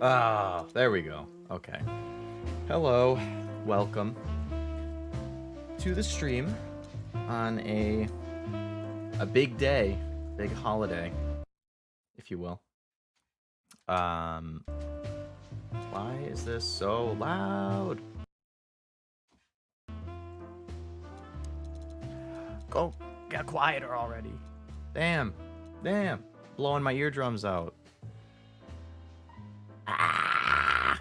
Ah, there we go. Okay. Hello. Welcome to the stream on a big day, big holiday, if you will. Why is this so loud? Go get quieter already. Damn. Blowing my eardrums out. Ah!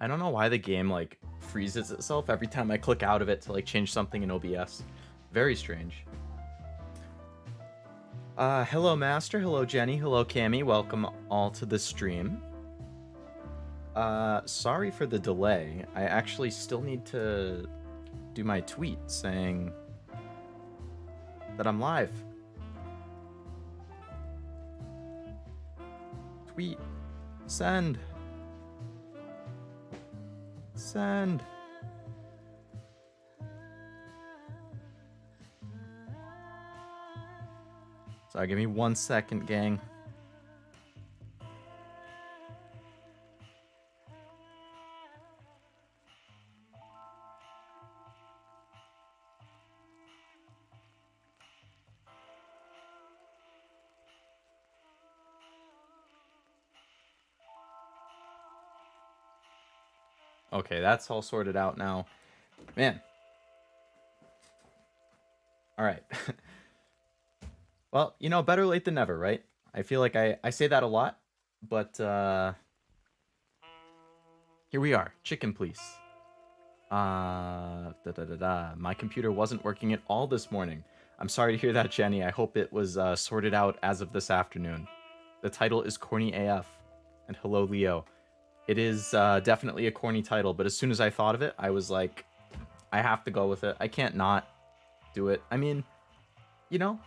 I don't know why the game like freezes itself every time I click out of it to like change something in OBS. Very strange. Hello Master, hello Jenny, hello Cammy, welcome all to the stream. Sorry for the delay. I actually still need to do my tweet saying that I'm live. Tweet. Send. Send. Sorry, give me 1 second, gang. Okay, that's all sorted out now. Man. Alright. Well, you know, better late than never, right? I feel like I say that a lot, but here we are. Chicken, please. My computer wasn't working at all this morning. I'm sorry to hear that, Jenny. I hope it was sorted out as of this afternoon. The title is Corny AF. And hello, Leo. It is definitely a corny title, but as soon as I thought of it, I was like, I have to go with it. I can't not do it. I mean, you know,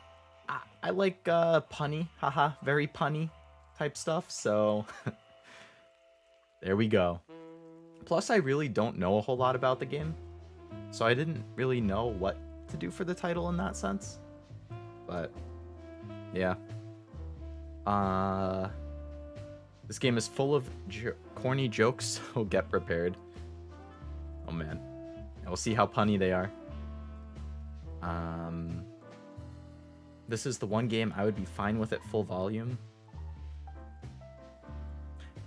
I like punny, haha, very punny type stuff, so there we go. Plus, I really don't know a whole lot about the game, so I didn't really know what to do for the title in that sense. But, yeah. This game is full of corny jokes, so get prepared. Oh man. We'll see how punny they are. This is the one game I would be fine with at full volume.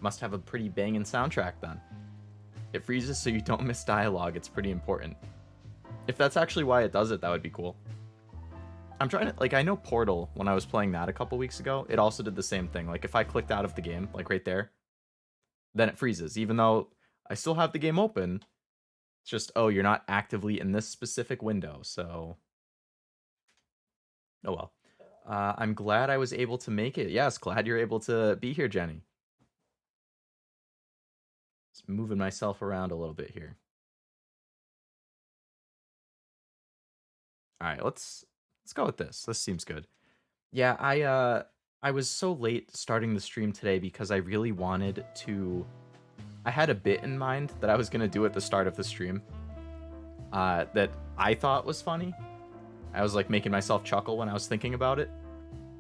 Must have a pretty banging soundtrack then. It freezes so you don't miss dialogue. It's pretty important. If that's actually why it does it, that would be cool. I'm trying to, like, I know Portal, when I was playing that a couple weeks ago, it also did the same thing. Like, if I clicked out of the game, like right there, then it freezes. Even though I still have the game open, it's just, oh, you're not actively in this specific window, so... Oh well. I'm glad I was able to make it. Yes, glad you're able to be here, Jenny. Just moving myself around a little bit here. All right, let's go with this. This seems good. Yeah, I was so late starting the stream today because I really wanted to. I had a bit in mind that I was gonna do at the start of the stream. That I thought was funny. I was like making myself chuckle when I was thinking about it.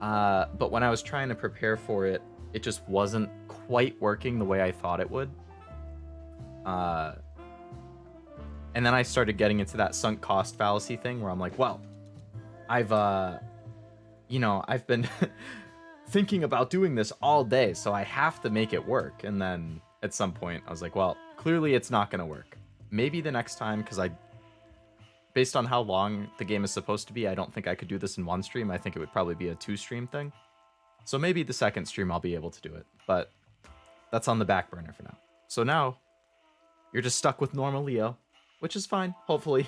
But when I was trying to prepare for it, it just wasn't quite working the way I thought it would. And then I started getting into that sunk cost fallacy thing where I'm like, well, I've been thinking about doing this all day, so I have to make it work. And then at some point I was like, well, clearly it's not going to work. Maybe the next time, because based on how long the game is supposed to be, I don't think I could do this in one stream. I think it would probably be a 2-stream thing. So maybe the second stream I'll be able to do it, but that's on the back burner for now. So now you're just stuck with normal Leo, which is fine. Hopefully,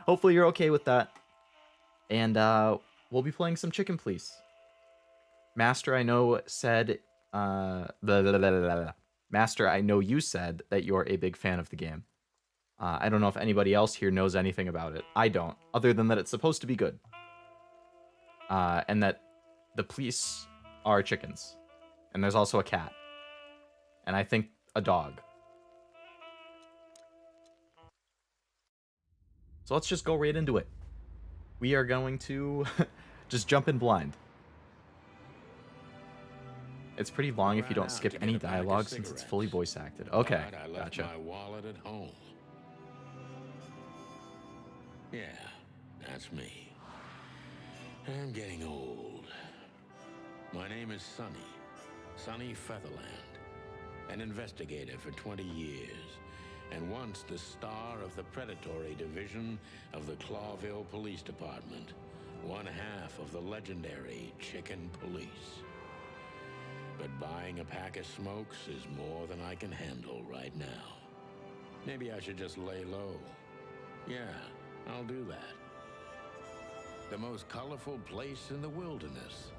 hopefully you're okay with that. And we'll be playing some Chicken, please. Master, I know said, Master, I know you said that you're a big fan of the game. I don't know if anybody else here knows anything about it. I don't, other than that it's supposed to be good. And that the police are chickens. And there's also a cat. And I think a dog. So let's just go right into it. We are going to just jump in blind. It's pretty long if you don't skip any dialogue since it's fully voice acted. Okay, I left gotcha. my wallet at home. Yeah, that's me. I'm getting old. My name is Sonny Featherland, an investigator for 20 years, and once the star of the predatory division of the Clawville Police Department, one half of the legendary Chicken Police. But buying a pack of smokes is more than I can handle right now. Maybe I should just lay low. Yeah, I'll do that. The most colorful place in the wilderness.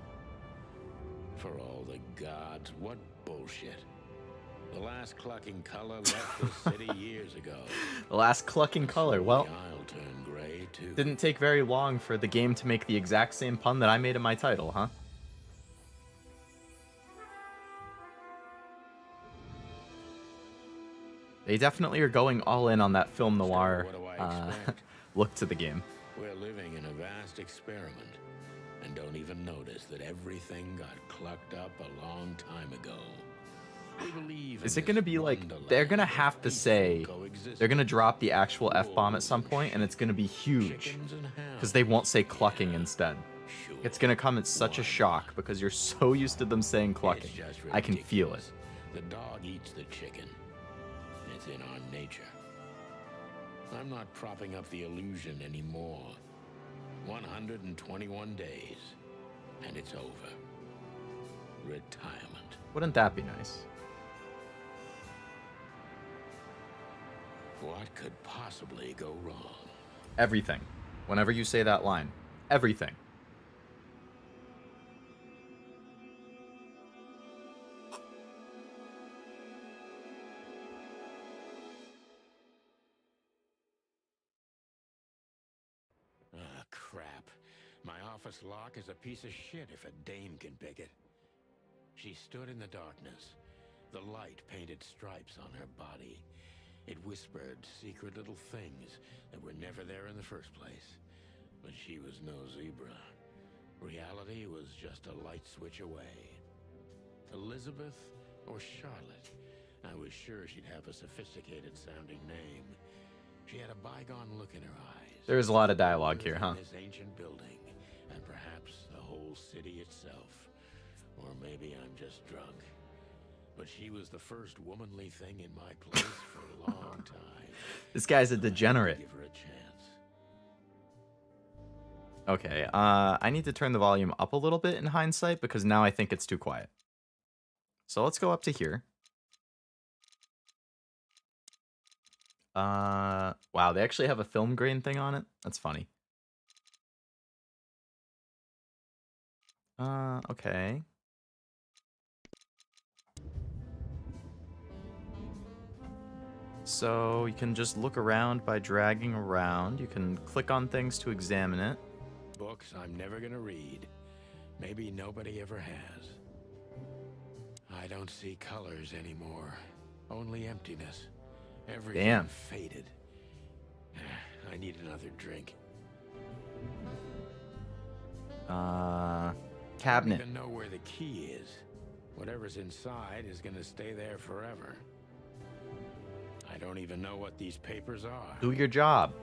For all the gods, what bullshit. The last clucking color left the city years ago. The last clucking color. Well, I'll turn gray too. didn't take very long for the game to make the exact same pun that I made in my title, huh? They definitely are going all in on that film noir look to the game. We're living in a vast experiment and don't even notice that everything got clucked up a long time ago. We believe Is it going to be like, they're going to have to say, they're going to drop the actual F-bomb at some point and it's going to be huge because they won't say clucking instead. It's going to come as such a shock because you're so used to them saying clucking. I can feel it. The dog eats the chicken. It's in our nature. I'm not propping up the illusion anymore. 121 days, and it's over. Retirement. Wouldn't that be nice? What could possibly go wrong? Everything. Whenever you say that line. Everything. Crap. My office lock is a piece of shit if a dame can pick it. She stood in the darkness. The light painted stripes on her body. It whispered secret little things that were never there in the first place. But she was no zebra. Reality was just a light switch away. Elizabeth or Charlotte? I was sure she'd have a sophisticated sounding name. She had a bygone look in her eyes. There's a lot of dialogue here, huh? This ancient building, and perhaps the whole city itself. Or maybe I'm just drunk. But she was the first womanly thing in my place for a long time. This guy's a degenerate. Give her a chance. Okay, I need to turn the volume up a little bit in hindsight because now I think it's too quiet. So let's go up to here. Wow, they actually have a film grain thing on it. That's funny. Okay. So you can just look around by dragging around. You can click on things to examine it. Books I'm never gonna read. Maybe nobody ever has. I don't see colors anymore. Only emptiness. Everything Damn. faded. I need another drink. Cabinet. I don't even know where the key is. Whatever's inside is gonna stay there forever. I don't even know what these papers are. Do your job.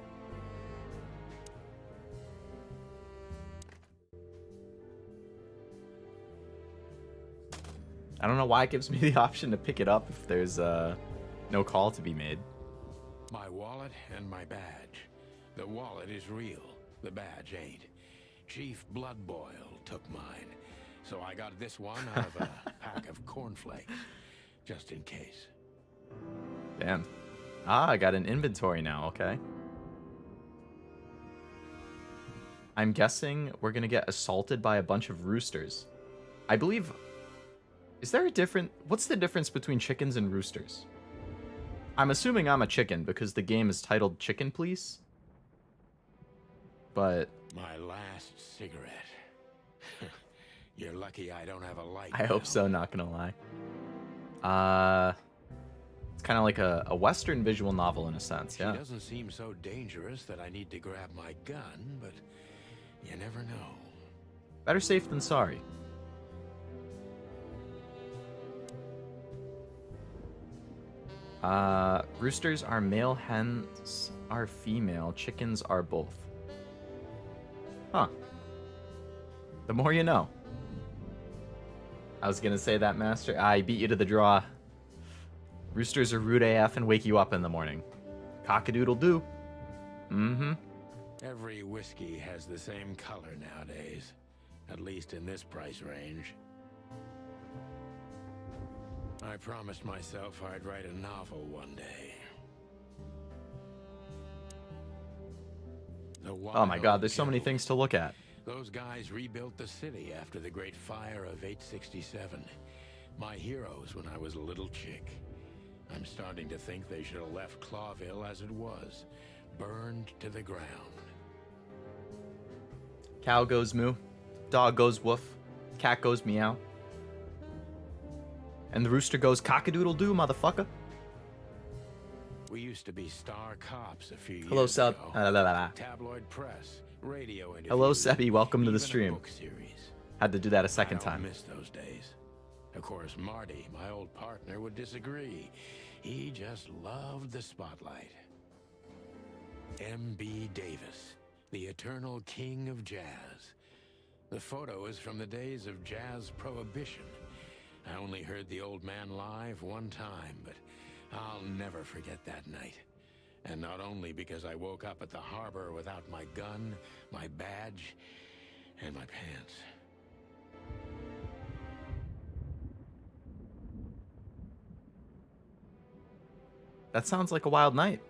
I don't know why it gives me the option to pick it up if there's no call to be made. My wallet and my badge. The wallet is real. The badge ain't. Chief Bloodboil took mine. So I got this one out of a pack of cornflakes. Just in case. Damn. Ah, I got an inventory now, okay. I'm guessing we're gonna get assaulted by a bunch of roosters. I believe... Is there a different... What's the difference between chickens and roosters? I'm assuming I'm a chicken because the game is titled Chicken Please. But... My last cigarette. You're lucky I don't have a light I hope now. so, not gonna lie. Let's kind of like a Western visual novel in a sense, yeah. She doesn't seem so dangerous that I need to grab my gun, but you never know. Better safe than sorry. Roosters are male, hens are female, chickens are both. Huh. The more you know. I was gonna say that, Master. I beat you to the draw. Roosters are rude AF and wake you up in the morning. Cock-a-doodle-doo. Mm-hmm. Every whiskey has the same color nowadays, at least in this price range. I promised myself I'd write a novel one day. Oh my god, there's so many things to look at. Those guys rebuilt the city after the Great Fire of 867. My heroes when I was a little chick. I'm starting to think they should have left Clawville as it was, burned to the ground. Cow goes moo, dog goes woof, cat goes meow. And the rooster goes cock-a-doodle-doo, motherfucker. We used to be star cops a few Hello, years Seb. ago. Tabloid press, radio interviews. Hello, Sebi. Welcome to the even a stream. book series. Had to do that a second I don't time. miss those days. Of course, Marty, my old partner, would disagree. He just loved the spotlight. M.B. Davis, the eternal king of jazz. The photo is from the days of jazz prohibition. I only heard the old man live one time, but I'll never forget that night. And not only because I woke up at the harbor without my gun, my badge, and my pants. That sounds like a wild night.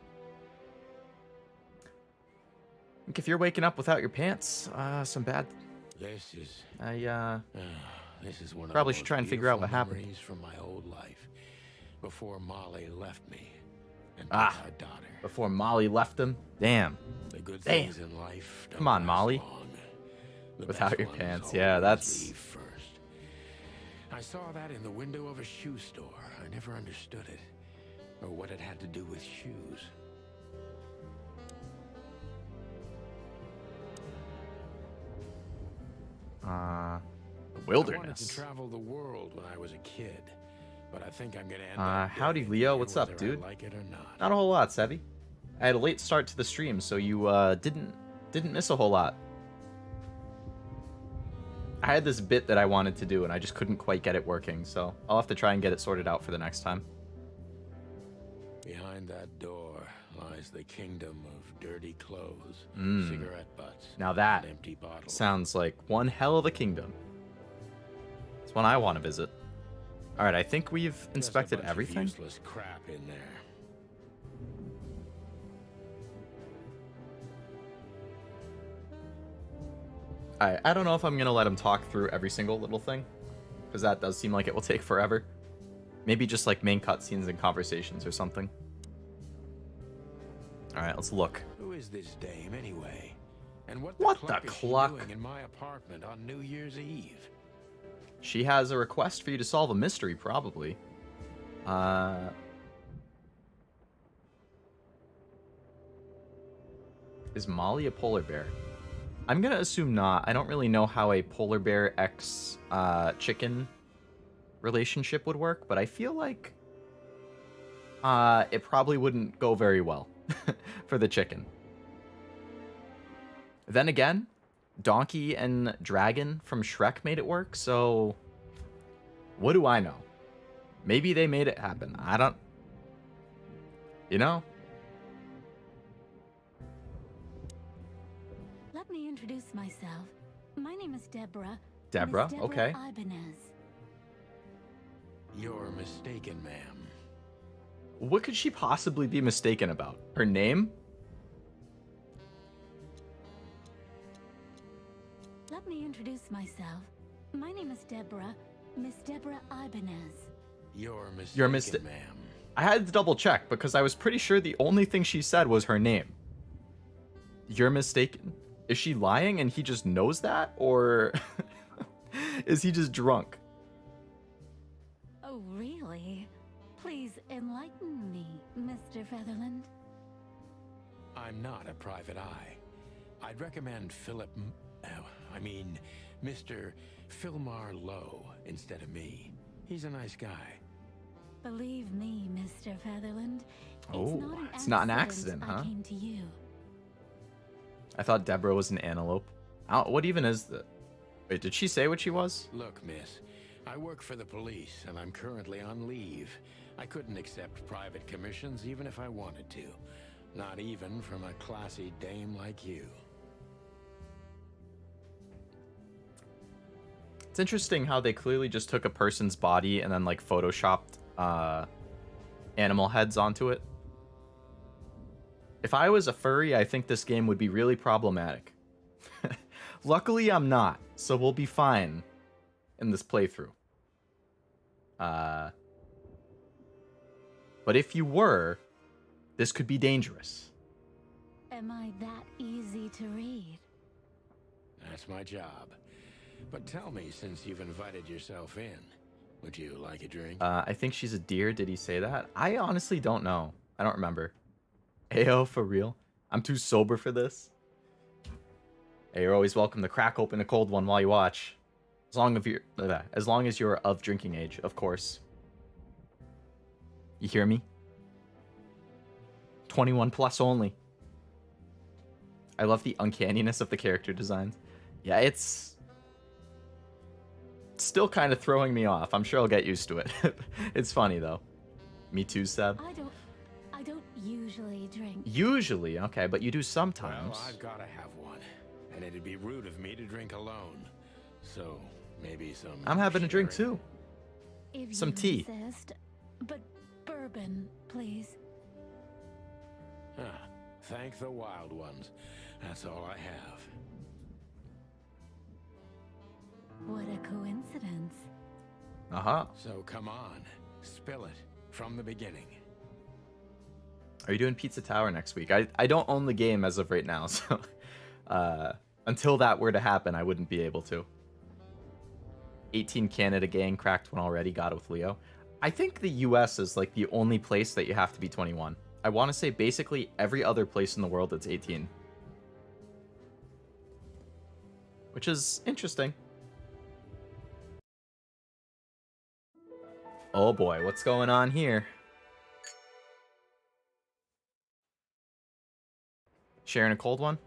I think if you're waking up without your pants, some bad. This is this is one probably of the should most try and figure out what beautiful happened. memories from my old life, before Molly left me and took Ah, our daughter. before Molly left him. Damn. The good Damn. things in life don't Come on, last Molly. long. The Without best your ones pants. Yeah, always that's- leave first. I saw that in the window of a shoe store. I never understood it, or what it had to do with shoes. The I wanted to wilderness. travel the world when I was a kid, but I think I'm gonna end up Howdy, dead Leo. here What's up, whether I dude? like it or not. Not a whole lot, Sebi. I had a late start to the stream, so you didn't miss a whole lot. I had this bit that I wanted to do, and I just couldn't quite get it working, so I'll have to try and get it sorted out for the next time. Behind that door lies the kingdom of dirty clothes, Mm. cigarette butts, Now that and empty bottles. sounds like one hell of a kingdom. It's one I want to visit. All right, I think we've Just a inspected bunch of everything. useless crap in there. I don't know if I'm gonna let him talk through every single little thing, because that does seem like it will take forever. Maybe just like main cutscenes and conversations or something. All right, let's look. Who is this dame anyway? And what What cluck the is she cluck? doing in my apartment on New Year's Eve? She has a request for you to solve a mystery, probably. Is Molly a polar bear? I'm gonna assume not. I don't really know how a polar bear x chicken relationship would work, but I feel like it probably wouldn't go very well for the chicken. Then again, Donkey and Dragon from Shrek made it work, so what do I know? Maybe they made it happen. I don't... You know? Let me introduce myself. My name is Deborah. Deborah, Miss Deborah okay. Ibanez. You're mistaken, ma'am. What could she possibly be mistaken about? Her name? Let me introduce myself. My name is Deborah. Miss Deborah Ibanez. You're You're mistaken, ma'am. I had to double check because I was pretty sure the only thing she said was her name. You're mistaken. Is she lying and he just knows that? Or is he just drunk? Oh, really? Please enlighten me, Mr. Featherland. I'm not a private eye. I'd recommend Mr. Philmar Lowe instead of me. He's a nice guy. Believe me, Mr. Featherland, it's not an accident, huh? I came to you. I thought Deborah was an antelope. What even is that? Wait, did she say what she was? Look, miss, I work for the police, and I'm currently on leave. I couldn't accept private commissions even if I wanted to. Not even from a classy dame like you. It's interesting how they clearly just took a person's body and then like photoshopped animal heads onto it. If I was a furry, I think this game would be really problematic. Luckily, I'm not, so we'll be fine in this playthrough. But if you were, this could be dangerous. Am I that easy to read? That's my job. But tell me, since you've invited yourself in, would you like a drink? I think she's a deer. Did he say that? I honestly don't know. I don't remember. Ayo, for real? I'm too sober for this. Hey, you're always welcome to crack open a cold one while you watch. As long as you're of drinking age, of course. You hear me? 21 plus only. I love the uncanniness of the character designs. Yeah, it's still kind of throwing me off. I'm sure I'll get used to it. It's funny though. Me too, Seb. I don't usually drink. Usually, okay, but you do sometimes. Well, I've gotta have one, and it'd be rude of me to drink alone. So maybe some. I'm having a drink sharing. too. If Some you tea. insist, but bourbon, please. Ah, thank the wild ones. That's all I have. What a coincidence. Uh-huh. So come on, spill it from the beginning. Are you doing Pizza Tower next week? I don't own the game as of right now, so until that were to happen, I wouldn't be able to. 18 Canada gang, cracked one already, got it with Leo. I think the US is like the only place that you have to be 21. I want to say basically every other place in the world that's 18. Which is interesting. Oh boy, what's going on here? Sharing a cold one?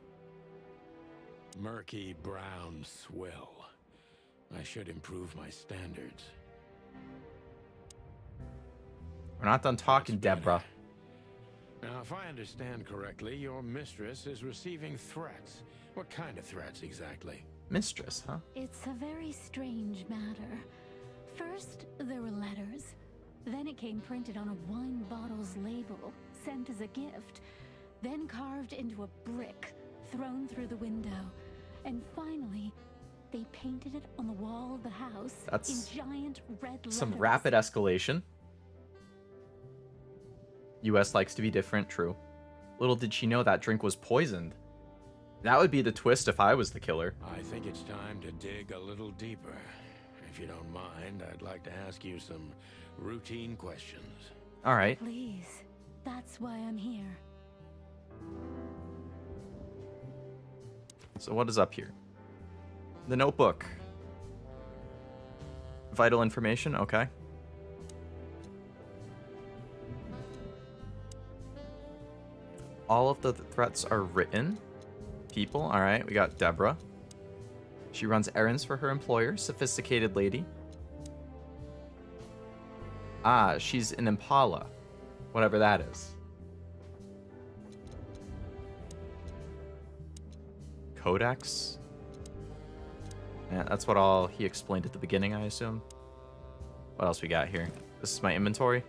Murky brown swill. I should improve my standards. We're not done talking, That's better. Deborah. Now, if I understand correctly, your mistress is receiving threats. What kind of threats exactly? Mistress, huh? It's a very strange matter. First, there were letters. Then it came printed on a wine bottle's label, sent as a gift. Then carved into a brick, thrown through the window. And finally, they painted it on the wall of the house That's in giant red letters. Some rapid escalation. US likes to be different, true. Little did she know that drink was poisoned. That would be the twist if I was the killer. I think it's time to dig a little deeper. If you don't mind, I'd like to ask you some routine questions. All right. Please, that's why I'm here. So what is up here? The notebook. Vital information, okay. All of the threats are written. People, all right. We got Deborah. She runs errands for her employer, sophisticated lady. Ah, she's an Impala, whatever that is. Codex. Yeah, that's what all he explained at the beginning, I assume. What else we got here? This is my inventory.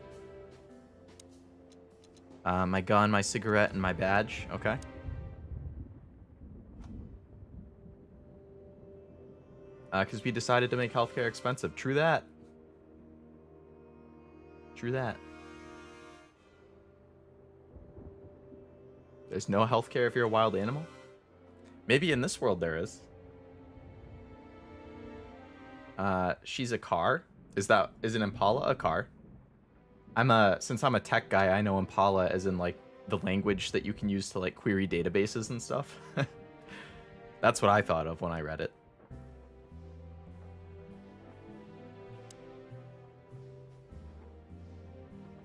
My gun, my cigarette, and my badge. Okay. Because we decided to make healthcare expensive. True that. True that. There's no healthcare if you're a wild animal? Maybe in this world there is. She's a car. Is an Impala a car? Since I'm a tech guy, I know Impala as in like the language that you can use to like query databases and stuff. That's what I thought of when I read it.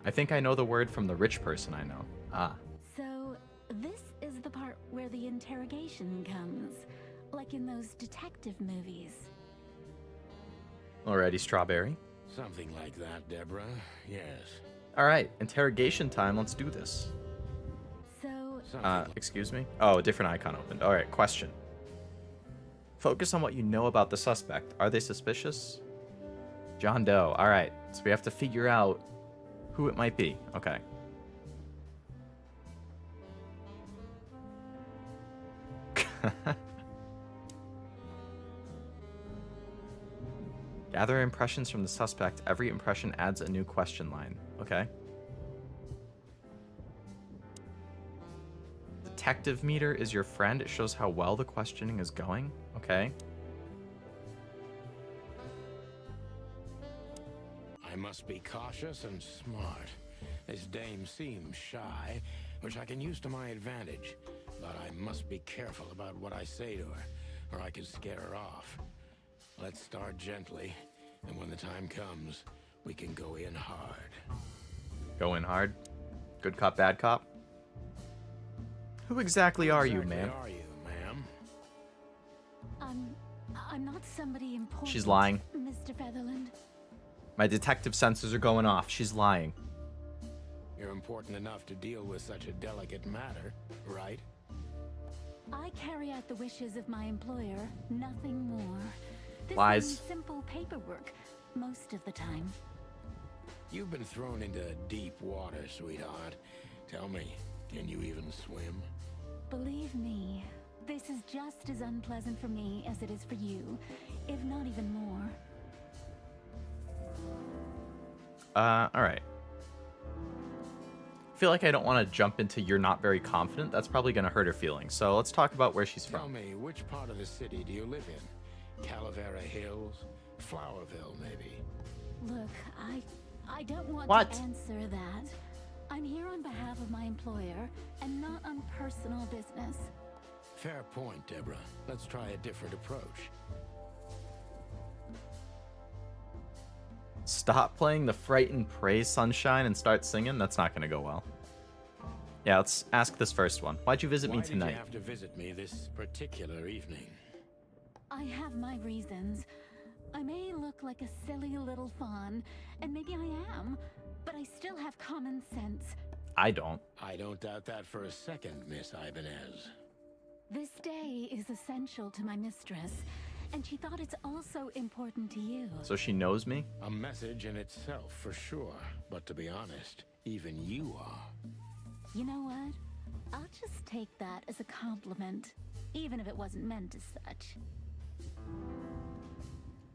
I think I know the word from the rich person I know. Ah. So, this is the part where the interrogation comes, like in those detective movies. Alrighty, Strawberry. Something like that, Deborah. Yes. Alright, interrogation time. Let's do this. So, Excuse me? Oh, a different icon opened. Alright, question. Focus on what you know about the suspect. Are they suspicious? John Doe. Alright, so we have to figure out who it might be. Okay. Gather impressions from the suspect. Every impression adds a new question line. Okay. Detective meter is your friend. It shows how well the questioning is going. Okay. I must be cautious and smart. This dame seems shy, which I can use to my advantage. But I must be careful about what I say to her, or I could scare her off. Let's start gently, and when the time comes, we can go in hard. Go in hard. Good cop, bad cop. Who exactly are you, ma'am? Who are you, ma'am? I'm not somebody important. She's lying. Mr. Featherland. My detective senses are going off. She's lying. You're important enough to deal with such a delicate matter, right? I carry out the wishes of my employer, nothing more. This Lies. is simple paperwork, most of the time. You've been thrown into deep water, sweetheart. Tell me, can you even swim? Believe me, this is just as unpleasant for me as it is for you, if not even more. Alright. I feel like I don't want to jump into you're not very confident. That's probably going to hurt her feelings. So let's talk about where she's Tell from. me, which part of the city do you live in? Calavera Hills? Flowerville, maybe? Look, I don't want What? to answer that. I'm here on behalf of my employer, and not on personal business. Fair point, Deborah. Let's try a different approach. Stop playing the Fright and Pray Sunshine and start singing? That's not going to go well. Yeah, let's ask this first one. Why'd you visit me Why did tonight? you have to visit me this particular evening? I have my reasons. I may look like a silly little fawn, and maybe I am, but I still have common sense. I don't. I don't doubt that for a second, Miss Ibanez. This day is essential to my mistress, and she thought it's also important to you. So she knows me? A message in itself, for sure. But to be honest, even you are. You know what? I'll just take that as a compliment, even if it wasn't meant as such.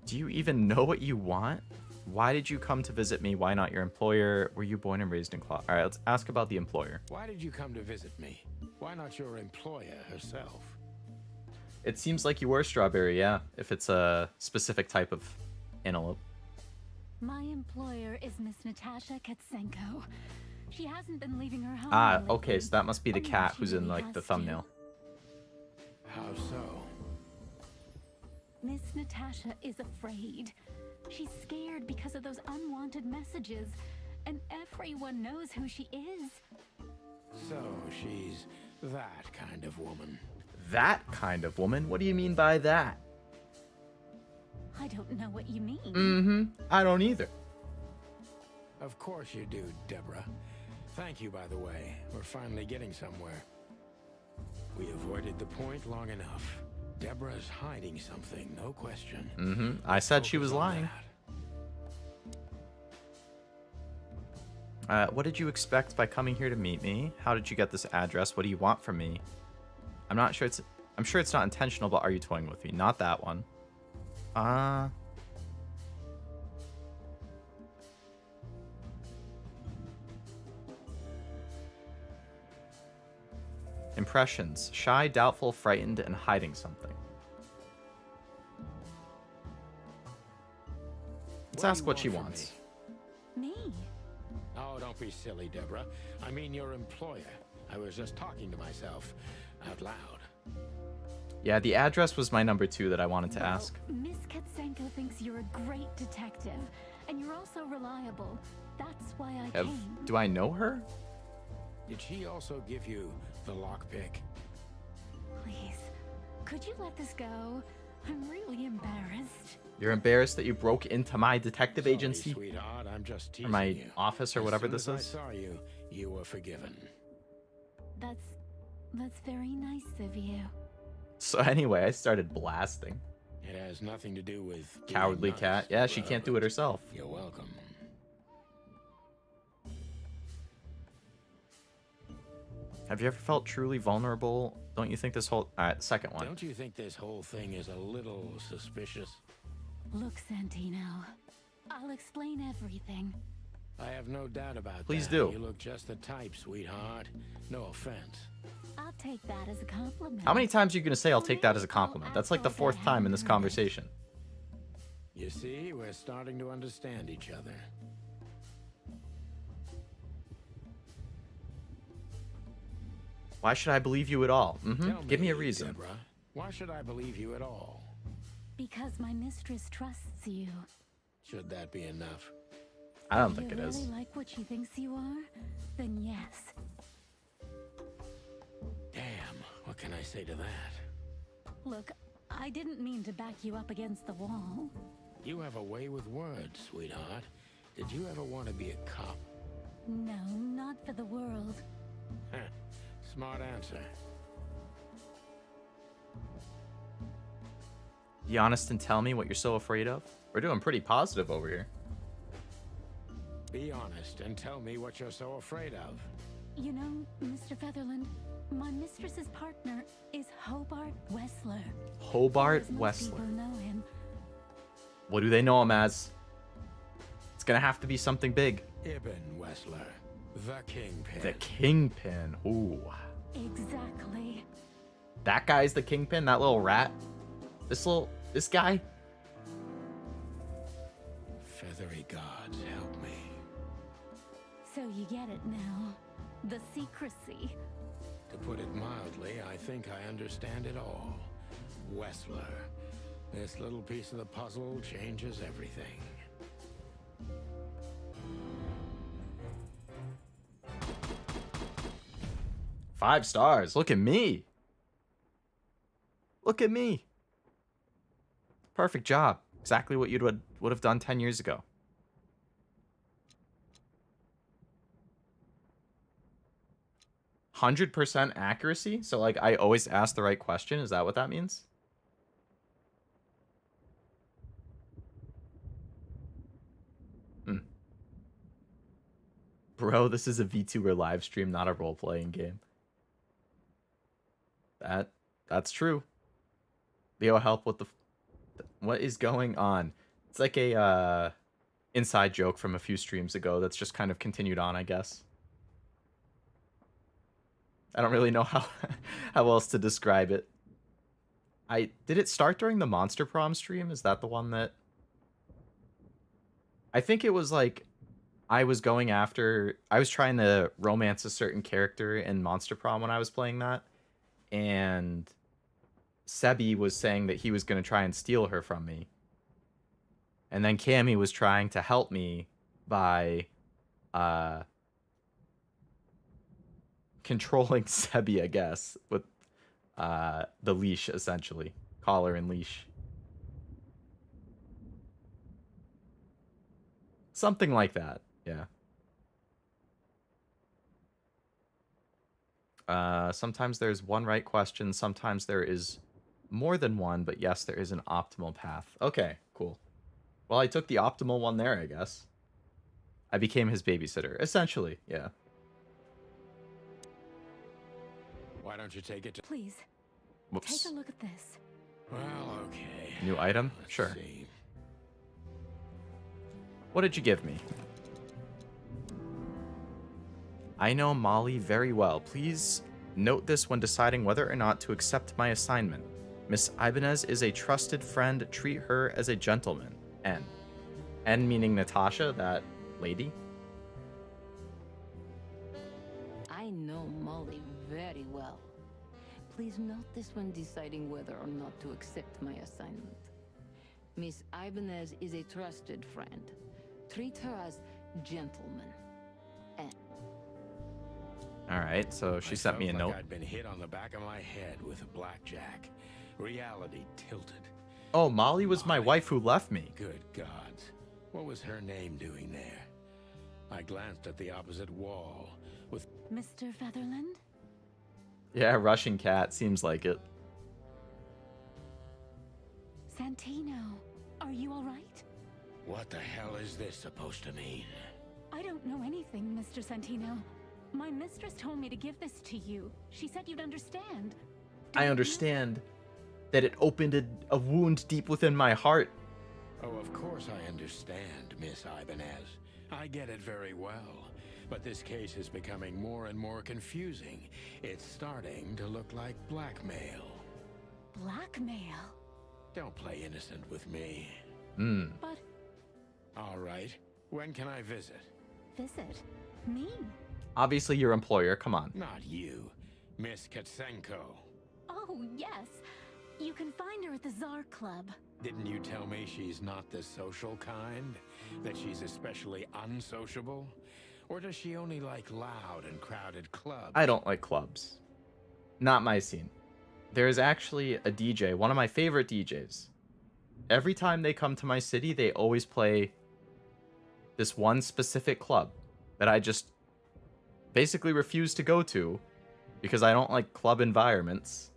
Do you even know what you want? Why did you come to visit me? Why not your employer? Were you born and raised in Claw? Alright, let's ask about the employer. Why did you come to visit me? Why not your employer herself? It seems like you were Strawberry, yeah. If it's a specific type of antelope. My employer is Miss Natasha Katsenko. She hasn't been leaving her home. Ah, lately, okay, so that must be the unless cat she who's in really like has the to. thumbnail. How so? Miss Natasha is afraid. She's scared because of those unwanted messages, and everyone knows who she is. So she's that kind of woman. That kind of woman? What do you mean by that? I don't know what you mean. Mm-hmm. I don't either. Of course you do, Deborah. Thank you, by the way. We're finally getting somewhere. We avoided the point long enough. Deborah's hiding something, no question. Mm-hmm. I said she was Focus on lying. that. What did you expect by coming here to meet me? How did you get this address? What do you want from me? I'm sure it's not intentional, but are you toying with me? Not that one. Impressions. Shy, doubtful, frightened, and hiding something. Let's What do ask you what she want from wants. Me? I'll Oh, don't be silly, Deborah. I mean your employer. I was just talking to myself out loud. Yeah, the address was my number 2 that I wanted to ask. Miss Katsenko thinks you're a great detective, and you're also reliable. That's why I came. Do I know her? Did she also give you the lockpick? Please, could you let this go? I'm really embarrassed. You're embarrassed that you broke into my detective Sorry, agency? sweetheart, I'm just teasing Or my you. office or As whatever soon this as is? I saw you, you were forgiven. That's very nice of you. So anyway, I started blasting. It has nothing to do with being Cowardly nice, cat. Yeah, she Deborah, can't do it but herself. You're welcome. Have you ever felt truly vulnerable? Don't you think this whole... Alright, second one. Don't you think this whole thing is a little suspicious? Look, Santino, I'll explain everything. I have no doubt about Please that. do. You look just the type, sweetheart. No offense. I'll take that as a compliment. How many times are you going to say I'll take that as a compliment? That's like the 4th time in this conversation. You see, we're starting to understand each other. Why should I believe you at all? Tell Give me a reason. Deborah, why should I believe you at all? Because my mistress trusts you. Should that be enough? I don't think it You is. really like what she thinks you are? Then yes. Damn, what can I say to that? Look, I didn't mean to back you up against the wall. You have a way with words, sweetheart. Did you ever want to be a cop? No, not for the world. Heh, smart answer. Be honest and tell me what you're so afraid of. We're doing pretty positive over here. Be honest and tell me what you're so afraid of. You know, Mr. Featherland, my mistress's partner is Hobart Wessler. Hobart As most people Wessler. know him. What do they know him as? It's gonna have to be something big. Ibn Wessler, the kingpin. The Kingpin. Ooh. Exactly. That guy's the Kingpin? That little rat? This guy? Feathery gods, help me. So you get it now. The secrecy. To put it mildly, I think I understand it all. Wessler. This little piece of the puzzle changes everything. Five stars. Look at me. Look at me. Perfect job. Exactly what you would have done 10 years ago. %100% accuracy? So, like, I always ask the right question? Is that what that means? Bro, this is a VTuber live stream, not a role-playing game. That's true. Leo, help with the... What is going on? It's like a inside joke from a few streams ago that's just kind of continued on, I guess. I don't really know how else to describe it. Did it start during the Monster Prom stream? Is that the one that... I think it was like I was trying to romance a certain character in Monster Prom when I was playing that, and Sebi was saying that he was going to try and steal her from me. And then Cammy was trying to help me by controlling Sebi, I guess, with the leash, essentially. Collar and leash. Something like that, yeah. Sometimes there's one right question, sometimes there is more than one, but yes, there is an optimal path. Okay, cool. Well, I took the optimal one there, I guess. I became his babysitter, essentially, yeah. Why don't you take it to... Please, Whoops. take a look at this. Well, okay. New item? Let's Sure. see. What did you give me? I know Molly very well. Please note this when deciding whether or not to accept my assignment. Miss Ibanez is a trusted friend. Treat her as a gentleman. N. N meaning Natasha, that lady. I know Molly very well. Please note this when deciding whether or not to accept my assignment. Miss Ibanez is a trusted friend. Treat her as gentleman. And All right, so she sent me a note. I'd been hit on the back of my head with a blackjack. Reality tilted. Oh, Molly was my wife who left me. Good gods. What was her name doing there? I glanced at the opposite wall with... Mr. Featherland? Yeah, Russian cat, seems like it. Santino, are you all right? What the hell is this supposed to mean? I don't know anything, Mr. Santino. My mistress told me to give this to you. She said you'd understand. I understand that it opened a wound deep within my heart. Oh, of course I understand, Miss Ibanez. I get it very well. But this case is becoming more and more confusing. It's starting to look like blackmail. Blackmail? Don't play innocent with me. But... All right. When can I visit? Visit? Me? Obviously your employer, come on. Not you. Miss Katsenko. Oh, yes. You can find her at the Tsar Club. Didn't you tell me she's not the social kind? That she's especially unsociable? Or does she only like loud and crowded clubs? I don't like clubs. Not my scene. There is actually a DJ, one of my favorite DJs. Every time they come to my city, they always play this one specific club that I just basically refuse to go to because I don't like club environments.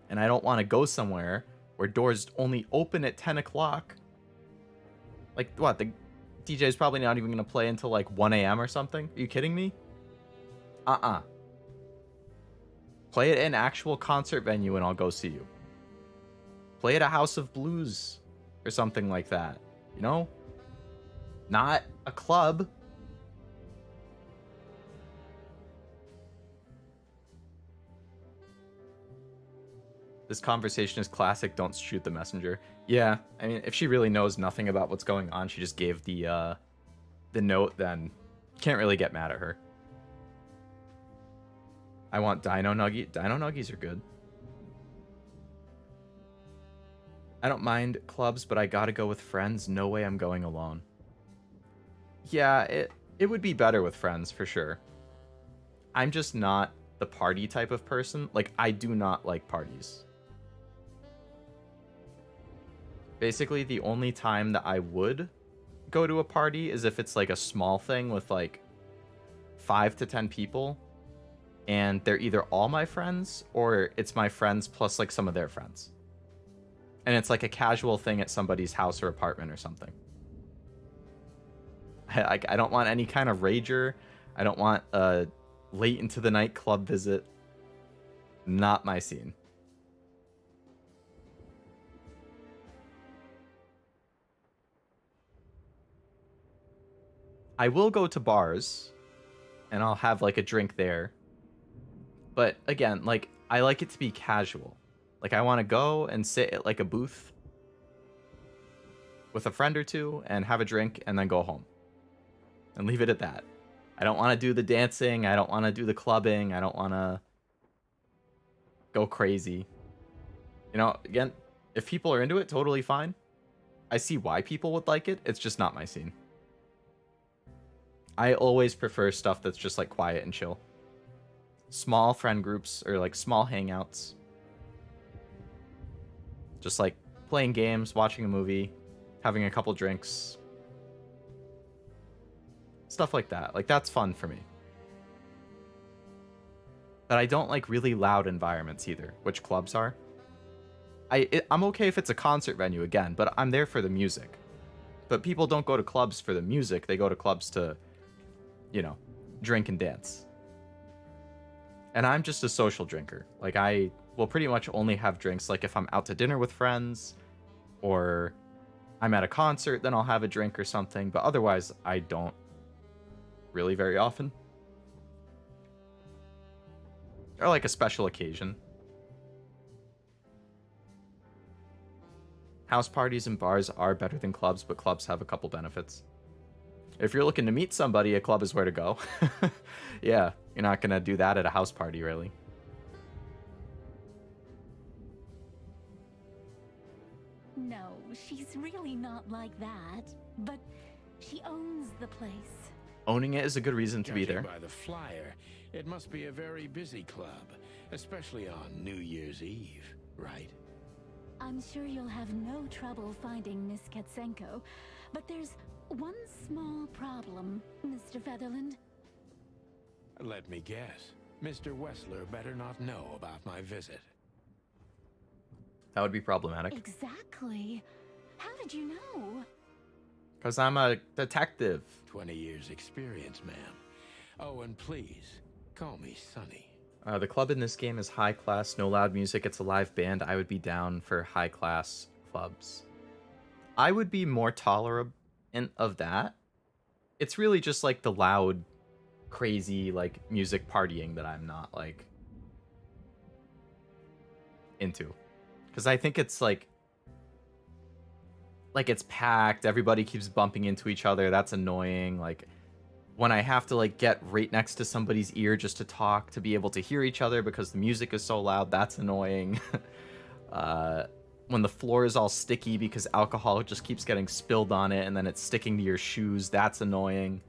And I don't want to go somewhere where doors only open at 10 o'clock. Like, what? The DJ is probably not even going to play until like 1 a.m. or something? Are you kidding me? Play at an actual concert venue and I'll go see you. Play at a House of Blues or something like that. You know? Not a club. This conversation is classic. Don't shoot the messenger. Yeah, I mean, if she really knows nothing about what's going on, she just gave the note, then you can't really get mad at her. I want Dino Nugget. Dino Nuggies are good. I don't mind clubs, but I gotta go with friends. No way I'm going alone. Yeah, it would be better with friends, for sure. I'm just not the party type of person. Like, I do not like parties. Basically, the only time that I would go to a party is if it's like a small thing with like 5 to 10 people. And they're either all my friends or it's my friends plus like some of their friends. And it's like a casual thing at somebody's house or apartment or something. I don't want any kind of rager. I don't want a late into the night club visit. Not my scene. I will go to bars and I'll have like a drink there. But again, like, I like it to be casual. Like, I want to go and sit at like a booth with a friend or two and have a drink and then go home and leave it at that. I don't want to do the dancing. I don't want to do the clubbing. I don't want to go crazy. You know, again, if people are into it, totally fine. I see why people would like it. It's just not my scene. I always prefer stuff that's just like quiet and chill. Small friend groups or like small hangouts. Just like playing games, watching a movie, having a couple drinks. Stuff like that. Like, that's fun for me. But I don't like really loud environments either, which clubs are. I'm okay if it's a concert venue again, but I'm there for the music. But people don't go to clubs for the music. They go to clubs to, you know, drink and dance. And I'm just a social drinker. Like, I will pretty much only have drinks like if I'm out to dinner with friends or I'm at a concert, then I'll have a drink or something. But otherwise, I don't really very often. Or like a special occasion. House parties and bars are better than clubs, but clubs have a couple benefits. If you're looking to meet somebody, a club is where to go. Yeah, you're not gonna do that at a house party, really. No, she's really not like that. But she owns the place. Owning it is a good reason to be there. Judging by the flyer, it must be a very busy club, especially on New Year's Eve, right? I'm sure you'll have no trouble finding Miss Katsenko, but there's one small problem, Mr. Featherland. Let me guess. Mr. Wessler better not know about my visit. That would be problematic. Exactly. How did you know? Because I'm a detective. 20 years experience, ma'am. Oh, and please, call me Sonny. The club in this game is high class, no loud music, it's a live band. I would be down for high class clubs. I would be more tolerant of that. It's really just like the loud, crazy, like, music partying that I'm not, like, into. Because I think it's like it's packed, everybody keeps bumping into each other, that's annoying. Like, when I have to, like, get right next to somebody's ear just to talk, to be able to hear each other because the music is so loud, that's annoying. When the floor is all sticky because alcohol just keeps getting spilled on it and then it's sticking to your shoes, that's annoying.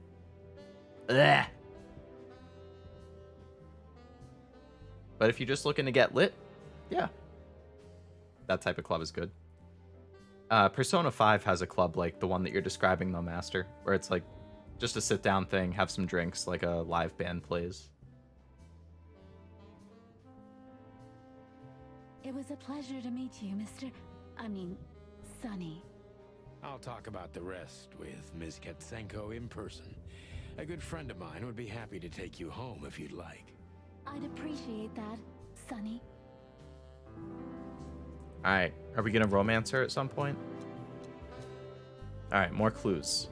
Ugh. But if you're just looking to get lit, yeah, that type of club is good. Persona 5 has a club like the one that you're describing, though, Master, where it's like just a sit-down thing, have some drinks, like a live band plays. It was a pleasure to meet you, Sonny. I'll talk about the rest with Ms. Katsenko in person. A good friend of mine would be happy to take you home if you'd like. I'd appreciate that, Sonny. Alright, are we gonna romance her at some point? Alright, more clues.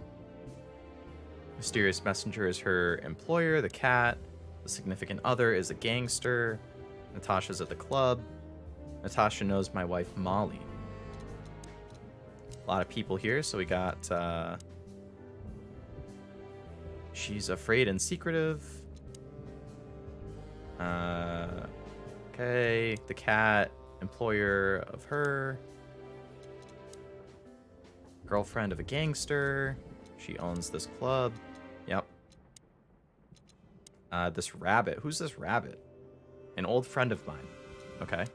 Mysterious messenger is her employer, the cat. The significant other is a gangster. Natasha's at the club. Natasha knows my wife, Molly. A lot of people here, so we got... she's afraid and secretive. Okay, the cat, employer of her. Girlfriend of a gangster. She owns this club. Yep. This rabbit. Who's this rabbit? An old friend of mine. Okay.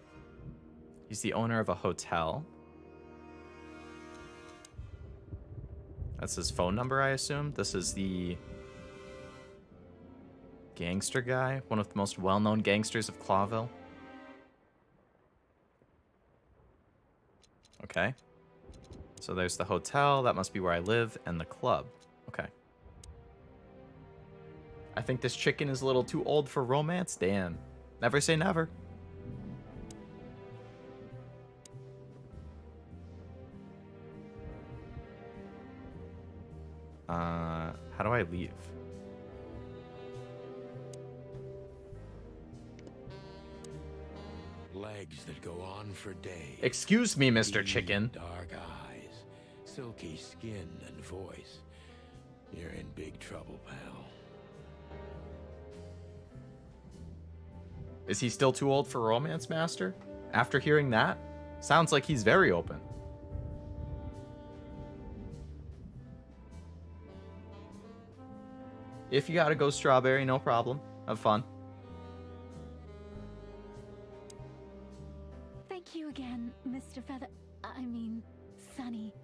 He's the owner of a hotel. That's his phone number, I assume. This is the gangster guy. One of the most well-known gangsters of Clawville. Okay. So there's the hotel. That must be where I live. And the club. Okay. I think this chicken is a little too old for romance. Damn. Never say never. How do I leave? Legs that go on for days. Excuse me, Mr. Deep, Chicken. dark eyes, silky skin and voice. You're in big trouble, pal. Is he still too old for romance, Master? After hearing that? Sounds like he's very open. If you gotta go strawberry, no problem. Have fun. Thank you again, Mr. Sonny.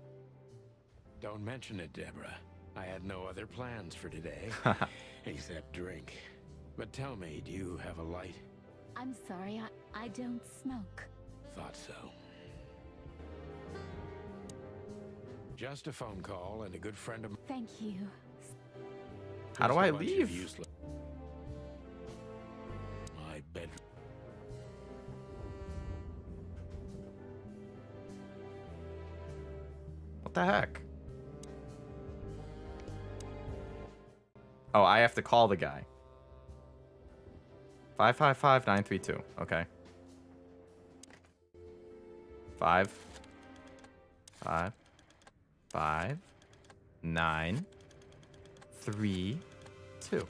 Don't mention it, Deborah. I had no other plans for today, except drink. But tell me, do you have a light? I'm sorry, I don't smoke. Thought so. Just a phone call and a good friend of mine. Thank you. How do I leave? My bedroom. What the heck? Oh, I have to call the guy. 555-932. Okay. 5 5 5 9 3, 2.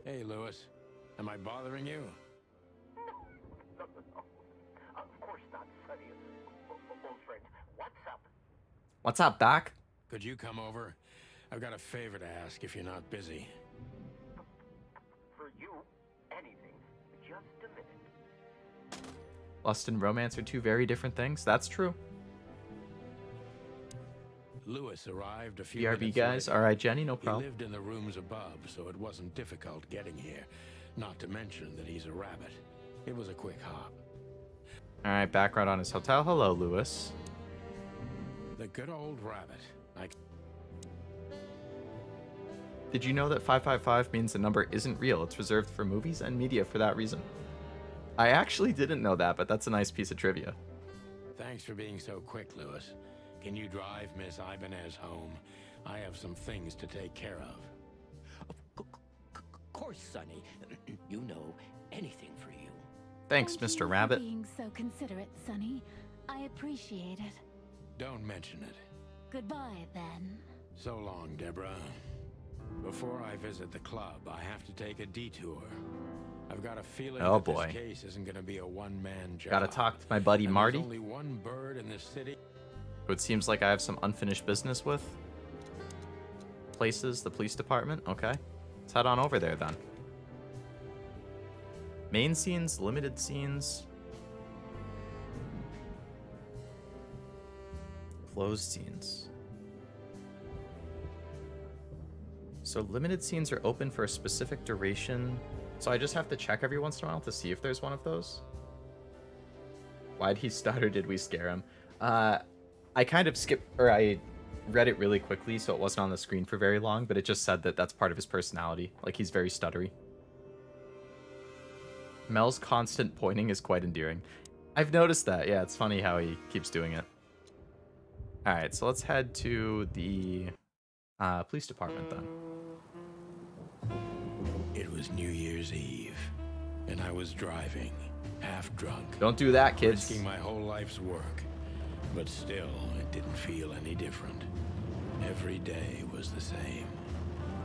Hey, Lewis. Am I bothering you? No. Of course not, Sonny. Old friend. What's up? What's up, Doc? Could you come over? I've got a favor to ask if you're not busy. For you, anything. Just a minute. Lust and romance are two very different things. That's true. Lewis arrived a few BRB minutes guys. later. All right, Jenny, no He problem. lived in the rooms above, so it wasn't difficult getting here. Not to mention that he's a rabbit. It was a quick hop. All right, background on his hotel. Hello, Lewis. The good old rabbit. Did you know that 555 means the number isn't real? It's reserved for movies and media for that reason. I actually didn't know that, but that's a nice piece of trivia. Thanks for being so quick, Lewis. Can you drive Miss Ibanez home? I have some things to take care of. Of course, Sonny. You know, anything for you. Thanks, Thank you Mr. for Rabbit. being so considerate, Sonny. I appreciate it. Don't mention it. Goodbye, then. So long, Deborah. Before I visit the club, I have to take a detour. I've got a feeling Oh, that boy. this case isn't going to be a one-man job. Gotta talk to my buddy And Marty, There's only one bird in the city. who it seems like I have some unfinished business with. Places, the police department. Okay. Let's head on over there then. Main scenes, limited scenes. Closed scenes. So limited scenes are open for a specific duration. So I just have to check every once in a while to see if there's one of those. Why'd he stutter? Did we scare him? I kind of skipped, or I read it really quickly, so it wasn't on the screen for very long, but it just said that that's part of his personality. Like, he's very stuttery. Mel's constant pointing is quite endearing. I've noticed that. Yeah, it's funny how he keeps doing it. Alright, so let's head to the police department then. It was New Year's Eve, and I was driving, half drunk, Don't do that, kids. risking my whole life's work. But still, it didn't feel any different. Every day was the same.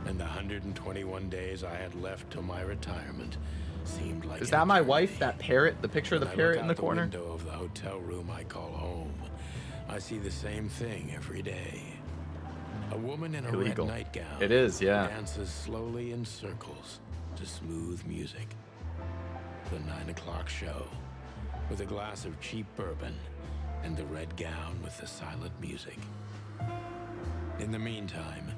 And the 121 days I had left till my retirement seemed like Is an that my eternity. wife? That parrot? The picture of the When I parrot look in the out corner? window of the hotel room I call home, I see the same thing every day. A woman in a Illegal. red nightgown. It is, yeah. Dances slowly in circles to smooth music. The 9 o'clock show, with a glass of cheap bourbon and the red gown with the silent music. In the meantime,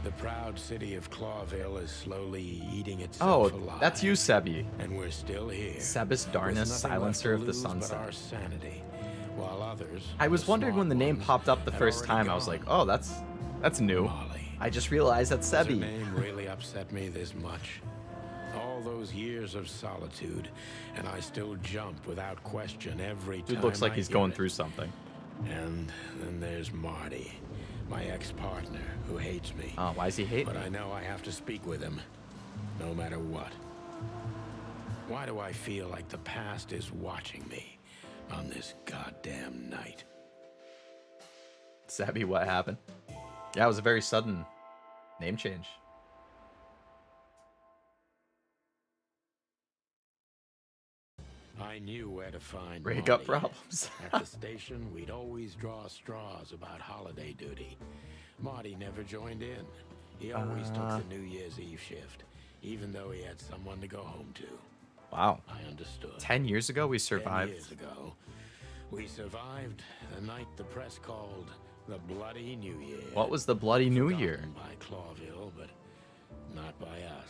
the proud city of Clawville is slowly eating itself alive. That's you, Sebi. And we're still here. Sebas with Darnus, nothing Silencer left of to the lose but Sunset. our sanity, while others, I was the wondering when the smart name ones, popped up the had first already time. I was gone. like, oh, that's new. Molly. I just realized that's Does her Sebi. name really upset me this much? All those years of solitude, and I still jump without question every time. Dude looks like I he's hear going it. through something. And then there's Marty, my ex-partner, who hates me. Oh, why does he hate But me? I know I have to speak with him, no matter what. Why do I feel like the past is watching me on this goddamn night? Sebi, what happened? Yeah, it was a very sudden name change. I knew where to find Breakup Marty. problems. At the station, we'd always draw straws about holiday duty. Marty never joined in. He always took the New Year's Eve shift, even though he had someone to go home to. Wow. I understood. 10 years ago, we 10 survived. years ago, we survived the night the press called the Bloody New Year. What was the Bloody New Year? Forgotten by Clawville, but not by us.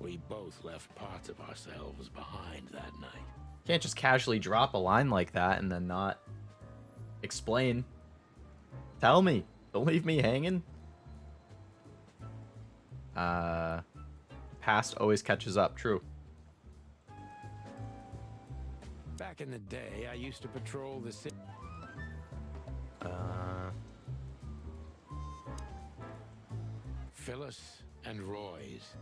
We both left parts of ourselves behind that night. Can't just casually drop a line like that and then not explain. Tell me. Don't leave me hanging. Past always catches up. True. Back in the day, I used to patrol the city. Phyllis and Roy's.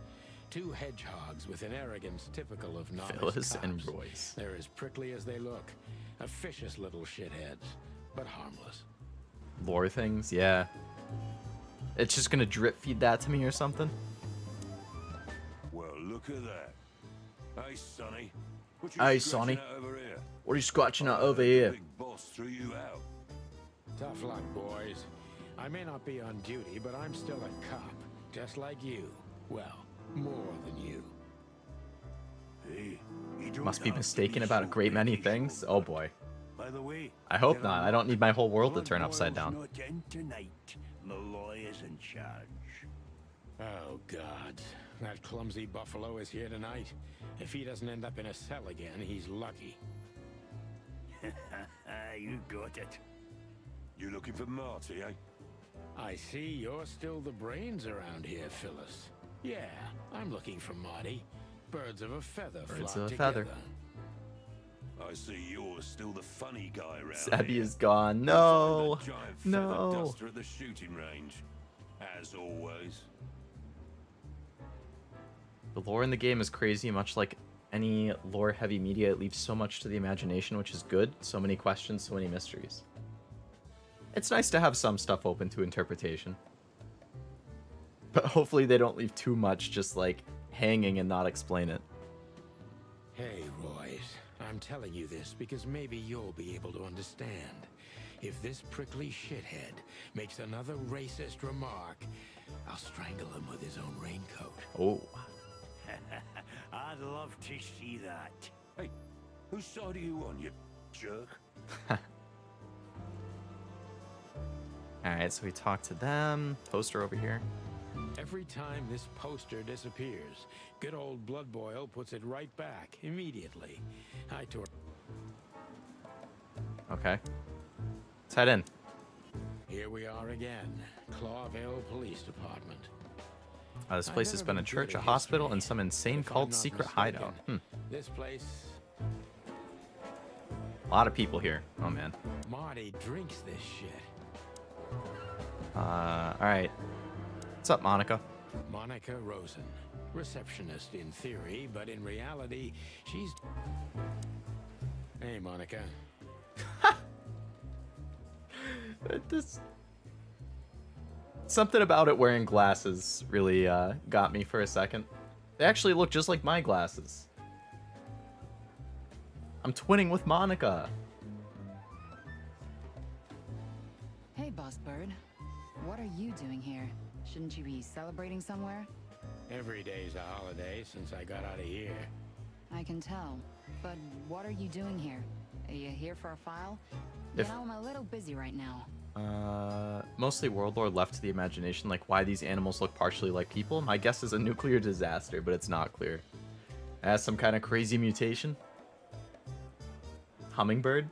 Two hedgehogs with an arrogance typical of novice Phyllis and cops. Royce. They're as prickly as they look, Officious little shitheads, but harmless. Lore things, yeah. It's just gonna drip feed that to me or something. Well, look at that. Hey, Sonny. What Hey, scratching Sonny. at over here? What are you scratching at I over heard the here? Big boss threw you out. Tough luck, boys. I may not be on duty, but I'm still a cop, just like you. Well, more than you. Hey, you don't Must be have to mistaken be about a so great many picky, things. Schultz. Oh boy. By the way, I hope there not. are I don't need my whole world to blood turn upside boils down. not in tonight. Malloy is in charge. Oh, God. That clumsy buffalo is here tonight. If he doesn't end up in a cell again, he's lucky. You got it. You looking for Marty, eh? I see you're still the brains around here, Phyllis. Yeah, I'm looking for Marty. Birds of a feather Birds flock of a together. feather. I see you're still the funny guy around Sebby here. is gone. You No. find that giant No. feather duster at the shooting range, as always. The lore in the game is crazy, much like any lore-heavy media. It leaves so much to the imagination, which is good. So many questions, so many mysteries. It's nice to have some stuff open to interpretation. But hopefully they don't leave too much just, like, hanging and not explain it. Hey, Royce. I'm telling you this because maybe you'll be able to understand. If this prickly shithead makes another racist remark, I'll strangle him with his own raincoat. Oh. I'd love to see that. Hey, whose side are you on, you jerk? Alright, so we talked to them. Poster over here. Every time this poster disappears, good old Blood Boil puts it right back immediately. I tore. Okay. Let's head in. Here we are again, Clawville Police Department. This place has been a church, a hospital, and some insane cult secret hideout. This place, A lot of people here. Oh, man. Marty drinks this shit. Alright. What's up, Monica? Monica Rosen, receptionist in theory, but in reality, she's... Hey, Monica. This... Something about it wearing glasses really got me for a second. They actually look just like my glasses. I'm twinning with Monica. Hey, Boss Bird. What are you doing here? Shouldn't you be celebrating somewhere? Every day's a holiday since I got out of here. I can tell. But what are you doing here? Are you here for a file? If- You know, I'm a little busy right now. Mostly world lore left to the imagination, like why these animals look partially like people. My guess is a nuclear disaster, but it's not clear. It has some kind of crazy mutation. Hummingbird?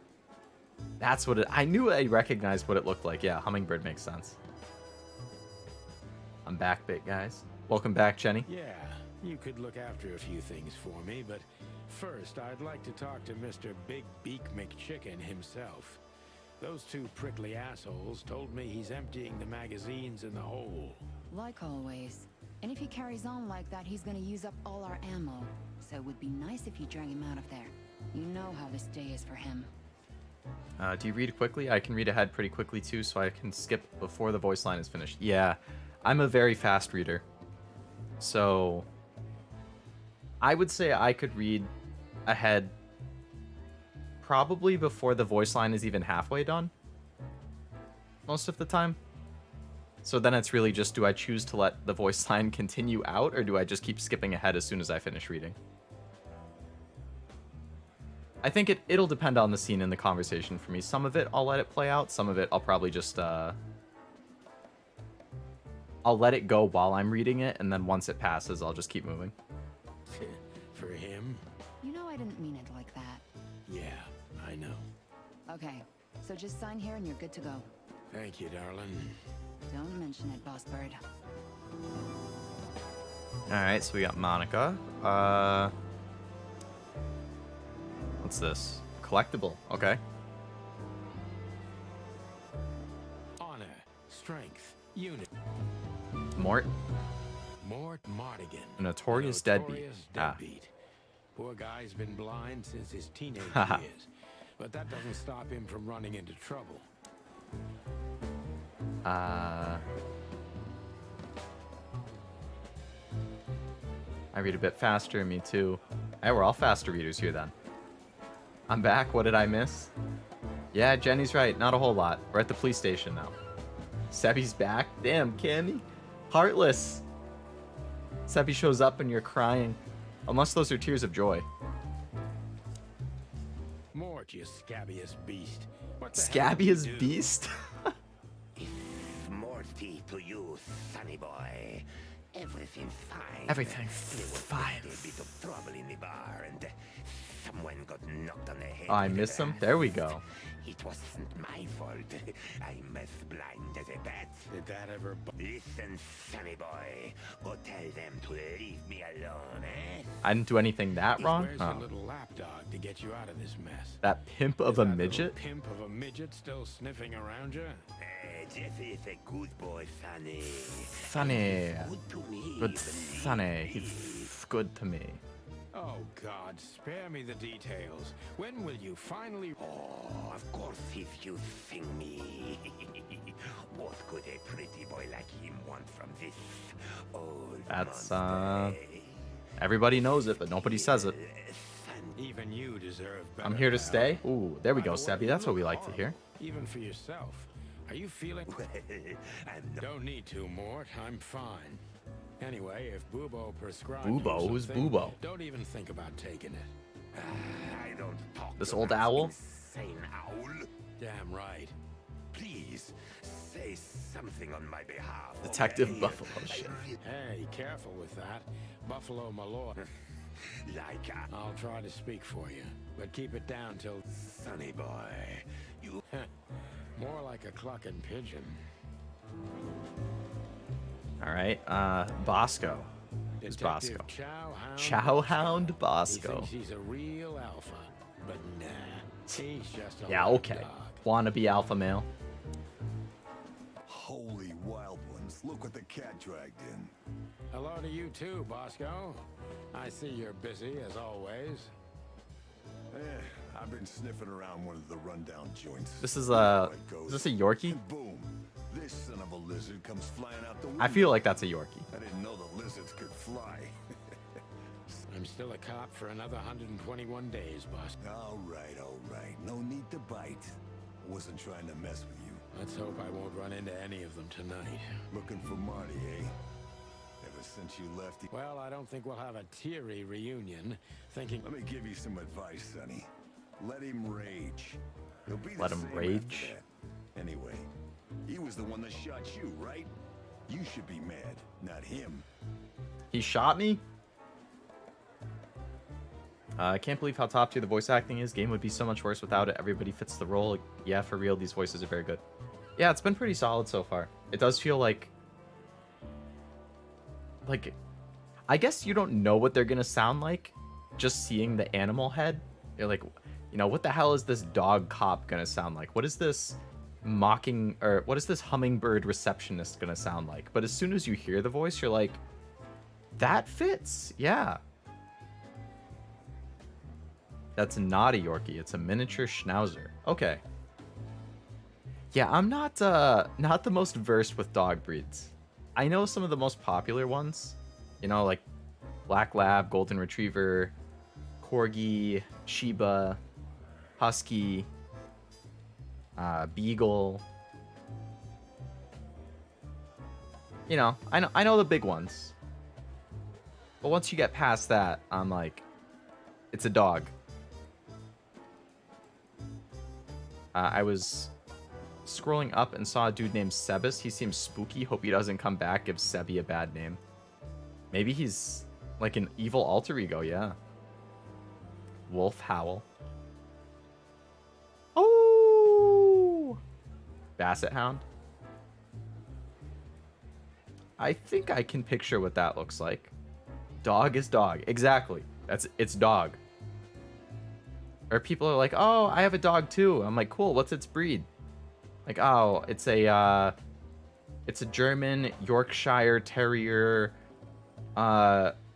That's what it... I knew I recognized what it looked like. Yeah, hummingbird makes sense. I'm back, bit guys. Welcome back, Jenny. Yeah, you could look after a few things for me, but first I'd like to talk to Mr. Big Beak McChicken himself. Those two prickly assholes told me he's emptying the magazines in the hole. Like always. And if he carries on like that, he's gonna use up all our ammo. So it would be nice if you drag him out of there. You know how this day is for him. Do you read quickly? I can read ahead pretty quickly too, so I can skip before the voice line is finished. Yeah, I'm a very fast reader. So I would say I could read ahead probably before the voice line is even halfway done. Most of the time. So then it's really just, do I choose to let the voice line continue out, or do I just keep skipping ahead as soon as I finish reading? I think it'll depend on the scene and the conversation for me. Some of it, I'll let it play out. Some of it, I'll probably just, I'll let it go while I'm reading it, and then once it passes, I'll just keep moving. For him? You know I didn't mean it like that. Yeah, I know. Okay, so just sign here and you're good to go. Thank you, darling. Don't mention it, Boss Bird. Alright, so we got Monica. What's this? Collectible. Okay. Honor, strength, unit. Mort. Mort Mardigan. A notorious deadbeat. Ah. Poor guy's been blind since his teenage Haha. years. but that doesn't stop him from running into trouble. I read a bit faster, me too. Hey, we're all faster readers here then. I'm back, what did I miss? Yeah, Jenny's right, not a whole lot. We're at the police station now. Sebby's back? Damn, Cammy. Heartless. Sebby shows up and you're crying. Unless those are tears of joy. Mort, you scabbiest beast. What the hell did Scabbiest you do? beast? Morty to you, sonny boy. Everything's fine. Everything's There was fine. just a bit of trouble in the bar, and someone got knocked on the head. Oh, I with a missed him? glass. There we go. It wasn't my fault. I'm as blind as a bat. Did that ever... Listen, sonny boy. Go tell them to leave me alone, eh? I didn't do anything that wrong? Where's your Oh. little lapdog to get you out of this mess? That pimp of Is a that little midget? pimp of a midget still sniffing around you? Jesse is a good boy, sonny. Funny. Good to me. Good believe funny. me. He's good to me. Oh, God, spare me the details. When will you finally... Oh, of course, if you sing me. What could a pretty boy like him want from this old That's, monster? Everybody knows it, but nobody says it. Even you deserve better. I'm here to pal. stay. Ooh, there we By go, the way, Sebby. you That's what look we like to horrible, hear. Even for yourself. Are you feeling... Well, I'm not. Don't need to, Mort. I'm fine. Anyway, if Bubo prescribed Bubo? you Who's something, Bubo? don't even think about taking it. I don't talk This to old that owl? insane owl. Damn right. Please say something on my behalf. Detective okay? Buffalo I shit. Hey, careful with that. Buffalo Malloy. Like a I'll try to speak for you, but keep it down till... sonny boy. You More like a clucking pigeon. Alright, Bosco. Who's Detective Bosco? Chowhound. Chowhound He Bosco. thinks he's a real alpha, but nah. He's just a Yeah, okay. lapdog. Wannabe alpha male. Holy wild ones, look what the cat dragged in. Hello to you too, Bosco. I see you're busy as always. I've been sniffing around one of the rundown joints. This is You know how it is goes. this a Yorkie? And boom, this son of a lizard comes flying out the window. I feel like that's a Yorkie. I didn't know the lizards could fly. I'm still a cop for another 121 days, Bosco. All right. No need to bite. Wasn't trying to mess with you. Let's hope I won't run into any of them tonight. Looking for Marty, eh? Ever since you left, Well, I don't think we'll have a teary reunion. Thinking... let me give you some advice, Sonny. Let him rage. He'll be the Let him same rage? after that. Anyway, he was the one that shot you, right? You should be mad, not him. He shot me? I can't believe how top tier the voice acting is. Game would be so much worse without it. Everybody fits the role. Yeah, for real, these voices are very good. Yeah, it's been pretty solid so far. It does feel like... I guess you don't know what they're gonna sound like. Just seeing the animal head. You're like, you know, what the hell is this dog cop gonna sound like? What is this mocking... or what is this hummingbird receptionist gonna sound like? But as soon as you hear the voice, you're like... that fits, yeah. That's not a Yorkie, it's a miniature Schnauzer. Okay. Yeah, I'm not the most versed with dog breeds. I know some of the most popular ones. You know, like Black Lab, Golden Retriever, Corgi, Shiba, Husky, Beagle. You know, I know the big ones. But once you get past that, I'm like, it's a dog. I was scrolling up and saw a dude named Sebus. He seems spooky. Hope he doesn't come back. Give Sebi a bad name. Maybe he's like an evil alter ego, yeah. Wolf Howl. Oh! Basset Hound. I think I can picture what that looks like. Dog is dog. Exactly. It's dog. Or people are like, oh, I have a dog too. I'm like, cool, what's its breed? Like, oh, it's a German Yorkshire Terrier, Corgi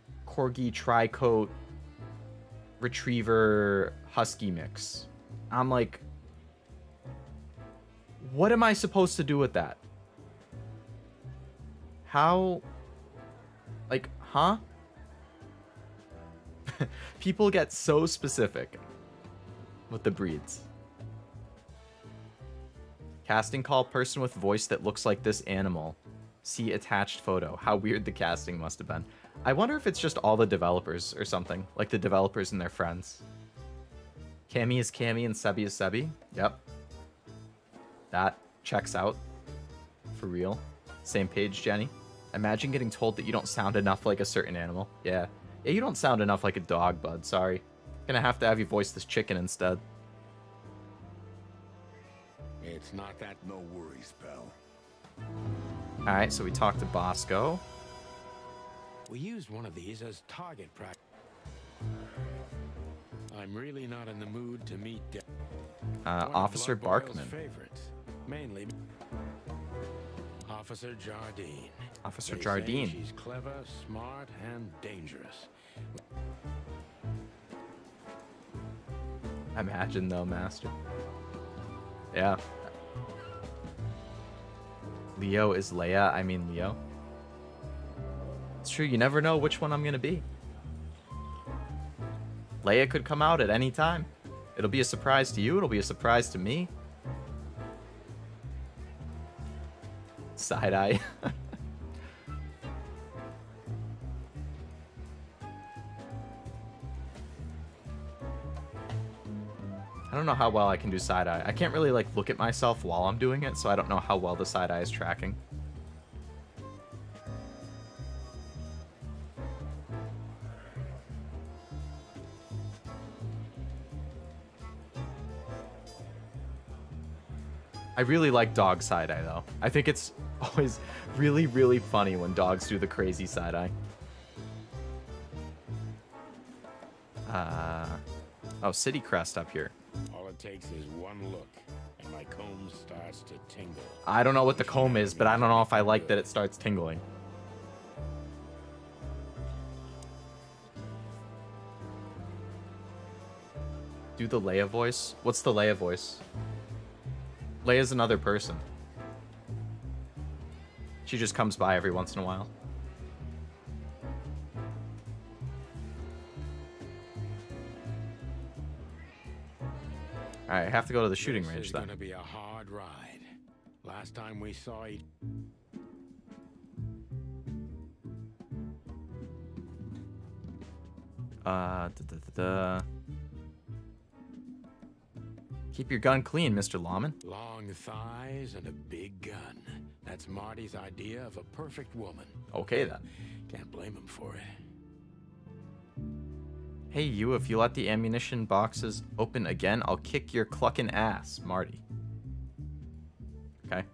Tricoat Retriever Husky mix. I'm like, what am I supposed to do with that? How? Like, huh? People get so specific with the breeds. Casting call person with voice that looks like this animal. See attached photo. How weird the casting must have been. I wonder if it's just all the developers or something. Like the developers and their friends. Cammy is Cammy and Sebi is Sebi. Yep. That checks out. For real. Same page, Jenny. Imagine getting told that you don't sound enough like a certain animal. Yeah. Yeah, you don't sound enough like a dog, bud. Sorry. Gonna have to have you voice this chicken instead. It's not that. No worries, pal. Alright, so we talked to Bosco. We used one of these as target practice. I'm really not in the mood to meet Officer Barkman. Favorites, mainly Officer Jardine. Officer They Jardine. say she's clever, smart, and dangerous. Imagine though, Master. Yeah. Leo is Leia. I mean Leo. It's true. You never know which one I'm gonna be. Leia could come out at any time. It'll be a surprise to you. It'll be a surprise to me. Side eye. I don't know how well I can do side eye. I can't really like look at myself while I'm doing it, so I don't know how well the side eye is tracking. I really like dog side eye though. I think it's always really, really funny when dogs do the crazy side eye. Oh, City Crest up here. All it takes is one look, and my comb starts to tingle. I don't know what the comb is, but I don't know if I like that it starts tingling. Do the Leia voice? What's the Leia voice? Leia's another person. She just comes by every once in a while. Alright, I have to go to the shooting range This then. is gonna be a hard ride. Last time we saw each... Keep your gun clean, Mr. Lawman. Long thighs and a big gun. That's Marty's idea of a perfect woman. Okay then. Can't blame him for it. Hey you, if you let the ammunition boxes open again, I'll kick your clucking ass, Marty. Okay.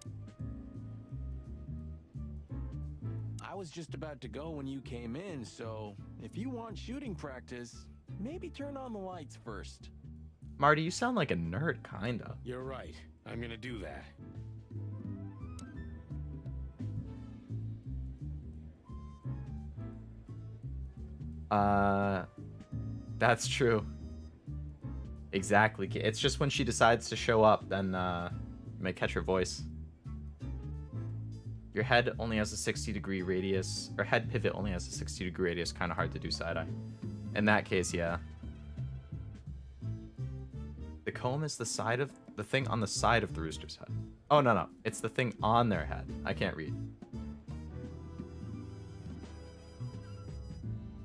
I was just about to go when you came in, so if you want shooting practice, maybe turn on the lights first. Marty, you sound like a nerd, kinda. You're right. I'm gonna do that. That's true. Exactly. It's just when she decides to show up, then you may catch her voice. Your head only has a 60-degree radius, or head pivot only has a 60-degree radius, kind of hard to do side-eye. In that case, yeah. The comb is the side of the thing on the side of the rooster's head. Oh, no. It's the thing on their head. I can't read.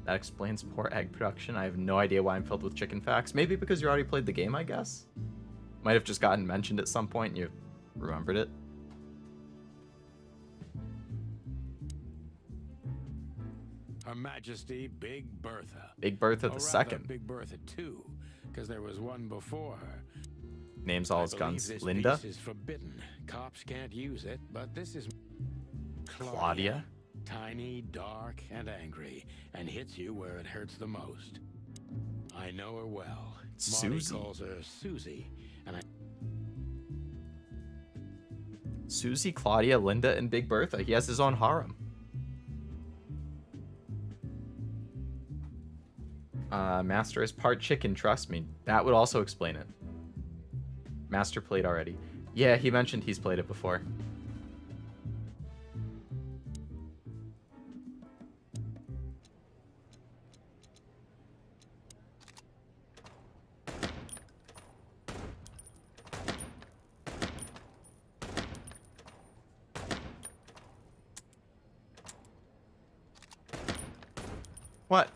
That explains poor egg production. I have no idea why I'm filled with chicken facts. Maybe because you already played the game, I guess? Might have just gotten mentioned at some point and you remembered it. Her Majesty Big Bertha. Big Bertha Or the rather, second. Big Bertha 2, because there was one before her. Names all his I believe guns. this Linda? piece is forbidden. Cops can't use it, but this is Claudia? Tiny, dark, and angry, and hits you where it hurts the most. I know her well. Susie. Marty calls her Susie, and I... Susie, Claudia, Linda, and Big Bertha. He has his own harem. Master is part chicken, trust me. That would also explain it. Master played already. Yeah, he mentioned he's played it before. What?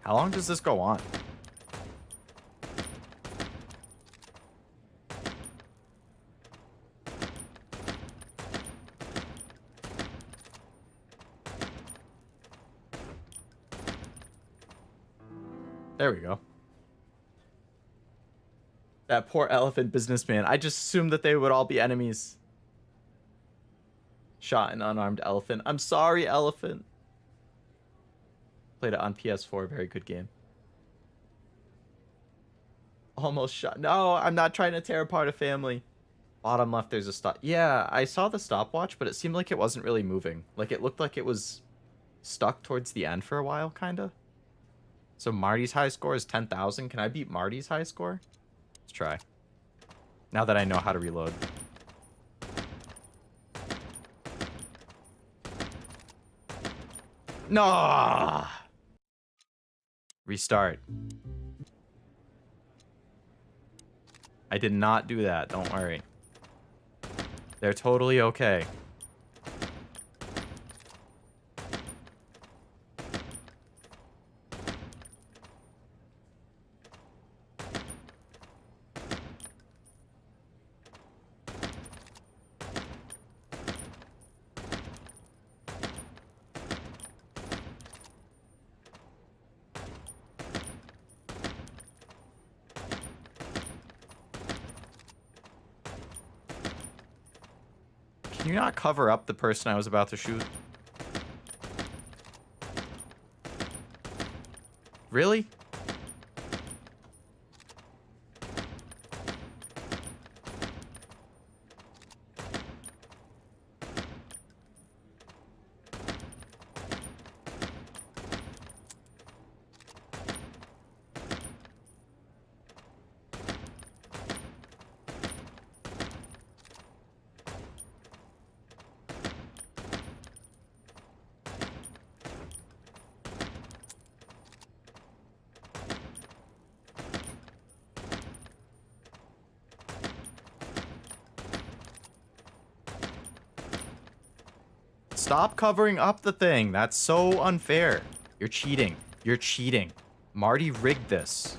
How long does this go on? There we go. That poor elephant businessman. I just assumed that they would all be enemies. Shot an unarmed elephant. I'm sorry, elephant. Played it on PS4. Very good game. Almost shot. No, I'm not trying to tear apart a family. Bottom left, there's a stop. Yeah, I saw the stopwatch, but it seemed like it wasn't really moving. Like, it looked like it was stuck towards the end for a while, kind of. So Marty's high score is 10,000. Can I beat Marty's high score? Let's try. Now that I know how to reload. No! Restart. I did not do that. Don't worry. They're totally okay. Can you not cover up the person I was about to shoot? Really? Stop covering up the thing. That's so unfair. You're cheating. You're cheating. Marty rigged this.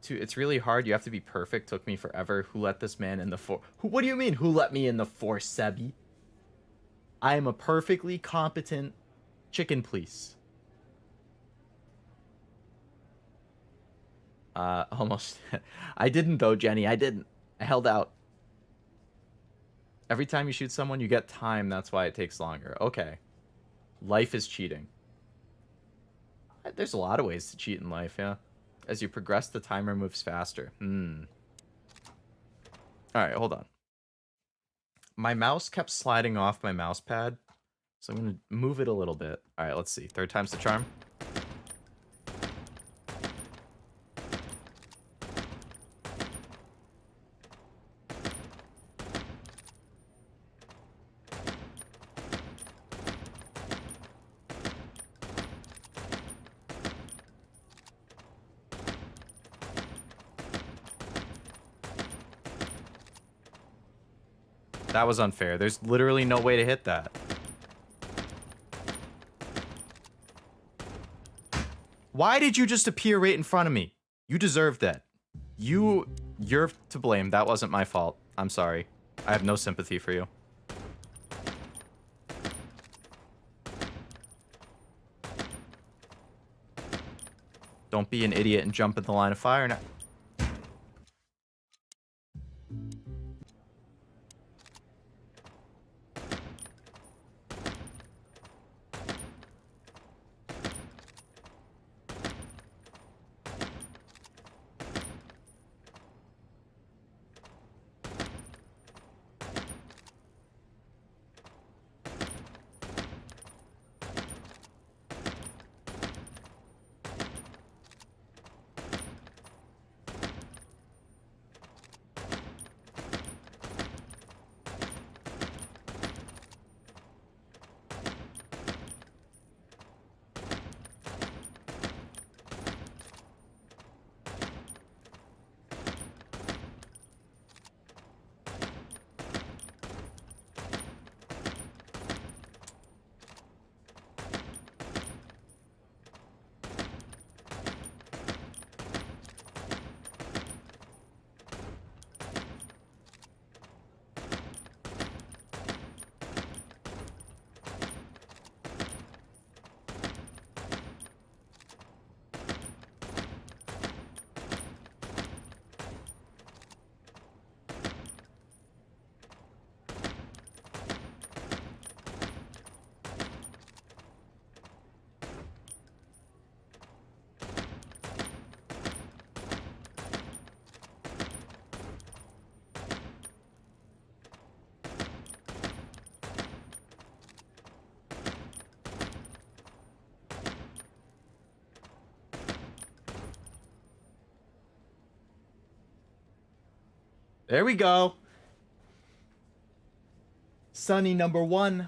It's really hard. You have to be perfect. Took me forever. Who let this man in the force? What do you mean, who let me in the force, Sebi? I am a perfectly competent chicken police. Almost. I didn't though, Jenny. I didn't. I held out. Every time you shoot someone, you get time. That's why it takes longer. Okay. Life is cheating. There's a lot of ways to cheat in life, yeah. As you progress, the timer moves faster. Alright, hold on. My mouse kept sliding off my mouse pad, so I'm going to move it a little bit. Alright, let's see. Third time's the charm. That was unfair. There's literally no way to hit that. Why did you just appear right in front of me? You deserved that. You're to blame. That wasn't my fault. I'm sorry. I have no sympathy for you. Don't be an idiot and jump in the line of fire now. There we go. Sunny number 1.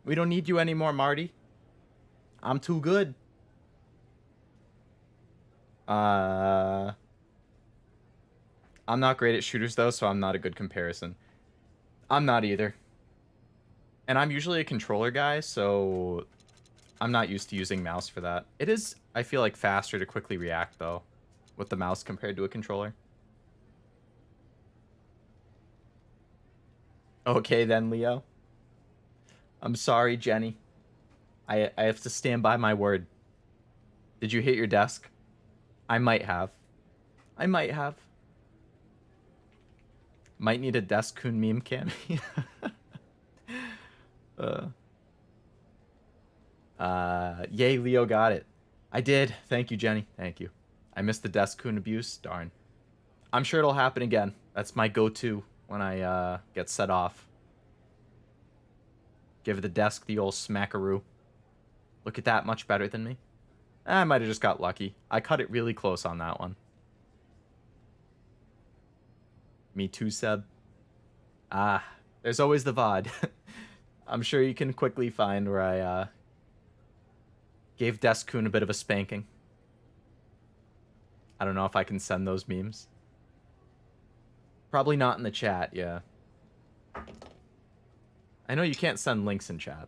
We don't need you anymore, Marty. I'm too good. I'm not great at shooters, though, so I'm not a good comparison. I'm not either. And I'm usually a controller guy, so I'm not used to using mouse for that. It is, I feel like, faster to quickly react, though, with the mouse compared to a controller. Okay, then, Leo. I'm sorry, Jenny. I have to stand by my word. Did you hit your desk? I might have. Might need a Desk-kun meme cam. Yay, Leo got it. I did. Thank you, Jenny. Thank you. I missed the Desk-kun abuse. Darn. I'm sure it'll happen again. That's my go-to when I get set off. Give the desk the old smackaroo. Look at that, much better than me. I might have just got lucky. I cut it really close on that one. Me too, Seb. Ah, there's always the VOD. I'm sure you can quickly find where I gave Desk-kun a bit of a spanking. I don't know if I can send those memes. Probably not in the chat, yeah. I know you can't send links in chat.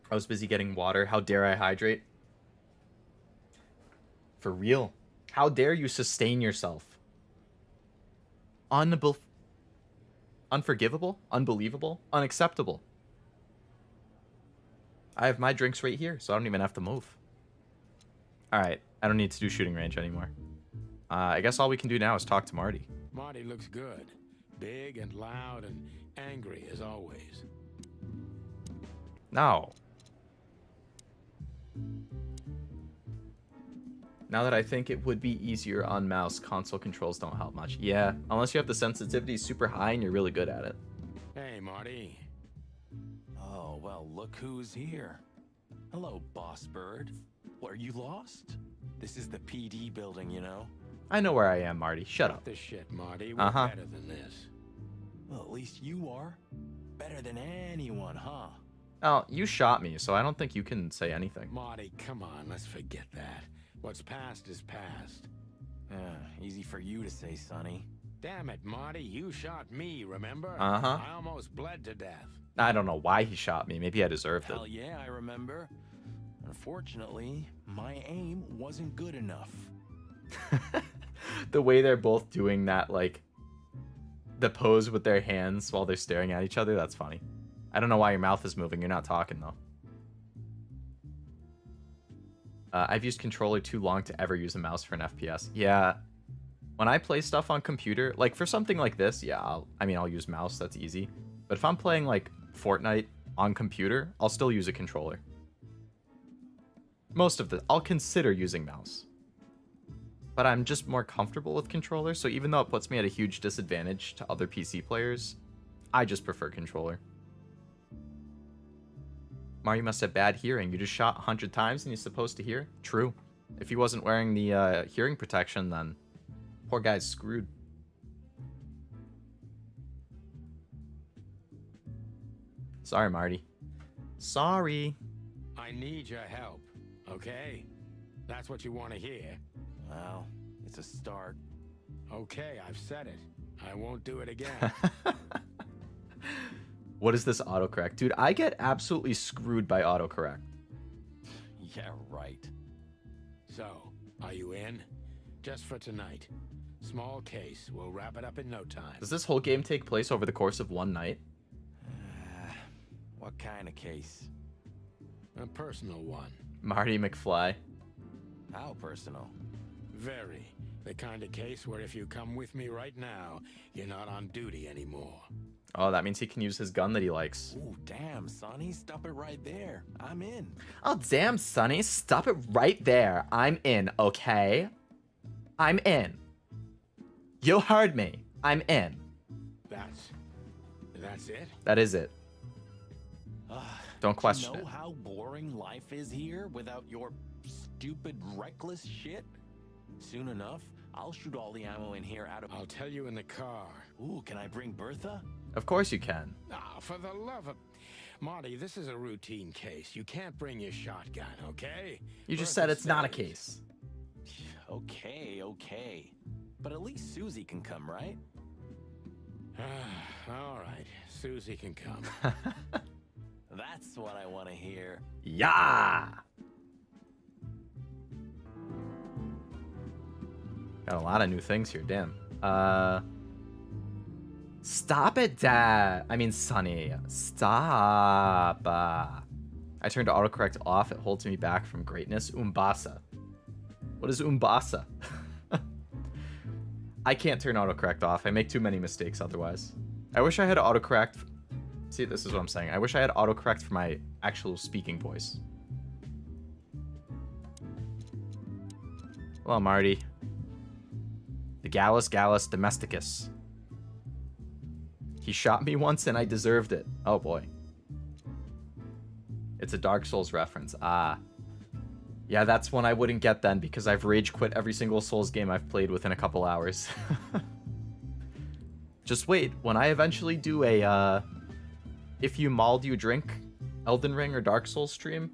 I was busy getting water. How dare I hydrate? For real. How dare you sustain yourself? Unforgivable? Unbelievable? Unacceptable. I have my drinks right here, so I don't even have to move. Alright, I don't need to do shooting range anymore. I guess all we can do now is talk to Marty. Marty looks good. Big and loud and angry as always. No. Now that I think it would be easier on mouse, console controls don't help much. Yeah, unless you have the sensitivity super high and you're really good at it. Hey, Marty. Oh, well, look who's here. Hello, boss bird. Are you lost? This is the PD building, you know? I know where I am, Marty. Shut up. This shit, Marty. We're better than this. Well, at least you are. Better than anyone, huh? Oh, you shot me, so I don't think you can say anything. Marty, come on, let's forget that. What's past is past. Easy for you to say, Sonny. Damn it, Marty, you shot me, remember? Uh-huh. I almost bled to death. I don't know why he shot me. Maybe I deserved it. Hell yeah, I remember. Unfortunately, my aim wasn't good enough. The way they're both doing that, like, the pose with their hands while they're staring at each other, that's funny. I don't know why your mouth is moving. You're not talking, though. I've used controller too long to ever use a mouse for an FPS. Yeah. When I play stuff on computer, like for something like this, yeah, I'll use mouse. That's easy. But if I'm playing like Fortnite on computer, I'll still use a controller. Most of I'll consider using mouse. But I'm just more comfortable with controller, so even though it puts me at a huge disadvantage to other PC players, I just prefer controller. Mario must have bad hearing. You just shot 100 times and he's supposed to hear? True. If he wasn't wearing the hearing protection, then poor guy's screwed. Sorry, Marty. Sorry. I need your help, okay? That's what you want to hear. Well, it's a start. Okay, I've said it. I won't do it again. What is this autocorrect? Dude, I get absolutely screwed by autocorrect. Yeah, right. So, are you in? Just for tonight. Small case. We'll wrap it up in no time. Does this whole game take place over the course of one night? What kind of case? A personal one. Marty McFly. How personal? Very. The kind of case where if you come with me right now, you're not on duty anymore. Oh, that means he can use his gun that he likes. Ooh, damn, Sonny, stop it right there. I'm in. Oh, damn, Sonny. Stop it right there. I'm in, okay? I'm in. You heard me. I'm in. That's it? That is it. Don't question you know it. how boring life is here without your stupid, reckless shit? Soon enough, I'll shoot all the ammo in here out of... I'll tell you in the car. Ooh, can I bring Bertha? Of course you can. Ah, for the love of... Marty, this is a routine case. You can't bring your shotgun, okay? You just Bertha said it's not a says- case. Okay. But at least Susie can come, right? All right, Susie can come. That's what I want to hear. Yeah! Got a lot of new things here, damn. Stop it, Dad. I mean, Sonny. Stop. I turned autocorrect off. It holds me back from greatness. Umbasa. What is Umbasa? I can't turn autocorrect off. I make too many mistakes otherwise. I wish I had autocorrect. See, this is what I'm saying. I wish I had autocorrect for my actual speaking voice. Hello, Marty. The Gallus Domesticus. He shot me once and I deserved it. Oh boy. It's a Dark Souls reference. Ah. Yeah, that's one I wouldn't get then because I've rage quit every single Souls game I've played within a couple hours. Just wait, when I eventually do a If You Mauled You Drink Elden Ring or Dark Souls stream,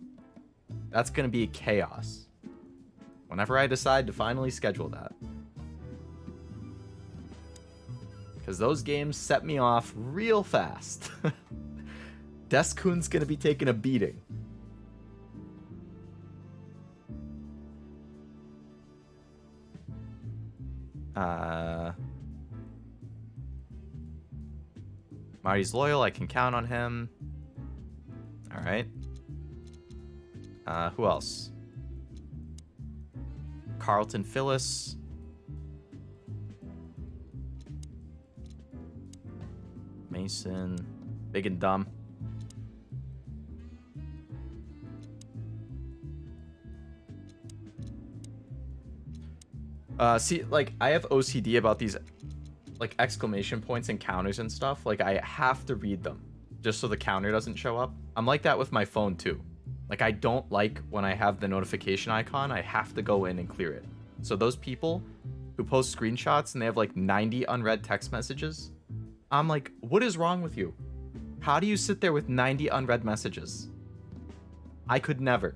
that's gonna be chaos. Whenever I decide to finally schedule that. Because those games set me off real fast. Deskun's gonna be taking a beating. Marty's loyal, I can count on him. Alright. Who else? Carlton Phyllis. Mason. Big and dumb. See, like, I have OCD about these, like, exclamation points and counters and stuff. Like, I have to read them just so the counter doesn't show up. I'm like that with my phone, too. Like, I don't like when I have the notification icon, I have to go in and clear it. So those people who post screenshots and they have, like, 90 unread text messages, I'm like, what is wrong with you? How do you sit there with 90 unread messages? I could never.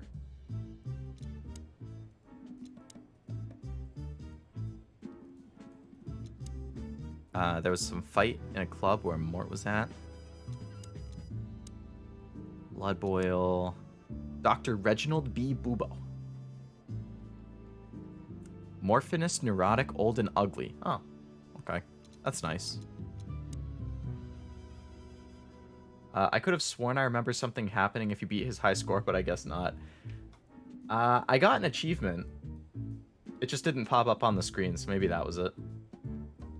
There was some fight in a club where Mort was at. Blood boil. Dr. Reginald B. Bubo. Morphinist, neurotic, old, and ugly. Oh, okay. That's nice. I could have sworn I remember something happening if you beat his high score, but I guess not. I got an achievement. It just didn't pop up on the screen, so maybe that was it.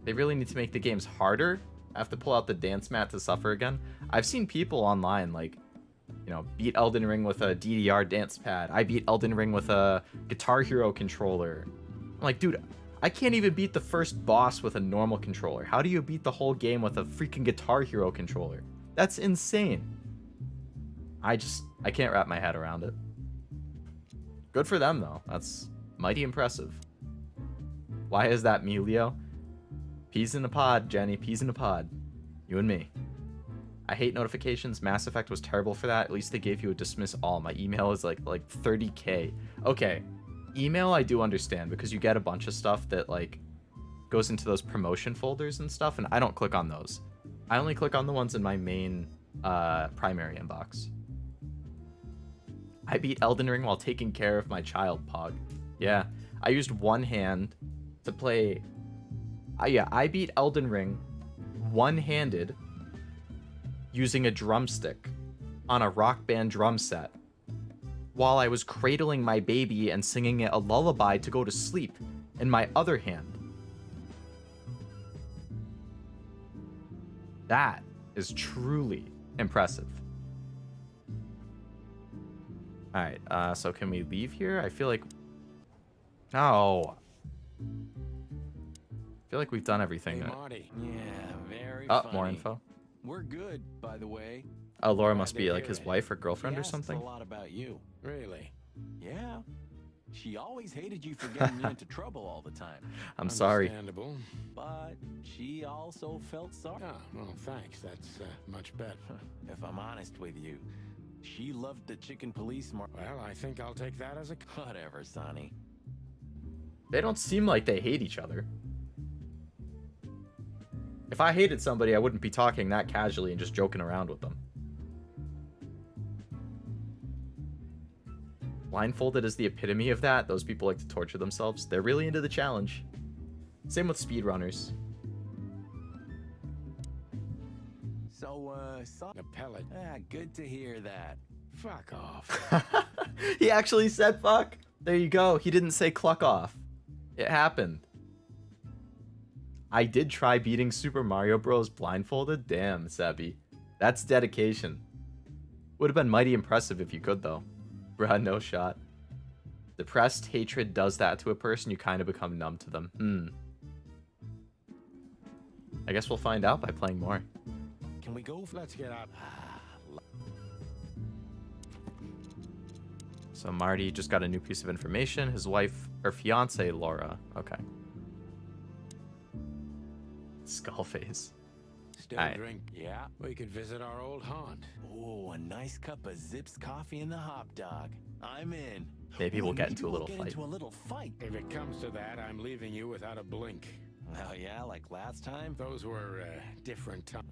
They really need to make the games harder. I have to pull out the dance mat to suffer again. I've seen people online, like, you know, beat Elden Ring with a DDR dance pad. I beat Elden Ring with a Guitar Hero controller. I'm like, dude, I can't even beat the first boss with a normal controller. How do you beat the whole game with a freaking Guitar Hero controller? That's insane. I can't wrap my head around it. Good for them, though. That's mighty impressive. Why is that me, Leo? Peas in a pod, Jenny. Peas in a pod. You and me. I hate notifications. Mass Effect was terrible for that. At least they gave you a dismiss all. My email is like 30K. Okay. Email I do understand because you get a bunch of stuff that like goes into those promotion folders and stuff, and I don't click on those. I only click on the ones in my main primary inbox. I beat Elden Ring while taking care of my child, Pog. Yeah, I used one hand to play. Yeah, I beat Elden Ring one-handed using a drumstick on a Rock Band drum set while I was cradling my baby and singing it a lullaby to go to sleep in my other hand. That is truly impressive. Alright, so can we leave here? I feel like... No. I feel like we've done everything. Hey, Marty. Yeah, very Oh, funny. more info. We're good, by the way. Oh, Laura must be like his wife or girlfriend She or asks something. a lot about you. Really? Yeah. She always hated you for getting me into trouble all the time. I'm sorry. Understandable. But she also felt sorry. Oh, well, thanks. That's much better. If I'm honest with you, she loved the chicken police more. Well, I think I'll take that as a... Whatever, Sonny. They don't seem like they hate each other. If I hated somebody, I wouldn't be talking that casually and just joking around with them. Blindfolded is the epitome of that. Those people like to torture themselves. They're really into the challenge. Same with speedrunners. So, A pellet. good to hear that. Fuck off. He actually said fuck. There you go. He didn't say cluck off. It happened. I did try beating Super Mario Bros. Blindfolded. Damn, Sebby. That's dedication. Would have been mighty impressive if you could, though. Bruh, no shot. Depressed hatred does that to a person. You kind of become numb to them. I guess we'll find out by playing more. Can we go? Let's get out. So Marty just got a new piece of information. His wife, her fiance, Laura. Okay. Skullface. Still Alright. drink? Yeah. We could visit our old haunt. Oh, a nice cup of Zips coffee and the hot dog. I'm in. Maybe we'll get into a little get fight. into a little fight. If it comes to that, I'm leaving you without a blink. Oh yeah, like last time. Those were different times.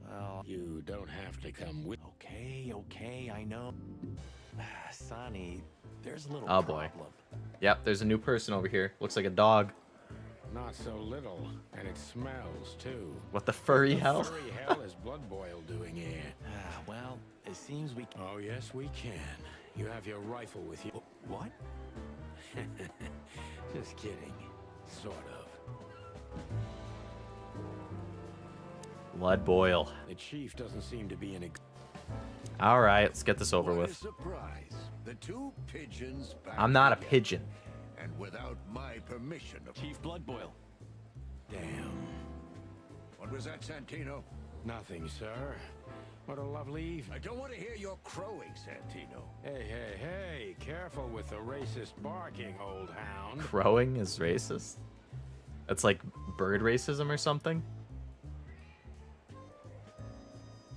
Well, You don't have to come with. okay, I know. Sonny, there's a little Oh, boy. problem. Yep, there's a new person over here. Looks like a dog. Not so little, and it smells too. What the furry The hell? furry hell is Blood Boil doing here? Well, it seems we. Oh yes, we can. You have your rifle with you. What? Just kidding. Sort of. Blood boil. The chief doesn't seem to be in a... All right, let's get this over What a with. surprise. The two pigeons back I'm not a together. pigeon. And without my permission. Chief Blood Boil. Damn. What was that, Santino? Nothing, sir. What a lovely evening. I don't want to hear your crowing, Santino. Hey, careful with the racist barking, old hound. Crowing is racist? That's like bird racism or something?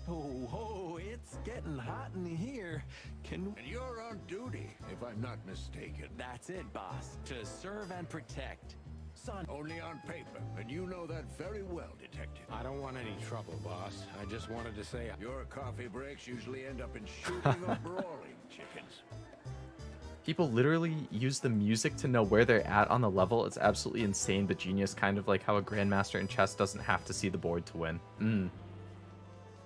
Oh, it's getting hot in here. Can... And you're on duty, if I'm not mistaken. That's it, boss. To serve and protect. Son. Only on paper, and you know that very well, Detective. I don't want any trouble, boss. I just wanted to say... Your coffee breaks usually end up in shooting or brawling, chickens. People literally use the music to know where they're at on the level. It's absolutely insane but genius, kind of like how a grandmaster in chess doesn't have to see the board to win.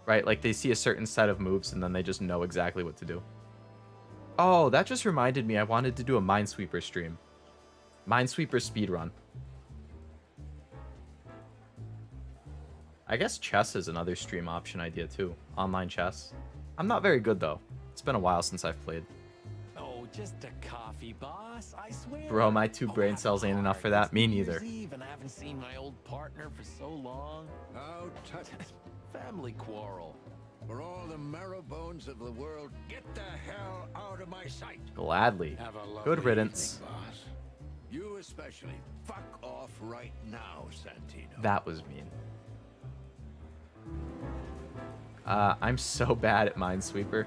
Right, like they see a certain set of moves and then they just know exactly what to do. Oh, that just reminded me I wanted to do a Minesweeper stream. Minesweeper speedrun. I guess chess is another stream option idea too. Online chess. I'm not very good though. It's been a while since I've played. Oh, just a coffee, boss. I swear. Bro, my 2 brain cells ain't enough for that. Me neither. Even I haven't seen my old partner for so long. How touching. Family quarrel. For all the marrow bones of the world, get the hell out of my sight. Gladly. Have a lovely Good riddance. Evening, boss. You especially. Fuck off right now, Santino. That was mean. I'm so bad at Minesweeper.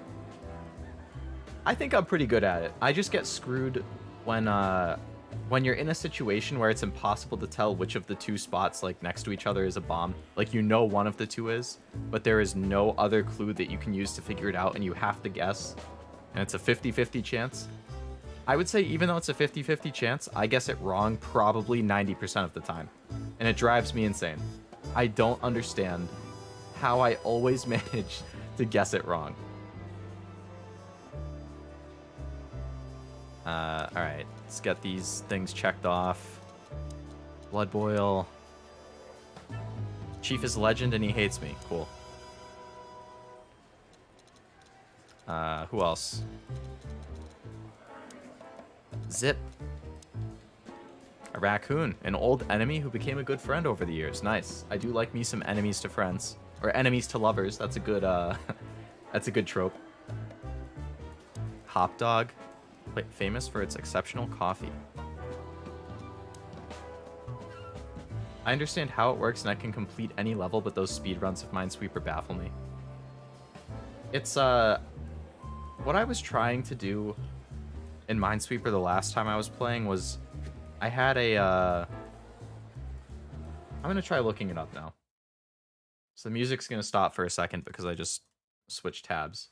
I think I'm pretty good at it. I just get screwed when you're in a situation where it's impossible to tell which of the 2 spots like next to each other is a bomb. Like you know one of the 2 is, but there is no other clue that you can use to figure it out and you have to guess. And it's a 50-50 chance. I would say even though it's a 50-50 chance, I guess it wrong probably 90% of the time. And it drives me insane. I don't understand how I always manage to guess it wrong. Alright, let's get these things checked off. Blood boil. Chief is legend and he hates me. Cool. Who else? Zip. A raccoon, an old enemy who became a good friend over the years. Nice. I do like me some enemies to friends. Or enemies to lovers. That's a good, that's a good trope. Hop dog. Wait, famous for its exceptional coffee. I understand how it works and I can complete any level, but those speedruns of Minesweeper baffle me. It's, what I was trying to do in Minesweeper the last time I was playing was I had a, I'm gonna try looking it up now. So the music's gonna stop for a second because I just switched tabs.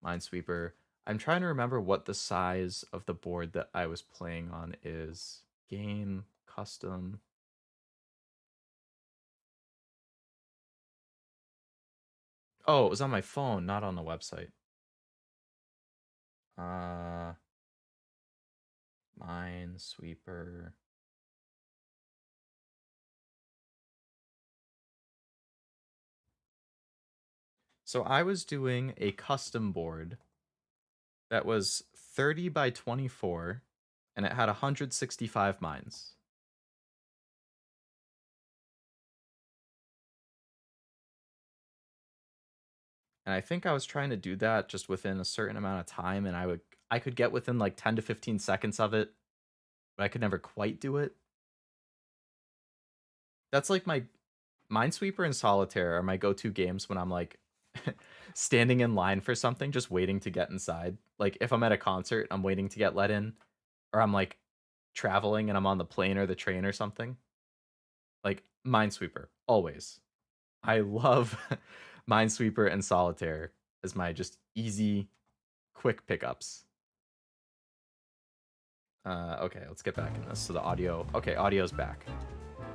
Minesweeper. I'm trying to remember what the size of the board that I was playing on is. Game, custom. Oh, it was on my phone, not on the website. Minesweeper. So I was doing a custom board that was 30 by 24, and it had 165 mines. And I think I was trying to do that just within a certain amount of time, and I could get within like 10 to 15 seconds of it, but I could never quite do it. That's like my Minesweeper and Solitaire are my go-to games when I'm like standing in line for something, just waiting to get inside. Like if I'm at a concert, I'm waiting to get let in, or I'm like traveling and I'm on the plane or the train or something. Like Minesweeper, always. I love Minesweeper and Solitaire as my just easy, quick pickups. Okay, let's get back in this. So the audio, okay, audio's back.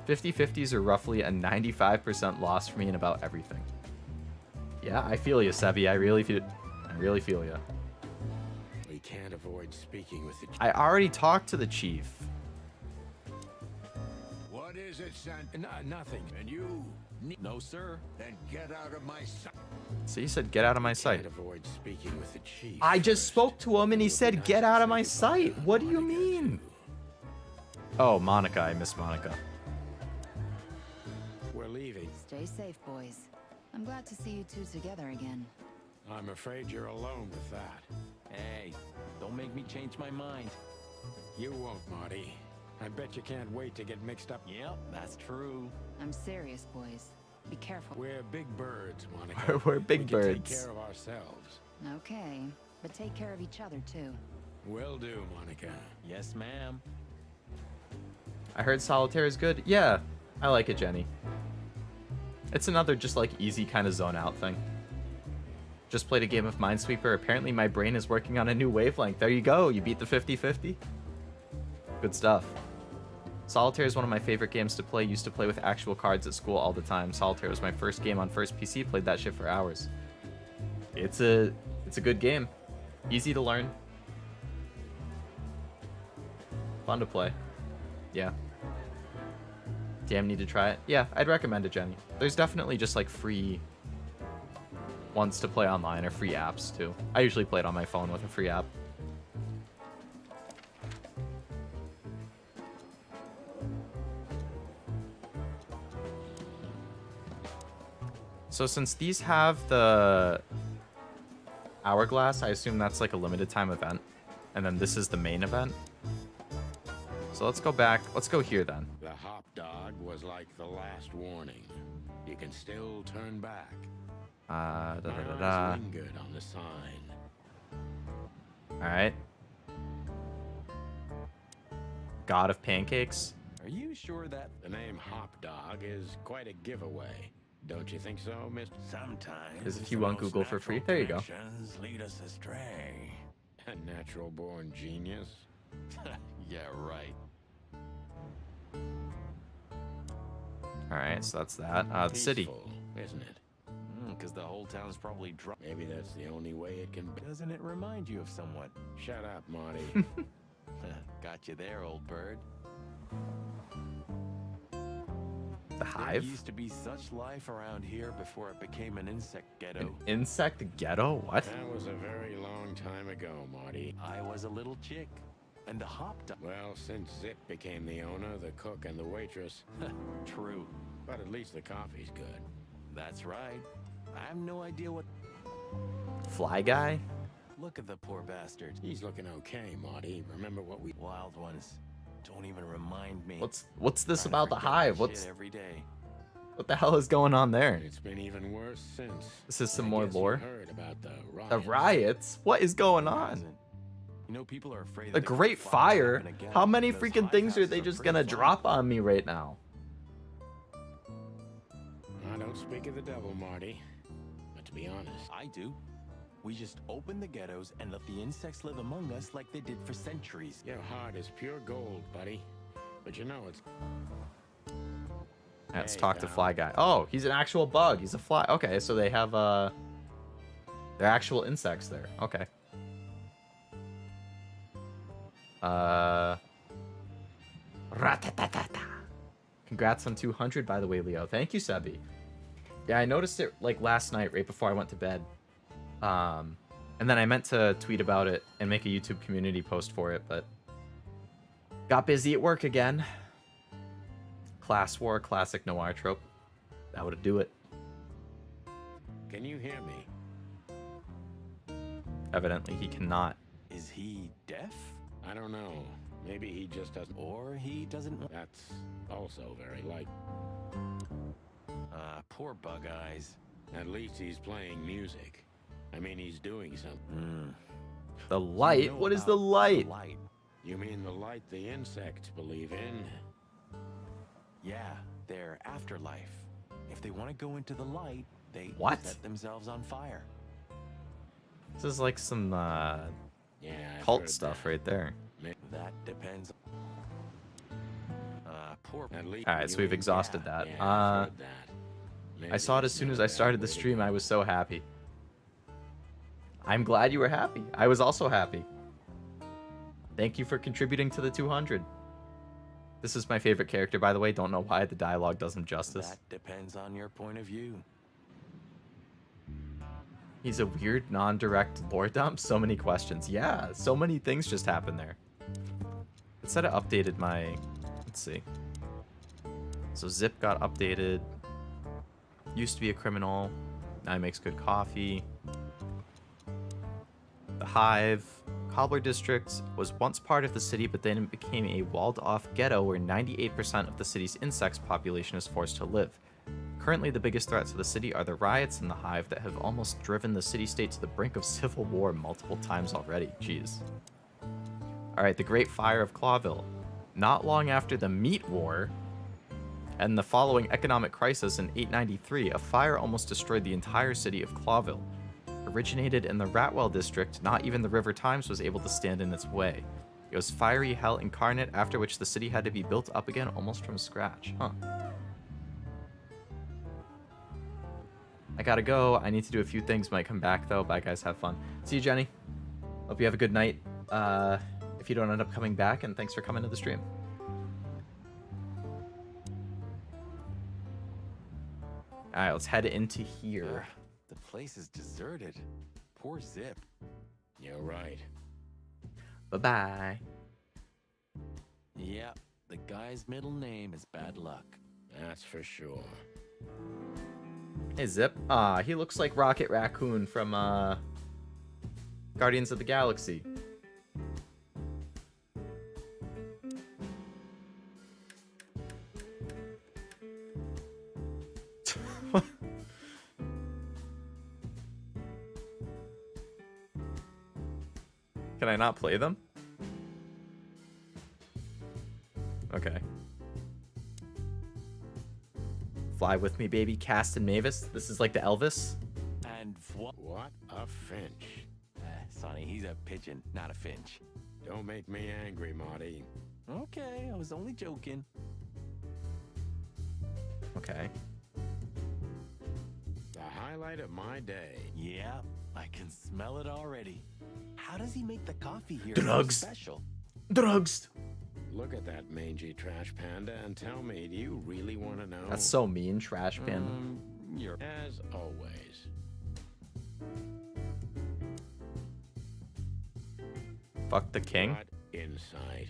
50-50s are roughly a 95% loss for me in about everything. Yeah, I feel you, Sebi. I really feel you. We can't avoid speaking with the... I already talked to the chief. What is it, son? Nothing. And you? No, sir. Then get out of my sight. So you said get out of my sight. Can't avoid speaking with the chief. I just spoke to him and he said get out of my sight. What do you mean? Oh, Monica. I miss Monica. We're leaving. Stay safe, boys. I'm glad to see you two together again. I'm afraid you're alone with that. Hey, don't make me change my mind. You won't, Marty. I bet you can't wait to get mixed up. Yep, that's true. I'm serious, boys. Be careful. We're big birds, Monica. We're big we can birds. Take care of ourselves. Okay, but take care of each other too. Will do, Monica. Yes, ma'am. I heard Solitaire is good. Yeah, I like it, Jenny. It's another just like easy kind of zone out thing. Just played a game of Minesweeper. Apparently my brain is working on a new wavelength. There you go. You beat the 50-50. Good stuff. Solitaire is one of my favorite games to play. Used to play with actual cards at school all the time. Solitaire was my first game on first PC. Played that shit for hours. It's a good game. Easy to learn. Fun to play. Yeah. Damn, need to try it. Yeah, I'd recommend it, Jenny. There's definitely just like free ones to play online or free apps too. I usually play it on my phone with a free app. So since these have the hourglass, I assume that's like a limited time event. And then this is the main event. So let's go back. Let's go here then. The hop dog was like the last warning. You can still turn back. Da, da, My da, eyes da. lingered on the sign. Alright. God of Pancakes. Are you sure that... The name Hop Dog is quite a giveaway. Don't you think so, Mr. Sometimes Because if you the want most Google for free, natural there you go. connections lead us astray. A natural-born genius? Yeah, right. Alright, so that's that. The city. Peaceful, isn't it? Because the whole town's probably drunk. Maybe that's the only way it can be. Doesn't it remind you of someone? Shut up, Marty. Got you there, old bird. The There Hive? used to be such life around here before it became an insect ghetto. An insect ghetto? What? That was a very long time ago, Marty. I was a little chick, and the hop dog. Well, since Zip became the owner, the cook, and the waitress, True. but at least the coffee's good. That's right. I have no idea what. Fly guy? Look at the poor bastard. He's looking okay, Marty. Remember what we... Wild ones. Don't even remind me. What's this Trying to about the forget Hive? that What's shit every day? what the hell is going on there? It's been even worse since. This is some I more guess you lore. heard about the riots. The riots? What is going on? Hasn't. You know, people are afraid. The that the Great fire Fire? happen again How many because freaking hive things are houses they just pretty gonna fun. drop on me right now? I don't speak of the devil, Marty. But to be honest, I do. We just open the ghettos and let the insects live among us like they did for centuries. your heart is pure gold, buddy. But you know it's... Let's Hey, talk to pal. Fly Guy. Oh, he's an actual bug. He's a fly. Okay, so they have they're actual insects there. Okay. Ratatatata. Congrats on 200, by the way, Leo. Thank you, Sebi. Yeah, I noticed it like last night, right before I went to bed. And then I meant to tweet about it and make a YouTube community post for it, but got busy at work again. Class war, classic noir trope. That would do it. Can you hear me? Evidently, he cannot. Is he deaf? I don't know. Maybe he just doesn't... Or he doesn't. That's also very light. Poor Bug Eyes. At least he's playing music. I mean, he's doing something. The light? You know What is the about light? Light. You mean the light the insects believe in? Yeah, their afterlife. If they want to go into the light, they What? set themselves on fire. This is like some Yeah, I've cult heard stuff that. right there. That depends. Poor. At least Alright, so we've you- exhausted yeah, that. Yeah, I've heard that. I saw it Maybe as soon it's as not I a started bad the way to stream. go. I was so happy. I'm glad you were happy. I was also happy. Thank you for contributing to the 200. This is my favorite character, by the way. Don't know why the dialogue does him justice. That depends on your point of view. He's a weird, non-direct lore dump. So many questions. Yeah, so many things just happened there. It said it updated my... Let's see. So Zip got updated. Used to be a criminal. Now he makes good coffee. The Hive. Cobbler District was once part of the city, but then it became a walled-off ghetto where 98% of the city's insects population is forced to live. Currently, the biggest threats to the city are the riots in the Hive that have almost driven the city-state to the brink of civil war multiple times already. Jeez. Alright, the Great Fire of Clawville. Not long after the Meat War and the following economic crisis in 893, a fire almost destroyed the entire city of Clawville. Originated in the Ratwell district, not even the River Times was able to stand in its way. It was fiery hell incarnate, after which the city had to be built up again almost from scratch. Huh. I gotta go. I need to do a few things. Might come back though. Bye guys, have fun. See you, Jenny. Hope you have a good night. If you don't end up coming back, and thanks for coming to the stream. Alright, let's head into here. The place is deserted. Poor Zip. You're right. Bye-bye. Yeah, the guy's middle name is Bad Luck. That's for sure. Hey, Zip. He looks like Rocket Raccoon from, Guardians of the Galaxy. Can I not play them? Okay. Fly with me, baby. Cast and Mavis. This is like the Elvis. And What a finch. Sonny, he's a pigeon, not a finch. Don't make me angry, Marty. Okay, I was only joking. Okay. The highlight of my day. Yeah, I can smell it already. How does he make the coffee here Drugs. so special? Drugs. Look at that mangy trash panda and tell me, do you really want to know? That's so mean, Trash Panda. You're As always. Fuck the king. What insight?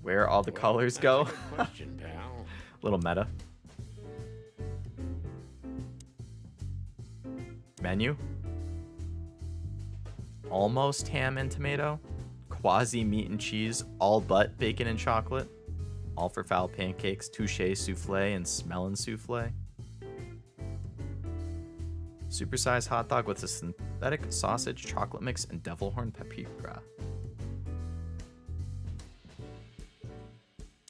Where all the Well, colors that's go. a good question, pal. Little meta. Menu. Almost ham and tomato. Quasi meat and cheese. All but bacon and chocolate. All for foul pancakes. Touche souffle and smellin' souffle. Supersized hot dog with a synthetic sausage, chocolate mix, and devil horn paprika.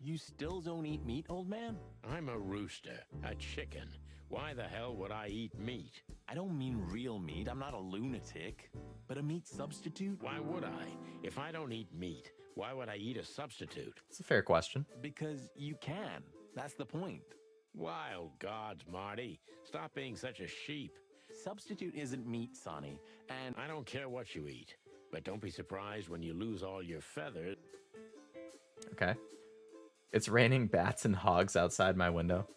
You still don't eat meat, old man? I'm a rooster, a chicken. Why the hell would I eat meat? I don't mean real meat. I'm not a lunatic. But a meat substitute? Why would I? If I don't eat meat, why would I eat a substitute? It's a fair question. Because you can. That's the point. Wild gods, Marty. Stop being such a sheep. Substitute isn't meat, Sonny. And I don't care what you eat, but don't be surprised when you lose all your feathers. Okay. It's raining bats and hogs outside my window.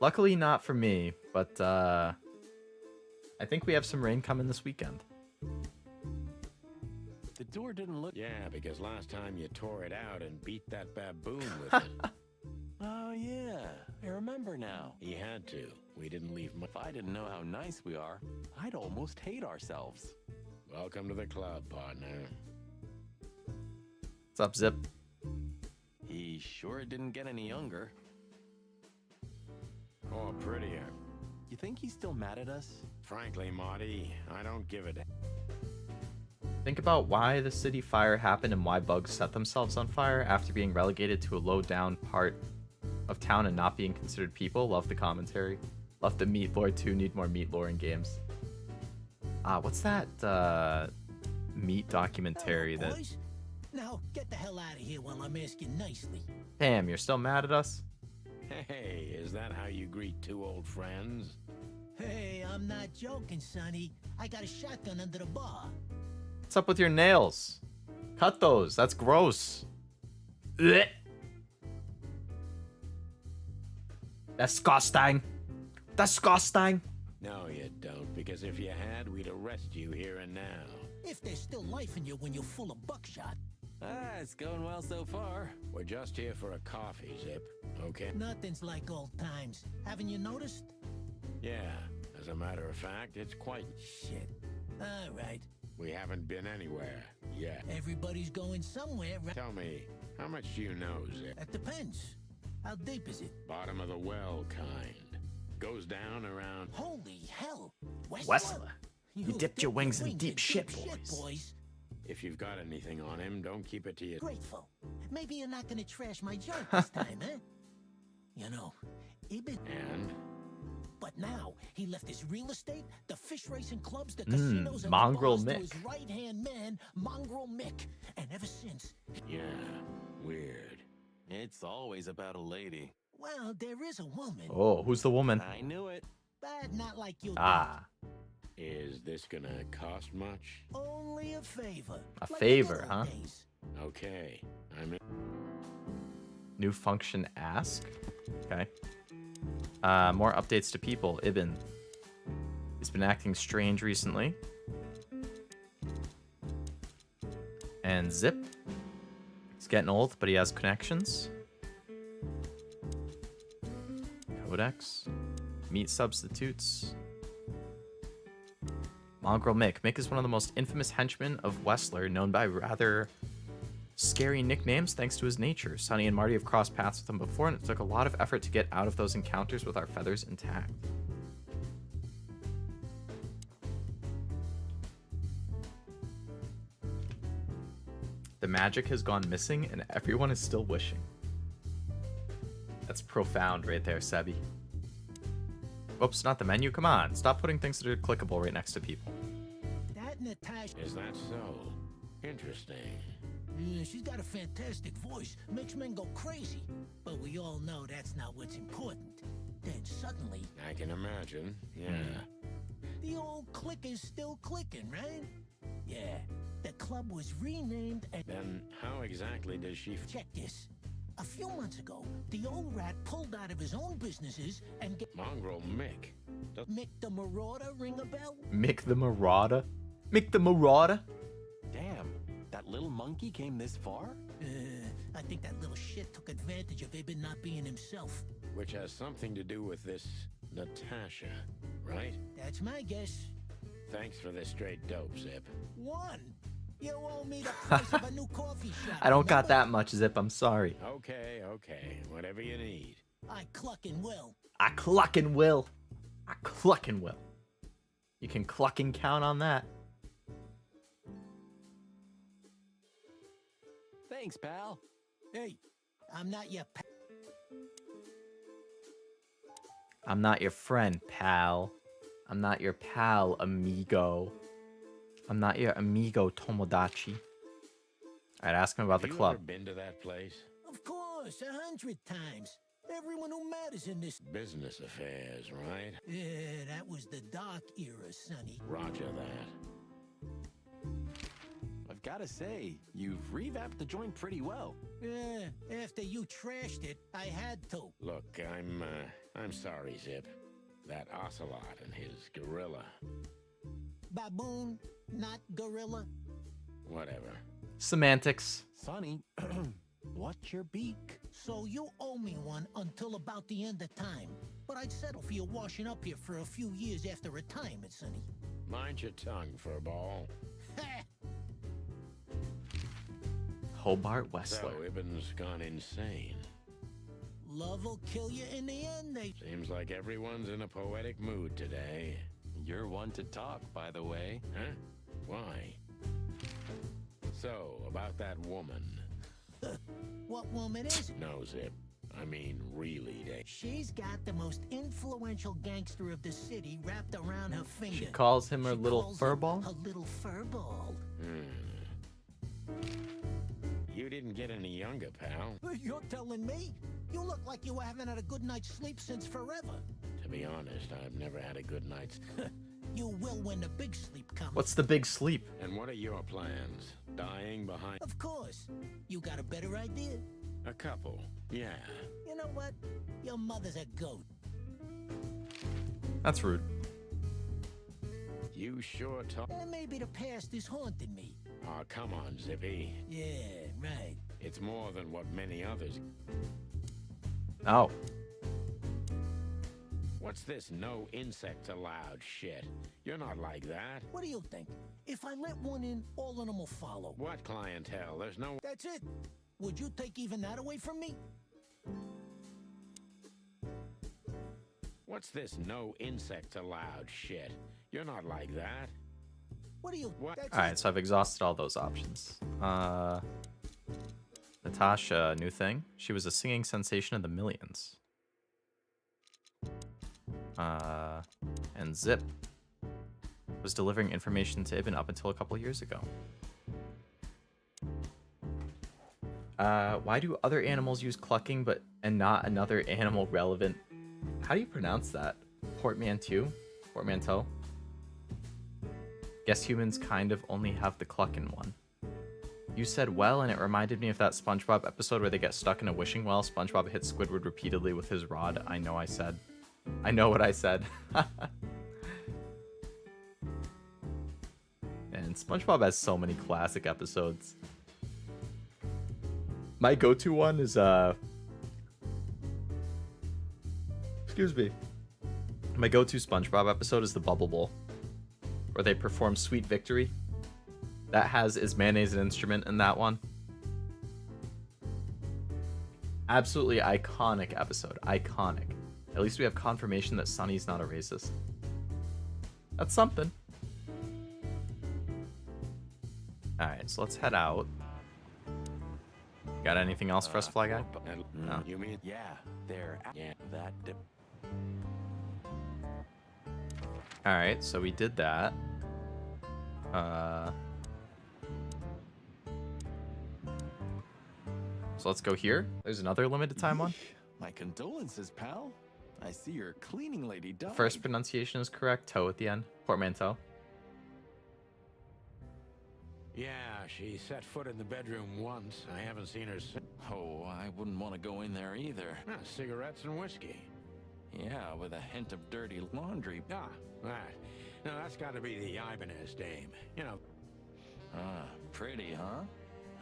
Luckily not for me, but I think we have some rain coming this weekend. the door didn't look... Yeah, because last time you tore it out and beat that baboon with it. Oh, yeah. I remember now. He had to. We didn't leave much. If I didn't know how nice we are, I'd almost hate ourselves. Welcome to the club, partner. What's up, Zip? He sure didn't get any younger. Or prettier. You think he's still mad at us? Frankly, Marty, I don't give a damn. Think about why the city fire happened and why bugs set themselves on fire after being relegated to a low-down part of town and not being considered people. Love the commentary. Love the meat lore too. Need more meat lore in games. What's that meat documentary Hello, that... boys. Now, get the hell out of here while I'm asking nicely. Damn, you're still mad at us? Hey, is that how you greet two old friends? Hey, I'm not joking, Sonny. I got a shotgun under the bar. What's up with your nails? Cut those. That's gross. Blech. Disgusting. Disgusting. No, you don't, because if you had, we'd arrest you here and now. If there's still life in you when you're full of buckshot. It's going well so far. We're just here for a coffee, Zip, okay? Nothing's like old times. Haven't you noticed? Yeah, as a matter of fact, it's quite... Shit. All right. We haven't been anywhere yet. Everybody's going somewhere. Tell me, how much do you know, Zip? That depends. How deep is it? Bottom of the well kind. Goes down around... Holy hell! Wessler, you dipped your wings in deep shit, boys. If you've got anything on him, don't keep it to yourself. Grateful. Maybe you're not gonna trash my joint this time, huh? You know, Ibn... And? But now, he left his real estate, the fish racing clubs, the casinos, and Mongrel the bars to Mick. his right-hand man, Mongrel Mick. And ever since... Yeah, weird. It's always about a lady. Well, there is a woman. Oh, who's the woman? I knew it. But not like you. Ah. Is this gonna cost much? Only a favor. A Like favor, the old huh? days. Okay, I'm in. New function ask. Okay. More updates to people. Ibn. He's been acting strange recently. And Zip. He's getting old, but he has connections. Codex. Meat substitutes. Mongrel Mick. Mick is one of the most infamous henchmen of Wessler, known by rather scary nicknames thanks to his nature. Sonny and Marty have crossed paths with him before, and it took a lot of effort to get out of those encounters with our feathers intact. The magic has gone missing, and everyone is still wishing. That's profound right there, Sebi. Oops, not the menu. Come on, stop putting things that are clickable right next to people. That Natasha... Is that so? Interesting. Yeah, she's got a fantastic voice. Makes men go crazy. But we all know that's not what's important. Then suddenly... I can imagine, yeah. The old click is still clicking, right? Yeah. The club was renamed and... Then how exactly does she... Check this. A few months ago, the old rat pulled out of his own businesses and get... Mongrel Mick. Mick the Marauder ring a bell? Mick the Marauder? Mick the Marauder? Damn, that little monkey came this far? I think that little shit took advantage of Ibn not being himself. Which has something to do with this Natasha, right? That's my guess. Thanks for the straight dope, Zip. One. You owe me the price of a new coffee shop. I don't got remember? that much, Zip. I'm sorry. Okay, whatever you need. I cluck and will. I clucking will. I clucking will. You can clucking count on that. Thanks, pal. Hey, I'm not your pal. I'm not your friend, pal. I'm not your pal, amigo. I'm not your amigo, Tomodachi. Alright, ask him about the club. Have you ever been to that place? Of course, 100 times. Everyone who matters in this... Business affairs, right? Yeah, that was the dark era, Sonny. Roger that. I've gotta say, you've revamped the joint pretty well. Yeah, after you trashed it, I had to. Look, I'm sorry, Zip. That ocelot and his gorilla. Baboon, not gorilla. Whatever. Semantics. Sonny, watch your beak. So you owe me one until about the end of time. But I'd settle for you washing up here for a few years after retirement, Sonny. Mind your tongue, furball. Hobart Wessler. So, Ibn's gone insane. Love will kill you in the end, they... Seems like everyone's in a poetic mood today. You're one to talk, by the way. Huh? Why? So, about that woman. What woman is it? No, Zip. I mean, really, She's got the most influential gangster of the city wrapped around her finger. She calls him her little calls furball? him a little furball. You didn't get any younger, pal. You're telling me? You look like you haven't had a good night's sleep since forever. To be honest, I've never had a good night's... You will when the big sleep comes. What's the big sleep? And what are your plans? Dying behind... Of course. You got a better idea? A couple, yeah. You know what? Your mother's a goat. That's rude. You sure talk... And maybe the past is haunting me. Oh, come on, Zippy. Yeah, right. It's more than what many others... Oh. What's this no insects allowed shit? You're not like that. What do you think? If I let one in, all of them will follow. What clientele? There's no... That's it. Would you take even that away from me? What's this no insects allowed shit? You're not like that. What are you? What? Alright, so I've exhausted all those options. Natasha, new thing. She was a singing sensation of the millions. And Zip was delivering information to Ibn up until a couple years ago. Why do other animals use clucking and not another animal relevant? How do you pronounce that? Portmanteau? Portmanteau? Guess humans kind of only have the clucking one. You said well, and it reminded me of that SpongeBob episode where they get stuck in a wishing well. SpongeBob hits Squidward repeatedly with his rod. I know what I said. And SpongeBob has so many classic episodes. My go-to one is excuse me. My go-to SpongeBob episode is the Bubble Bowl, where they perform Sweet Victory. That has Is Mayonnaise an Instrument in that one. Absolutely iconic episode. Iconic. At least we have confirmation that Sunny's not a racist. That's something. Alright, so let's head out. Got anything else for us, Fly Guy? No. You mean? Yeah, there. Yeah, that. Alright, so we did that. So let's go here. There's another limited time one. My condolences, pal. I see your cleaning lady died. First pronunciation is correct. Toe at the end. Portmanteau. Yeah, she set foot in the bedroom once. I haven't seen her since. Oh, I wouldn't want to go in there either. Cigarettes and whiskey. Yeah, with a hint of dirty laundry. Ah, right. No, that's got to be the Ibanez dame. You know. Ah, pretty, huh?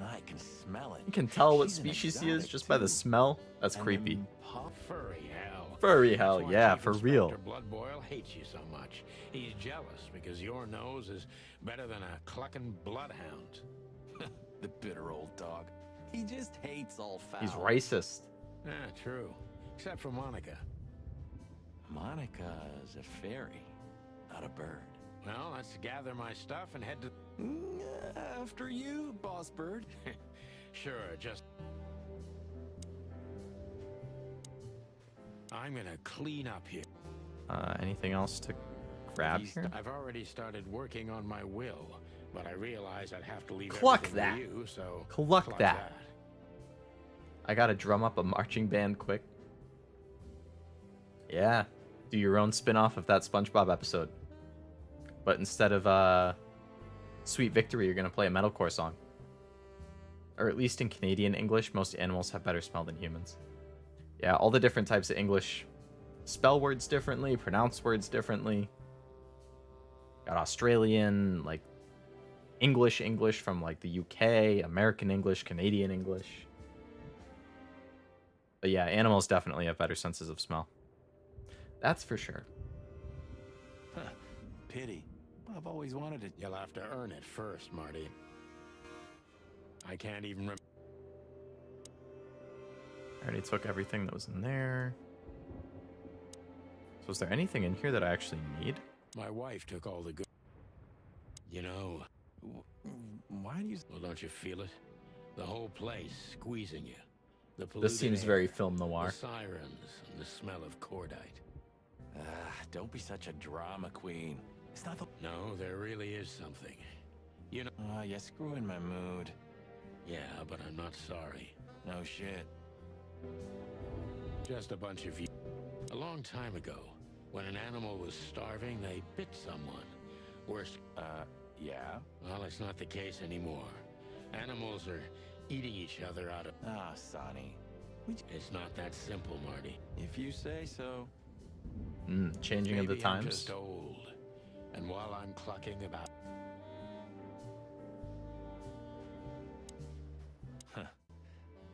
I can smell it. You can tell what She's an species he is exotic, just by the too. smell. That's And creepy. then puff. Furry hell. Furry That's hell, why yeah, Chief for Inspector real. Bloodboil hates you so much. He's jealous because your nose is better than a clucking bloodhound. The bitter old dog. He just hates all foul. He's racist. Yeah, true. Except for Monica. Monica is a fairy, not a bird. Well, let's gather my stuff and head to... After you, boss bird. Sure, just... I'm gonna clean up here. Anything else to grab here? I've already started working on my will, but I realize I'd have to leave Cluck everything that. to you, so... Cluck that. I gotta drum up a marching band quick. Yeah. Do your own spin-off of that SpongeBob episode. But instead of Sweet Victory, you're gonna play a metalcore song. Or at least in Canadian English, most animals have better smell than humans. Yeah, all the different types of English spell words differently, pronounce words differently. Got Australian, like English from like the UK, American English, Canadian English. But yeah, animals definitely have better senses of smell. That's for sure. Huh. Pity. I've always wanted it. You'll have to earn it first, Marty. I can't even remember. I already took everything that was in there. So is there anything in here that I actually need? My wife took all the good... You know... Why do you... Well, don't you feel it? The whole place squeezing you. The This seems polluted very air, film noir. The sirens and the smell of cordite. Don't be such a drama queen. It's not the... No, there really is something. You know... you're screwing my mood. Yeah, but I'm not sorry. No shit. Just a bunch of you. A long time ago, when an animal was starving, they bit someone. Worse... yeah? Well, it's not the case anymore. Animals are eating each other out of... Ah, Sonny. It's not that simple, Marty. If you say so. Changing of the Maybe I'm times. just old. And while I'm clucking about...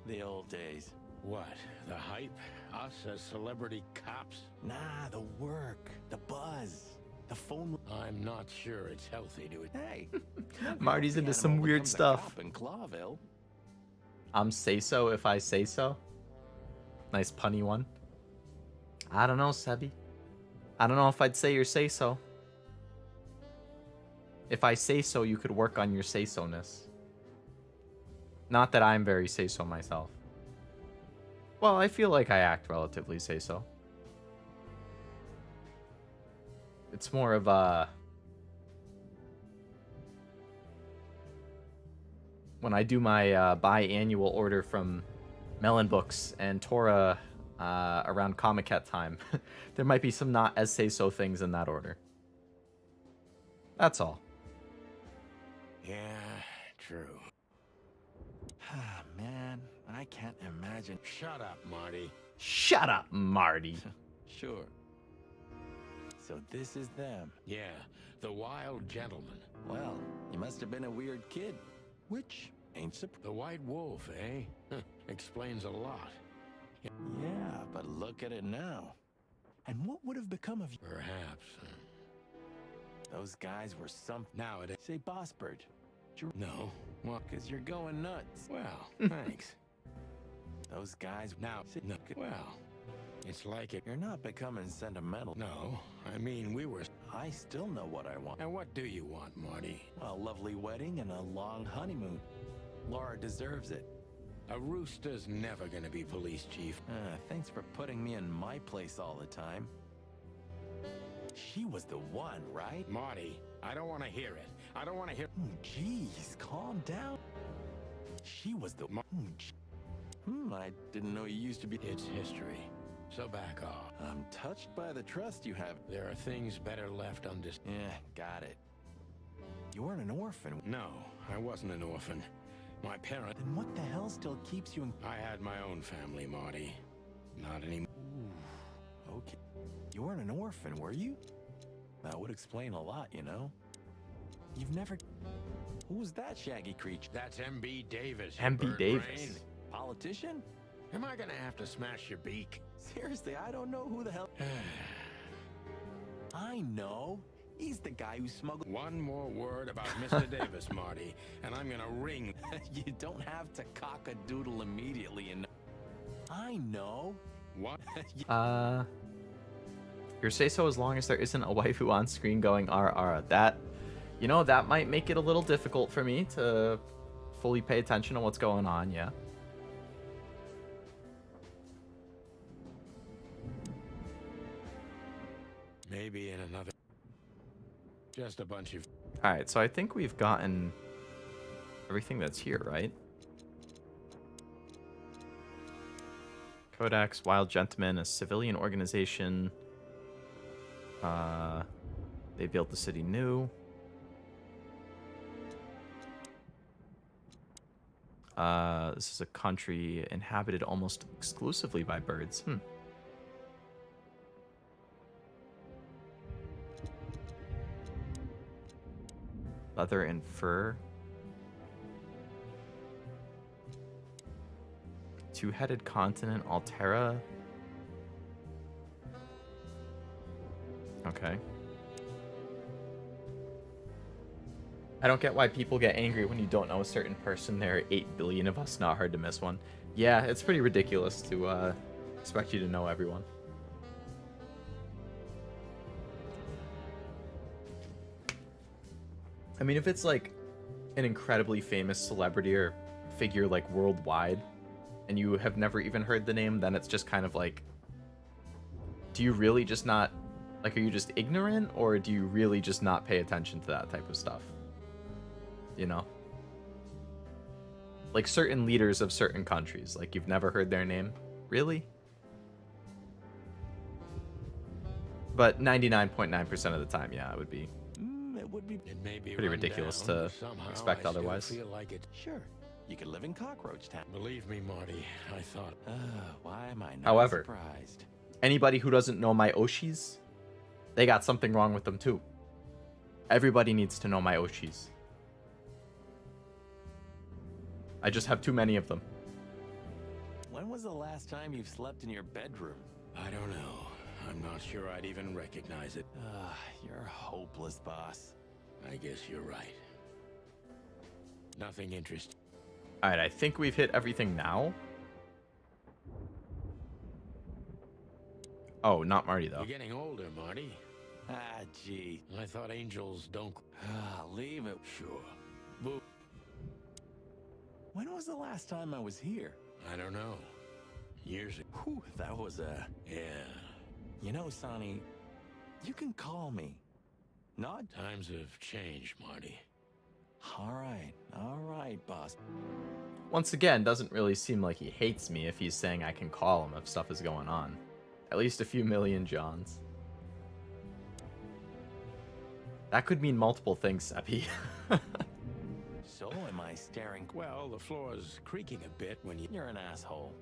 The old days. What? The hype? Us as celebrity cops? Nah, the work. The buzz. The phone... I'm not sure it's healthy to it. Hey. Marty's into some weird stuff. In Clawville. I'm say so if I say so. Nice punny one. I don't know, Sebi. I don't know if I'd say your say-so. If I say so, you could work on your say-so-ness. Not that I'm very say-so myself. Well, I feel like I act relatively say-so. It's more of a... When I do my biannual order from Melon Books and Torah around Comic-Cat time, there might be some not as say-so things in that order. That's all. Yeah, true. Ah, man, I can't imagine. Shut up, Marty. Shut up, Marty. Sure. So this is them. Yeah, the wild gentleman. Well, you must have been a weird kid. Which ain't surprising. The white wolf, eh? Explains a lot. Yeah, but look at it now. And what would have become of you? Perhaps. Those guys were some... Nowadays. Say, Boss Bird. No. What? Because you're going nuts. Well, thanks. Those guys... Now, no. Well, it's like it... You're not becoming sentimental. No, I mean, we were... I still know what I want. And what do you want, Marty? A lovely wedding and a long honeymoon. Laura deserves it. A rooster's never gonna be police chief. Thanks for putting me in my place all the time. She was the one, right? Marty, I don't want to hear it. I don't want to hear... Jeez, calm down. She was the... I didn't know you used to be... It's history, so back off. I'm touched by the trust you have. There are things better left Yeah, got it. You weren't an orphan. No, I wasn't an orphan. My parent... Then what the hell still keeps you in... I had my own family, Marty. Not anymore. Okay. You weren't an orphan, were you? That would explain a lot, you know? You've never... Who's that shaggy creature? That's M.B. Davis. M.B. bird Davis. brain. Politician? Am I gonna have to smash your beak? Seriously, I don't know who the hell... I know. He's the guy who smuggled... One more word about Mr. Davis, Marty, and I'm gonna ring... You don't have to cock a doodle immediately and... I know. What? Your say-so as long as there isn't a waifu on screen going ara. That, you know, that might make it a little difficult for me to fully pay attention to what's going on, yeah. Maybe in another... Just a bunch of... Alright, so I think we've gotten everything that's here, right? Codex, Wild Gentleman, a civilian organization. They built the city new. This is a country inhabited almost exclusively by birds. Leather and fur. Two-headed continent, Altera. Okay. I don't get why people get angry when you don't know a certain person. There are 8 billion of us, not hard to miss one. Yeah, it's pretty ridiculous to expect you to know everyone. I mean, if it's like an incredibly famous celebrity or figure like worldwide, and you have never even heard the name, then it's just kind of like, do you really just not, like, are you just ignorant, or do you really just not pay attention to that type of stuff? You know? Like certain leaders of certain countries, like you've never heard their name? Really? But 99.9% of the time, yeah, it would be It may be pretty run ridiculous down, to but somehow expect I still otherwise. Feel like it. Sure. You could live in Cockroach Town. Believe me, Marty, I thought... Why am I not However, surprised? Anybody who doesn't know my Oshis, they got something wrong with them too. Everybody needs to know my Oshis. I just have too many of them. When was the last time you've slept in your bedroom? I don't know. I'm not sure I'd even recognize it. You're hopeless, boss. I guess you're right. Nothing interesting. Alright, I think we've hit everything now. Oh, not Marty though. You're getting older, Marty. Ah, gee. I thought angels don't... Leave it. Sure. Boo. When was the last time I was here? I don't know. Years ago. Whew, that was a... Yeah. You know, Sonny, you can call me. Not... Times have changed, Marty. All right, boss. Once again, doesn't really seem like he hates me if he's saying I can call him if stuff is going on. At least a few million Johns. That could mean multiple things, Seppi. So am I staring... Well, the floor's creaking a bit when you... You're an asshole.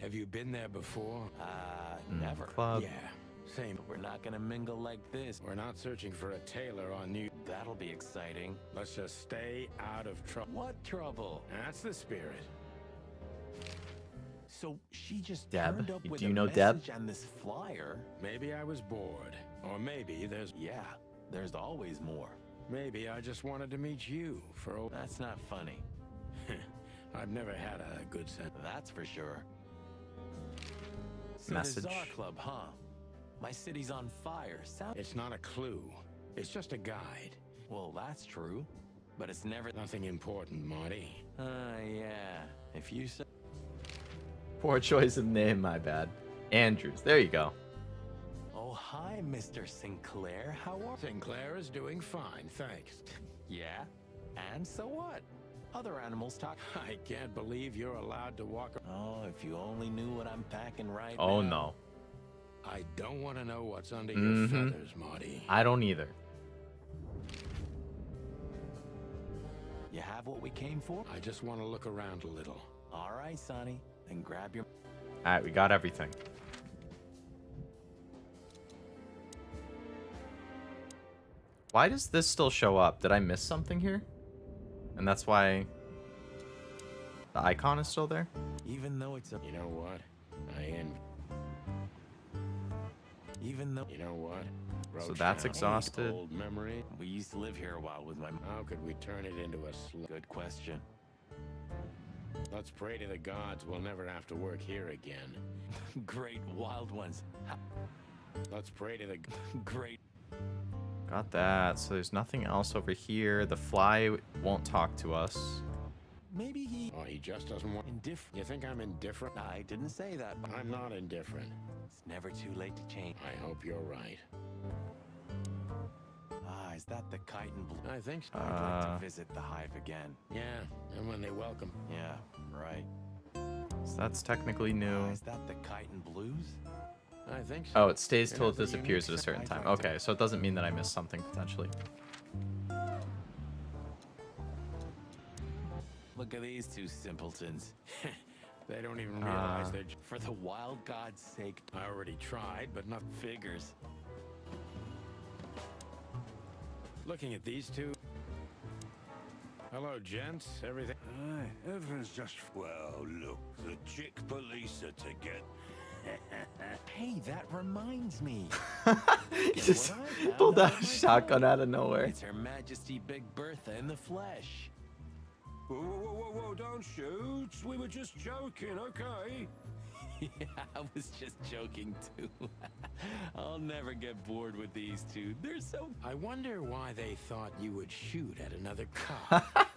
Have you been there before? Never. Club. Yeah, same. But we're not gonna mingle like this. We're not searching for a tailor on New... That'll be exciting. Let's just stay out of trouble. What trouble? That's the spirit. So she just Deb? turned up with Do you a know Deb? message and this flyer. Maybe I was bored. Or maybe there's... Yeah, there's always more. Maybe I just wanted to meet you for... That's not funny. I've never had a good sense. That's for sure. So Message. the Czar Club, huh? My city's on fire. It's not a clue. It's just a guide. Well, that's true. But it's never... Nothing important, Marty. Yeah. If you say... Poor choice of name, my bad. Andrews, there you go. Oh, hi, Mr. Sinclair. How are... Sinclair is doing fine, thanks. Yeah? And so what? Other animals talk... I can't believe you're allowed to walk... Oh, if you only knew what I'm packing right Oh now. no. I don't want to know what's under your feathers, Marty. I don't either. You have what we came for? I just want to look around a little. All right, Sonny. Then grab your... Alright, we got everything. Why does this still show up? Did I miss something here? And that's why the icon is still there? Even though it's a... You know what? Even though... You know what? So that's exhausted. Old memory. We used to live here a while with my... How could we turn it into a Good question. Let's pray to the gods we'll never have to work here again. Great wild ones. Let's pray to the... Great... Got that. So there's nothing else over here. The fly won't talk to us. Maybe he... Oh, he just doesn't want... Indifferent. You think I'm indifferent? I didn't say that, but... I'm not indifferent. It's never too late to change. I hope you're right. Ah, is that the kite and blue? I think so. I'd like to visit the hive again. Yeah, and when they welcome. Yeah, right. So that's technically new. Is that the kite and blues? I think so. Oh, it stays It till it has a disappears at a unique certain set- time. Okay, so it doesn't mean that I missed something potentially. Look at these two simpletons. They don't even realize they're... For the wild god's sake, I already tried, but not... figures. Looking at these two... Hello, gents. Everything... Aye, everything's just... Well, look, the chick police are to get... Hey, that reminds me. He just pulled out a shotgun out of nowhere. It's Her Majesty Big Bertha in the flesh. Whoa, whoa, whoa, whoa, whoa, don't shoot. We were just joking, okay? Yeah, I was just joking too. I'll never get bored with these two. They're so... I wonder why they thought you would shoot at another cop.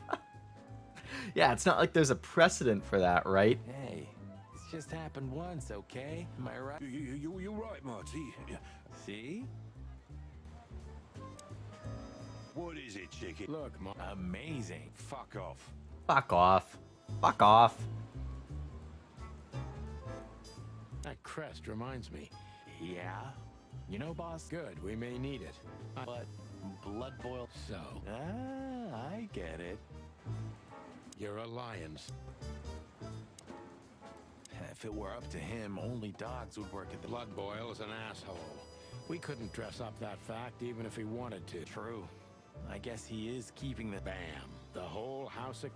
Yeah, it's not like there's a precedent for that, right? Hey, it's just happened once, okay? Am I right? You're right, Marty. Yeah. See? What is it, chicken? Look, Amazing. Fuck off. Fuck off. Fuck off. That crest reminds me. Yeah? You know, boss? Good, we may need it. But blood boil... So, Ah, I get it. you're a lion's. If it were up to him, only dogs would work at the... Blood Boil is an asshole. We couldn't dress up that fact even if he wanted to. True. I guess he is keeping the... Bam. The whole house of...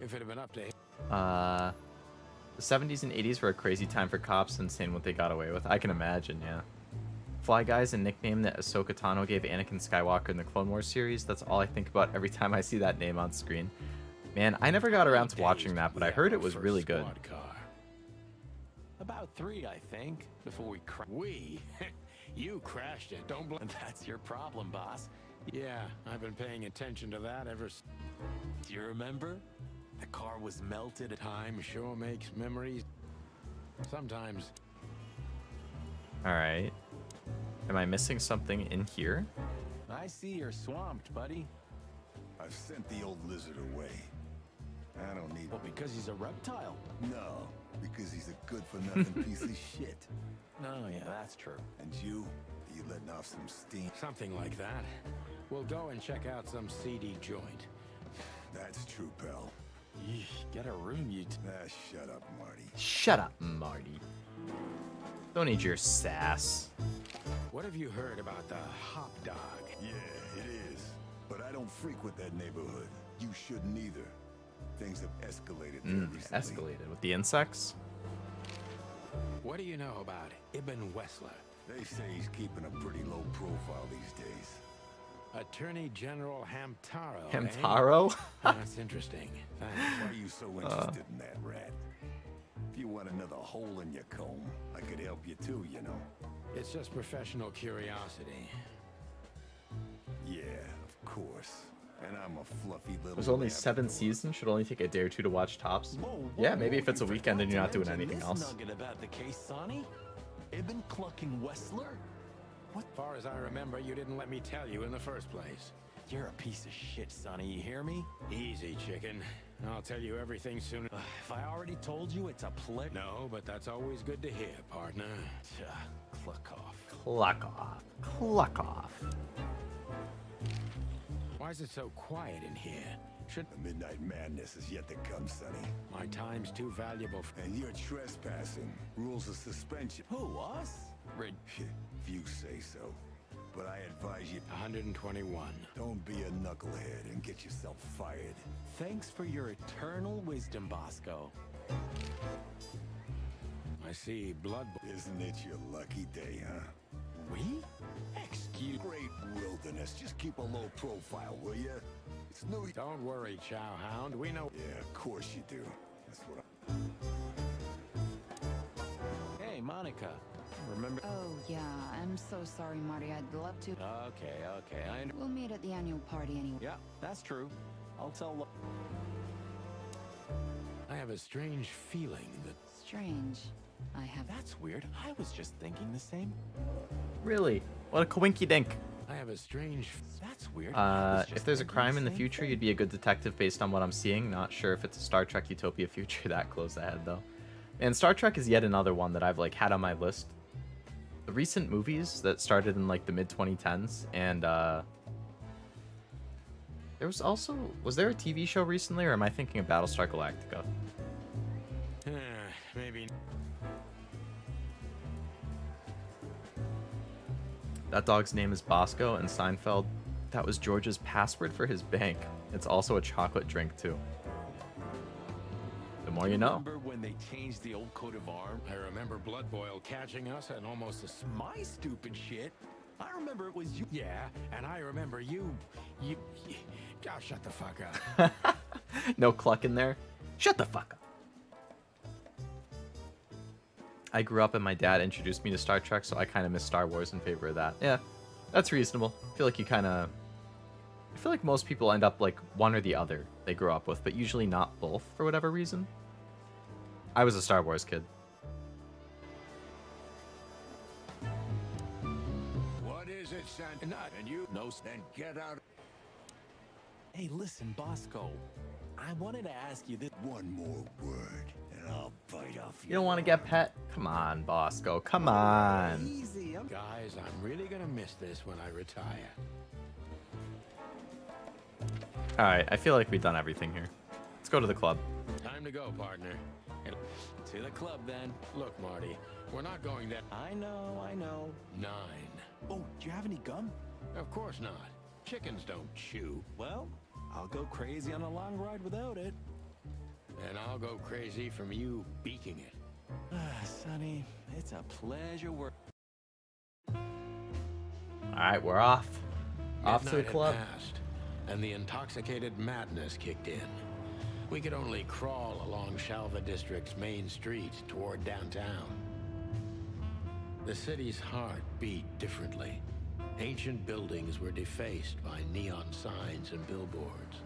If it had been up to him... The 70s and 80s were a crazy time for cops and seeing what they got away with. I can imagine, yeah. Fly Guy's a nickname that Ahsoka Tano gave Anakin Skywalker in the Clone Wars series. That's all I think about every time I see that name on screen. Man, I never got around to watching that, but I heard it was really good. Car. 3, I think, before we We? You crashed it, don't blame. That's your problem, boss. Yeah, I've been paying attention to that ever since. Do you remember? The car was melted. Time sure makes memories. Sometimes. Alright. Am I missing something in here? I see you're swamped, buddy. I've sent the old lizard away. I don't need... Well, because he's a reptile. No, because he's a good-for-nothing piece of shit. No, yeah, that's true. And you letting off some steam? Something like that. We'll go and check out some seedy joint. That's true, pal. Yeesh, get a room, you... Shut up, Marty. Shut up, Marty. Don't need your sass. What have you heard about the hop dog? Yeah, it is. But I don't frequent that neighborhood. You shouldn't either. Things have escalated there recently. Escalated with the insects? What do you know about Ibn Wessler? They say he's keeping a pretty low profile these days. Attorney General Hamtaro. Hamtaro? That's interesting. Thanks. Why are you so interested in that rat? If you want another hole in your comb, I could help you too, you know. It's just professional curiosity. Yeah, of course. And I'm a fluffy little... There's only 7 seasons. Should only take a day or 2 to watch tops. Yeah, maybe if it's a weekend and you're not doing anything else. Nugget about the case, Sonny? Ibn clucking Wessler? What? As far as I remember, you didn't let me tell you in the first place. You're a piece of shit, Sonny. You hear me? Easy, chicken. I'll tell you everything soon. If I already told you, it's a pleasure. No, but that's always good to hear, partner. Cluck off. Cluck off. Cluck off. Why is it so quiet in here? The midnight madness is yet to come, Sonny. My time's too valuable And you're trespassing. Rules of suspension. Who, us? If you say so. But I advise you... 121. Don't be a knucklehead and get yourself fired. Thanks for your eternal wisdom, Bosco. I see blood... Isn't it your lucky day, huh? We? Excuse... Great wilderness. Just keep a low profile, will you? It's no... Don't worry, Chowhound. We know... Yeah, of course you do. That's what Hey, Monica. Remember... Oh, yeah. I'm so sorry, Marty. I'd love to... Okay. We'll meet at the annual party anyway. Yeah, that's true. I'll tell... I have a strange feeling that... Strange. I have... That's weird. I was just thinking the same. Really? What a coinky dink. I have a strange... That's weird. If there's a crime in the future, you'd be a good detective based on what I'm seeing. Not sure if it's a Star Trek Utopia future that close ahead, though. And Star Trek is yet another one that I've, like, had on my list. The recent movies that started in, like, the mid-2010s, and, there was also... Was there a TV show recently, or am I thinking of Battlestar Galactica? Maybe... That dog's name is Bosco, and Seinfeld, that was George's password for his bank. It's also a chocolate drink, too. The more you know. Remember when they changed the old coat of arms? I remember Blood Boil catching us and almost a... My stupid shit. I remember it was you. Yeah, and I remember you... God, shut the fuck up. No cluck in there. Shut the fuck up. I grew up and my dad introduced me to Star Trek, so I kind of miss Star Wars in favor of that. Yeah, that's reasonable. I feel like you kind of... I feel like most people end up like one or the other they grew up with, but usually not both for whatever reason. I was a Star Wars kid. What is it, Santa? And you? No. Then get out. Hey, listen, Bosco. I wanted to ask you this. One more word, and I'll bite off You don't want to get pet? Come on, Bosco. Come on. Easy. Guys, I'm really gonna miss this when I retire. Alright, I feel like we've done everything here. Let's go to the club. Time to go, partner. To the club, then. Look, Marty, we're not going that... I know. 9. Oh, do you have any gum? Of course not. Chickens don't chew. Well, I'll go crazy on a long ride without it. And I'll go crazy from you beaking it. Sonny, it's a pleasure work. Alright, we're off. Off to the Midnight had club. passed, and the intoxicated madness kicked in. We could only crawl along Shalva District's main street toward downtown. The city's heart beat differently. Ancient buildings were defaced by neon signs and billboards,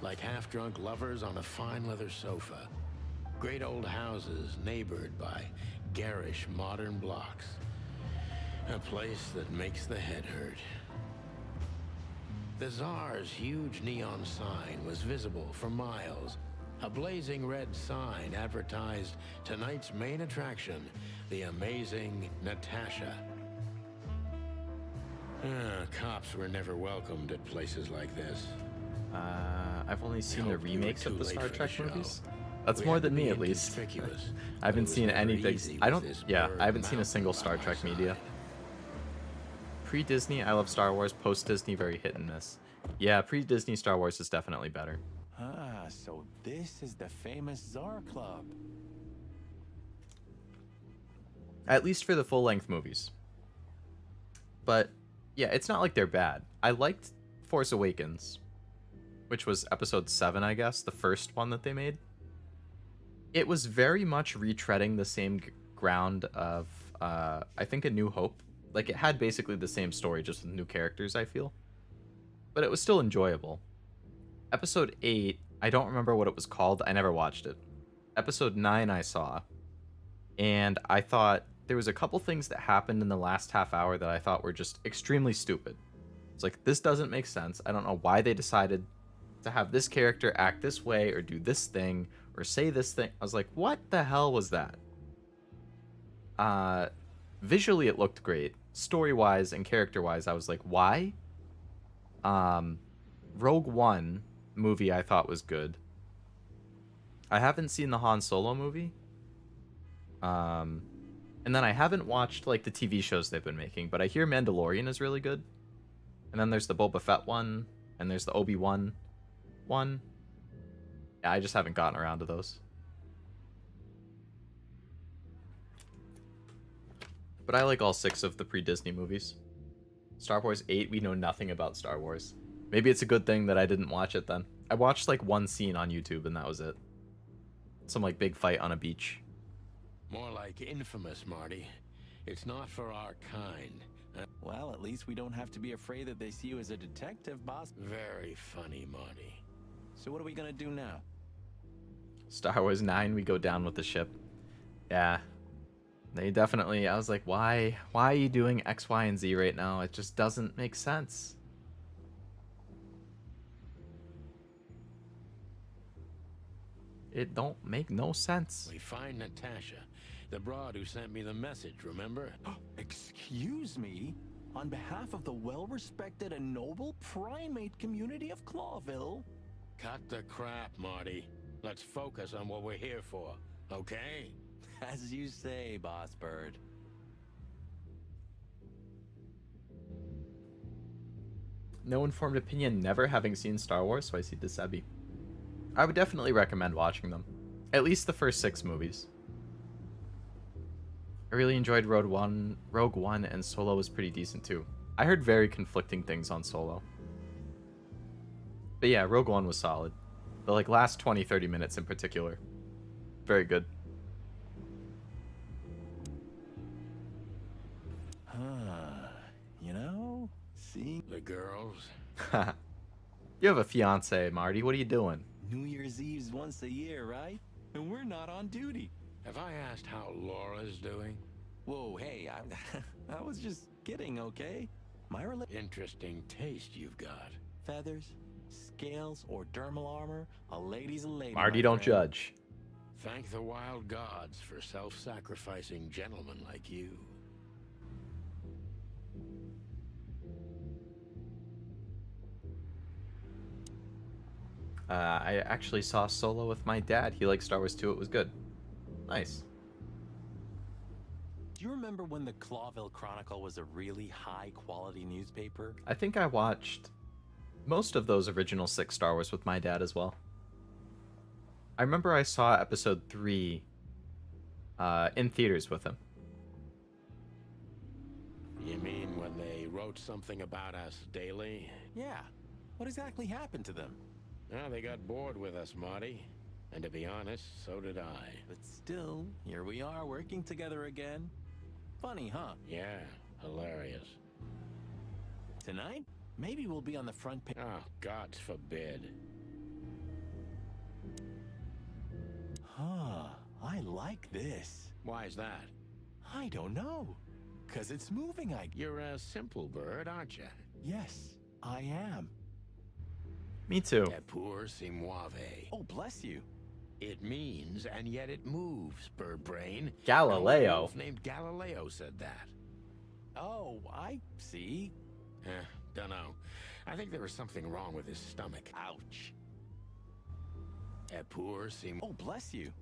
like half-drunk lovers on a fine leather sofa. Great old houses neighbored by garish modern blocks. A place that makes the head hurt. The Tsar's huge neon sign was visible for miles. A blazing red sign advertised tonight's main attraction, the amazing Natasha. Cops were never welcomed at places like this. I've only seen the Hope you were remakes too of the late Star for the Trek show. movies. That's We more had to than be me, at least. inconspicuous, I haven't but it was seen never anything. easy I with don't. this Yeah, bird I haven't seen a mountain single by Star my Trek media. side. Pre-Disney, I love Star Wars. Post-Disney, very hit and miss. Yeah, pre-Disney Star Wars is definitely better. Ah, so this is the famous Tsar Club. At least for the full-length movies. But yeah, it's not like they're bad. I liked Force Awakens, which was episode 7, I guess, the first one that they made. It was very much retreading the same ground of, I think, A New Hope. Like, it had basically the same story, just with new characters, I feel. But it was still enjoyable. Episode 8, I don't remember what it was called. I never watched it. Episode 9 I saw. And I thought there was a couple things that happened in the last half hour that I thought were just extremely stupid. It's like, this doesn't make sense. I don't know why they decided to have this character act this way or do this thing or say this thing. I was like, what the hell was that? Visually it looked great. Story-wise and character-wise, I was like, why? Rogue One movie I thought was good. I haven't seen the Han Solo movie. And then I haven't watched like the TV shows they've been making, but I hear Mandalorian is really good. And then there's the Boba Fett one, and there's the Obi-Wan one. Yeah, I just haven't gotten around to those. But I like all 6 of the pre-Disney movies. Star Wars 8, we know nothing about Star Wars. Maybe it's a good thing that I didn't watch it then. I watched like one scene on YouTube and that was it. Some like big fight on a beach. More like infamous, Marty. It's not for our kind. Well, at least we don't have to be afraid that they see you as a detective, boss. Very funny, Marty. So what are we gonna do now? Star Wars 9, we go down with the ship. Yeah. They definitely, I was like, why are you doing X, Y, and Z right now? It just doesn't make sense. It don't make no sense. We find Natasha, the broad who sent me the message, remember? Excuse me? On behalf of the well-respected and noble primate community of Clawville? Cut the crap, Marty. Let's focus on what we're here for, okay? As you say, Boss Bird. No informed opinion, never having seen Star Wars, so I see Desebi. I would definitely recommend watching them. At least the first 6 movies. I really enjoyed Rogue One, and Solo was pretty decent too. I heard very conflicting things on Solo. But yeah, Rogue One was solid. The like last 20-30 minutes in particular. Very good. You know, seeing The girls? You have a fiance, Marty. What are you doing? New Year's Eve's once a year, right? And we're not on duty. Have I asked how Laura's doing? Whoa, hey, I was just kidding, okay? My Interesting taste you've got. feathers, scales, or dermal armor, a lady's a lady. Marty, my don't friend. judge. Thank the wild gods for self-sacrificing gentlemen like you. I actually saw Solo with my dad. He liked Star Wars 2. It was good. Nice. Do you remember when the Clawville Chronicle was a really high-quality newspaper? I think I watched most of those original 6 Star Wars with my dad as well. I remember I saw episode 3 in theaters with him. You mean when they wrote something about us daily? Yeah. What exactly happened to them? Well, they got bored with us, Marty. And to be honest, so did I. But still, here we are working together again. Funny, huh? Yeah, hilarious. Tonight, maybe we'll be on the front page. Oh, God forbid. Huh, I like this. Why is that? I don't know. 'Cause it's moving, You're a simple bird, aren't you? Yes, I am. Me too. Epur si muove. Oh, bless you. It means, and yet it moves, bird brain. Galileo. A wolf named Galileo said that. Oh, I see. Dunno. I think there was something wrong with his stomach. Ouch. Epur si... Oh, bless you.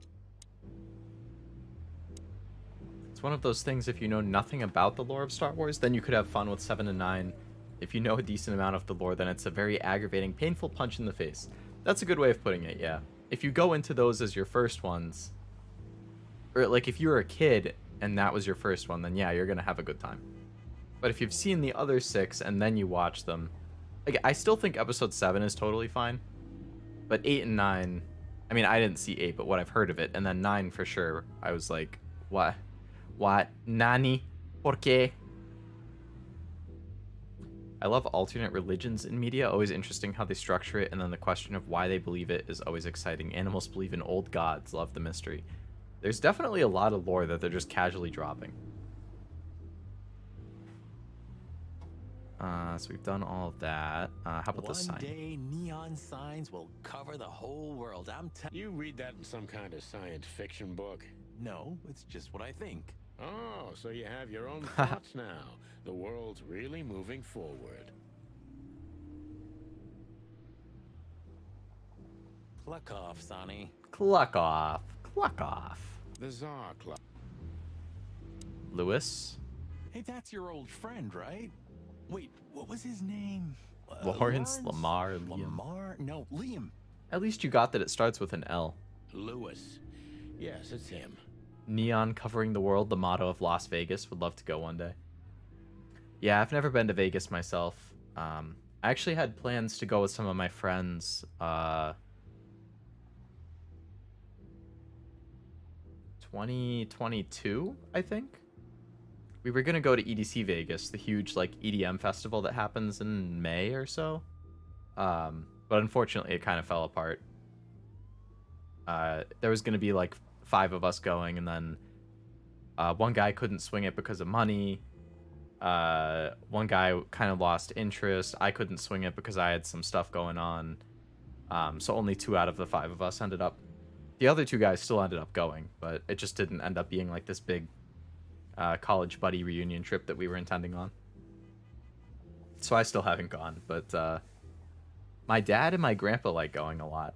It's one of those things, if you know nothing about the lore of Star Wars, then you could have fun with 7 and 9. If you know a decent amount of the lore, then it's a very aggravating, painful punch in the face. That's a good way of putting it, yeah. If you go into those as your first ones, or like if you were a kid and that was your first one, then yeah, you're gonna have a good time. But if you've seen the other 6 and then you watch them, like I still think episode 7 is totally fine, but 8 and 9, I mean, I didn't see 8, but what I've heard of it, and then 9 for sure, I was like, what? What? Nani? Por qué? I love alternate religions in media. Always interesting how they structure it, and then the question of why they believe it is always exciting. Animals believe in old gods. Love the mystery. There's definitely a lot of lore that they're just casually dropping. So we've done all of that. How about the sign? One day, neon signs will cover the whole world. You read that in some kind of science fiction book? No, it's just what I think. Oh, so you have your own thoughts now. The world's really moving forward. Cluck off, Sonny. Cluck off. Cluck off. The Tsar Club. Lewis? Hey, that's your old friend, right? Wait, what was his name? Lawrence, Lamar, Liam. Lamar? No, Liam. At least you got that it starts with an L. Lewis. Yes, it's him. Neon covering the world, the motto of Las Vegas. Would love to go one day. Yeah, I've never been to Vegas myself. I actually had plans to go with some of my friends. 2022, I think. We were gonna go to EDC Vegas, the huge like EDM festival that happens in May or so. But unfortunately, it kind of fell apart. There was gonna be like 5 of us going, and then one guy couldn't swing it because of money. One guy kind of lost interest. I couldn't swing it because I had some stuff going on. So only 2 out of the 5 of us ended up. The other 2 guys still ended up going, but it just didn't end up being like this big college buddy reunion trip that we were intending on. So I still haven't gone, but my dad and my grandpa like going a lot.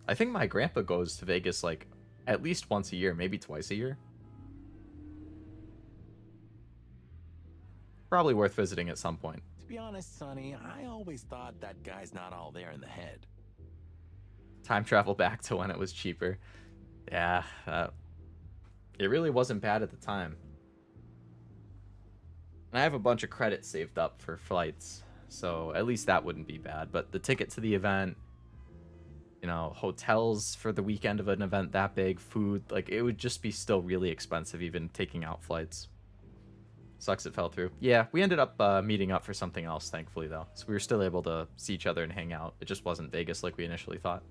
I think my grandpa goes to Vegas like at least once a year, maybe twice a year. Probably worth visiting at some point. To be honest, Sonny, I always thought that guy's not all there in the head. Time travel back to when it was cheaper. Yeah, it really wasn't bad at the time. And I have a bunch of credits saved up for flights, so at least that wouldn't be bad. But the ticket to the event, you know, hotels for the weekend of an event that big, food, like it would just be still really expensive even taking out flights. Sucks it fell through. Yeah, we ended up meeting up for something else, thankfully, though. So we were still able to see each other and hang out. It just wasn't Vegas like we initially thought.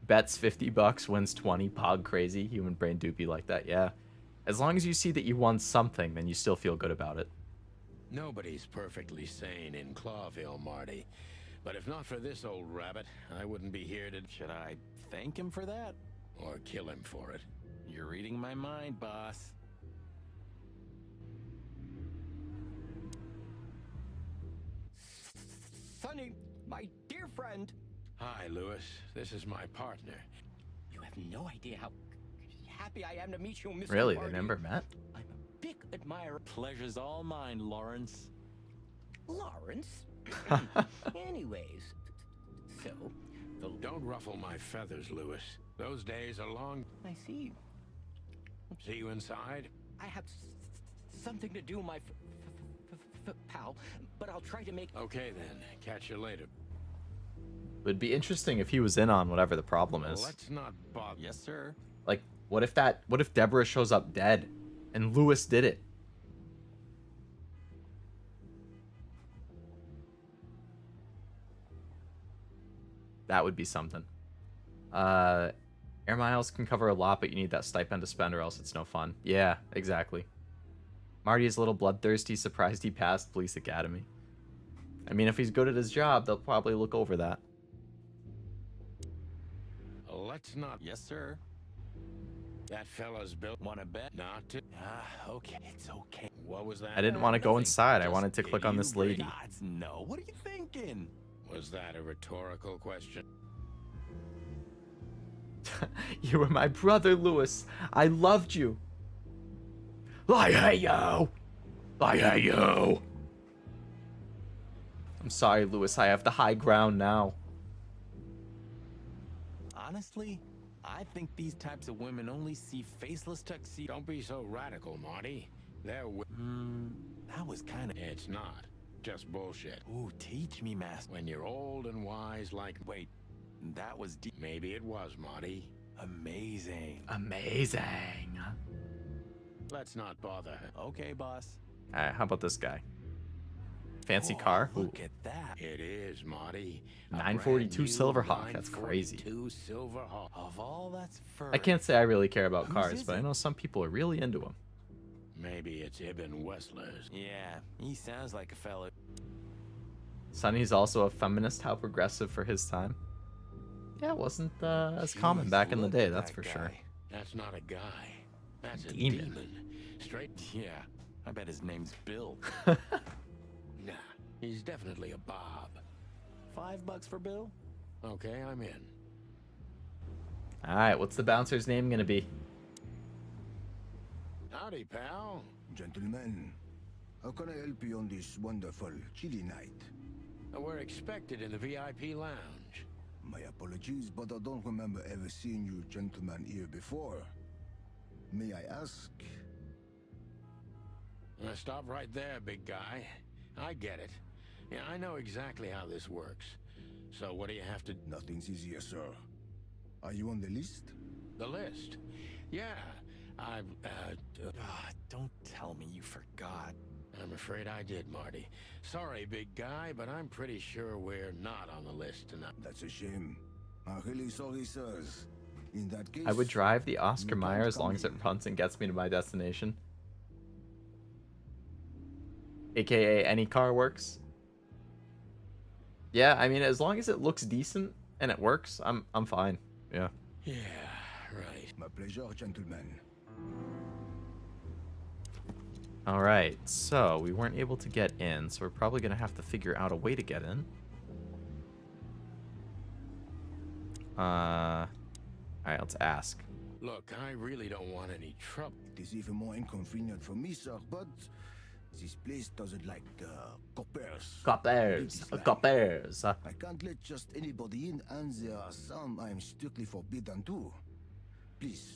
Bets $50, wins 20, pog crazy, human brain do be like that, yeah. As long as you see that you won something, then you still feel good about it. Nobody's perfectly sane in Clawville, Marty. But if not for this old rabbit, I wouldn't be here to... Should I thank him for that? Or kill him for it? You're reading my mind, boss. Sonny, my dear friend. Hi, Lewis. This is my partner. You have no idea how happy I am to meet you, Mr. Really? Marty. They never met? I'm a big admirer. Pleasure's all mine, Lawrence. Lawrence? Anyways, so... Don't ruffle my feathers, Lewis. Those days are long. I see. See you inside? I have something to do, my pal, but I'll try to make... Okay, then. Catch you later. It would be interesting if he was in on whatever the problem is. Let's not bother. Yes, sir. Like, what if Deborah shows up dead? And Lewis did it. That would be something. Air miles can cover a lot, but you need that stipend to spend or else it's no fun. Yeah, exactly. Marty is a little bloodthirsty, surprised he passed police academy. I mean, if he's good at his job, they'll probably look over that. Let's not. Yes, sir. That fella's built. Want to bet? Not to. Okay. It's okay. What was that? I didn't want to go Nothing. inside. I Just wanted to click on this lady. Gods, no. What are you thinking? Was that a rhetorical question? You were my brother, Lewis. I loved you. I hate you. I hate you. I'm sorry, Lewis. I have the high ground now. Honestly, I think these types of women only see faceless tuxedos. Don't be so radical, Marty. They're. That was kind of. It's not. Just bullshit. Ooh, teach me, master. When you're old and wise like. Wait, that was deep. Maybe it was, Marty. Amazing. Amazing. Let's not bother her. Okay, boss. Alright, how about this guy? Fancy car? Ooh. Look at that. It is, Marty. 942 Silverhawk. That's crazy. 942 Silverhawk. Of all that's fur. I can't say I really care about Whose cars, is but I it? know some people are really into them. Maybe it's Ibn Wessler's. Yeah, he sounds like a fella. Sonny's also a feminist. How progressive for his time. Yeah, it wasn't as common Jeez, back in the look day, at that's that for guy. sure. That's not a guy. That's a Demon. demon. Straight. Yeah, I bet his name's Bill. Nah, he's definitely a Bob. $5 for Bill? Okay, I'm in. Alright, what's the bouncer's name gonna be? Howdy, pal. Gentlemen, how can I help you on this wonderful, chilly night? We're expected in the VIP lounge. My apologies, but I don't remember ever seeing you gentlemen here before. May I ask? Stop right there, big guy. I get it. Yeah, I know exactly how this works. So what do you have to... Nothing's easier, sir. Are you on the list? The list? Yeah, I've... Don't tell me you forgot. I'm afraid I did, Marty. Sorry, big guy, but I'm pretty sure we're not on the list tonight. That's a shame. I'm really sorry, sirs. In that case... I would drive the Oscar you Mayer can't as long come as it in. runs and gets me to my destination. AKA any car works. Yeah, I mean, as long as it looks decent and it works, I'm fine. Yeah. Yeah, right. My pleasure, gentlemen. All right, so we weren't able to get in, so we're probably gonna have to figure out a way to get in. All right, let's ask. Look, I really don't want any trouble. It is even more inconvenient for me, sir, but this place doesn't like coppers. Coppers, coppers. I can't let just anybody in, and there are some I'm strictly forbidden to. Please.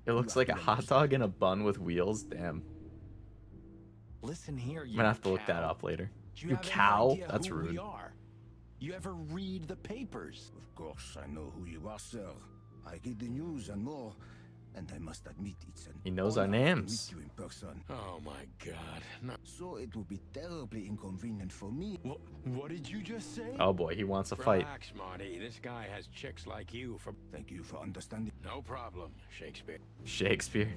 It looks like a hot dog in a bun with wheels. Damn. Listen here, you I'm gonna have to look that cow. up later. Do You have any cow? idea That's who rude. we are? You ever read the papers? Of course, I know who you are, sir. I read the news and more, and I must admit it's an He knows our honor to names. meet you in person. Oh my god. No. So it will be terribly inconvenient for me. What did you just say? Oh boy, he wants a fight. Relax, Marty. This guy has chicks like you for... Thank you for understanding. No problem, Shakespeare. Shakespeare.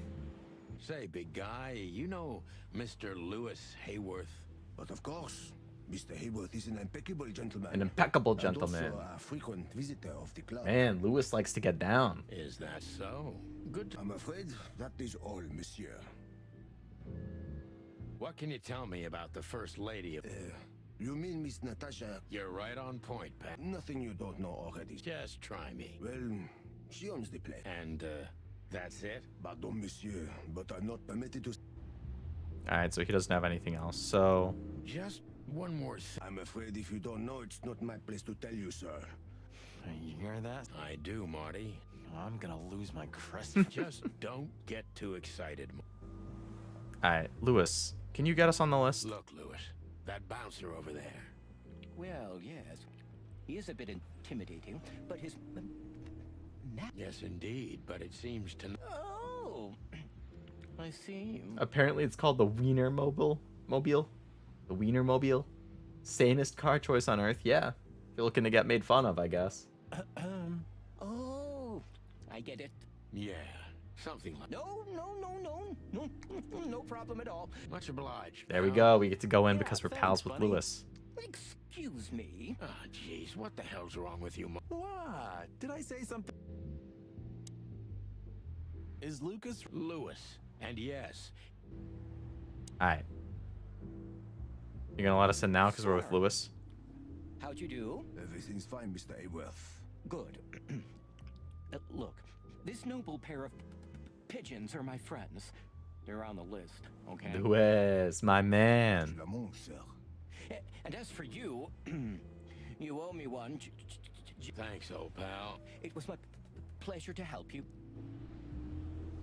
Say, big guy, you know Mr. Lewis Hayworth? But of course, Mr. Hayworth is an impeccable gentleman. An impeccable And gentleman. also a frequent visitor of the club. Man, Lewis likes to get down. Is that so? Good. I'm afraid that is all, monsieur. What can you tell me about the First Lady of... You mean Miss Natasha? You're right on point, Pat. Nothing you don't know already. Just try me. Well, she owns the place. And, that's it? Pardon, monsieur, but I'm not permitted to... Alright, so he doesn't have anything else. So, Just one more thing. I'm afraid if you don't know, it's not my place to tell you, sir. You hear that? I do, Marty. I'm gonna lose my crest. Just don't get too excited. alright, Lewis, can you get us on the list? Look, Lewis, that bouncer over there. Well, yes. He is a bit intimidating, but his... Yes, indeed, but it seems to... Oh! I see. Apparently it's called the Wiener Mobile. The Wiener Mobile. Sanest car choice on Earth. Yeah. If you're looking to get made fun of, I guess. Oh, I get it. Yeah, something like. No problem at all. Much obliged. There we pal. go. We get to go in Yeah, because we're thanks, pals with buddy. Lewis. Excuse me. Ah, jeez, what the hell's wrong with you? What? Did I say something? Is Lucas Lewis, and yes, Alright. You're gonna let us in now because we're with Lewis? How'd you do? Everything's fine, Mr. Aworth. Good. Look, this noble pair of pigeons are my friends. They're on the list, okay? Lewis, my man. Lamont, sir. And as for you, you owe me one. thanks, old pal. It was my pleasure to help you.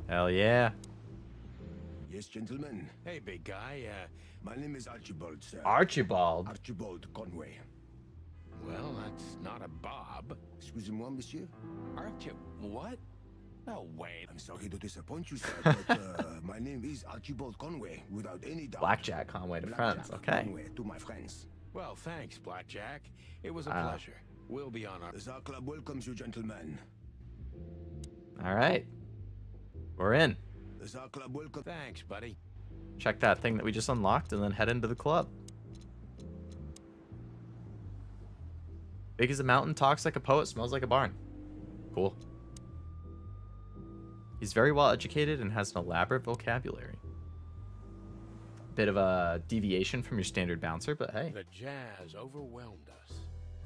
Hell yeah. Yes, gentlemen. Hey, big guy. My name is Archibald, sir. Archibald. Archibald Conway. Well, that's not a Bob. Excusez-moi, monsieur. Aren't you? what? No way. I'm sorry to disappoint you, sir, but my name is Archibald Conway, without any doubt. Blackjack Conway to Blackjack friends. Okay. Conway to my friends. Well, thanks, Blackjack. It was a Ah. pleasure. We'll be on our. The Tsar Club welcomes you, gentlemen. Alright. We're in. The Tsar Club welcomes. Thanks, buddy. Check that thing that we just unlocked and then head into the club. Big as a mountain, talks like a poet, smells like a barn. Cool. He's very well educated and has an elaborate vocabulary. Bit of a deviation from your standard bouncer, but hey. The jazz overwhelmed us.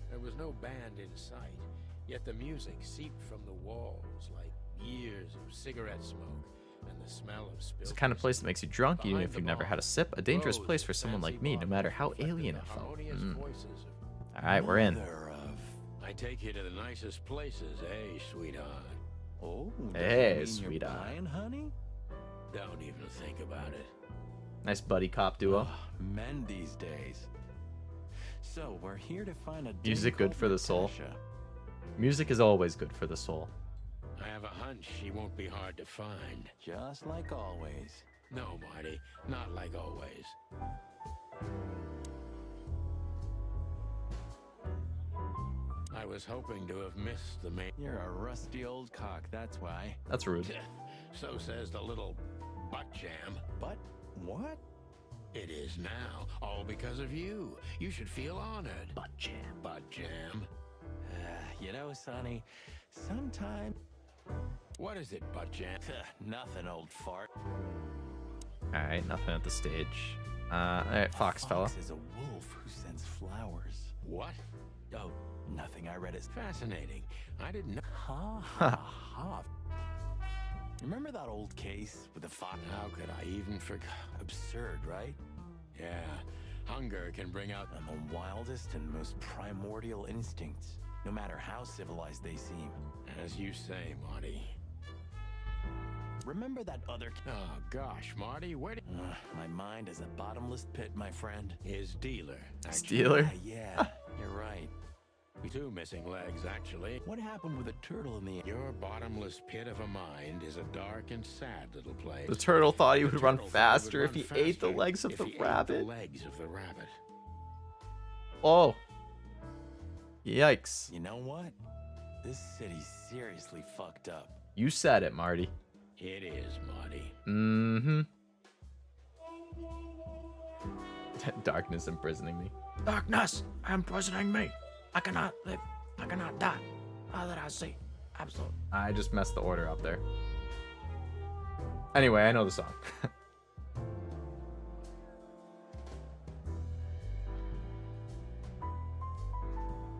There was no band in sight, yet the music seeped from the walls like years of cigarette smoke and the smell of spilled. It's the kind of place that makes you drunk, even Behind if the you've never had a bar, sip. A dangerous rows place of for someone fancy like me, no bottles matter how reflected alien the it felt. harmonious voices of- Alright, we're in. Mother of... I take you to the nicest places, eh, sweetheart? Oh, does that Hey, mean you're sweetheart. buying, honey? Don't even think about it. Nice buddy cop duo. Men these days. So we're here to find a Music dame good for the called soul. Natasha. Music is always good for the soul. I have a hunch she won't be hard to find. Just like always. No, Marty, not like always. I was hoping to have missed the main. You're a rusty old cock, that's why. That's rude. So says the little butt jam. But what? It is now, all because of you. You should feel honored. Butt jam. Butt jam. You know, Sonny, sometimes... What is it, butt jam? Nothing, old fart. Alright, nothing at the stage. Alright, Fox fella. Fox is a wolf who sends flowers. What? Oh, nothing. I read it. Fascinating. I didn't know. Ha ha ha. Remember that old case with the fox? How could I even forget? Absurd, right? Yeah, hunger can bring out. And the wildest and most primordial instincts, no matter how civilized they seem. As you say, Marty. Remember that other... Oh, gosh, Marty, where did... my mind is a bottomless pit, my friend. His dealer. Steeler? Yeah, you're right. Two missing legs, actually. What happened with a turtle in the... Your bottomless pit of a mind is a dark and sad little place. The turtle thought he The would run turtle thought faster if would he run ate the faster legs of if the he ate rabbit. the legs of the rabbit. Oh. Yikes. You know what? This city's seriously fucked up. You said it, Marty. It is, Marty. Mm-hmm. Darkness imprisoning me. Darkness imprisoning me. I cannot live. I cannot die. All that I see. Absolute. I just messed the order up there. Anyway, I know the song.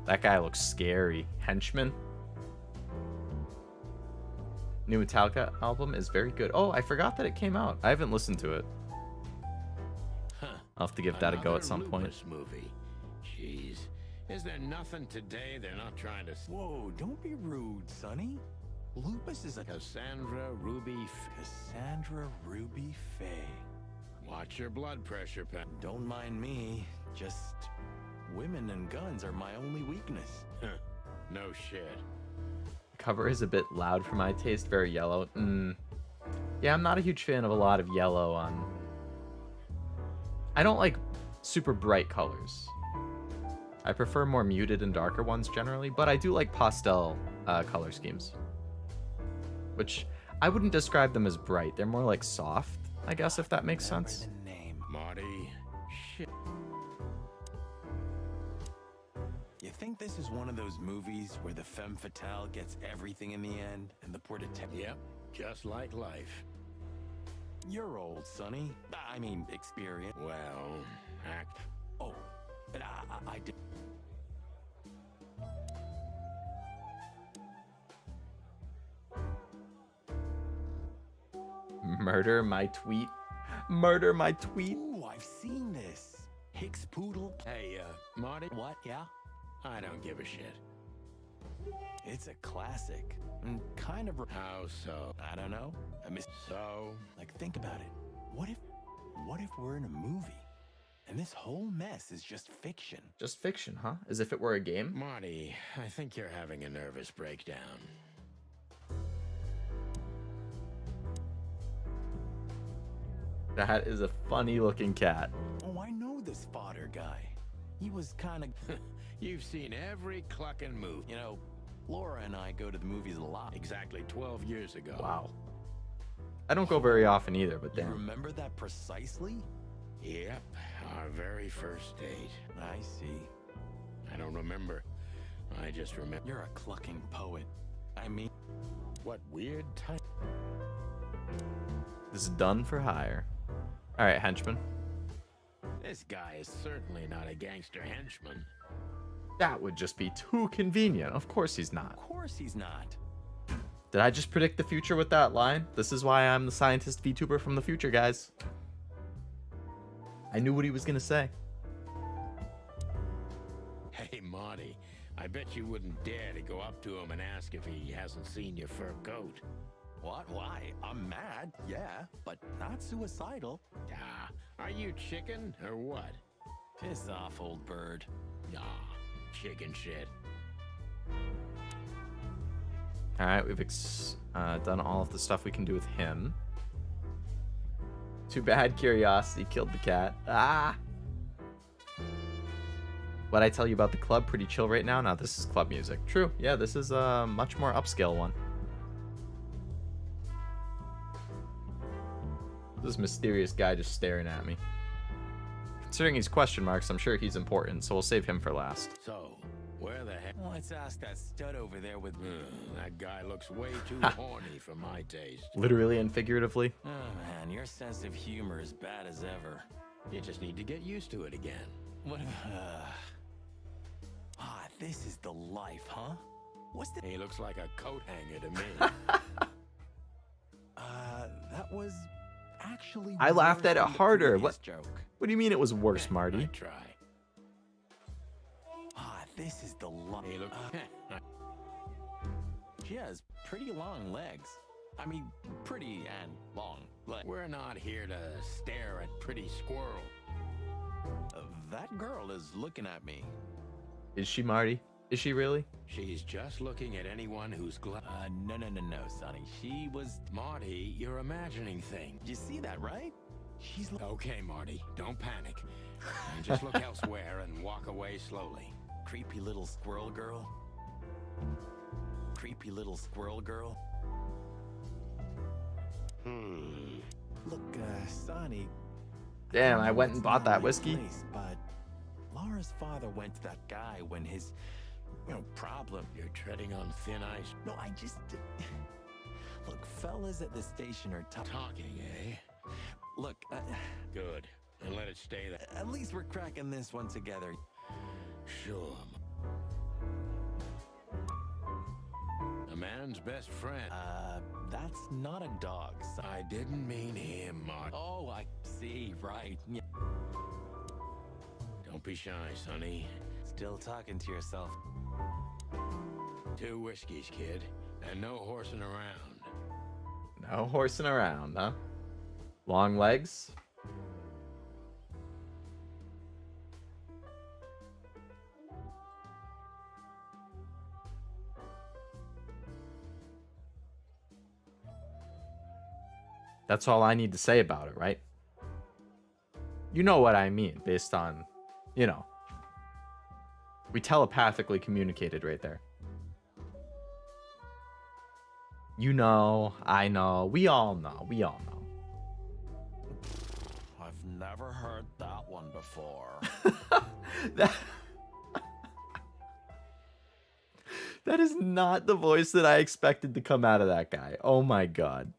That guy looks scary. Henchman. New Metallica album is very good. Oh, I forgot that it came out. I haven't listened to it. Huh. I'll have to give that a go at some point. Lupus movie. Jeez. Is there nothing today they're not trying to... Whoa, don't be rude, Sonny. Lupus is a... Cassandra Ruby... Cassandra Ruby Faye. Watch your blood pressure, Pat. Don't mind me. Just... women and guns are my only weakness. No shit. Cover is a bit loud for my taste. Very yellow. Yeah, I'm not a huge fan of a lot of yellow on... I don't like super bright colors. I prefer more muted and darker ones generally, but I do like pastel color schemes. Which, I wouldn't describe them as bright. They're more like soft, I guess, if that makes sense. Marty. Shit. You think this is one of those movies where the femme fatale gets everything in the end, and the poor detective... Yep, just like life. You're old, Sonny. I mean, experienced. Well, act. Oh, but I did... Murder my tweet. Murder my tweet. Ooh, I've seen this. Hicks Poodle. Hey, Marty. What? Yeah? I don't give a shit. It's a classic. And kind of... How so? I don't know. I miss... So? Like, think about it. What if we're in a movie? And this whole mess is just fiction. Just fiction, huh? As if it were a game? Marty, I think you're having a nervous breakdown. That is a funny looking cat. Oh, I know this fodder guy. He was kind of... You've seen every clucking movie. You know, Laura and I go to the movies a lot. Exactly 12 years ago. Wow. I don't go very often either, but You damn. remember that precisely? Yep, our very first date. I see. I don't remember. I just remember. You're a clucking poet. I mean... What weird time? This is done for hire. Alright, henchman. This guy is certainly not a gangster henchman. That would just be too convenient. Of course he's not. Of course he's not. Did I just predict the future with that line? This is why I'm the scientist VTuber from the future, guys. I knew what he was gonna say. Hey, Marty, I bet you wouldn't dare to go up to him and ask if he hasn't seen your fur coat. What? Why? I'm mad, yeah, but not suicidal. Ah, are you chicken or what? Piss off, old bird. Nah, chicken shit. Alright, we've done all of the stuff we can do with him. Too bad curiosity killed the cat. Ah! What'd I tell you about the club? Pretty chill right now? Now this is club music. True, yeah, this is a much more upscale one. This mysterious guy just staring at me. Considering he's question marks, I'm sure he's important, so we'll save him for last. So, where the heck? Let's ask that stud over there with... That guy looks way too horny for my taste. Literally and figuratively. Oh man, your sense of humor is bad as ever. You just need to get used to it again. What this is the life, huh? What's the... He looks like a coat hanger to me. That was actually... I laughed at it harder. What? Joke. What do you mean it was worse, Marty? I try. This is the life. Hey, look. She has pretty long legs. I mean, pretty and long. We're not here to stare at pretty squirrel. That girl is looking at me. Is she, Marty? Is she really? She's just looking at anyone who's no, Sonny. She was... Marty, you're imagining things. You see that, right? She's... Okay, Marty, don't panic. And just look elsewhere and walk away slowly. Creepy little squirrel girl. Creepy little squirrel girl. Look, Sonny. Damn, I went and bought that whiskey. But Laura's father went to that guy when his, problem. You're treading on thin ice. No, I just... Look, fellas at the station are talking, eh? Look, Good. And let it stay there. At least we're cracking this one together. Sure. A man's best friend. That's not a dog. I didn't mean him, Mark. Oh, I see, right. Yeah. Don't be shy, Sonny. Still talking to yourself. 2 whiskeys, kid, and no horsing around. No horsing around, huh? Long legs? That's all I need to say about it, right? You know what I mean, based on, you know. We telepathically communicated right there. You know, I know, we all know, we all know. I've never heard that one before. That is not the voice that I expected to come out of that guy. Oh my god.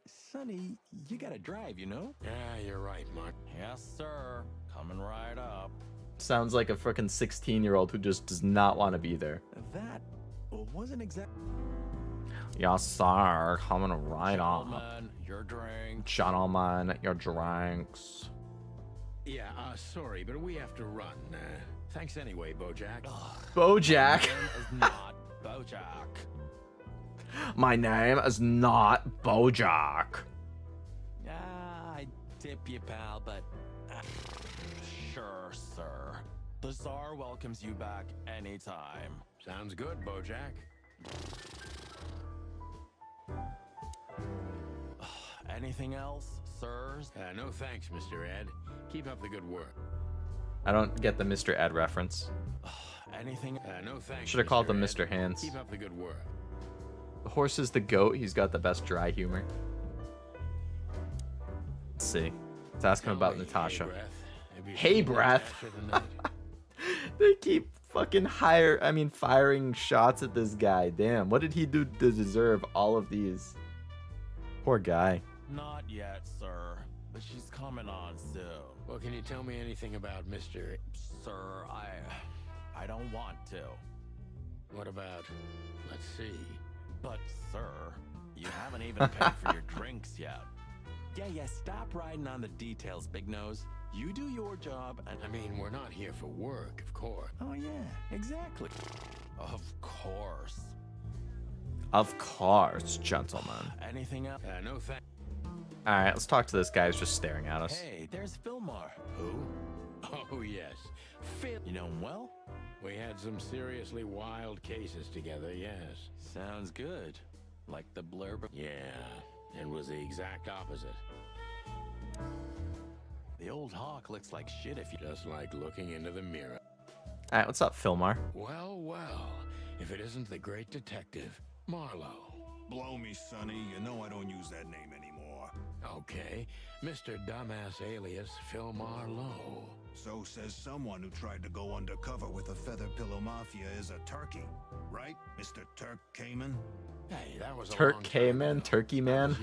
Sonny, you gotta drive, you know? Yeah, you're right, Mark. Yes, sir. Coming right up. Sounds like a freaking 16-year-old who just does not want to be there. That wasn't exactly... Yes, sir. Coming right up. Gentlemen, your drink. Gentlemen, your drinks. Yeah, sorry, but we have to run. Thanks anyway, Bojack. Bojack? My name is not Bojack. My name is not Bojack. I tip you, pal, but... sure, sir. The Tsar welcomes you back anytime. Sounds good, Bojack. Anything else, sirs? No thanks, Mr. Ed. Keep up the good work. I don't get the Mr. Ed reference. Anything? No thanks. Should have called him Ed. Mr. Hands. Keep up the good work. The horse is the goat. He's got the best dry humor. Let's see. Let's ask him about Natasha. Hey, Breath. They keep fucking firing shots at this guy. Damn, what did he do to deserve all of these? Poor guy. Not yet, sir. But she's coming on soon. Well, can you tell me anything about Mr. Sir, I don't want to. What about, let's see. But, sir, you haven't even paid for your drinks yet. Yeah, stop riding on the details, Big Nose. You do your job, and... I mean, we're not here for work, of course. Oh, yeah, exactly. Of course. Of course, gentlemen. Anything else? No thanks. Alright, let's talk to this guy who's just staring at us. Hey, there's Fillmore. Who? Oh, yes. Phil. You know him well? We had some seriously wild cases together, yes. Sounds good. Like the blurb? Yeah, it was the exact opposite. The old hawk looks like shit if you... Just like looking into the mirror. Alright, what's up, Fillmore? Well, well. If it isn't the great detective, Marlowe. Blow me, Sonny. You know I don't use that name anymore. Okay, Mr. Dumbass alias Phil Marlowe. So says someone who tried to go undercover with a Feather Pillow Mafia is a turkey. Right, Mr. Turk Cayman? Hey, that was a Turk long time Cayman? ago. Turkey Man?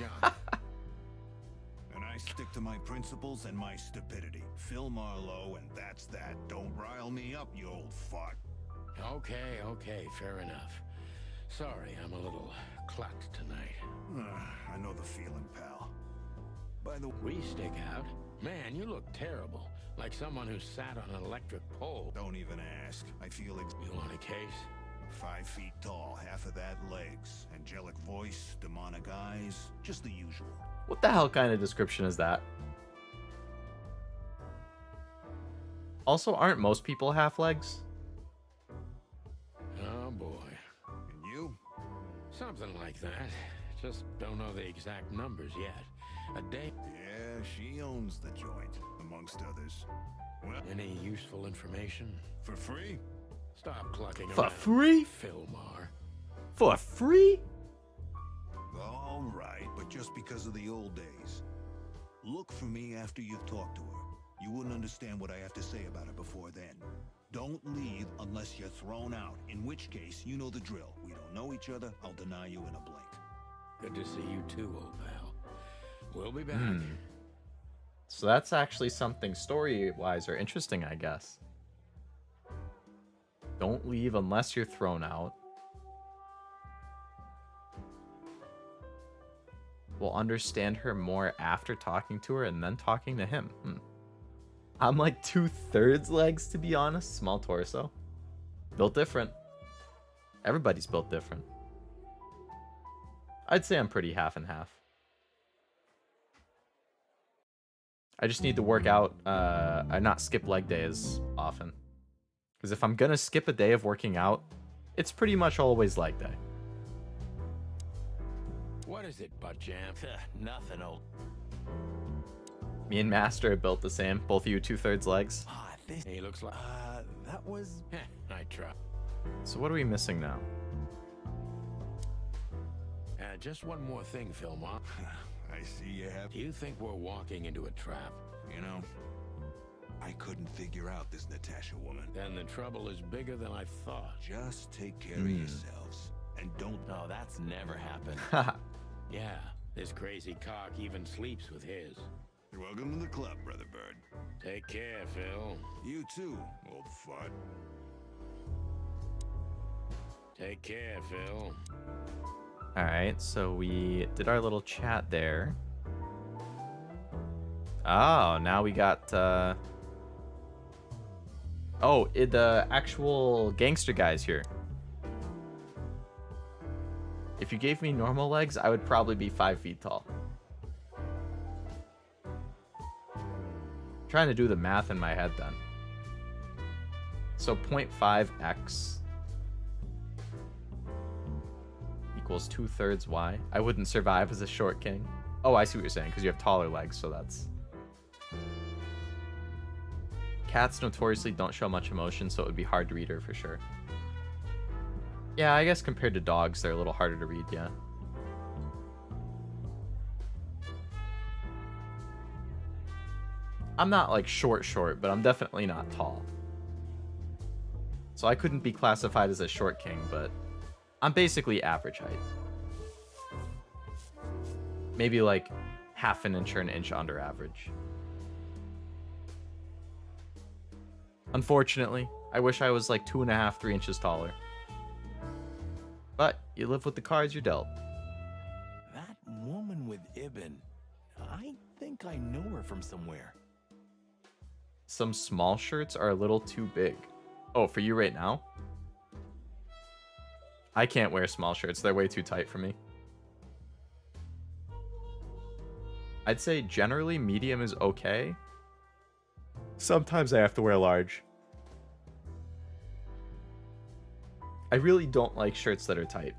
And I stick to my principles and my stupidity. Phil Marlowe, and that's that. Don't rile me up, you old fart. Okay, fair enough. Sorry, I'm a little clucked tonight. I know the feeling, pal. By the way, We stick out. Man, you look terrible. Like someone who sat on an electric pole. don't even ask. I feel You want a case? 5 feet tall, half of that legs, angelic voice, demonic eyes, just the usual. What the hell kind of description is that? Also, aren't most people half legs? Oh boy. And you? Something like that. Just don't know the exact numbers yet. A day. Yeah, she owns the joint, amongst others. Well, Any useful information? for free? Stop clucking For around. free? Fillmore. For free? All right, but just because of the old days. Look for me after you've talked to her. You wouldn't understand what I have to say about her before then. Don't leave unless you're thrown out, in which case, you know the drill. We don't know each other, I'll deny you in a blink. Good to see you too, old pal. We'll be back. So that's actually something story-wise or interesting, I guess. Don't leave unless you're thrown out. We'll understand her more after talking to her and then talking to him. I'm like 2/3 legs, to be honest. Small torso. Built different. Everybody's built different. I'd say I'm pretty half and half. I just need to work out, not skip leg days often. Because if I'm gonna skip a day of working out, it's pretty much always leg day. What What is it, butt jam? Nothing, old. Me and Master are built the same. Both of you 2/3 legs. Ah, this. He looks like... That was... I try. So what are we missing now? Just one more thing, Philmont. I see you have... Do you think we're walking into a trap? You know, I couldn't figure out this Natasha woman. Then the trouble is bigger than I thought. Just take care of yourselves. And don't... No, that's never happened. Yeah, this crazy cock even sleeps with his. You're welcome to the club, Brother Bird. Take care, Phil. You too, old fart. Take care, Phil. Alright, so we did our little chat there. Oh, now we got, Oh, the actual gangster guy's here. If you gave me normal legs, I would probably be 5 feet tall. Trying to do the math in my head then. So 0.5x equals 2/3 y. I wouldn't survive as a short king. Oh, I see what you're saying, because you have taller legs, so that's... Cats notoriously don't show much emotion, so it would be hard to read her for sure. Yeah, I guess compared to dogs, they're a little harder to read, yeah. I'm not like short, but I'm definitely not tall. So I couldn't be classified as a short king, but I'm basically average height. Maybe like half an inch or an inch under average. Unfortunately, I wish I was like 2.5, 3 inches taller. But you live with the cards you're dealt. That woman with Ibn, I think I know her from somewhere. Some small shirts are a little too big. Oh, for you right now? I can't wear small shirts. They're way too tight for me. I'd say generally medium is okay. Sometimes I have to wear large. I really don't like shirts that are tight.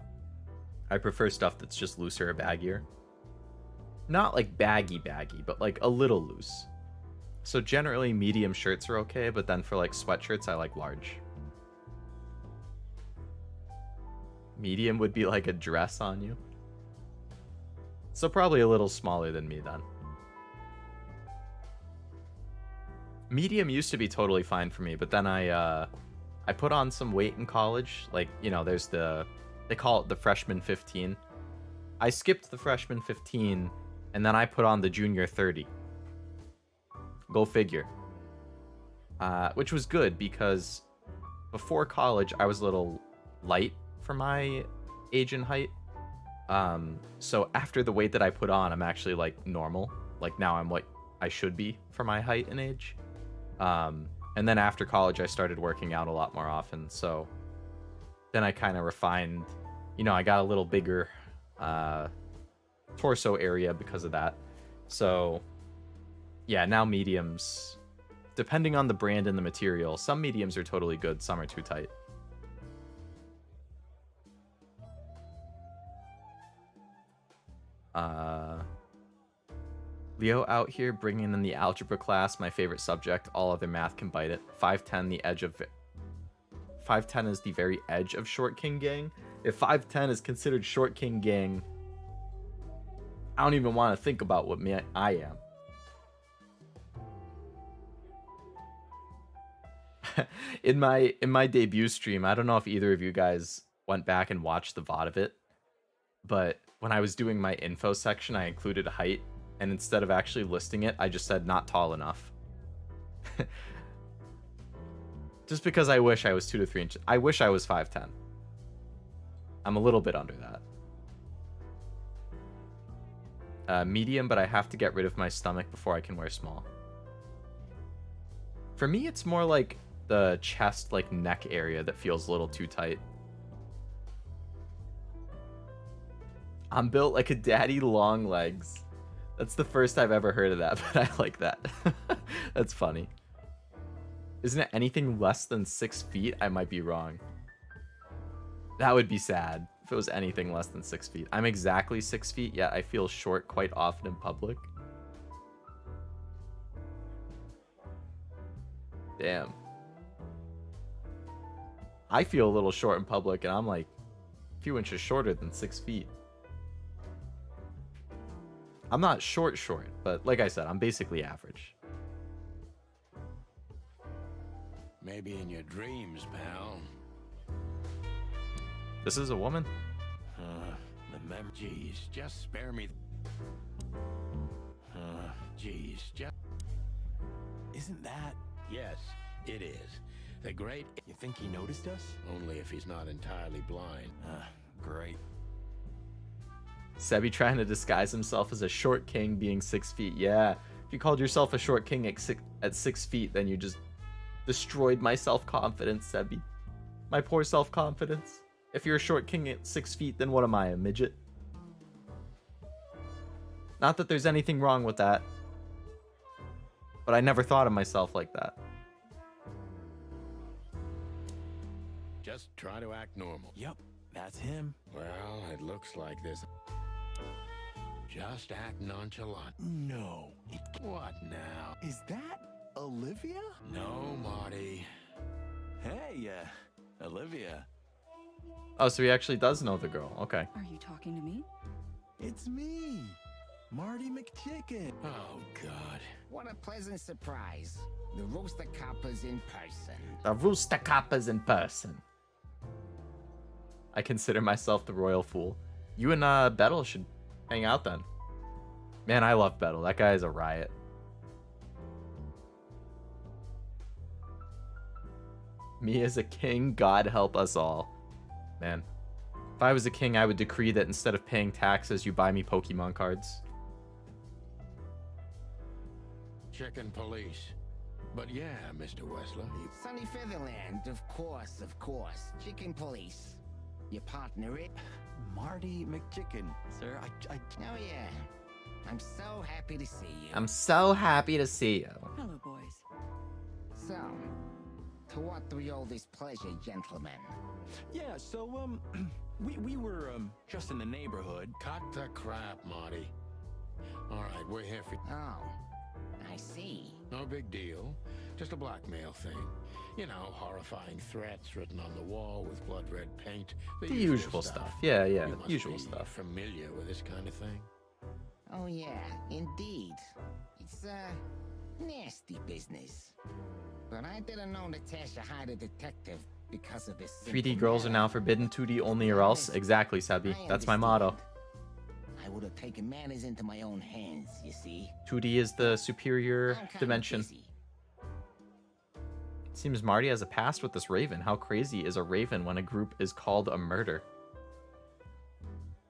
I prefer stuff that's just looser or baggier. Not like baggy, but like a little loose. So generally medium shirts are okay, but then for like sweatshirts, I like large. Medium would be like a dress on you. So probably a little smaller than me then. Medium used to be totally fine for me, but then I put on some weight in college. Like, you know, there's they call it the freshman 15. I skipped the freshman 15, and then I put on the junior 30. Go figure. Which was good because before college, I was a little light for my age and height. So after the weight that I put on, I'm actually like normal. Like now I'm what I should be for my height and age. And then after college, I started working out a lot more often. So then I kind of refined, you know, I got a little bigger torso area because of that. So yeah, now mediums, depending on the brand and the material, some mediums are totally good, some are too tight. Leo out here bringing in the algebra class, my favorite subject. All other math can bite it. 5'10", the edge of... 5'10" is the very edge of short king gang. If 5'10" is considered short king gang, I don't even want to think about what I am. in my debut stream, I don't know if either of you guys went back and watched the VOD of it, but when I was doing my info section, I included height, and instead of actually listing it, I just said not tall enough. Just because I wish I was 2 to 3 inches. I wish I was 5'10". I'm a little bit under that. Medium, but I have to get rid of my stomach before I can wear small. For me, it's more like the chest, like neck area that feels a little too tight. I'm built like a daddy, long legs. That's the first I've ever heard of that, but I like that. That's funny. Isn't it anything less than 6 feet? I might be wrong. That would be sad. if it was anything less than 6 feet. I'm exactly 6 feet, yet I feel short quite often in public. Damn. I feel a little short in public, and I'm like a few inches shorter than 6 feet. I'm not short, but like I said, I'm basically average. Maybe in your dreams, pal. This is a woman? Jeez, just spare me. Jeez, just... Isn't that... Yes, it is. The great... You think he noticed us? Only if he's not entirely blind. Great. Sebi trying to disguise himself as a short king being 6 feet. Yeah, if you called yourself a short king at 6 feet, then you just destroyed my self-confidence, Sebi. My poor self-confidence. If you're a short king at 6 feet, then what am I, a midget? Not that there's anything wrong with that. But I never thought of myself like that. Just try to act normal. Yep, that's him. Well, it looks like this. Just act nonchalant. No. What now? Is that Olivia? No, Marty. Hey, Olivia. Oh, so he actually does know the girl. Okay. Are you talking to me? It's me, Marty McChicken. Oh, God. What a pleasant surprise. The Rooster Copper's in person. The Rooster Copper's in person. I consider myself the royal fool. You and Bettel should hang out then. Man, I love Bettel. That guy is a riot. Me as a king, God help us all. Man, if I was a king, I would decree that instead of paying taxes, you buy me Pokemon cards. Chicken police. But yeah, Mr. Wessler. Sunny Featherland, of course. Chicken police. Your partner it? Marty McChicken, sir. I... Oh yeah. I'm so happy to see you. I'm so happy to see you. Hello, boys. So, to what do we owe this pleasure, gentlemen? Yeah, so, we were, just in the neighborhood. Cut the crap, Marty. All right, we're here for... Oh, I see. No big deal. Just a blackmail thing. You know, horrifying threats written on the wall with blood red paint. The usual stuff. Yeah, You must usual be stuff. Familiar with this kind of thing? Oh yeah, indeed. It's nasty business. But I didn't know Natasha hired a detective because of this. 3D girls are now forbidden, 2D only or else. Exactly, Sabi. That's my motto. I would have taken matters into my own hands, you see. 2D is the superior I'm kinda dimension. busy. Seems Marty has a past with this raven. How crazy is a raven when a group is called a murder?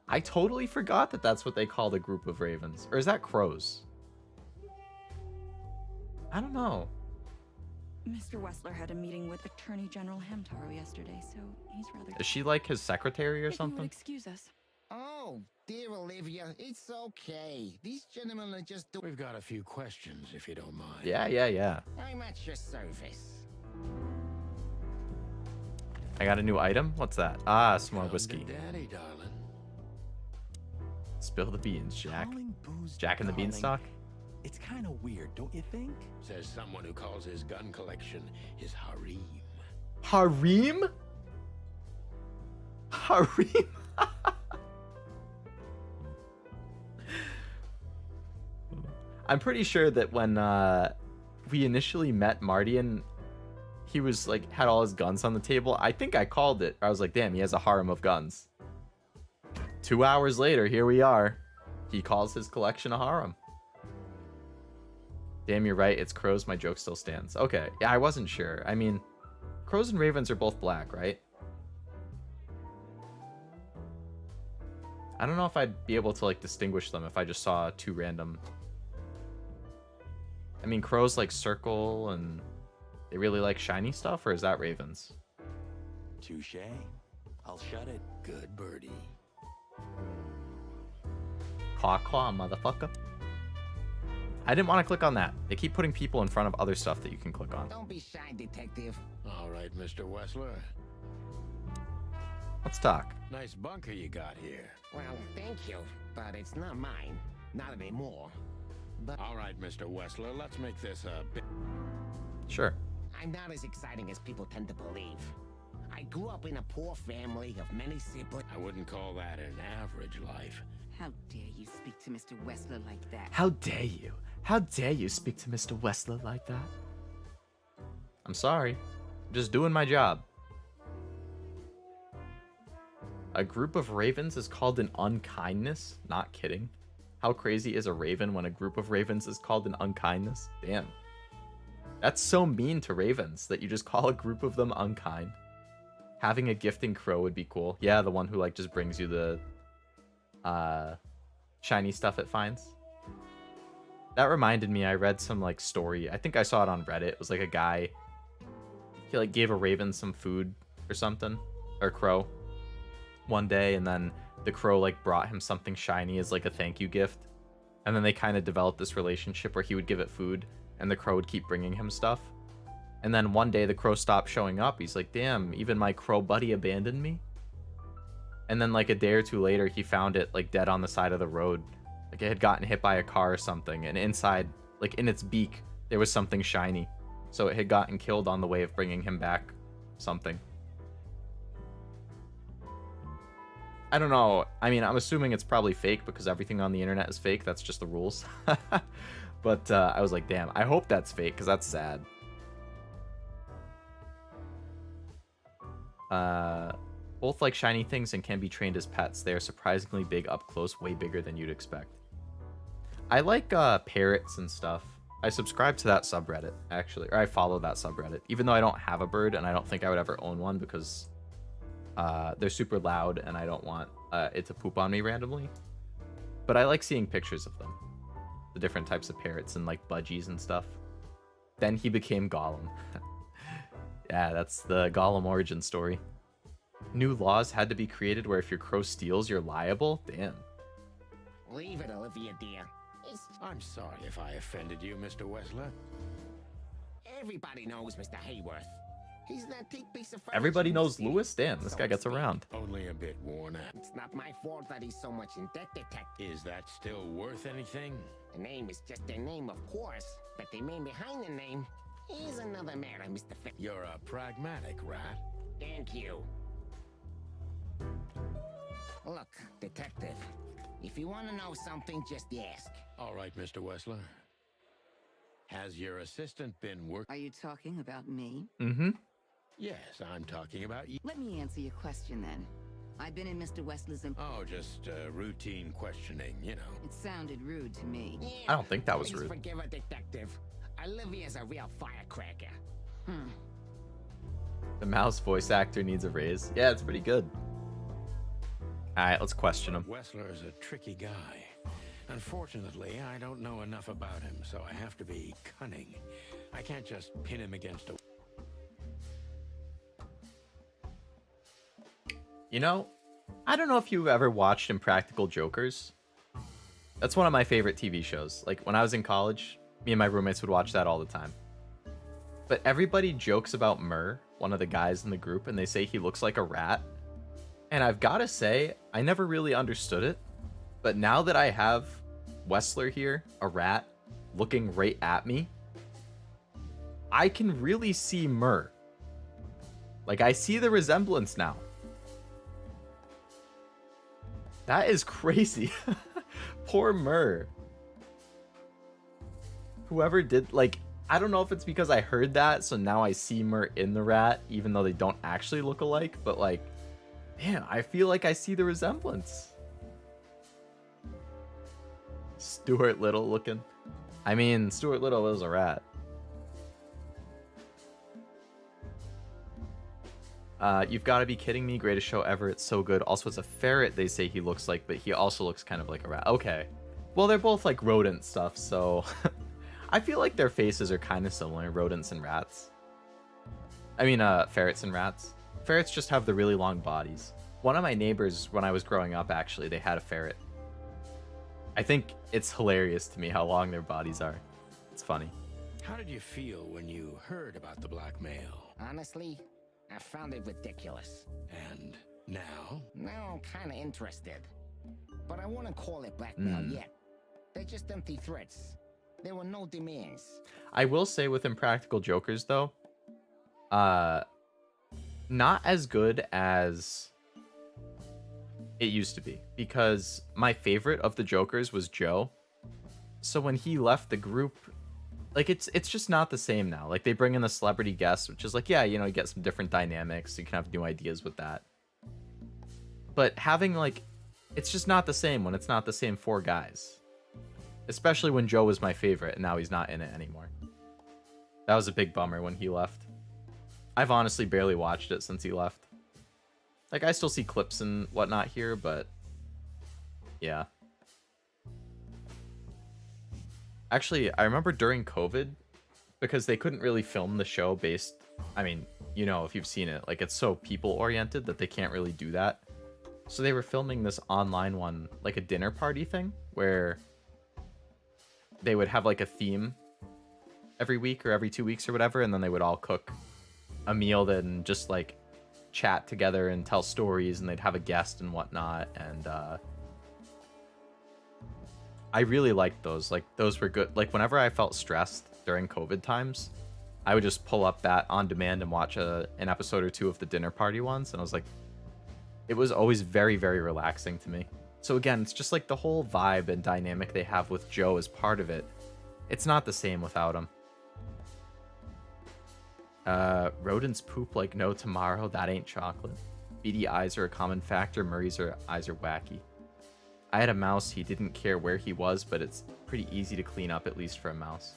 I totally forgot that that's what they called a group of ravens. Or is that crows? I don't know. Mr. Wessler had a meeting with Attorney General Hamtaro yesterday, so he's rather... Is she like his secretary or If you would something? excuse us. Oh, dear Olivia, it's okay. These gentlemen are just doing... We've got a few questions, if you don't mind. Yeah. I'm at your service. I got a new item? What's that? Ah, some more Come to whiskey. Daddy, darling. Spill the beans, Jack. Calling booze Jack and the darling. Beanstalk? It's kind of weird, don't you think? Says someone who calls his gun collection his harem. Harem? Harem? I'm pretty sure that when we initially met Marty and he was like had all his guns on the table, I think I called it. I was like, damn, he has a harem of guns. 2 hours later, here we are. He calls his collection a harem. Damn, you're right. It's crows. My joke still stands. Okay. Yeah, I wasn't sure. I mean, crows and ravens are both black, right? I don't know if I'd be able to like distinguish them if I just saw two random. I mean, crows like circle and they really like shiny stuff, or is that ravens? Touche. I'll shut it. Good birdie. Caw caw, motherfucker. I didn't want to click on that. They keep putting people in front of other stuff that you can click on. Don't be shy, detective. All right, Mr. Wessler. Let's talk. Nice bunker you got here. Well, thank you, but it's not mine. Not anymore. But All right, Mr. Wessler, let's make this a bit... Sure. I'm not as exciting as people tend to believe. I grew up in a poor family of many siblings. I wouldn't call that an average life. How dare you speak to Mr. Wessler like that? How dare you? How dare you speak to Mr. Wessler like that? I'm sorry. I'm just doing my job. A group of ravens is called an unkindness? Not kidding. How crazy is a raven when a group of ravens is called an unkindness? Damn. That's so mean to ravens that you just call a group of them unkind. Having a gifting crow would be cool. Yeah, the one who like just brings you the shiny stuff it finds. That reminded me, I read some like story. I think I saw it on Reddit. It was like a guy, he like gave a raven some food or something, or crow, one day, and then the crow like brought him something shiny as like a thank you gift. And then they kind of developed this relationship where he would give it food and the crow would keep bringing him stuff. And then one day the crow stopped showing up. He's like, damn, even my crow buddy abandoned me. And then like a day or two later, he found it like dead on the side of the road. Like it had gotten hit by a car or something. And inside, like in its beak, there was something shiny. So it had gotten killed on the way of bringing him back something. I don't know. I mean, I'm assuming it's probably fake because everything on the internet is fake. That's just the rules. But I was like, damn, I hope that's fake because that's sad. Both like shiny things and can be trained as pets. They are surprisingly big up close, way bigger than you'd expect. I like parrots and stuff. I subscribe to that subreddit, actually, or I follow that subreddit, even though I don't have a bird and I don't think I would ever own one because they're super loud and I don't want it to poop on me randomly. But I like seeing pictures of them, the different types of parrots and like budgies and stuff. Then he became Gollum. Yeah, that's the Gollum origin story. New laws had to be created where if your crow steals, you're liable? Damn. Leave it, Olivia, dear. I'm sorry if I offended you, Mr. Wessler. Everybody knows Mr. Hayworth. He's that big piece of furniture. Everybody knows Lewis? Damn, this guy gets around. Only a bit worn out. It's not my fault that he's so much in debt, detective. Is that still worth anything? The name is just a name, of course, but the man behind the name is another matter, Mr. You're a pragmatic rat. Thank you. Look, detective, if you want to know something, just ask. All right, Mr. Wessler. Has your assistant been working? Are you talking about me? Mm-hmm. Yes, I'm talking about you. Let me answer your question then. I've been in Mr. Wessler's Oh, just routine questioning, you know. It sounded rude to me. Yeah, I don't think that was please rude. Forgive a detective. Olivia's a real firecracker. The mouse voice actor needs a raise. Yeah, it's pretty good. Alright, let's question him. Wessler is a tricky guy. Unfortunately, I don't know enough about him, so I have to be cunning. I can't just pin him against a... You know, I don't know if you've ever watched Impractical Jokers. That's one of my favorite TV shows. Like, when I was in college, me and my roommates would watch that all the time. But everybody jokes about Murr, one of the guys in the group, and they say he looks like a rat. And I've got to say, I never really understood it. But now that I have Wessler here, a rat, looking right at me, I can really see Murr. Like, I see the resemblance now. That is crazy. Poor Murr. Whoever did, like, I don't know if it's because I heard that, so now I see Murr in the rat, even though they don't actually look alike, but like, man, I feel like I see the resemblance. Stuart Little looking. I mean, Stuart Little is a rat. You've got to be kidding me. Greatest show ever. It's so good. Also, it's a ferret they say he looks like, but he also looks kind of like a rat. Okay. Well, they're both like rodent stuff, so I feel like their faces are kind of similar, rodents and rats. I mean, ferrets and rats. Ferrets just have the really long bodies. One of my neighbors, when I was growing up, actually, they had a ferret. I think it's hilarious to me how long their bodies are. It's funny. How did you feel when you heard about the blackmail? Honestly, I found it ridiculous. And Now? Now I'm kinda interested. But I wouldn't call it blackmail yet. They're just empty threats. There were no demands. I will say with Impractical Jokers, though, not as good as it used to be. Because my favorite of the Jokers was Joe. So when he left the group, like, it's just not the same now. Like, they bring in the celebrity guest, which is like, yeah, you know, you get some different dynamics. You can have new ideas with that. But having, like, it's just not the same when it's not the same four guys. Especially when Joe was my favorite, and now he's not in it anymore. That was a big bummer when he left. I've honestly barely watched it since he left. Like, I still see clips and whatnot here, but yeah. Actually, I remember during COVID, because they couldn't really film the show based, I mean, you know, if you've seen it, like, it's so people-oriented that they can't really do that. So they were filming this online one, like a dinner party thing, where they would have like a theme every week or every 2 weeks or whatever, and then they would all cook a meal, then just like chat together and tell stories, and they'd have a guest and whatnot. And I really liked those. Like, those were good. Like, whenever I felt stressed during COVID times, I would just pull up that on demand and watch an episode or two of the dinner party ones, and I was like, it was always very, very relaxing to me. So again, it's just like the whole vibe and dynamic they have with Joe as part of it. It's not the same without him. Rodents poop like no tomorrow. That ain't chocolate. Beady eyes are a common factor. Murray's eyes are wacky. I had a mouse. He didn't care where he was, but it's pretty easy to clean up, at least for a mouse.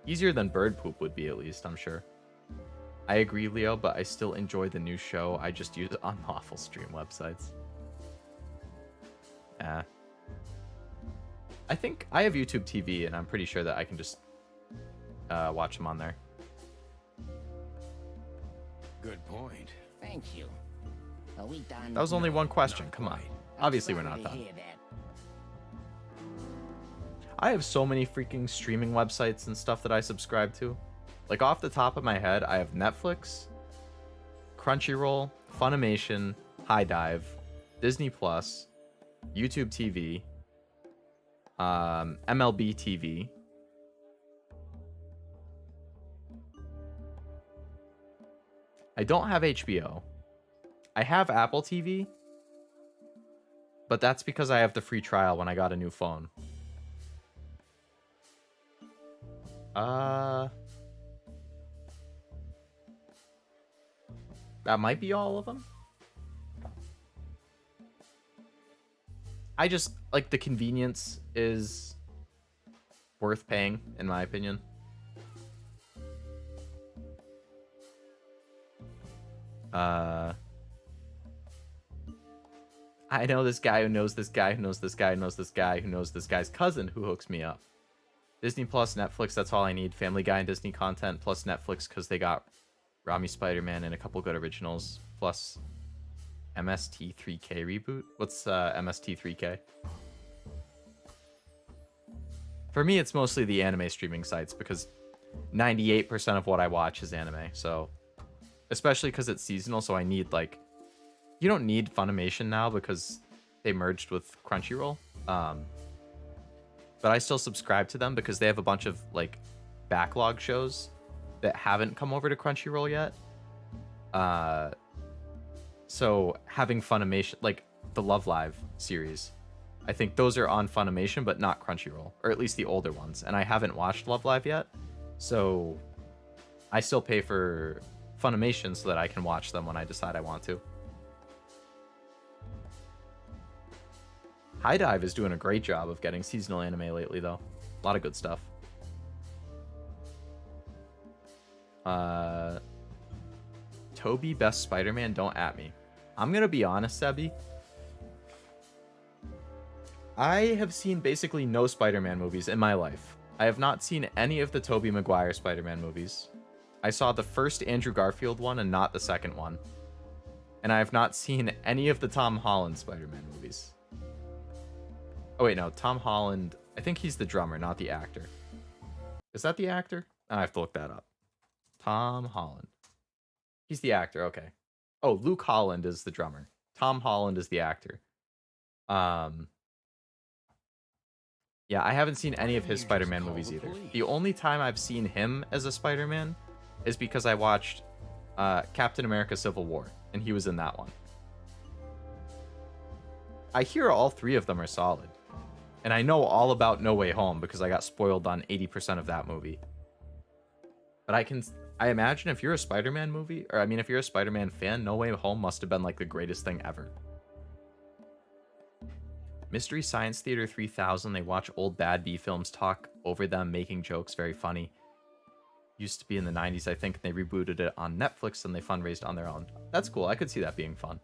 Easier than bird poop would be, at least, I'm sure. I agree, Leo, but I still enjoy the new show. I just use unlawful stream websites. I think I have YouTube TV, and I'm pretty sure that I can just watch them on there. Good point. Thank you. Are we done? That was only one question. Come on. Obviously, we're not done. I have so many freaking streaming websites and stuff that I subscribe to. Like, off the top of my head, I have Netflix, Crunchyroll, Funimation, High Dive, Disney Plus, YouTube TV, MLB TV. I don't have HBO. I have Apple TV, but that's because I have the free trial when I got a new phone. That might be all of them. I just, like, the convenience is worth paying, in my opinion. I know this guy who knows this guy who knows this guy who knows this guy who knows this guy's cousin who hooks me up. Disney Plus, Netflix, that's all I need. Family Guy and Disney content, plus Netflix because they got Rami Spider-Man and a couple good originals, plus MST3K reboot. What's MST3K? For me, it's mostly the anime streaming sites because 98% of what I watch is anime. So, especially because it's seasonal, so I need, like, you don't need Funimation now because they merged with Crunchyroll. But I still subscribe to them because they have a bunch of, like, backlog shows that haven't come over to Crunchyroll yet. So having Funimation, like the Love Live series, I think those are on Funimation, but not Crunchyroll, or at least the older ones. And I haven't watched Love Live yet, so I still pay for Funimation so that I can watch them when I decide I want to. High Dive is doing a great job of getting seasonal anime lately, though. A lot of good stuff. Toby, best Spider-Man, don't at me. I'm gonna be honest, Sebi. I have seen basically no Spider-Man movies in my life. I have not seen any of the Tobey Maguire Spider-Man movies. I saw the first Andrew Garfield one and not the second one. And I have not seen any of the Tom Holland Spider-Man movies. Oh wait, no, Tom Holland, I think he's the drummer, not the actor. Is that the actor? I have to look that up. Tom Holland. He's the actor, okay. Oh, Luke Holland is the drummer. Tom Holland is the actor. Um, yeah, I haven't seen any of his Spider-Man movies either. The only time I've seen him as a Spider-Man is because I watched Captain America: Civil War, and he was in that one. I hear all three of them are solid. And I know all about No Way Home because I got spoiled on 80% of that movie. But I imagine if you're a Spider-Man movie, or I mean if you're a Spider-Man fan, No Way Home must have been like the greatest thing ever. Mystery Science Theater 3000, they watch old bad B films, talk over them, making jokes, very funny. Used to be in the 90s, I think, and they rebooted it on Netflix and they fundraised on their own. That's cool, I could see that being fun.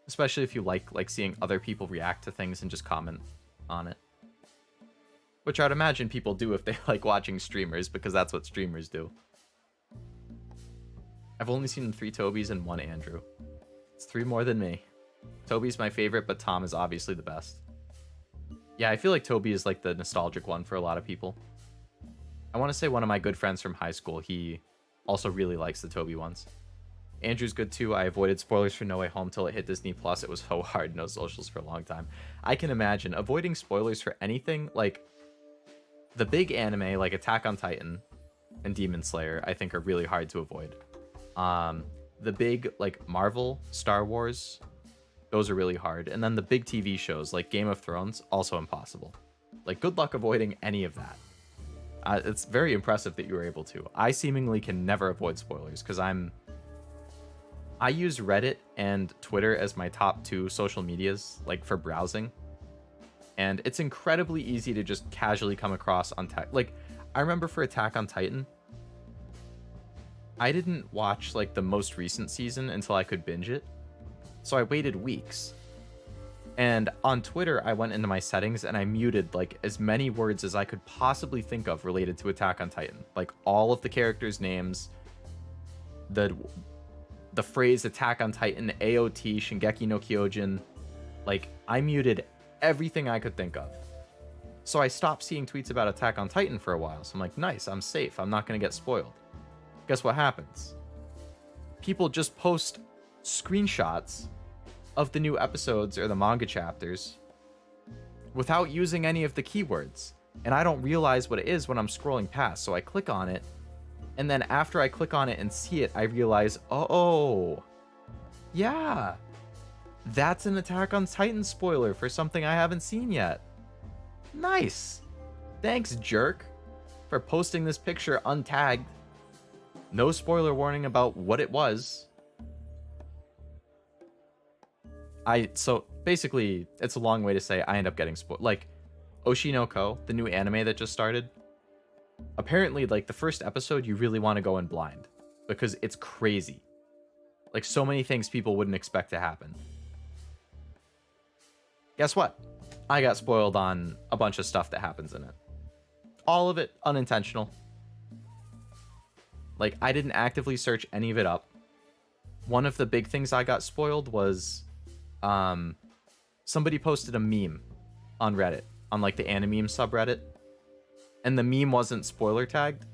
Especially if you like seeing other people react to things and just comment on it. Which I'd imagine people do if they like watching streamers, because that's what streamers do. I've only seen 3 Tobys and 1 Andrew. It's 3 more than me. Toby's my favorite, but Tom is obviously the best. Yeah, I feel like Toby is like the nostalgic one for a lot of people. I want to say one of my good friends from high school, he also really likes the Toby ones. Andrew's good too. I avoided spoilers for No Way Home till it hit Disney Plus. It was so hard, no socials for a long time. I can imagine avoiding spoilers for anything like the big anime like Attack on Titan and Demon Slayer, I think are really hard to avoid. The big like Marvel, Star Wars, those are really hard. And then the big TV shows like Game of Thrones, also impossible. Like good luck avoiding any of that. It's very impressive that you were able to. I seemingly can never avoid spoilers because I use Reddit and Twitter as my top 2 social medias, like for browsing. And it's incredibly easy to just casually come across on tech. Like, I remember for Attack on Titan, I didn't watch like the most recent season until I could binge it. So I waited weeks. And on Twitter, I went into my settings and I muted like as many words as I could possibly think of related to Attack on Titan. Like all of the characters' names, the phrase Attack on Titan, AOT, Shingeki no Kyojin. Like, I muted everything I could think of. So I stopped seeing tweets about Attack on Titan for a while. So I'm like, nice, I'm safe. I'm not going to get spoiled. Guess what happens? People just post screenshots of the new episodes or the manga chapters without using any of the keywords. And I don't realize what it is when I'm scrolling past. So I click on it. And then after I click on it and see it, I realize, oh, yeah, that's an Attack on Titan spoiler for something I haven't seen yet. Nice. Thanks, jerk, for posting this picture untagged. No spoiler warning about what it was. So basically, it's a long way to say I end up getting spoiled. Like, Oshinoko, the new anime that just started, apparently, like, the first episode, you really want to go in blind because it's crazy. Like, so many things people wouldn't expect to happen. Guess what? I got spoiled on a bunch of stuff that happens in it. All of it unintentional. Like, I didn't actively search any of it up. One of the big things I got spoiled was somebody posted a meme on Reddit, on like the Animeme subreddit. And the meme wasn't spoiler tagged.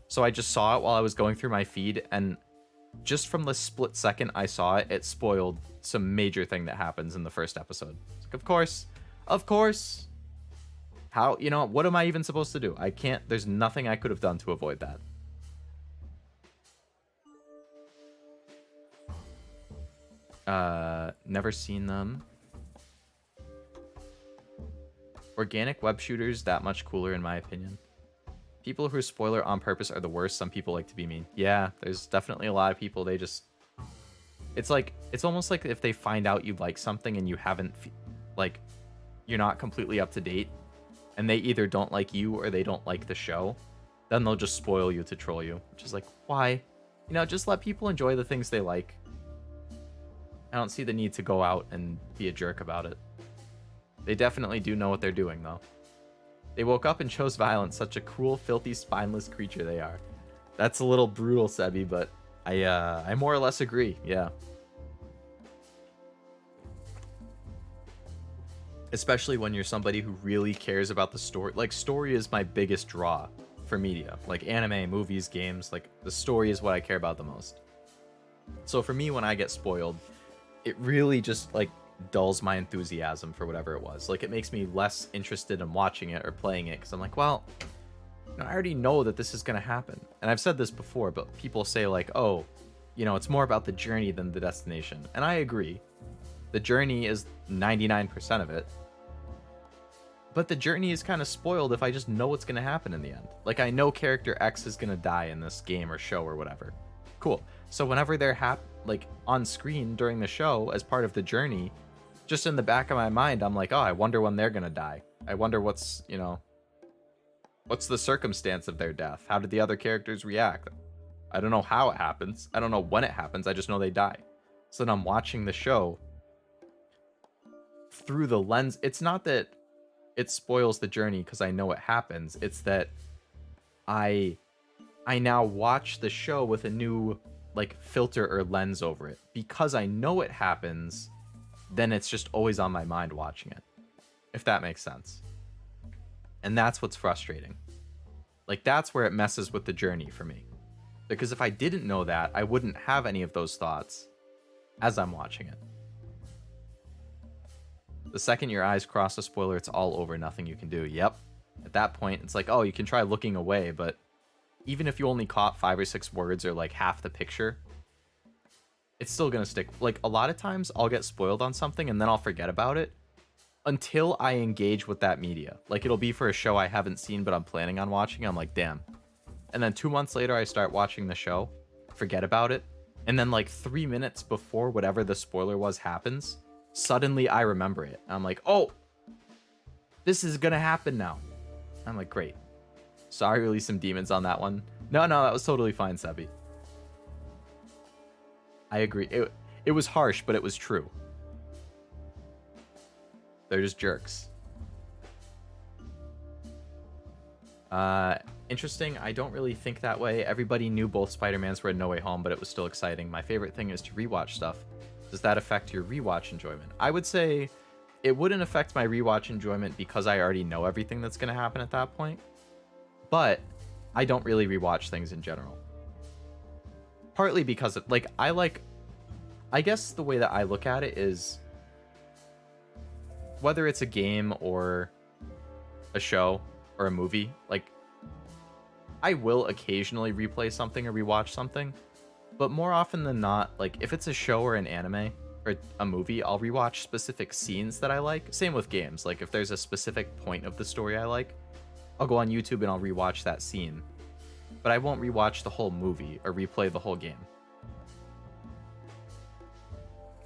So I just saw it while I was going through my feed, and just from the split second I saw it, it spoiled some major thing that happens in the first episode. Like, of course. How, you know, what am I even supposed to do? I can't, there's nothing I could have done to avoid that. Never seen them. Organic web shooters, that much cooler in my opinion. People who spoiler on purpose are the worst. Some people like to be mean. Yeah, there's definitely a lot of people, they just... It's like, it's almost like if they find out you like something and you haven't, like, you're not completely up to date, and they either don't like you or they don't like the show, then they'll just spoil you to troll you. Which is like, why? You know, just let people enjoy the things they like. I don't see the need to go out and be a jerk about it. They definitely do know what they're doing, though. They woke up and chose violence. Such a cruel, filthy, spineless creature they are. That's a little brutal, Sebi, but I more or less agree. Yeah. Especially when you're somebody who really cares about the story. Like, story is my biggest draw for media. Like, anime, movies, games. Like, the story is what I care about the most. So for me, when I get spoiled, it really just like dulls my enthusiasm for whatever it was. Like, it makes me less interested in watching it or playing it because I'm like, well, I already know that this is going to happen. And I've said this before, but people say like, oh, it's more about the journey than the destination. And I agree. The journey is 99% of it. But the journey is kind of spoiled if I just know what's going to happen in the end. Like, I know character X is going to die in this game or show or whatever. Cool. So whenever they're like on screen during the show as part of the journey, just in the back of my mind, I'm like, oh, I wonder when they're going to die. I wonder what's the circumstance of their death? How did the other characters react? I don't know how it happens. I don't know when it happens. I just know they die. So then I'm watching the show through the lens. It's not that it spoils the journey because I know it happens. It's that I now watch the show with a new like filter or lens over it. Because I know it happens, then it's just always on my mind watching it. If that makes sense. And that's what's frustrating. Like, that's where it messes with the journey for me. Because if I didn't know that, I wouldn't have any of those thoughts as I'm watching it. The second your eyes cross a spoiler, it's all over, nothing you can do. Yep. At that point, it's like, oh, you can try looking away, but even if you only caught 5 or 6 words or like half the picture, it's still gonna stick. Like, a lot of times I'll get spoiled on something and then I'll forget about it until I engage with that media. Like, it'll be for a show I haven't seen but I'm planning on watching. I'm like, damn. And then 2 months later I start watching the show, forget about it, and then like 3 minutes before whatever the spoiler was happens, suddenly I remember it. I'm like, oh, this is gonna happen now. I'm like, great. Sorry, release some demons on that one. No, that was totally fine, Sebi. I agree. It was harsh, but it was true. They're just jerks. Interesting. I don't really think that way. Everybody knew both Spider-Mans were in No Way Home, but it was still exciting. My favorite thing is to rewatch stuff. Does that affect your rewatch enjoyment? I would say it wouldn't affect my rewatch enjoyment because I already know everything that's going to happen at that point. But I don't really rewatch things in general. Partly because of, like, I guess the way that I look at it is whether it's a game or a show or a movie, like, I will occasionally replay something or rewatch something, but more often than not, like, if it's a show or an anime or a movie, I'll rewatch specific scenes that I like. Same with games. Like, if there's a specific point of the story I like, I'll go on YouTube and I'll rewatch that scene, but I won't rewatch the whole movie or replay the whole game.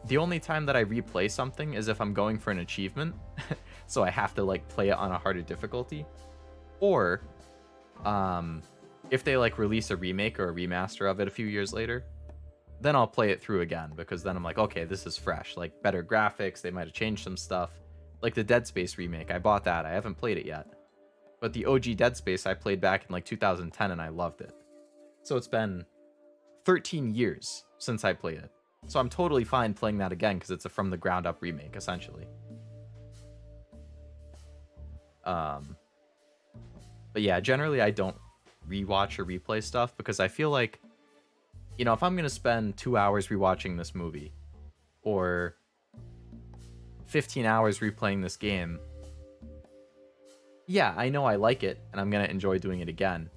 The only time that I replay something is if I'm going for an achievement, so I have to like play it on a harder difficulty, or if they like release a remake or a remaster of it a few years later, then I'll play it through again, because then I'm like, okay, this is fresh, like better graphics, they might have changed some stuff. Like the Dead Space remake, I bought that, I haven't played it yet, but the OG Dead Space I played back in like 2010 and I loved it. So it's been 13 years since I played it. So I'm totally fine playing that again because it's a from the ground up remake, essentially. But yeah, generally I don't rewatch or replay stuff because I feel like, you know, if I'm going to spend 2 hours rewatching this movie or 15 hours replaying this game, yeah, I know I like it and I'm going to enjoy doing it again.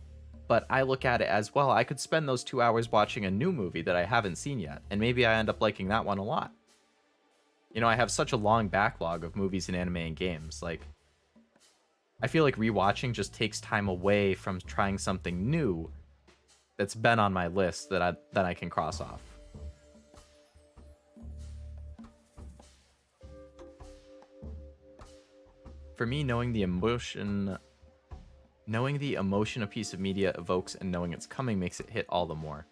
But I look at it as, well, I could spend those 2 hours watching a new movie that I haven't seen yet, and maybe I end up liking that one a lot. You know, I have such a long backlog of movies and anime and games. Like, I feel like rewatching just takes time away from trying something new that's been on my list that I can cross off. For me, knowing the emotion a piece of media evokes and knowing it's coming makes it hit all the more.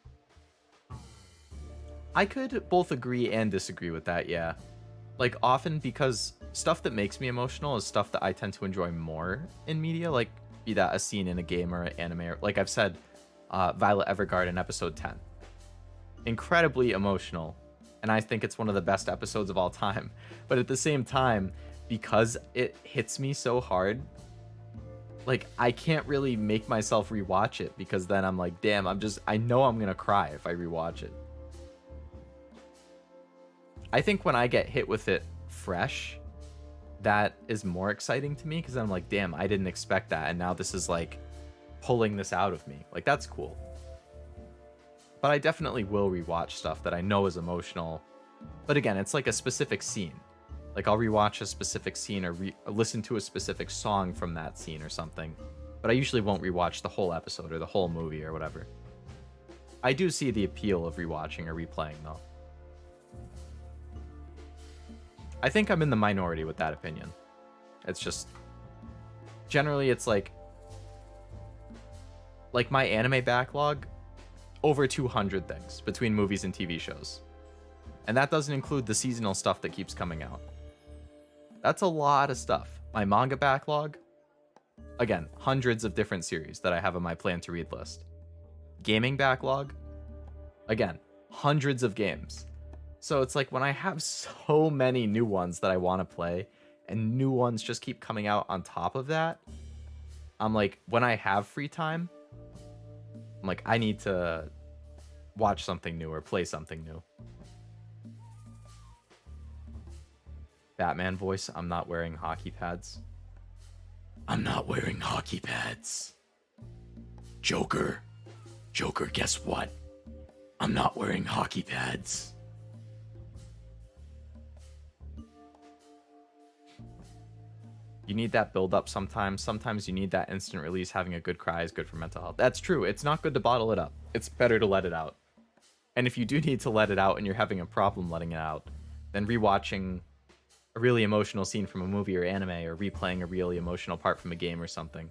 I could both agree and disagree with that, yeah. Like, often, because stuff that makes me emotional is stuff that I tend to enjoy more in media, like, be that a scene in a game or an anime, or, like I've said, Violet Evergarden in episode 10. Incredibly emotional, and I think it's one of the best episodes of all time. But at the same time, because it hits me so hard, like, I can't really make myself rewatch it, because then I'm like, damn, I know I'm gonna cry if I rewatch it. I think when I get hit with it fresh, that is more exciting to me because I'm like, damn, I didn't expect that, and now this is like pulling this out of me. Like, that's cool. But I definitely will rewatch stuff that I know is emotional. But again, it's like a specific scene. Like, I'll rewatch a specific scene or listen to a specific song from that scene or something. But I usually won't rewatch the whole episode or the whole movie or whatever. I do see the appeal of rewatching or replaying, though. I think I'm in the minority with that opinion. It's just... Generally, it's like my anime backlog, over 200 things between movies and TV shows. And that doesn't include the seasonal stuff that keeps coming out. That's a lot of stuff. My manga backlog, again, hundreds of different series that I have on my plan to read list. Gaming backlog, again, hundreds of games. So it's like when I have so many new ones that I want to play and new ones just keep coming out on top of that, I'm like, when I have free time, I'm like, I need to watch something new or play something new. Batman voice, I'm not wearing hockey pads. I'm not wearing hockey pads. Joker, guess what? I'm not wearing hockey pads. You need that build up sometimes. Sometimes you need that instant release. Having a good cry is good for mental health. That's true. It's not good to bottle it up. It's better to let it out. And if you do need to let it out and you're having a problem letting it out, then rewatching a really emotional scene from a movie or anime or replaying a really emotional part from a game or something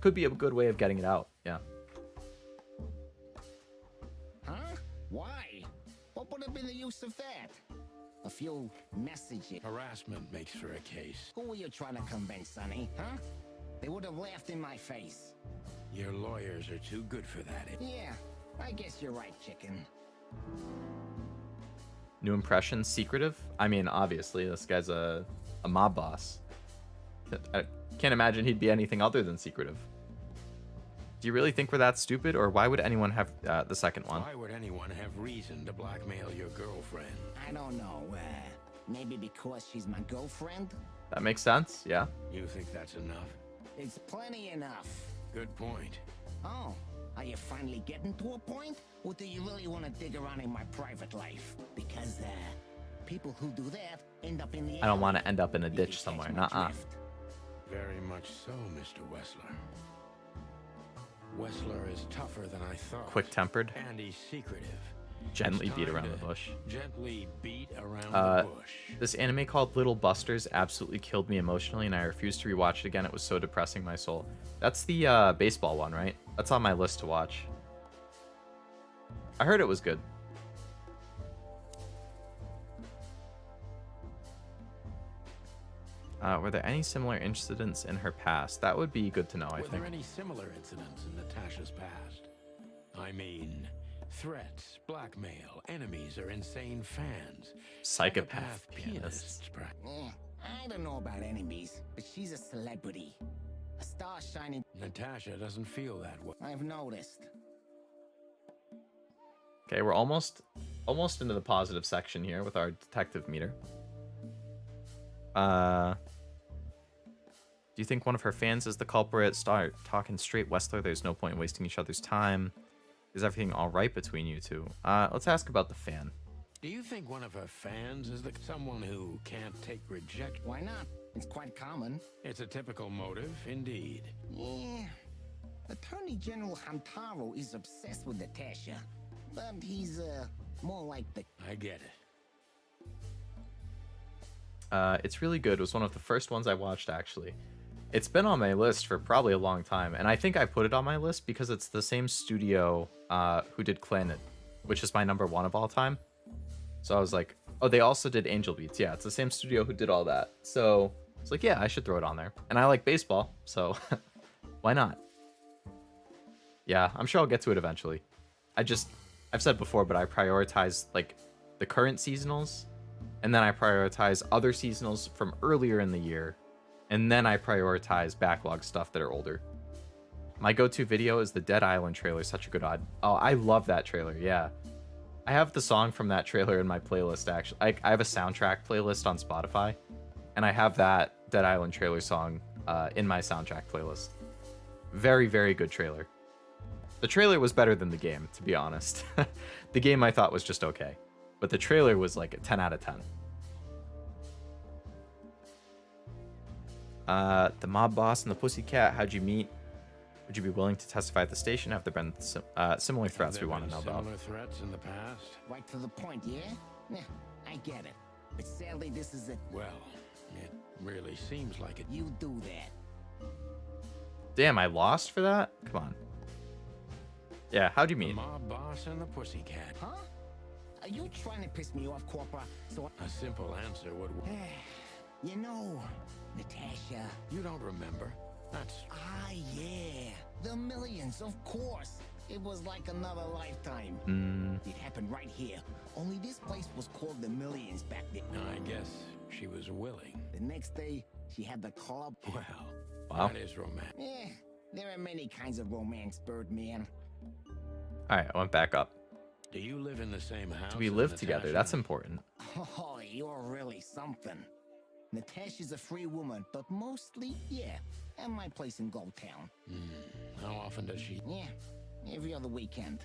could be a good way of getting it out. Yeah. Huh? Why? What would have been the use of that? A few messages. Harassment makes for a case. Who were you trying to convince, Sonny? Huh? They would have laughed in my face. Your lawyers are too good for that. Yeah, I guess you're right, chicken. New impression, secretive? I mean, obviously, this guy's a mob boss. I can't imagine he'd be anything other than secretive. Do you really think we're that stupid, or why would anyone have the second one? Why would anyone have reason to blackmail your girlfriend? I don't know. Maybe because she's my girlfriend? That makes sense, yeah. You think that's enough? It's plenty enough. Good point. Oh, are you finally getting to a point? Or do you really want to dig around in my private life? Because, people who do that end up in the... I don't want to end up in a ditch somewhere, nuh-uh. Very much so, Mr. Wessler. Wessler is tougher than I thought. Quick-tempered. And he's secretive. Gently beat around the bush. Gently beat around the bush. This anime called Little Busters absolutely killed me emotionally, and I refused to rewatch it again. It was so depressing my soul. That's the baseball one, right? That's on my list to watch. I heard it was good. Were there any similar incidents in her past? That would be good to know, I think. Were there any similar incidents in Natasha's past? I mean, threats, blackmail, enemies, or insane fans. Psychopath pianists. I don't know about enemies, but she's a celebrity. A star shining. Natasha doesn't feel that way. I've noticed. Okay, we're almost into the positive section here with our detective meter. Do you think one of her fans is the culprit? Start talking straight, Wessler. There's no point in wasting each other's time. Is everything all right between you two? Let's ask about the fan. Do you think one of her fans is someone who can't take rejection? Why not? It's quite common. It's a typical motive, indeed. Yeah. Attorney General Hamtaro is obsessed with Natasha. But he's, more like the... I get it. It's really good. It was one of the first ones I watched, actually. It's been on my list for probably a long time, and I think I put it on my list because it's the same studio who did Clannad, which is my #1 of all time. So I was like, oh, they also did Angel Beats. Yeah, it's the same studio who did all that. So it's like, yeah, I should throw it on there. And I like baseball, so why not? Yeah, I'm sure I'll get to it eventually. I've said before, but I prioritize like the current seasonals, and then I prioritize other seasonals from earlier in the year, and then I prioritize backlog stuff that are older. My go-to video is the Dead Island trailer. Such a good odd. Oh, I love that trailer. Yeah. I have the song from that trailer in my playlist, actually. I have a soundtrack playlist on Spotify, and I have that Dead Island trailer song in my soundtrack playlist. Very, very good trailer. The trailer was better than the game, to be honest. The game I thought was just okay, but the trailer was like a 10 out of 10. The mob boss and the pussycat, how'd you meet? Would you be willing to testify at the station? Have there been similar threats we want to know about? Similar threats in the past? Right to the point, yeah? Yeah, I get it. But sadly, this is it. Well, it really seems like it. You do that. Damn, I lost for that? Come on. Yeah, how'd you The meet? mob boss and the pussycat. Huh? Are you trying to piss me off, Corpora? So A simple answer would... you know, Natasha. You don't remember? That's... Ah, yeah. The millions, of course. It was like another lifetime. It happened right here. Only this place was called the Millions back then. I guess she was willing. The next day, she had the club. Well, wow. That is romantic. Yeah, there are many kinds of romance, Birdman. Alright, I went back up. Do you live in the same house? Do we as live Natasha? together? That's important. Oh, you're really something. Natasha's a free woman, but mostly, yeah, at my place in Gold Town. How often does she... Yeah, every other weekend.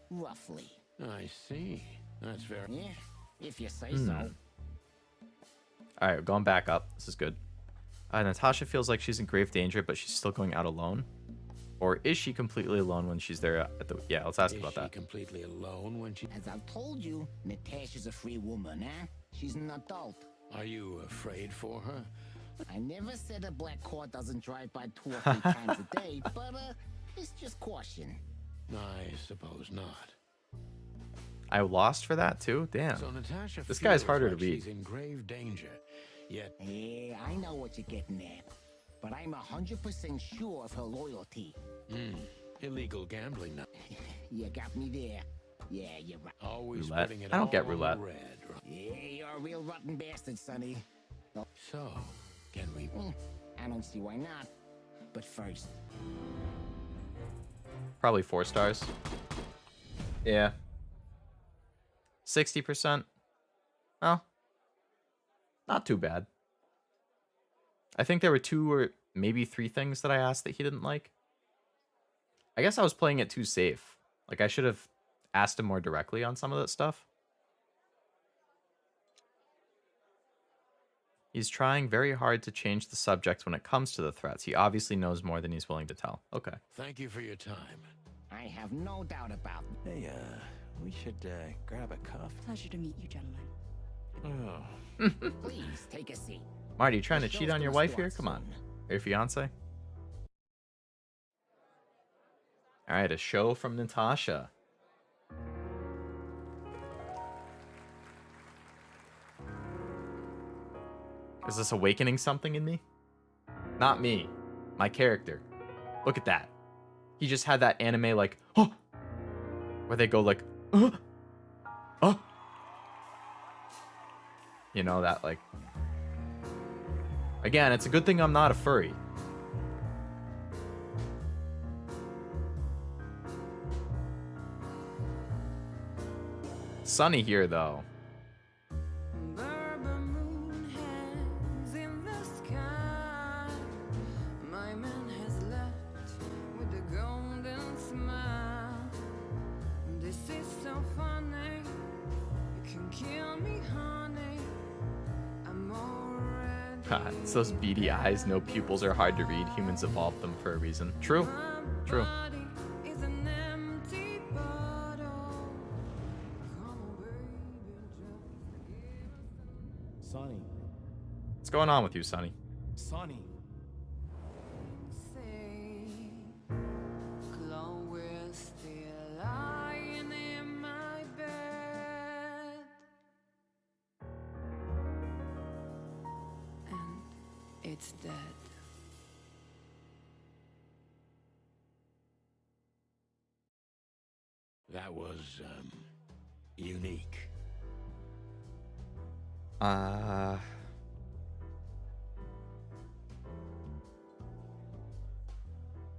Roughly. I see. That's very... Yeah, if you say so. Alright, going back up. This is good. Natasha feels like she's in grave danger, but she's still going out alone. Or is she completely alone when she's there at the... Yeah, let's ask about that. Is she completely alone when she... As I've told you, Natasha's a free woman, huh? She's an adult. Are you afraid for her? I never said a black car doesn't drive by 2 or 3 times a day, but it's just caution. I suppose not. I lost for that too? Damn. So Natasha This guy's feels harder like to beat. She's in grave danger. Yet... Yeah, I know what you're getting at. But I'm 100% sure of her loyalty. Illegal gambling now. You got me there. Yeah, you're right. Always Roulette? putting it I don't get all on roulette. red, right? Yeah, you're a real rotten bastard, Sonny. So, can we... I don't see why not. But first... Probably 4 stars. Yeah. 60%. Well, not too bad. I think there were 2 or maybe 3 things that I asked that he didn't like. I guess I was playing it too safe. Like, I should have asked him more directly on some of that stuff. He's trying very hard to change the subject when it comes to the threats. He obviously knows more than he's willing to tell. Okay. Thank you for your time. I have no doubt about it. Hey, we should grab a coffee. Pleasure to meet you, gentlemen. Oh. Please, take a seat. Marty, you trying The to cheat show's on your gonna wife here? start Come on. soon. Or your fiance? Alright, a show from Natasha. Is this awakening something in me? Not me. My character. Look at that. He just had that anime like, oh! Where they go like, oh! Oh! You know, that like... Again, it's a good thing I'm not a furry. Sunny here, though. God, it's those beady eyes, no pupils are hard to read. Humans evolved them for a reason. True. True. Sonny. What's going on with you, Sonny? Sonny. It's dead. That was, unique.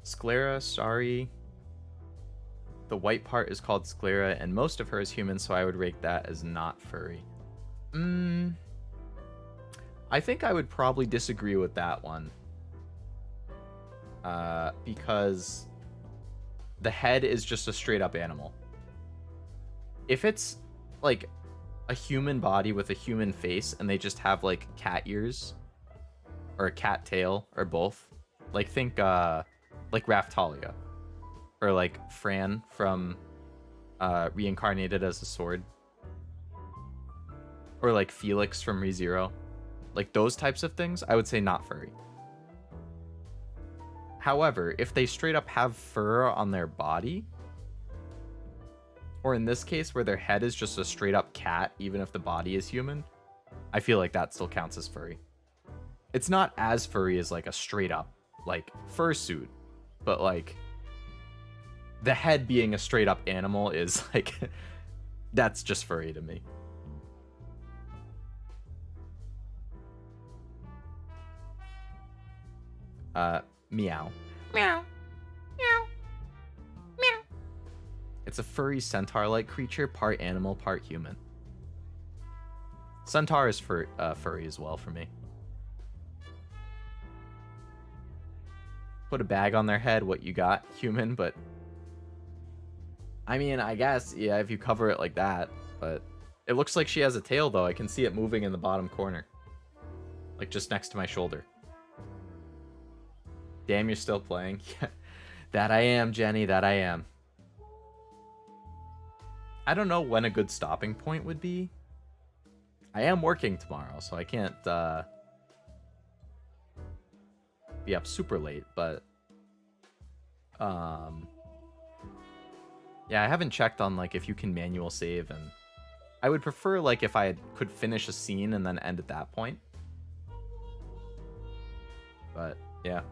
Sclera, sorry. The white part is called sclera, and most of her is human, so I would rate that as not furry. I think I would probably disagree with that one. Because the head is just a straight up animal. If it's like a human body with a human face and they just have like cat ears or a cat tail or both, like think like Raftalia or like Fran from Reincarnated as a Sword, or like Felix from ReZero, like those types of things, I would say not furry. However, if they straight up have fur on their body, or in this case where their head is just a straight up cat, even if the body is human, I feel like that still counts as furry. It's not as furry as like a straight up like fursuit, but like the head being a straight up animal is like that's just furry to me. Meow. Meow. Meow. Meow. It's a furry centaur-like creature, part animal, part human. Centaur is furry as well for me. Put a bag on their head, what you got? Human, but... I mean, I guess, yeah, if you cover it like that, but... It looks like she has a tail, though. I can see it moving in the bottom corner. Like, just next to my shoulder. Damn, you're still playing. That I am, Jenny, that I am. I don't know when a good stopping point would be. I am working tomorrow, so I can't be up super late, but yeah, I haven't checked on like if you can manual save, and I would prefer like if I could finish a scene and then end at that point. But yeah.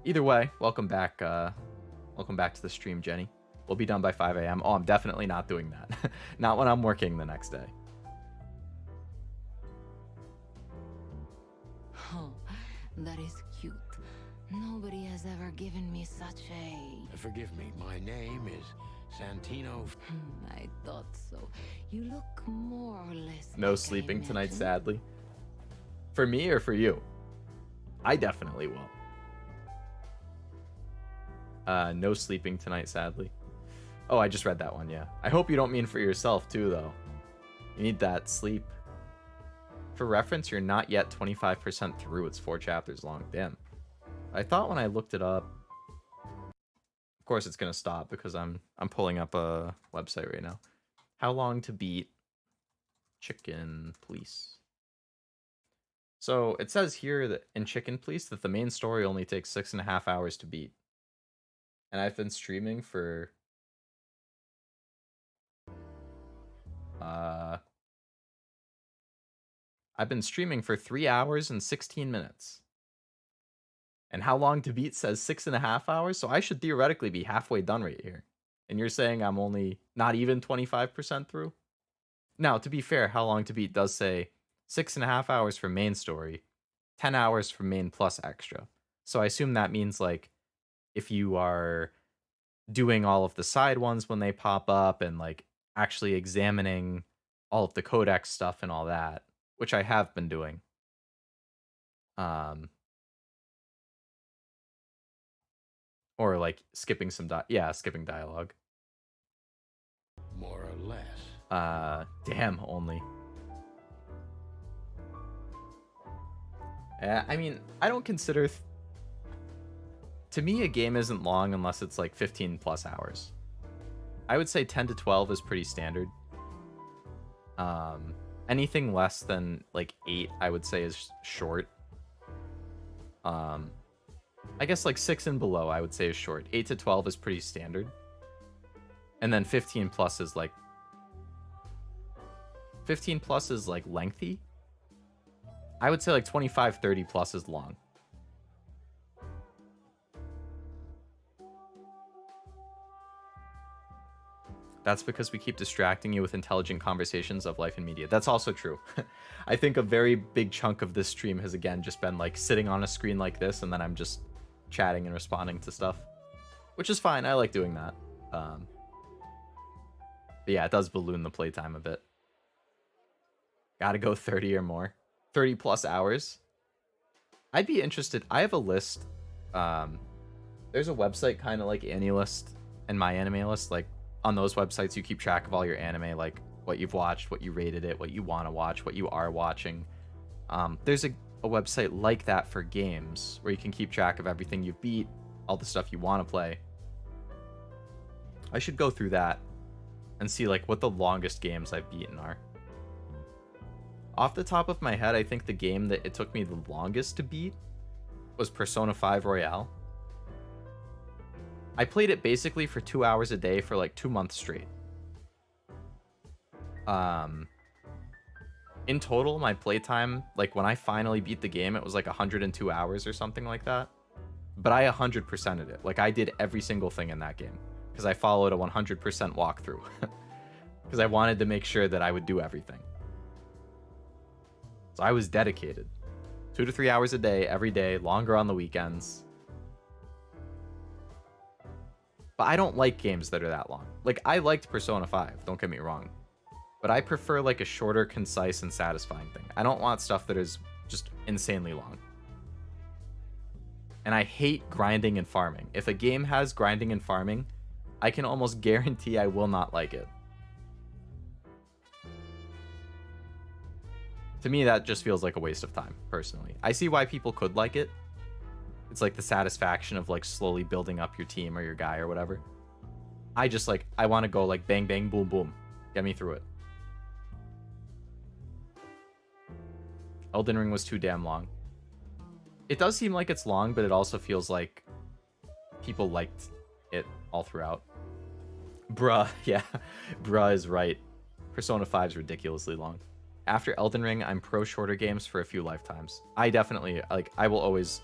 Either way, welcome back. Welcome back to the stream, Jenny. We'll be done by 5 a.m. Oh, I'm definitely not doing that. Not when I'm working the next day. Oh, that is cute. Nobody has ever given me such a... Forgive me, my name is Santino. I thought so. You look more or less No like sleeping I tonight, imagined. sadly. For me or for you? I definitely will. No sleeping tonight, sadly. Oh, I just read that one, yeah. I hope you don't mean for yourself, too, though. You need that sleep. For reference, you're not yet 25% through. It's 4 chapters long. Damn. I thought when I looked it up... Of course, it's going to stop because I'm pulling up a website right now. How long to beat Chicken Police? So, it says here that in Chicken Police that the main story only takes 6.5 hours to beat. And I've been streaming for... I've been streaming for 3 hours and 16 minutes. And how long to beat says 6.5 hours, so I should theoretically be halfway done right here. And you're saying I'm only not even 25% through? Now, to be fair, how long to beat does say 6.5 hours for main story, 10 hours for main plus extra. So I assume that means like if you are doing all of the side ones when they pop up and like actually examining all of the codex stuff and all that, which I have been doing. Or like skipping some skipping dialogue. More or less. Damn, only. I mean, I don't consider... To me, a game isn't long unless it's like 15 plus hours. I would say 10 to 12 is pretty standard. Anything less than like 8, I would say is short. I guess like 6 and below, I would say is short. 8 to 12 is pretty standard. And then 15 plus is like... 15 plus is like lengthy. I would say like 25, 30 plus is long. That's because we keep distracting you with intelligent conversations of life and media. That's also true. I think a very big chunk of this stream has again just been like sitting on a screen like this, and then I'm just chatting and responding to stuff, which is fine. I like doing that. But yeah, it does balloon the playtime a bit. Gotta go 30 or more. 30 plus hours. I'd be interested. I have a list. There's a website kind of like AniList and My Anime List. Like on those websites, you keep track of all your anime, like what you've watched, what you rated it, what you want to watch, what you are watching. There's a website like that for games where you can keep track of everything you've beat, all the stuff you want to play. I should go through that and see like what the longest games I've beaten are. Off the top of my head, I think the game that it took me the longest to beat was Persona 5 Royale. I played it basically for 2 hours a day for like 2 months straight. In total, my playtime, like when I finally beat the game, it was like 102 hours or something like that. But I 100%ed it. Like I did every single thing in that game because I followed a 100% walkthrough because I wanted to make sure that I would do everything. So I was dedicated. 2 to 3 hours a day, every day, longer on the weekends. But I don't like games that are that long. Like, I liked Persona 5, don't get me wrong. But I prefer, like, a shorter, concise, and satisfying thing. I don't want stuff that is just insanely long. And I hate grinding and farming. If a game has grinding and farming, I can almost guarantee I will not like it. To me, that just feels like a waste of time, personally. I see why people could like it. It's like the satisfaction of like slowly building up your team or your guy or whatever. I just like, I want to go like bang, bang, boom, boom. Get me through it. Elden Ring was too damn long. It does seem like it's long, but it also feels like people liked it all throughout. Bruh, yeah. Bruh is right. Persona 5 is ridiculously long. After Elden Ring, I'm pro shorter games for a few lifetimes. I definitely, like, I will always...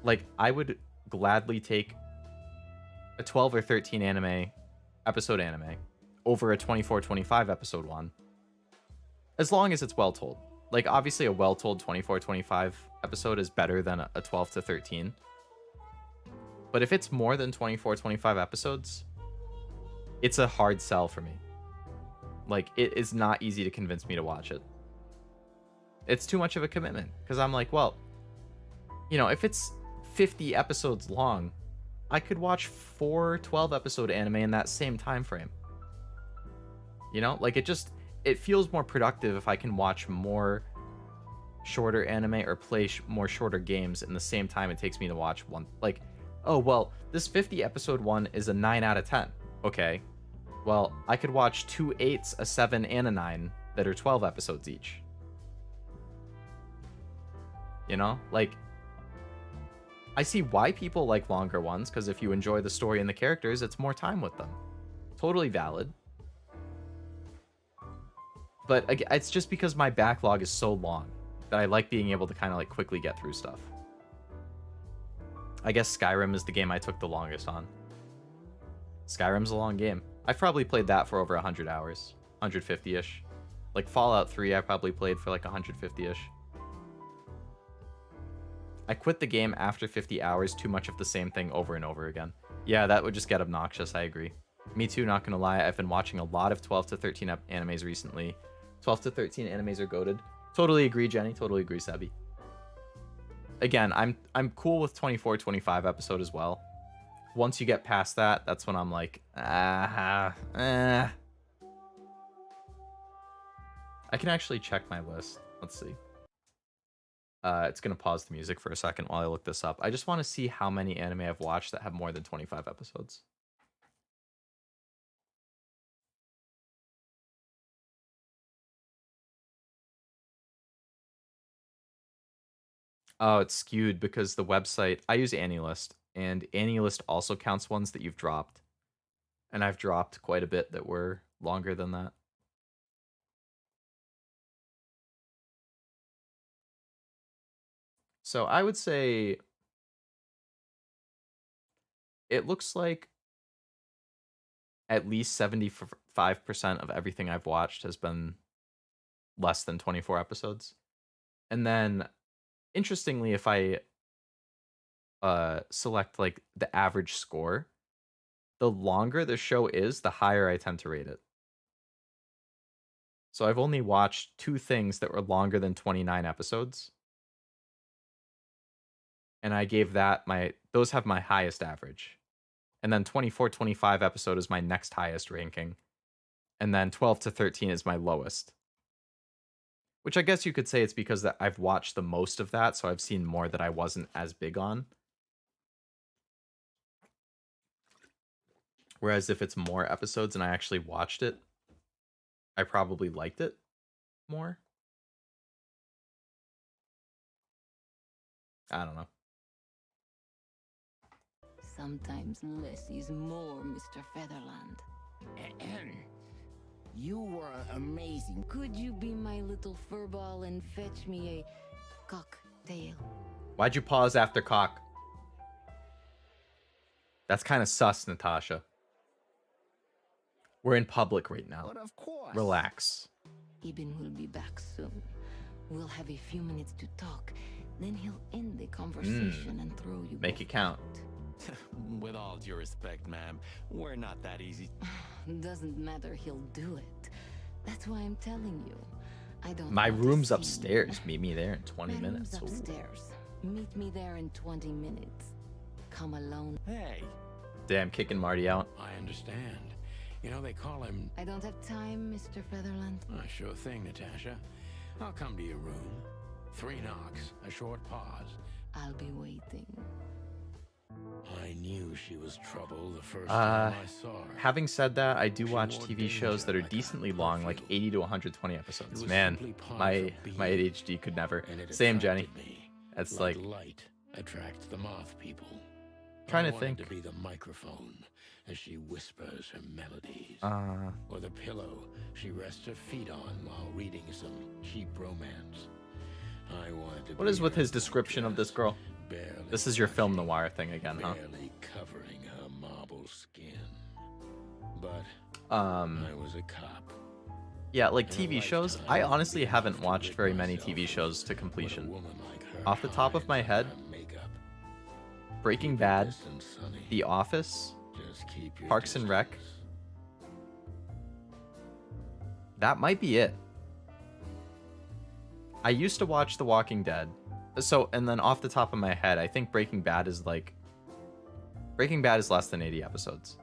Like, I would gladly take a 12 or 13 episode anime over a 24, 25 episode one. As long as it's well told. Like, obviously a well told 24, 25 episode is better than a 12 to 13. But if it's more than 24, 25 episodes, it's a hard sell for me. Like, it is not easy to convince me to watch it. It's too much of a commitment. Because I'm like, well, you know, if it's 50 episodes long, I could watch 4 12-episode anime in that same time frame. You know? Like, it feels more productive if I can watch more shorter anime or play more shorter games in the same time it takes me to watch one. Like, oh, well, this 50-episode one is a 9 out of 10. Okay. Well, I could watch 2 8s, a 7, and a 9 that are 12 episodes each. You know? Like, I see why people like longer ones, because if you enjoy the story and the characters, it's more time with them. Totally valid. But it's just because my backlog is so long that I like being able to kind of like quickly get through stuff. I guess Skyrim is the game I took the longest on. Skyrim's a long game. I've probably played that for over 100 hours. 150-ish. Like Fallout 3, I probably played for like 150-ish. I quit the game after 50 hours, too much of the same thing over and over again. Yeah, that would just get obnoxious, I agree. Me too, not gonna lie, I've been watching a lot of 12 to 13 animes recently. 12 to 13 animes are goated. Totally agree, Jenny. Totally agree, Sebi. Again, I'm cool with 24, 25 episode as well. Once you get past that, that's when I'm like, I can actually check my list. Let's see. It's going to pause the music for a second while I look this up. I just want to see how many anime I've watched that have more than 25 episodes. Oh, it's skewed because the website... I use AniList, and AniList also counts ones that you've dropped. And I've dropped quite a bit that were longer than that. So I would say... It looks like at least 75% of everything I've watched has been less than 24 episodes. And then... Interestingly, if I select like the average score, the longer the show is, the higher I tend to rate it. So I've only watched 2 things that were longer than 29 episodes. And I gave that those have my highest average. And then 24, 25 episode is my next highest ranking. And then 12 to 13 is my lowest. Which I guess you could say it's because that I've watched the most of that, so I've seen more that I wasn't as big on. Whereas if it's more episodes and I actually watched it, I probably liked it more. I don't know. Sometimes less is more, Mr. Featherland. You were amazing. Could you be my little furball and fetch me a cocktail? Why'd you pause after cock? That's kind of sus, Natasha. We're in public right now. But of course. Relax. Ibn will be back soon. We'll have a few minutes to talk. Then he'll end the conversation and throw you. Make it count. With all due respect, ma'am, we're not that easy. Doesn't matter, he'll do it. That's why I'm telling you. I don't. My room's upstairs. Meet me there in 20 My minutes. room's upstairs. Meet me there in 20 minutes. Come alone. Hey. Damn, kicking Marty out. I understand. You know, they call him... I don't have time, Mr. Featherland. Sure thing, Natasha. I'll come to your room. 3 knocks, a short pause. I'll be waiting. I knew she was trouble the first time I saw her. Having said that, I do watch TV shows that are decently long, like 80 to 120 episodes. Man, my ADHD could never. Same, Jenny. It's like light attracts the moth people. Trying I to think. wanted to be the microphone as she whispers her melodies, or the pillow she rests her feet on while reading some cheap romance. I wanted to. What is with his description of this girl? This is your film noir thing again, huh? Barely covering her marble skin. But I was a cop. Yeah, like TV shows. I honestly haven't watched very many TV shows to completion. Off the top of my head, Breaking Bad, The Office, Parks and Rec. That might be it. I used to watch The Walking Dead. So, and then off the top of my head, I think Breaking Bad is less than 80 episodes.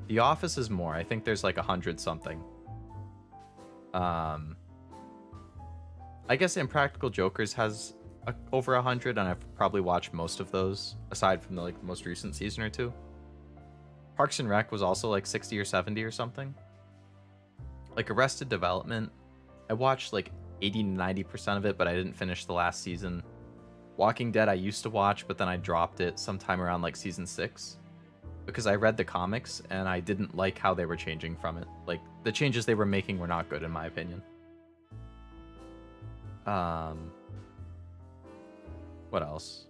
The Office is more. I think there's like 100 something. I guess Impractical Jokers has over 100, and I've probably watched most of those, aside from the most recent season or 2. Parks and Rec was also like 60 or 70 or something. Like Arrested Development, I watched like 80 to 90% of it, but I didn't finish the last season. Walking Dead I used to watch, but then I dropped it sometime around like season 6 because I read the comics and I didn't like how they were changing from it. Like the changes they were making were not good in my opinion. What else?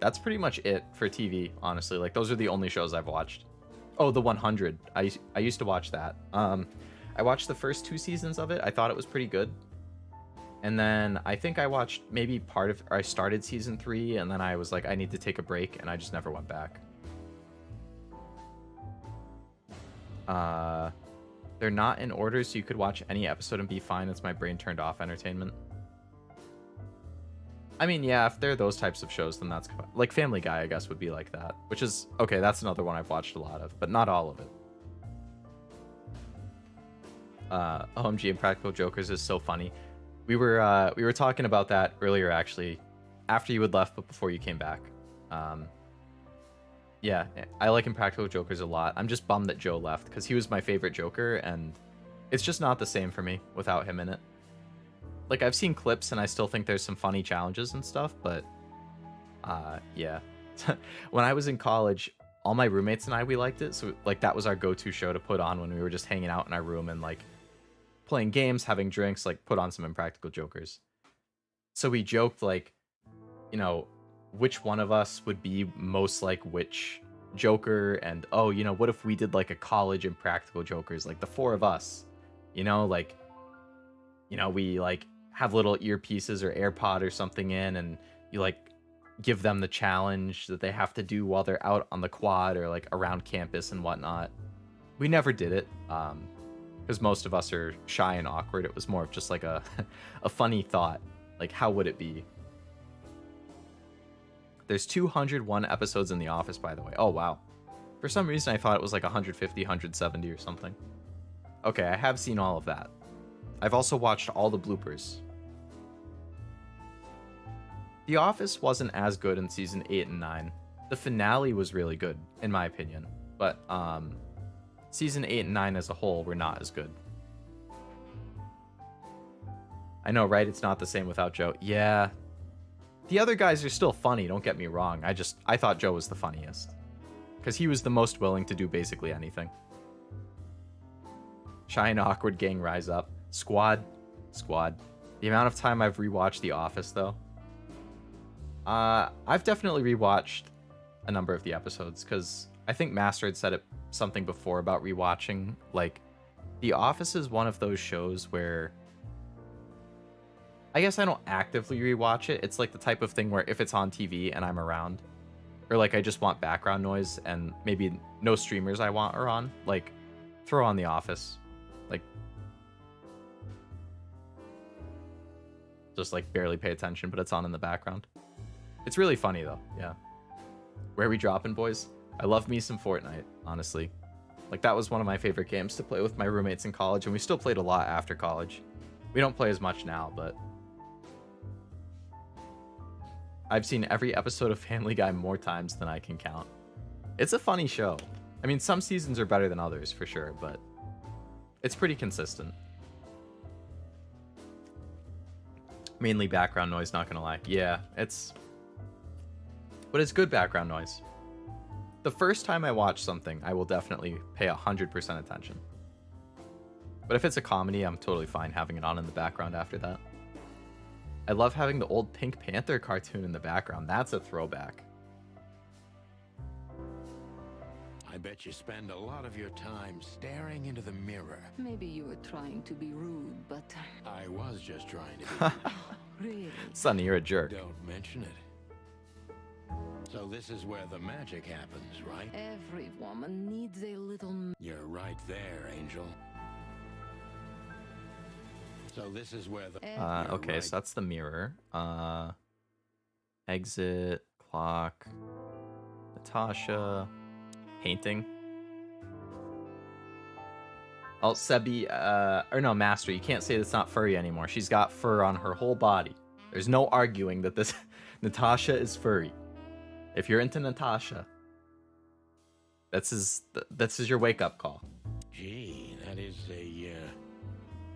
That's pretty much it for TV, honestly. Like those are the only shows I've watched. Oh, The 100. I used to watch that. I watched the first 2 seasons of it. I thought it was pretty good. And then I think I watched maybe I started season 3 and then I was like, I need to take a break, and I just never went back. They're not in order, so you could watch any episode and be fine. It's my brain turned off entertainment. I mean, yeah, if they're those types of shows, then that's like Family Guy, I guess, would be like that. Which is okay. That's another one I've watched a lot of, but not all of it. OMG, Impractical Jokers is so funny. We were talking about that earlier, actually, after you had left, but before you came back. Yeah, I like Impractical Jokers a lot. I'm just bummed that Joe left because he was my favorite Joker, and it's just not the same for me without him in it. Like, I've seen clips and I still think there's some funny challenges and stuff, but yeah. When I was in college, all my roommates and we liked it, so like that was our go-to show to put on when we were just hanging out in our room and like playing games, having drinks, like put on some Impractical Jokers. So we joked like, you know, which one of us would be most like which Joker, and oh, you know, what if we did like a college Impractical Jokers, like the 4 of us, you know, like, you know, we like have little earpieces or AirPod or something in, and you like give them the challenge that they have to do while they're out on the quad or like around campus and whatnot. We never did it because most of us are shy and awkward. It was more of just like a a funny thought. Like, how would it be? There's 201 episodes in The Office, by the way. Oh, wow. For some reason, I thought it was like 150, 170 or something. Okay, I have seen all of that. I've also watched all the bloopers. The Office wasn't as good in season 8 and 9. The finale was really good, in my opinion. But season 8 and 9 as a whole were not as good. I know, right? It's not the same without Joe. Yeah. The other guys are still funny, don't get me wrong. I thought Joe was the funniest. Because he was the most willing to do basically anything. Shy and awkward gang rise up. Squad. The amount of time I've rewatched The Office, though. I've definitely rewatched a number of the episodes, because I think Master had said something before about rewatching. Like, The Office is one of those shows where I guess I don't actively rewatch it. It's like the type of thing where if it's on TV and I'm around, or like I just want background noise and maybe no streamers I want are on, like throw on The Office. Like just like barely pay attention, but it's on in the background. It's really funny though, yeah. Where are we dropping, boys? I love me some Fortnite, honestly. Like that was one of my favorite games to play with my roommates in college, and we still played a lot after college. We don't play as much now, but I've seen every episode of Family Guy more times than I can count. It's a funny show. I mean, some seasons are better than others, for sure, but it's pretty consistent. Mainly background noise, not gonna lie. Yeah, but it's good background noise. The first time I watch something, I will definitely pay 100% attention. But if it's a comedy, I'm totally fine having it on in the background after that. I love having the old Pink Panther cartoon in the background. That's a throwback. I bet you spend a lot of your time staring into the mirror. Maybe you were trying to be rude, but... I was just trying to be. Really? Sonny, you're a jerk. Don't mention it. So this is where the magic happens, right? Every woman needs a little... You're right there, Angel. So this is where the... okay, so that's the mirror. Exit, clock, Natasha, painting. Oh, Sebi, or no, Master, you can't say that's not furry anymore. She's got fur on her whole body. There's no arguing that this Natasha is furry. If you're into Natasha, this is your wake-up call. Gee, that is a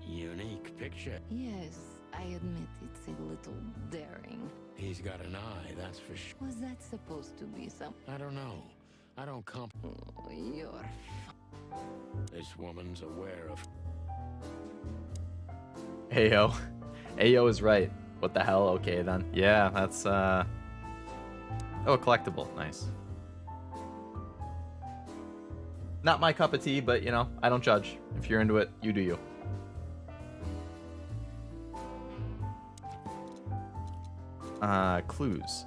unique picture. Yes, I admit it's a little daring. He's got an eye, that's for sure. Was that supposed to be some... I don't know. I don't Oh, you're... This woman's aware of... Ayo. Ayo is right. What the hell? Okay, then. Yeah, that's, Oh, a collectible. Nice. Not my cup of tea, but, you know, I don't judge. If you're into it, you do you. Clues.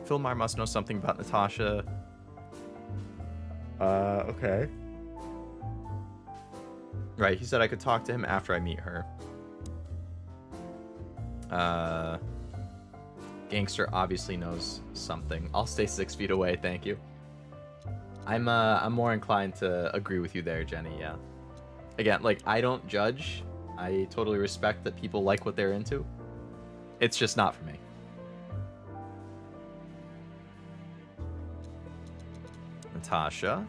Philmar must know something about Natasha. Okay. Right, he said I could talk to him after I meet her. Gangster obviously knows something. I'll stay 6 feet away, thank you. I'm more inclined to agree with you there, Jenny, yeah. Again, like, I don't judge. I totally respect that people like what they're into. It's just not for me. Natasha.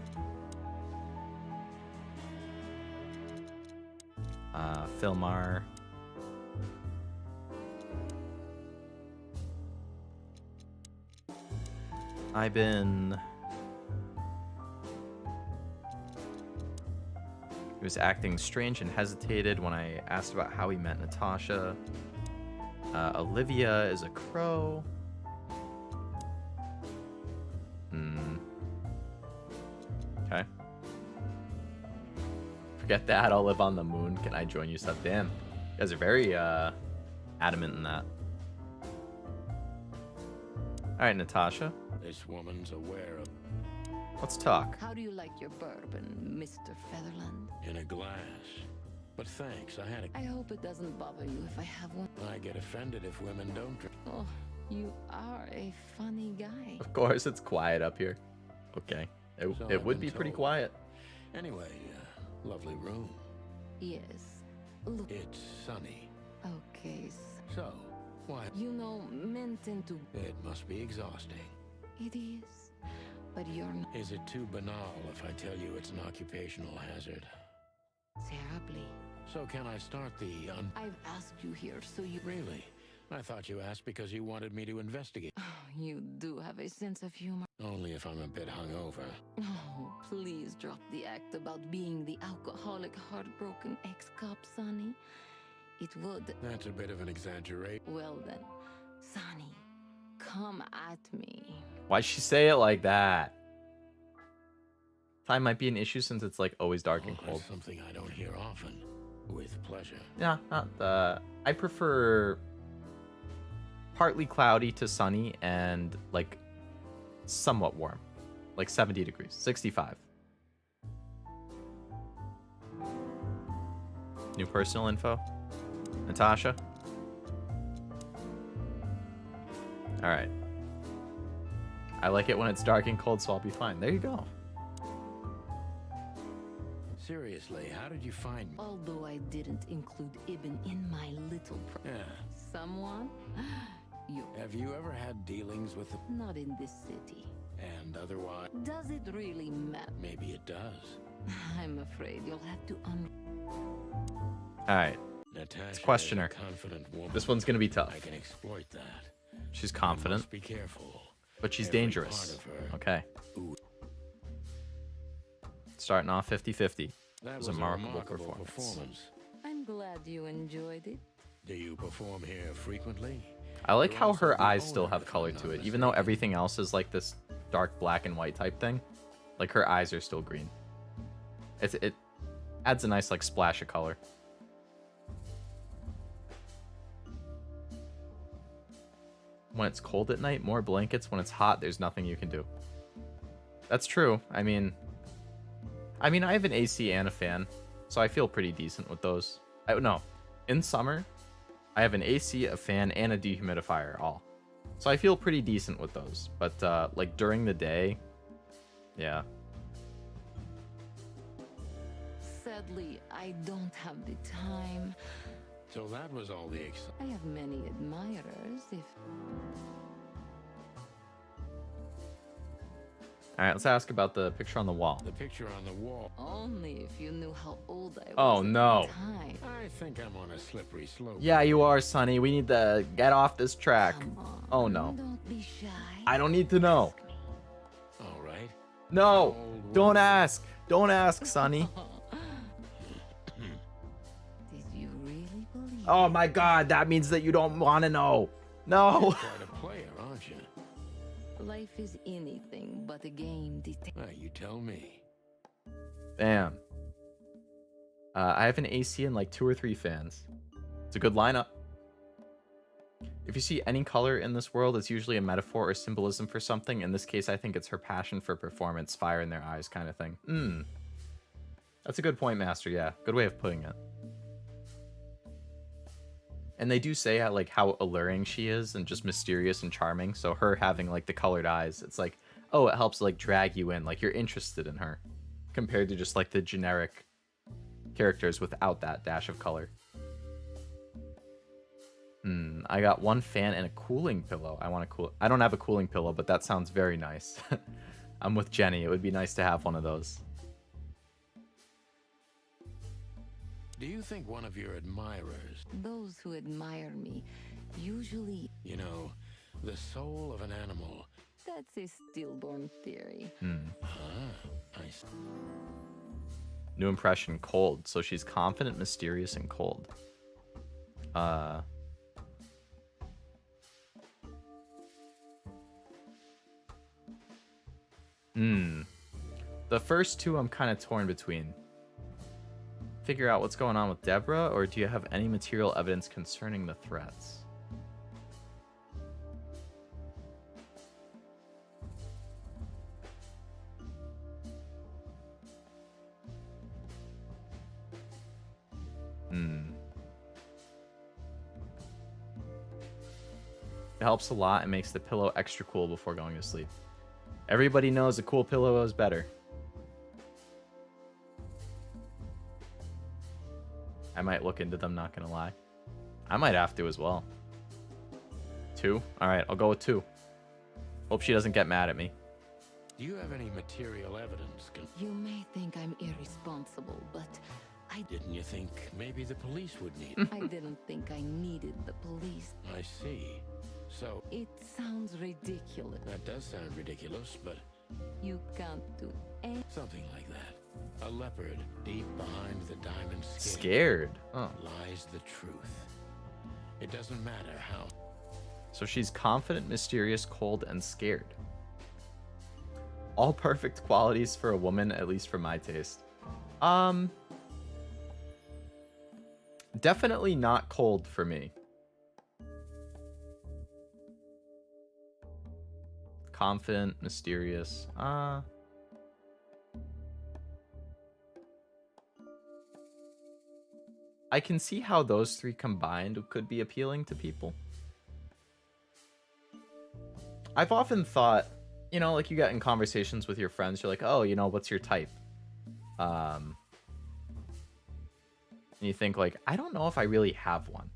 Philmar. Ivan. He was acting strange and hesitated when I asked about how he met Natasha. Olivia is a crow. Okay. Forget that, I'll live on the moon. Can I join you? Sub? Damn. You guys are very adamant in that. All right, Natasha. This woman's aware of... Let's talk. How do you like your bourbon, Mr. Featherland? In a glass. But thanks, I had a... I hope it doesn't bother you if I have one. I get offended if women don't drink. Oh, you are a funny guy. Of course, it's quiet up here. Okay. So It I've would been be pretty told. quiet. Anyway, lovely room. Yes. Look. It's sunny. Okay. So, why? You know, men tend to... It must be exhausting. It is. But you're not... Is it too banal if I tell you it's an occupational hazard? Terribly. So can I start the I've asked you here, so you... Really? I thought you asked because you wanted me to investigate. You do have a sense of humor. Only if I'm a bit hungover. Oh, please drop the act about being the alcoholic, heartbroken ex-cop, Sonny. It would... That's a bit of an exaggeration. Well then, Sonny, come at me. Why'd she say it like that? Time might be an issue since it's like always dark and cold. That's something I don't hear often. With pleasure. Yeah, I prefer partly cloudy to sunny and like somewhat warm. Like 70 degrees, 65. New personal info. Natasha. All right. I like it when it's dark and cold, so I'll be fine. There you go. Seriously, how did you find me? Although I didn't include Ibn in my little... Yeah. Someone? You... Have you ever had dealings with the... Not in this city. And otherwise... Does it really matter? Maybe it does. I'm afraid you'll have to All right. Natasha Let's question is a her. confident woman. This one's gonna be tough. I can exploit that. She's confident. Must be careful. But she's Every dangerous. part of her. Okay. Ooh. Starting off 50-50. That It was a remarkable performance. performance. I'm glad you enjoyed it. Do you perform here frequently? I like You're how also her the eyes still owner, have if color I'm to not it, even though mistaken. everything else is like this dark black and white type thing. Like her eyes are still green. It adds a nice like splash of color. When it's cold at night, more blankets. When it's hot, there's nothing you can do. That's true. I mean, I have an AC and a fan, so I feel pretty decent with those. No, in summer, I have an AC, a fan, and a dehumidifier all. So I feel pretty decent with those. But like during the day, yeah. Sadly, I don't have the time. So that was all the I have many admirers, if... All right, let's ask about the picture on the wall. The picture on the wall. Only if you knew how old I was Oh, at no. the time. I think I'm on a slippery slope. Yeah, you are, Sonny. We need to get off this track. Come on, Oh, no. Don't be shy. I don't need to know. All right. No, Old don't woman. ask. Don't ask, Sonny. Did you really believe? Oh my god, that means that you don't want to know. No. Quite a player, aren't you? Life is anything but a game. You tell me. Damn. I have an AC and like 2 or 3 fans. It's a good lineup. If you see any color in this world, it's usually a metaphor or symbolism for something. In this case, I think it's her passion for performance, fire in their eyes kind of thing. That's a good point, Master. Yeah, good way of putting it. And they do say like how alluring she is and just mysterious and charming. So her having like the colored eyes, it's like, oh, it helps like drag you in. Like you're interested in her compared to just like the generic characters without that dash of color. I got 1 fan and a cooling pillow. I don't have a cooling pillow, but that sounds very nice. I'm with Jenny. It would be nice to have one of those. Do you think one of your admirers, Those who admire me usually... you know, the soul of an animal? That's a stillborn theory. I see. New impression, cold. So she's confident, mysterious, and cold. The first 2 I'm kind of torn between. Figure out what's going on with Deborah, or do you have any material evidence concerning the threats? helps a lot and makes the pillow extra cool before going to sleep. Everybody knows a cool pillow is better. I might look into them, not gonna lie. I might have to as well. 2? Alright, I'll go with 2. Hope she doesn't get mad at me. Do you have any material evidence? You may think I'm irresponsible, but Didn't you think maybe the police would need I didn't think I needed the police. I see. So... It sounds ridiculous. That does sound ridiculous, but... You can't do anything. Something like that. A leopard deep behind the diamond skin. Scared. Oh. Lies the truth. It doesn't matter how. So she's confident, mysterious, cold, and scared. All perfect qualities for a woman, at least for my taste. Definitely not cold for me. Confident, mysterious. I can see how those 3 combined could be appealing to people. I've often thought, you know, like you get in conversations with your friends, you're like, oh, you know, what's your type? And you think like, I don't know if I really have one.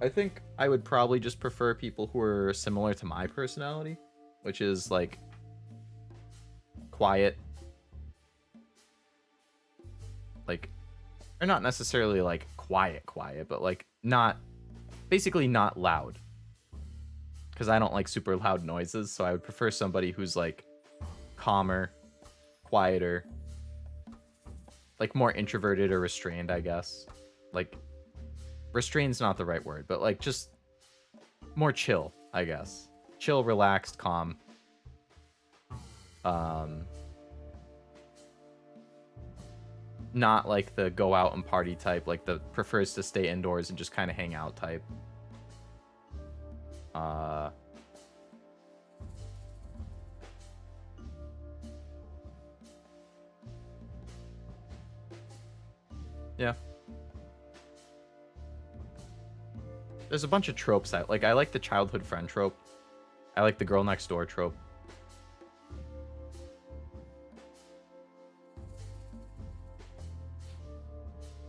I think I would probably just prefer people who are similar to my personality, which is like quiet, like, or not necessarily like quiet, but like not, basically not loud. Because I don't like super loud noises, so I would prefer somebody who's like calmer, quieter, like more introverted or restrained, I guess. Like, restrained's not the right word, but like just more chill, I guess. Chill, relaxed, calm. Not like the go out and party type, like the prefers to stay indoors and just kind of hang out type. Yeah. There's a bunch of tropes I like. I like the childhood friend trope. I like the girl next door trope.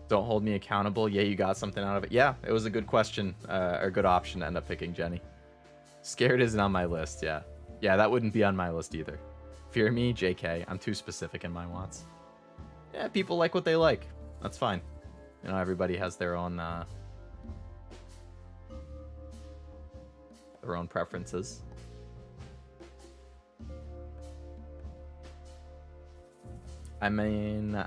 Don't hold me accountable. Yeah, you got something out of it. Yeah, it was a good question, or good option to end up picking, Jenny. Scared isn't on my list, yeah. Yeah, that wouldn't be on my list either. Fear me, JK. I'm too specific in my wants. Yeah, people like what they like. That's fine. You know, everybody has their own preferences. I mean,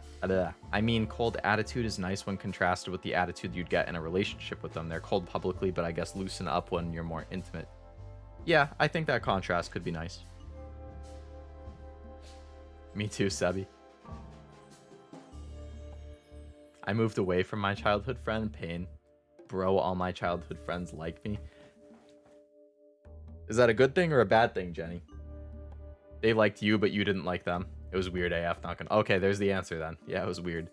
cold attitude is nice when contrasted with the attitude you'd get in a relationship with them. They're cold publicly, but I guess loosen up when you're more intimate. Yeah, I think that contrast could be nice. Me too, Sebi. I moved away from my childhood friend, Pain. Bro, all my childhood friends like me. Is that a good thing or a bad thing, Jenny? They liked you, but you didn't like them. It was weird AF, not gonna... Okay, there's the answer then. Yeah, it was weird.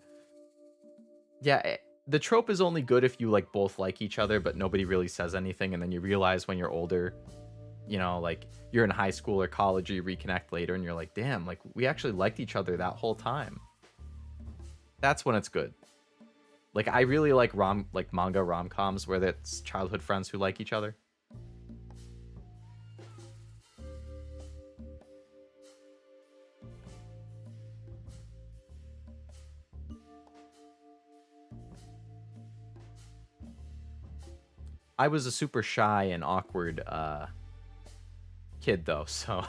Yeah, the trope is only good if you like both like each other, but nobody really says anything, and then you realize when you're older, you know, like you're in high school or college, or you reconnect later, and you're like, damn, like we actually liked each other that whole time. That's when it's good. Like I really like manga rom-coms where it's childhood friends who like each other. I was a super shy and awkward kid though, so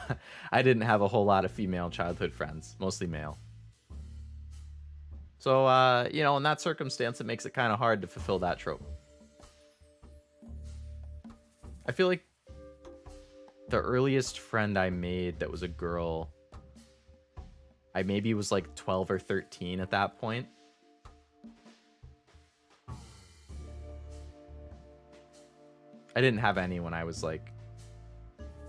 I didn't have a whole lot of female childhood friends, mostly male. So, you know, in that circumstance, it makes it kind of hard to fulfill that trope. I feel like the earliest friend I made that was a girl, I maybe was like 12 or 13 at that point. I didn't have any when I was like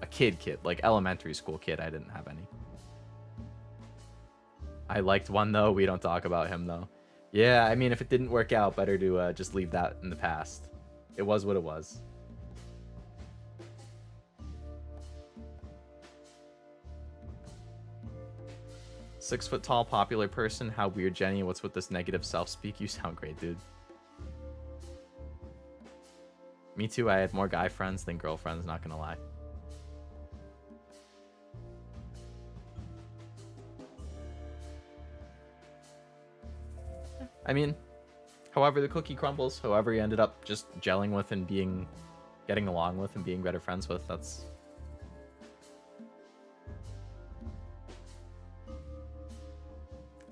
a kid, like elementary school kid. I didn't have any. I liked one though. We don't talk about him though. Yeah, I mean, if it didn't work out, better to just leave that in the past. It was what it was. Six-foot tall, popular person. How weird, Jenny. What's with this negative self-speak? You sound great, dude. Me too. I had more guy friends than girlfriends, not gonna lie. I mean, however the cookie crumbles, whoever you ended up just gelling with and getting along with and being better friends with, that's... I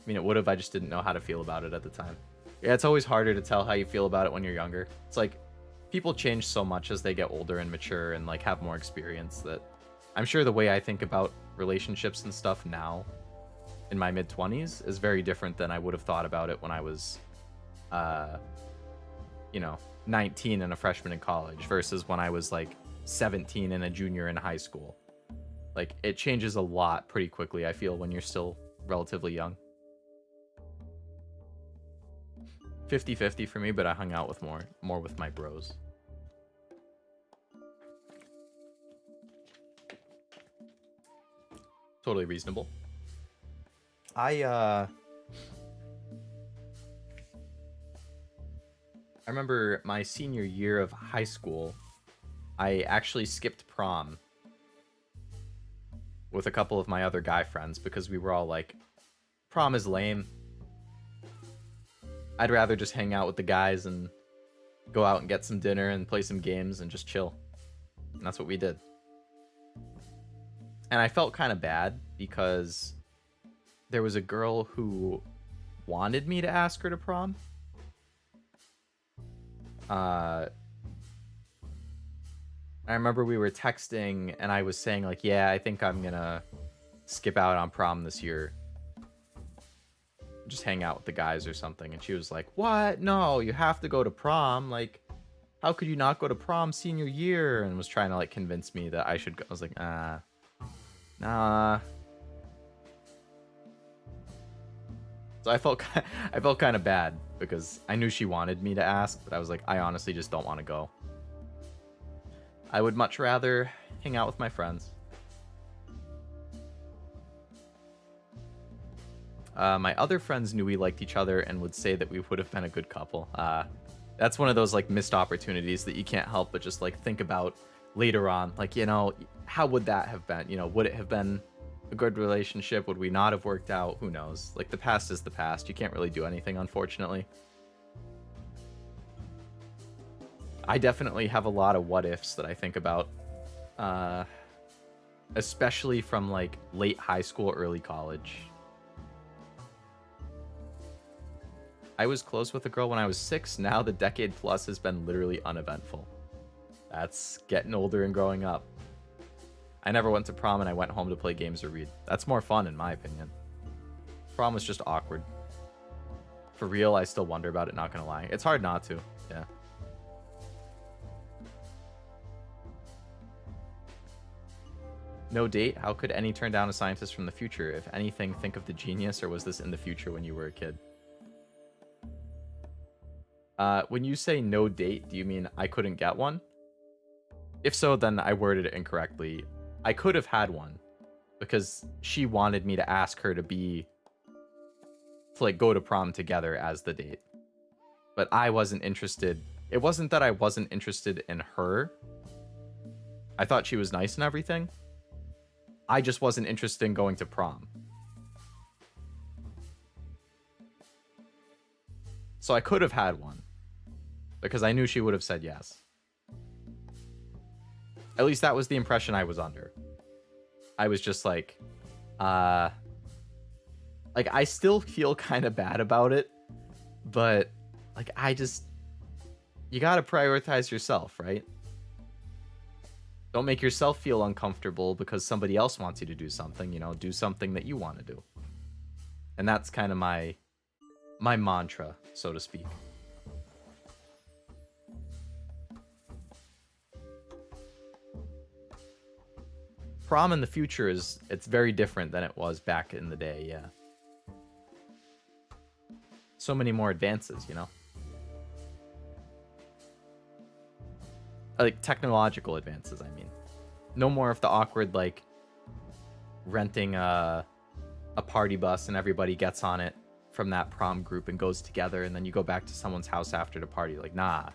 mean, it would have, I just didn't know how to feel about it at the time. Yeah, it's always harder to tell how you feel about it when you're younger. It's like, people change so much as they get older and mature and, like, have more experience that... I'm sure the way I think about relationships and stuff now, in my mid-20s, is very different than I would have thought about it when I was, you know, 19 and a freshman in college versus when I was, like, 17 and a junior in high school. Like, it changes a lot pretty quickly, I feel, when you're still relatively young. 50-50 for me, but I hung out with more with my bros. Totally reasonable. I remember my senior year of high school, I actually skipped prom with a couple of my other guy friends because we were all like, prom is lame. I'd rather just hang out with the guys and go out and get some dinner and play some games and just chill. And that's what we did. And I felt kind of bad because there was a girl who wanted me to ask her to prom. I remember we were texting and I was saying like, yeah, I think I'm gonna skip out on prom this year. Just hang out with the guys or something. And she was like, what? No, you have to go to prom. Like, how could you not go to prom senior year? And was trying to like convince me that I should go. I was like, nah. So I felt kind of bad because I knew she wanted me to ask, but I was like, I honestly just don't want to go. I would much rather hang out with my friends. My other friends knew we liked each other and would say that we would have been a good couple. That's one of those like missed opportunities that you can't help but just like think about later on. Like, you know, how would that have been? You know, would it have been a good relationship? Would we not have worked out? Who knows? Like, the past is the past. You can't really do anything, unfortunately. I definitely have a lot of what ifs that I think about. Especially from like late high school, early college. I was close with a girl when I was 6. Now the decade plus has been literally uneventful. That's getting older and growing up. I never went to prom and I went home to play games or read. That's more fun in my opinion. Prom was just awkward. For real, I still wonder about it, not gonna lie. It's hard not to, yeah. No date? How could any turn down a scientist from the future? If anything, think of the genius, or was this in the future when you were a kid? When you say no date, do you mean I couldn't get one? If so, then I worded it incorrectly. I could have had one because she wanted me to ask her to like go to prom together as the date. But I wasn't interested. It wasn't that I wasn't interested in her. I thought she was nice and everything. I just wasn't interested in going to prom. So I could have had one because I knew she would have said yes. At least that was the impression I was under. I was just like I still feel kind of bad about it, but like you got to prioritize yourself, right? Don't make yourself feel uncomfortable because somebody else wants you to do something, you know, do something that you want to do. And that's kind of my mantra, so to speak. Prom in the future it's very different than it was back in the day, yeah. so many more advances, you know? Like, technological advances, I mean. No more of the awkward, like, renting a party bus and everybody gets on it from that prom group and goes together, and then you go back to someone's house after the party. Like, nah.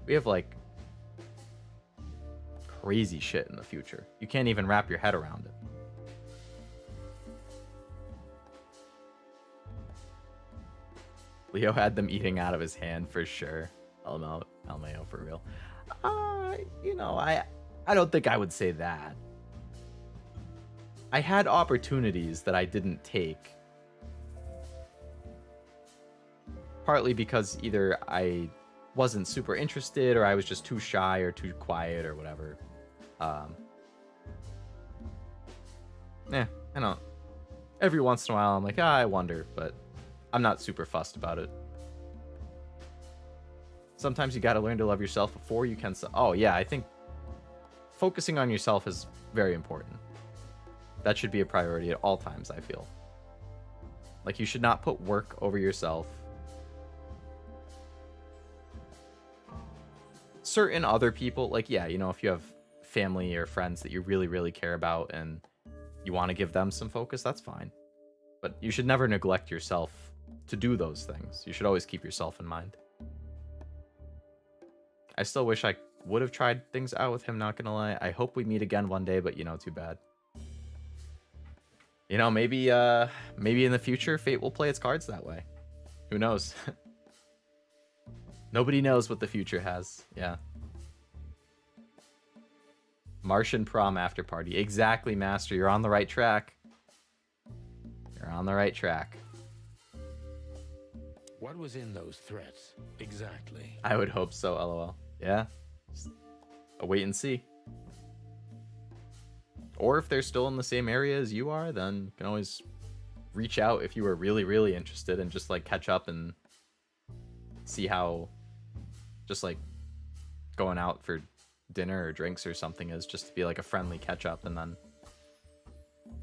We have, like, crazy shit in the future. You can't even wrap your head around it. Leo had them eating out of his hand for sure. LMAO for real. You know, I don't think I would say that. I had opportunities that I didn't take. Partly because either I wasn't super interested or I was just too shy or too quiet or whatever. I don't. Every once in a while I'm like, I wonder, but I'm not super fussed about it. Sometimes you gotta learn to love yourself before you can... Oh, yeah, I think focusing on yourself is very important. That should be a priority at all times, I feel. Like, you should not put work over yourself. Certain other people, like, yeah, you know, if you have family or friends that you really, really care about and you want to give them some focus, that's fine. But you should never neglect yourself to do those things. You should always keep yourself in mind. I still wish I would have tried things out with him, not gonna lie. I hope we meet again one day, but, you know, too bad. You know, maybe in the future, fate will play its cards that way. Who knows? Nobody knows what the future has. Yeah. Martian prom after party. Exactly, Master. You're on the right track. You're on the right track. What was in those threats, exactly? I would hope so, LOL. Yeah. Just a wait and see. Or if they're still in the same area as you are, then you can always reach out if you were really, really interested and just, like, catch up and see how just, like, going out for dinner or drinks or something is, just to be, like, a friendly catch up and then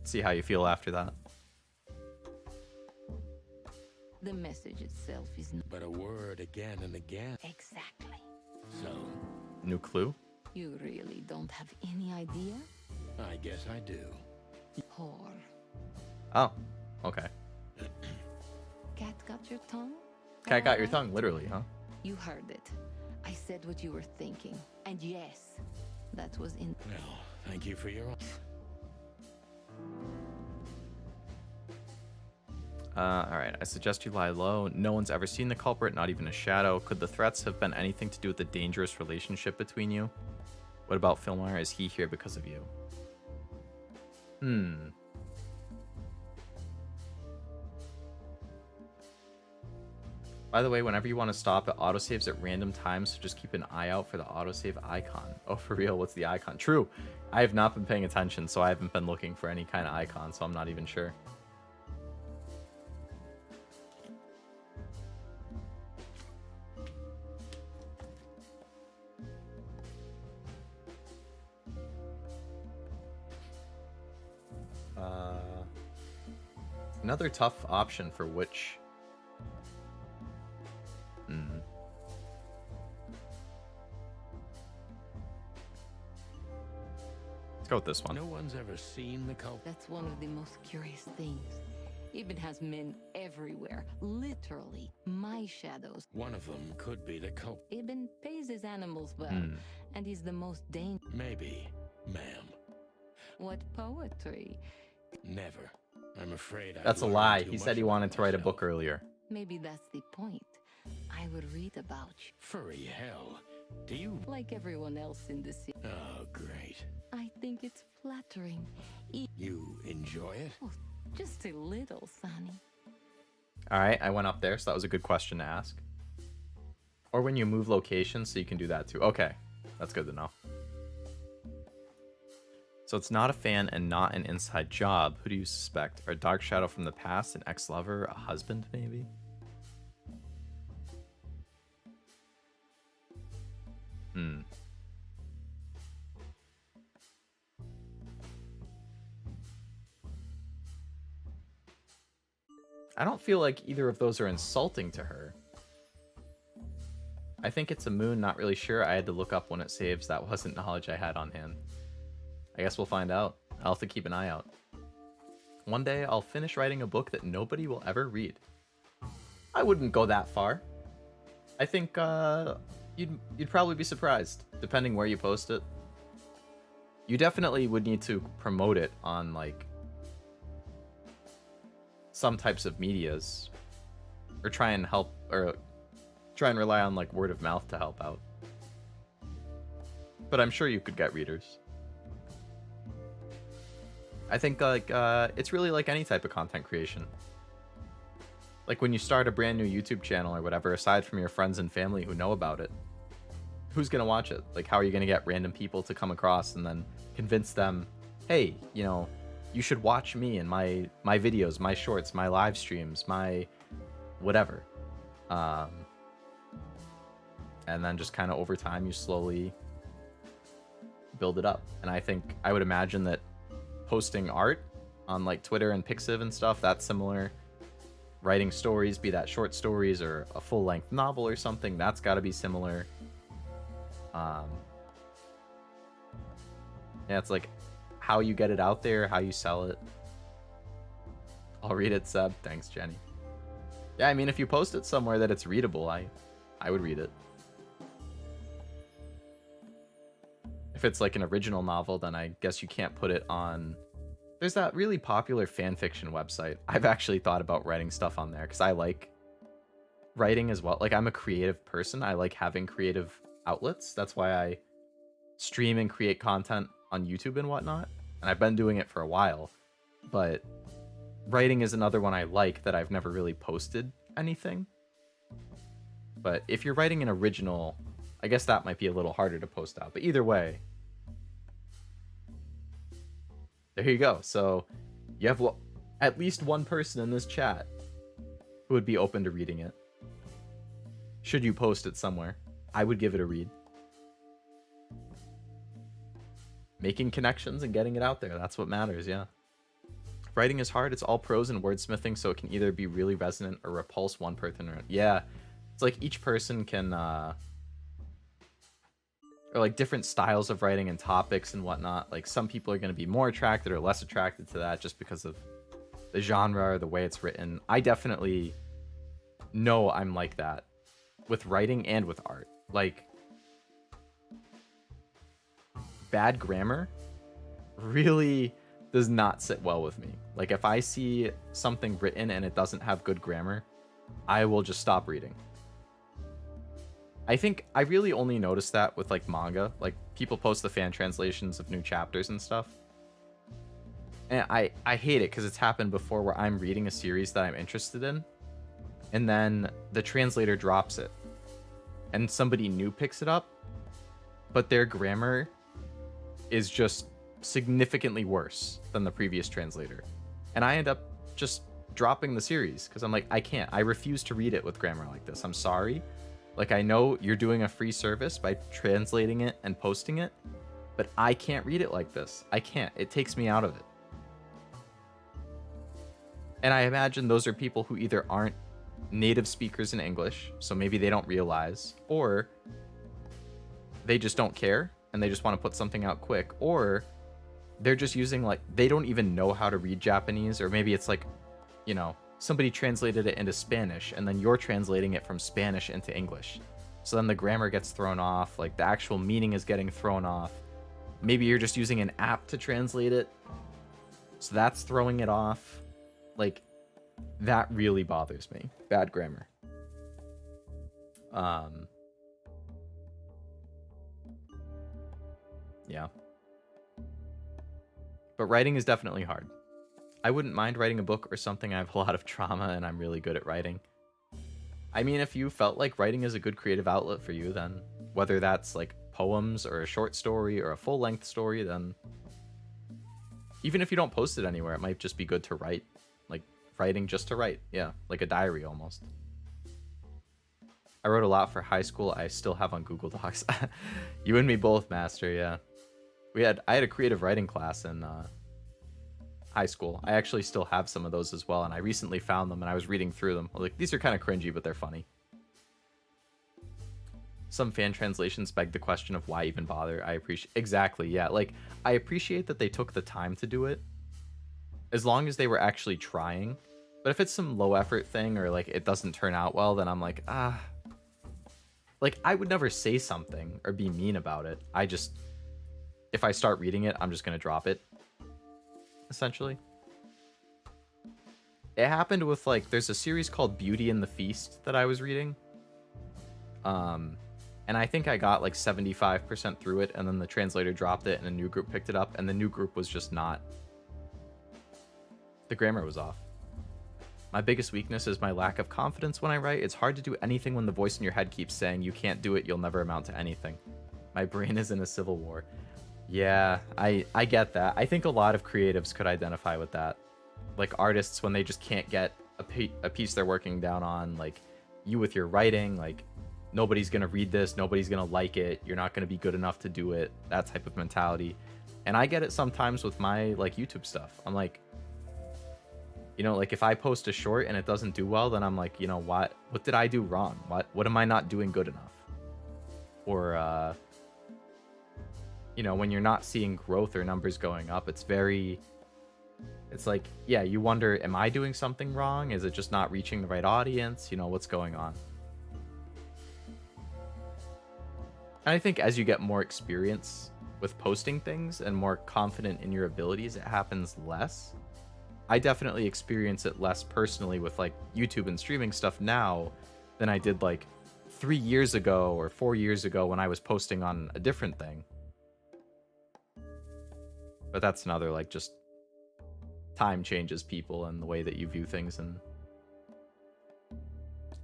see how you feel after that. The message itself is not... But a word again and again. Exactly. So? New clue? You really don't have any idea? I guess I do. Whore. Oh, okay. Cat got your tongue? Cat got your tongue, literally, huh? You heard it. I said what you were thinking. And yes, that was in... Well, thank you for your... Alright, I suggest you lie low. No one's ever seen the culprit, not even a shadow. Could the threats have been anything to do with the dangerous relationship between you? What about Fillmore? Is he here because of you? By the way, whenever you want to stop, it autosaves at random times, so just keep an eye out for the autosave icon. Oh, for real? What's the icon? True. I have not been paying attention, so I haven't been looking for any kind of icon, so I'm not even sure. Another tough option for which... Let's go with this one. No one's ever seen the culprit. That's one of the most curious things. Ibn has men everywhere. Literally, my shadows. One of them could be the culprit. Ibn pays his animals well, and he's the most dangerous. Maybe, ma'am. What poetry? Never. I'm afraid That's a lie. He said he wanted to write a book earlier. Maybe that's the point. I would read about you. Furry hell. Do you... Like everyone else in the city. Oh, great. I think it's flattering. You enjoy it? Oh, just a little, Sonny. Alright, I went up there, so that was a good question to ask. Or when you move locations, so you can do that too. Okay, that's good to know. So it's not a fan and not an inside job. Who do you suspect? A dark shadow from the past, an ex-lover, a husband, maybe? I don't feel like either of those are insulting to her. I think it's a moon, not really sure. I had to look up when it saves. That wasn't knowledge I had on hand. I guess we'll find out. I'll have to keep an eye out. One day, I'll finish writing a book that nobody will ever read. I wouldn't go that far. I think you'd probably be surprised, depending where you post it. You definitely would need to promote it on, like, some types of medias. Or try and rely on, like, word of mouth to help out. But I'm sure you could get readers. I think, like, it's really like any type of content creation. Like, when you start a brand new YouTube channel or whatever, aside from your friends and family who know about it, who's gonna watch it? Like, how are you gonna get random people to come across and then convince them, hey, you know, you should watch me and my videos, my shorts, my live streams, my whatever. And then just kind of over time, you slowly build it up. And I would imagine that posting art on, like, Twitter and Pixiv and stuff, that's similar. Writing stories, be that short stories or a full-length novel or something, that's got to be similar. Yeah, it's like how you get it out there, how you sell it. I'll read it, Seb. Thanks, Jenny. Yeah, I mean, if you post it somewhere that it's readable, I would read it. If it's like an original novel, then I guess you can't put it on... There's that really popular fan fiction website. I've actually thought about writing stuff on there because I like writing as well. Like, I'm a creative person. I like having creative outlets. That's why I stream and create content on YouTube and whatnot. And I've been doing it for a while. But writing is another one I like that I've never really posted anything. But if you're writing an original, I guess that might be a little harder to post out. But either way, there you go. So you have at least one person in this chat who would be open to reading it. Should you post it somewhere, I would give it a read. Making connections and getting it out there, that's what matters, yeah. Writing is hard. It's all prose and wordsmithing, so it can either be really resonant or repulse one person. Yeah, it's like each person can... or like different styles of writing and topics and whatnot. Like, some people are going to be more attracted or less attracted to that just because of the genre or the way it's written. I definitely know I'm like that with writing and with art. Like, bad grammar really does not sit well with me. Like, if I see something written and it doesn't have good grammar, I will just stop reading. I think I really only notice that with, like, manga. Like, people post the fan translations of new chapters and stuff. And I hate it because it's happened before where I'm reading a series that I'm interested in, and then the translator drops it. And somebody new picks it up, but their grammar is just significantly worse than the previous translator. And I end up just dropping the series because I'm like, I can't. I refuse to read it with grammar like this. I'm sorry. Like, I know you're doing a free service by translating it and posting it, but I can't read it like this. I can't. It takes me out of it. And I imagine those are people who either aren't native speakers in English, so maybe they don't realize, or they just don't care and they just want to put something out quick, or they're just using, like, they don't even know how to read Japanese, or maybe it's like, you know, somebody translated it into Spanish and then you're translating it from Spanish into English. So then the grammar gets thrown off, like the actual meaning is getting thrown off. Maybe you're just using an app to translate it, so that's throwing it off. Like, that really bothers me. Bad grammar. Yeah. But writing is definitely hard. I wouldn't mind writing a book or something. I have a lot of trauma and I'm really good at writing. I mean, if you felt like writing is a good creative outlet for you, then whether that's like poems or a short story or a full-length story, then even if you don't post it anywhere, it might just be good to write. Like, writing just to write. Yeah, like a diary almost. I wrote a lot for high school. I still have on Google Docs. You and me both, Master, yeah. I had a creative writing class, and high school. I actually still have some of those as well, and I recently found them and I was reading through them. I was like, these are kind of cringy, but they're funny. Some fan translations beg the question of why even bother. I appreciate exactly, yeah. Like, I appreciate that they took the time to do it, as long as they were actually trying. But if it's some low effort thing or like it doesn't turn out well, then I'm like, like I would never say something or be mean about it. I just, if I start reading it, I'm just gonna drop it. Essentially. It happened with like, there's a series called Beauty and the Feast that I was reading. And I think I got like 75% through it, and then the translator dropped it and a new group picked it up, and the new group was just not. The grammar was off. My biggest weakness is my lack of confidence when I write. It's hard to do anything when the voice in your head keeps saying you can't do it, you'll never amount to anything. My brain is in a civil war. Yeah, I get that. I think a lot of creatives could identify with that. Like artists, when they just can't get a piece they're working down on, like you with your writing, like nobody's gonna read this, nobody's gonna like it, you're not gonna be good enough to do it, that type of mentality. And I get it sometimes with my like YouTube stuff. I'm like, you know, like if I post a short and it doesn't do well, then I'm like, you know, what did I do wrong? What am I not doing good enough? Or you know, when you're not seeing growth or numbers going up, it's like, yeah, you wonder, am I doing something wrong? Is it just not reaching the right audience? You know, what's going on? And I think as you get more experience with posting things and more confident in your abilities, it happens less. I definitely experience it less personally with like YouTube and streaming stuff now than I did like 3 years ago or 4 years ago when I was posting on a different thing. But that's another, like, just time changes people and the way that you view things, and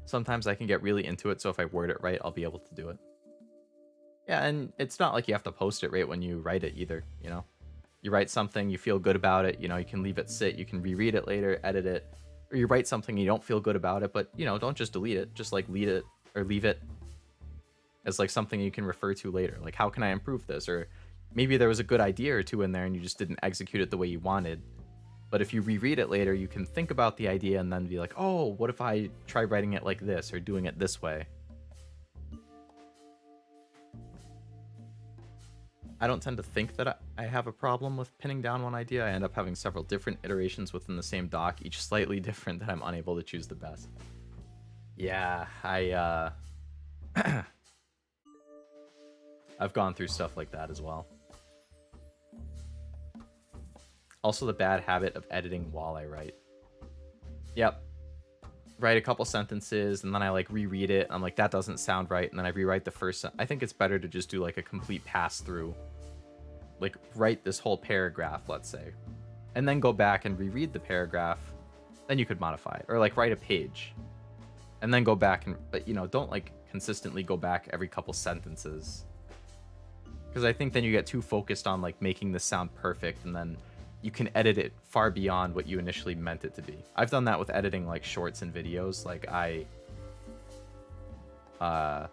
sometimes I can get really into it, so if I word it right, I'll be able to do it. Yeah, and it's not like you have to post it right when you write it either, you know? You write something, you feel good about it, you know, you can leave it sit, you can reread it later, edit it, or you write something you don't feel good about it, but, you know, don't just delete it, just, like, leave it as, like, something you can refer to later. Like, how can I improve this? Or maybe there was a good idea or two in there and you just didn't execute it the way you wanted. But if you reread it later, you can think about the idea and then be like, oh, what if I try writing it like this or doing it this way? I don't tend to think that I have a problem with pinning down one idea. I end up having several different iterations within the same doc, each slightly different, that I'm unable to choose the best. Yeah, I've gone through stuff like that as well. Also the bad habit of editing while I write. Yep. Write a couple sentences and then I like reread it. I'm like, that doesn't sound right. And then I rewrite the first. I think it's better to just do like a complete pass through. Like write this whole paragraph, let's say, and then go back and reread the paragraph. Then you could modify it, or like write a page and then go back and, but you know, don't like consistently go back every couple sentences. Because I think then you get too focused on like making this sound perfect, and then you can edit it far beyond what you initially meant it to be. I've done that with editing like shorts and videos. Like I have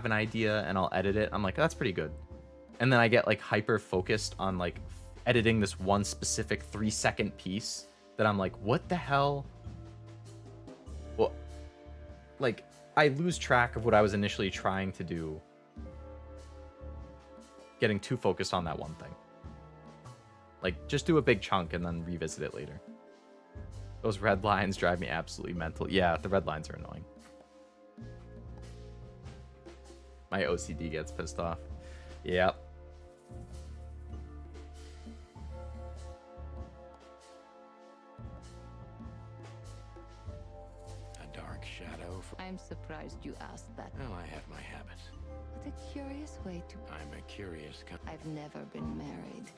an idea and I'll edit it. I'm like, that's pretty good. And then I get like hyper focused on like editing this one specific 3-second piece that I'm like, what the hell? Well, like I lose track of what I was initially trying to do, getting too focused on that one thing. Like, just do a big chunk and then revisit it later. Those red lines drive me absolutely mental. Yeah, the red lines are annoying. My OCD gets pissed off. Yep. A dark shadow. I'm surprised you asked that. Well, I have my habits. What a curious way to... I'm a curious I've never been married,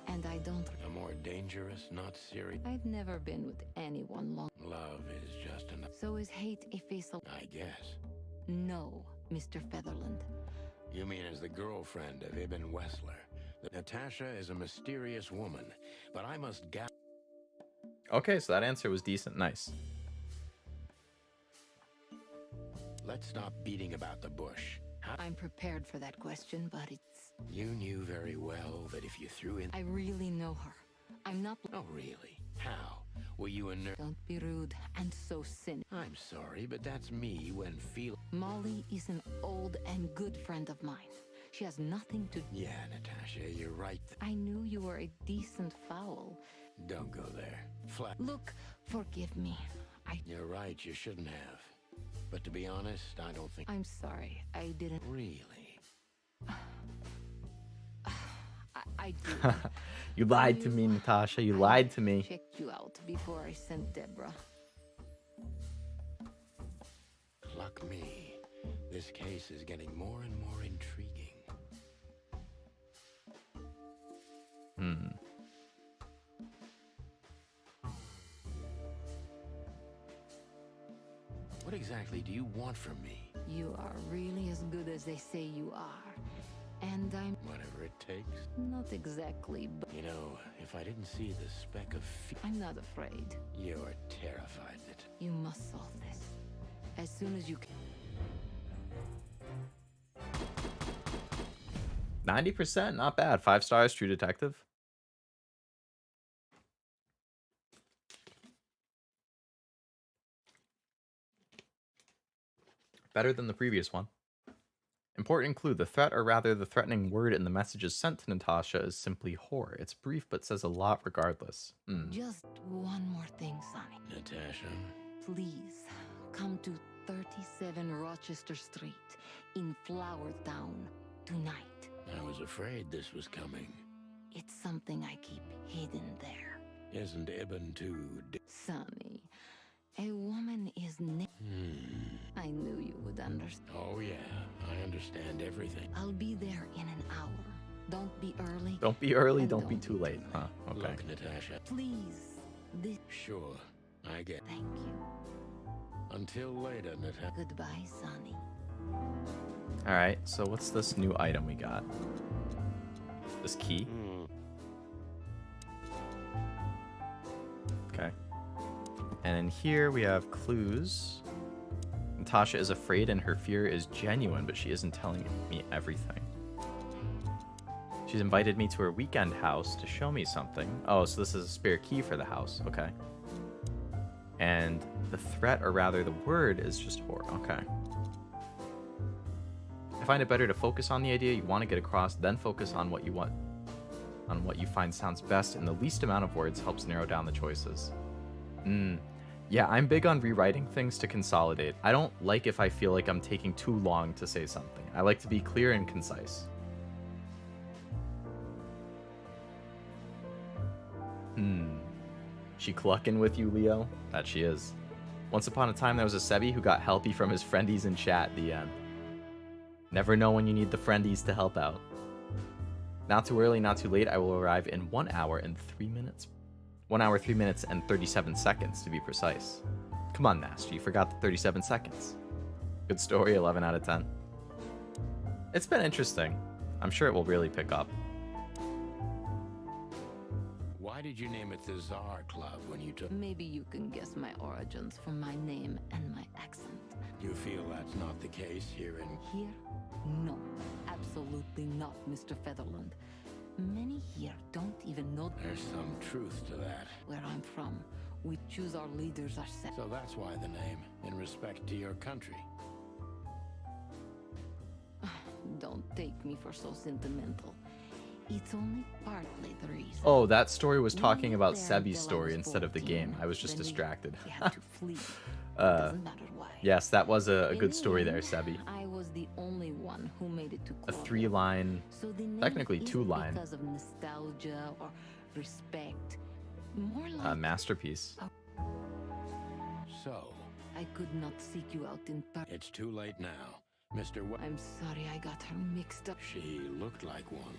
and I don't... A more dangerous, not serious. I've never been with anyone long. Love is just enough. So is hate a fatal... I guess. No, Mr. Featherland. You mean as the girlfriend of Ibn Wessler. Natasha is a mysterious woman, but I must Okay, so that answer was decent. Nice. Let's stop beating about the bush. I'm prepared for that question, but it's... You knew very well that if you threw in... I really know her. I'm not. Oh, really? How? Were you a nurse? Don't be rude and so cynical. I'm sorry, but that's me when feel. Molly is an old and good friend of mine. She has nothing to. Yeah, Natasha, you're right. I knew you were a decent fowl. Don't go there. Flat. Look, forgive me. You're right, you shouldn't have. But to be honest, I don't think. I'm sorry. I didn't. Really? I did. You lied to me, Natasha. You lied to me. Checked you out before I sent Deborah. Luck me. This case is getting more and more intriguing. What exactly do you want from me? You are really as good as they say you are. And I'm... Whatever it takes. Not exactly, but... You know, if I didn't see the speck of I'm not afraid. You're terrified that... You must solve this. As soon as you can. 90%, not bad. 5 stars, True Detective. Better than the previous one. Important clue, the threat, or rather the threatening word in the messages sent to Natasha is simply whore. It's brief but says a lot regardless. Just one more thing, Sonny. Natasha? Please, come to 37 Rochester Street in Flower Town tonight. I was afraid this was coming. It's something I keep hidden there. Isn't Ibn too... Sonny, a woman is... I knew you would understand. Oh yeah, I understand everything. I'll be there in an hour. Don't be early. Don't be early, don't be too late, huh? Okay. Look, Natasha. Please. Sure, I get... Thank you. Until later, Natasha. Goodbye, Sonny. Alright, so what's this new item we got? This key? Okay. And in here we have clues. Natasha is afraid and her fear is genuine, but she isn't telling me everything. She's invited me to her weekend house to show me something. Oh, so this is a spare key for the house. Okay. And the threat, or rather the word, is just whore. Okay. I find it better to focus on the idea you want to get across, then focus on what you want, on what you find sounds best, and the least amount of words helps narrow down the choices. Yeah, I'm big on rewriting things to consolidate. I don't like if I feel like I'm taking too long to say something. I like to be clear and concise. She clucking with you, Leo? That she is. Once upon a time, there was a Sebi who got helpy from his friendies in chat. The end. Never know when you need the friendies to help out. Not too early, not too late. I will arrive in 1 hour and 3 minutes. 1 hour, 3 minutes, and 37 seconds to be precise. Come on, Master, you forgot the 37 seconds. Good story, 11 out of 10. It's been interesting. I'm sure it will really pick up. Why did you name it the Czar Club when you took... Maybe you can guess my origins from my name and my accent. You feel that's not the case here in... Here? No, absolutely not, Mr. Featherland. Many here don't even know... There's some truth to that. Where I'm from, we choose our leaders ourselves. So that's why the name, in respect to your country. Don't take me for so sentimental. It's only partly the reason. Oh, that story was talking about Sebi's story instead of the game. I was just distracted. Had to flee. Doesn't matter why. Yes, that was a good story there, Sebi. I was the only one who made it to a 3-line, so technically 2-line. Because of nostalgia or respect. More like masterpiece. So, I could not seek you out in person. It's too late now. Mr. I'm sorry I got her mixed up. She looked like one.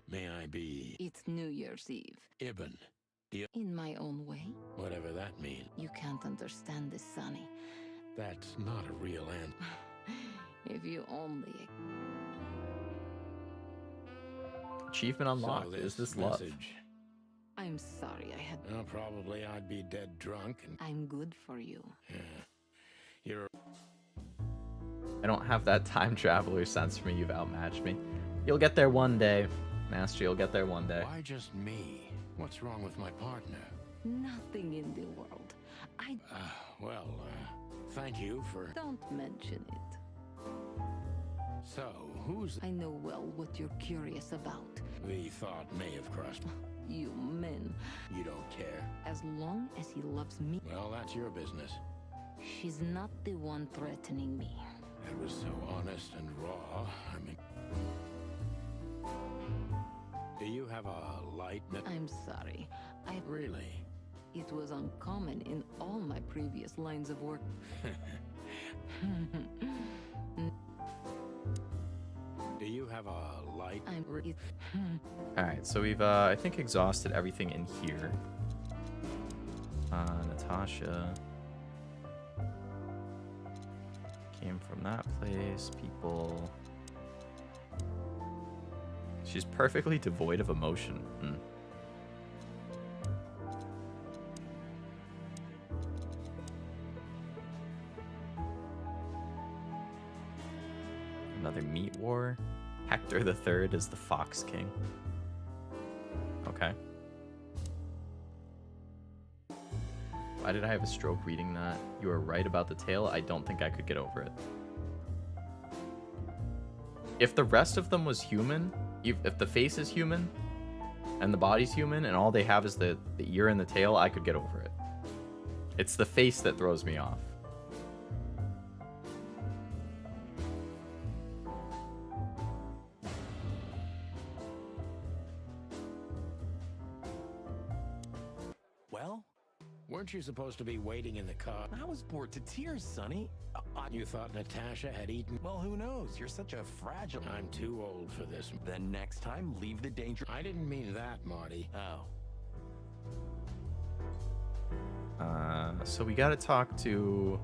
May I be... It's New Year's Eve. Ibn. In my own way. Whatever that means. You can't understand this, Sonny. That's not a real answer. If you only... Achievement unlocked. Is this love? I'm sorry I had... Well, probably I'd be dead drunk and... I'm good for you. Yeah. You're... I don't have that time traveler sense for me. You've outmatched me. You'll get there one day. Master, you'll get there one day. Why just me? What's wrong with my partner? Nothing in the world. Thank you for... Don't mention it. So, who's... I know well what you're curious about. The thought may have crossed... You men. You don't care. As long as he loves me. Well, that's your business. She's not the one threatening me. That was so honest and raw. I mean... Do you have a light... I'm sorry. Really? It was uncommon in all my previous lines of work. Do you have a light? Alright, so we've, I think, exhausted everything in here. Natasha came from that place. People... She's perfectly devoid of emotion. Another meat war. Hector the Third is the Fox King. Okay. Why did I have a stroke reading that? You were right about the tail. I don't think I could get over it. If the rest of them was human, if the face is human and the body's human and all they have is the ear and the tail, I could get over it. It's the face that throws me off. Well? Weren't you supposed to be waiting in the car? I was bored to tears, Sonny. You thought Natasha had eaten? Well, who knows? You're such a fragile... I'm too old for this. Then next time, leave the danger... I didn't mean that, Marty. Oh. So we gotta talk to...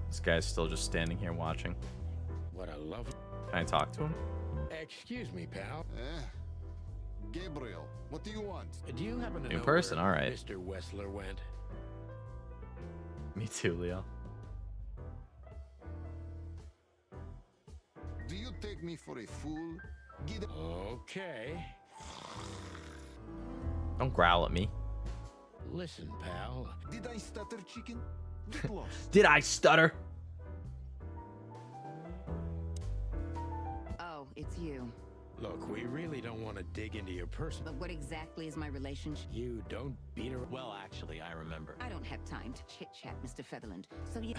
This guy's still just standing here watching. What a love... Can I talk to him? Excuse me, pal. Gabriel, what do you want? Do you happen to know In person, where alright. Mr. Wessler went? Me too, Leo. Do you take me for a fool? Okay. Don't growl at me. Listen, pal. Did I stutter, chicken? Get lost. Did I stutter? Oh, it's you. Look, we really don't want to dig into your personal... But what exactly is my relationship? You don't beat her... Well, actually, I remember. I don't have time to chit-chat, Mr. Featherland. So you...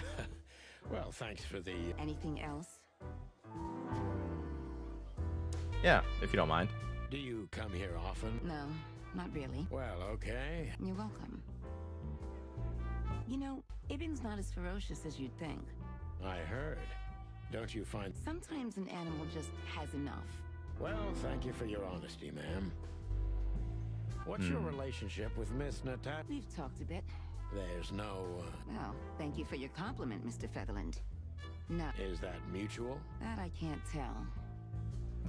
Well, thanks for the... Anything else? Yeah, if you don't mind. Do you come here often? No, not really. Well, okay. You're welcome. You know, Ibn's not as ferocious as you'd think. I heard. Don't you find... Sometimes an animal just has enough. Well, thank you for your honesty, ma'am. What's your relationship with Miss Natasha? We've talked a bit. There's no... Well, thank you for your compliment, Mr. Featherland. No. Is that mutual? That I can't tell.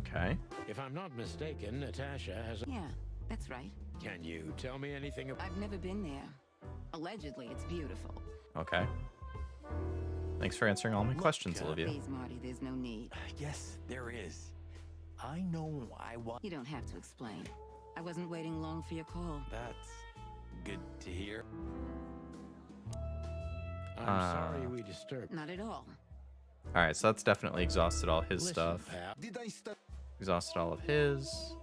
Okay. If I'm not mistaken, Natasha has... Yeah, that's right. Can you tell me anything about... I've never been there. Allegedly, it's beautiful. Okay. Thanks for answering all my questions, Olivia. Please, Marty, there's no need. Yes, there is. I know I want... You don't have to explain. I wasn't waiting long for your call. That's good to hear. I'm sorry we disturbed. Not at all. Alright, so that's definitely exhausted all his Listen, stuff. pal. Did I stutter? Exhausted all of his.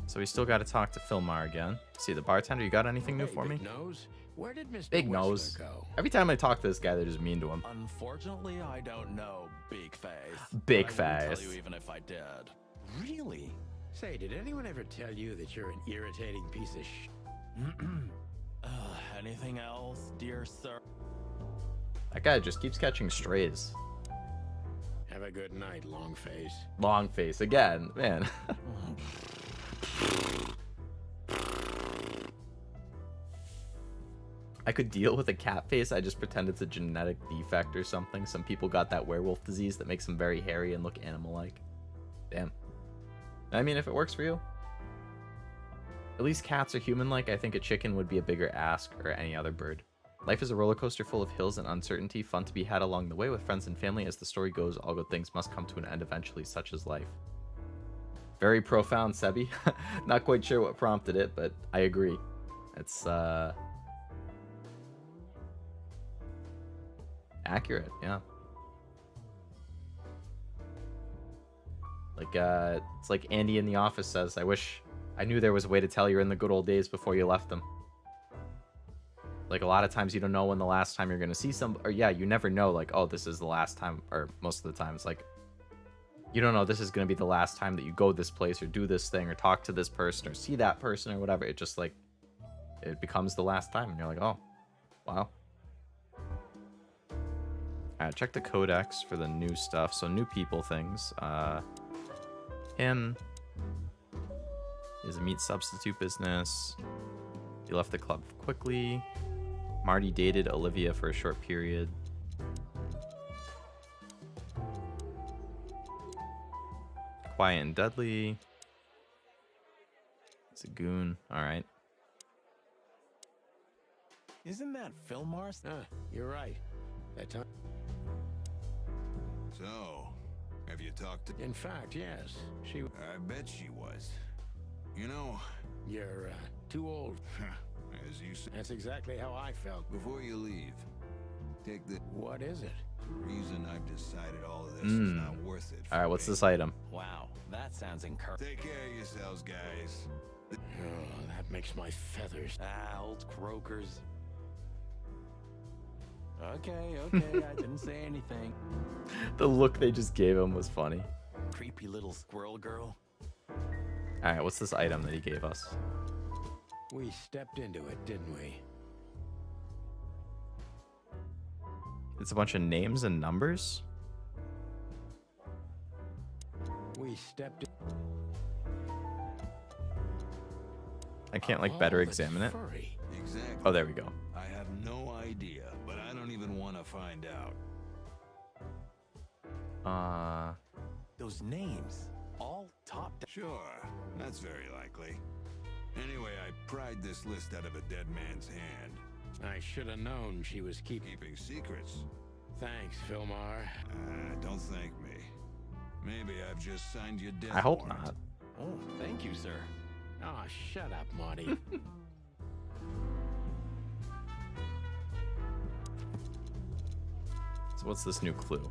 So we still got to talk to Philmar again. See, the bartender, you got anything new for me? Big Nose? Where did Mr. Big Wessler Nose. go? Every time I talk to this guy, they're just mean to him. Unfortunately, I don't know, Big Face. Big But I wouldn't Face. tell you even if I did. Really? Say, did anyone ever tell you that you're an irritating piece of Anything else, dear sir? That guy just keeps catching strays. Have a good night, long face. Long face again, man. I could deal with a cat face. I just pretend it's a genetic defect or something. Some people got that werewolf disease that makes them very hairy and look animal-like. Damn. I mean, if it works for you. At least cats are human-like. I think a chicken would be a bigger ask, or any other bird. Life is a roller coaster full of hills and uncertainty, fun to be had along the way with friends and family. As the story goes, all good things must come to an end eventually, such as life. Very profound, Sebi. Not quite sure what prompted it, but I agree. It's accurate, yeah. Like it's like Andy in The Office says, I wish I knew there was a way to tell you're in the good old days before you left them. Like, a lot of times you don't know when the last time you're gonna see some, or yeah, you never know, like, oh, this is the last time, or most of the time it's like, you don't know this is gonna be the last time that you go this place or do this thing or talk to this person or see that person or whatever. It just, like, it becomes the last time and you're like, oh, wow. Alright, check the codex for the new stuff. So new people things. Him is a meat substitute business. He left the club quickly. Marty dated Olivia for a short period. Quiet and deadly. It's a goon. Alright. Isn't that Filmar's? You're right. That time. So, have you talked to... In fact, yes. I bet she was. You know... You're too old. As you said. That's exactly how I felt. Before you leave, take the... What is it? The reason I've decided all of this is not worth it. Alright, what's this item? Wow, that sounds encouraging. Take care of yourselves, guys. Oh, that makes my feathers. Ah, old croakers. Okay, I didn't say anything. The look they just gave him was funny. Creepy little squirrel girl. Alright, what's this item that he gave us? We stepped into it, didn't we? It's a bunch of names and numbers? We stepped in. I can't, like, better examine it. Furry. Exactly. Oh, there we go. I have no idea, but I don't even want to find out. Those names, all top. Sure, that's very likely. Anyway, I pried this list out of a dead man's hand. I should have known she was Keeping secrets. Thanks, Filmar. Don't thank me. Maybe I've just signed your death I hope warrant. not. Oh, thank you, sir. Oh, shut up, Marty. So what's this new clue?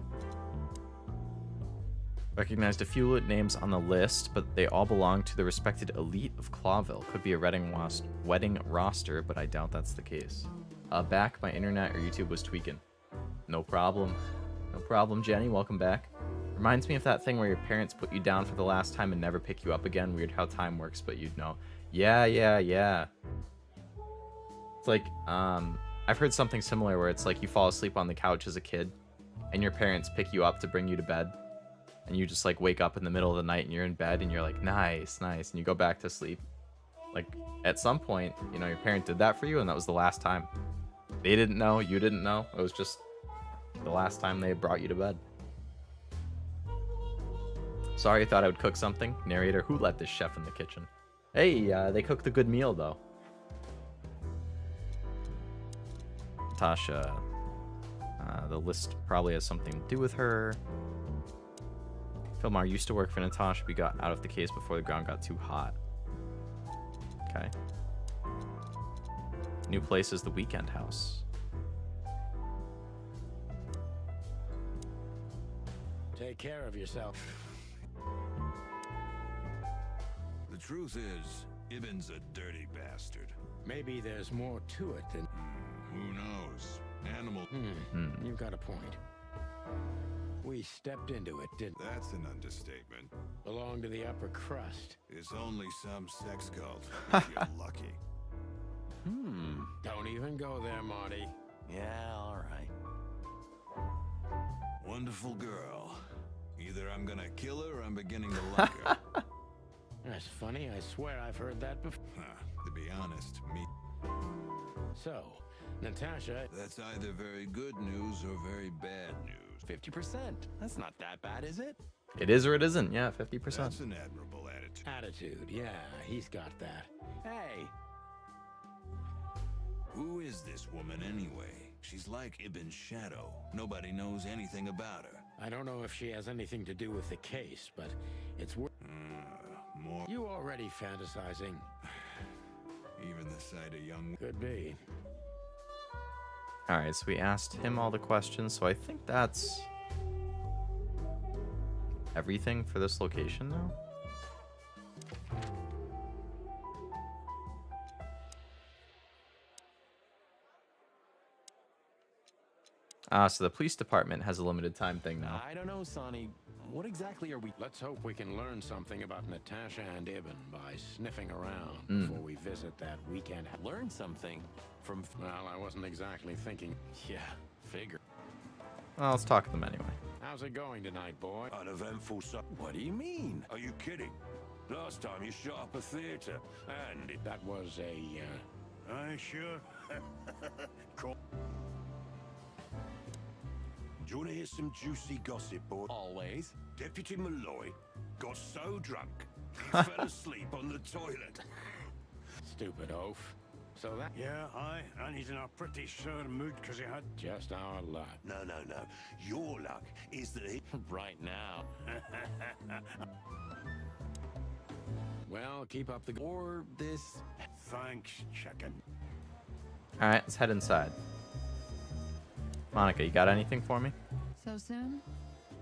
Recognized a few names on the list, but they all belong to the respected elite of Clawville. Could be a wedding roster, but I doubt that's the case. Back, my internet or YouTube was tweaking. No problem. No problem, Jenny. Welcome back. Reminds me of that thing where your parents put you down for the last time and never pick you up again. Weird how time works, but you'd know. Yeah. It's like, I've heard something similar where it's like you fall asleep on the couch as a kid, and your parents pick you up to bring you to bed. And you just, like, wake up in the middle of the night and you're in bed and you're like, nice, and you go back to sleep. Like, at some point, you know, your parent did that for you and that was the last time. They didn't know, you didn't know. It was just the last time they brought you to bed. Sorry, I thought I would cook something. Narrator, who let this chef in the kitchen? Hey, they cooked a good meal, though. Tasha. The list probably has something to do with her. Filmar used to work for Natasha, but got out of the case before the ground got too hot. Okay. New place is the Weekend House. Take care of yourself. The truth is, Ibn's a dirty bastard. Maybe there's more to it than... Who knows? Animal... You've got a point. We stepped into it, didn't we? That's an understatement. Belong to the upper crust. It's only some sex cult, if you're lucky. Don't even go there, Marty. Yeah, all right. Wonderful girl. Either I'm gonna kill her or I'm beginning to like her. That's funny. I swear I've heard that before. To be honest, me... So, Natasha... That's either very good news or very bad news. 50%. That's not that bad, is it? It is or it isn't. Yeah, 50%. That's an admirable attitude. Attitude, yeah, he's got that. Hey. Who is this woman anyway? She's like Ibn's shadow. Nobody knows anything about her. I don't know if she has anything to do with the case, but it's worth... More. You already fantasizing. Even the sight of young... Could be. Alright, so we asked him all the questions, so I think that's everything for this location now. So the police department has a limited time thing now. I don't know, Sonny. What exactly are we... Let's hope we can learn something about Natasha and Ibn by sniffing around before we visit that weekend. Learn something from... Well, I wasn't exactly thinking. Yeah, figure. Well, let's talk to them anyway. How's it going tonight, boy? Uneventful. What do you mean? Are you kidding? Last time you shot up a theater, and that was a. I sure. Cool. Do you want to hear some juicy gossip, boy? Always. Deputy Malloy got so drunk he fell asleep on the toilet. Stupid oaf. So that... Yeah, aye, and he's in a pretty sore mood because he had... Just our luck. No. Your luck is that he... Right now. Well, keep up the... Or this... Thanks, chicken. Alright, let's head inside. Monica, you got anything for me? So soon?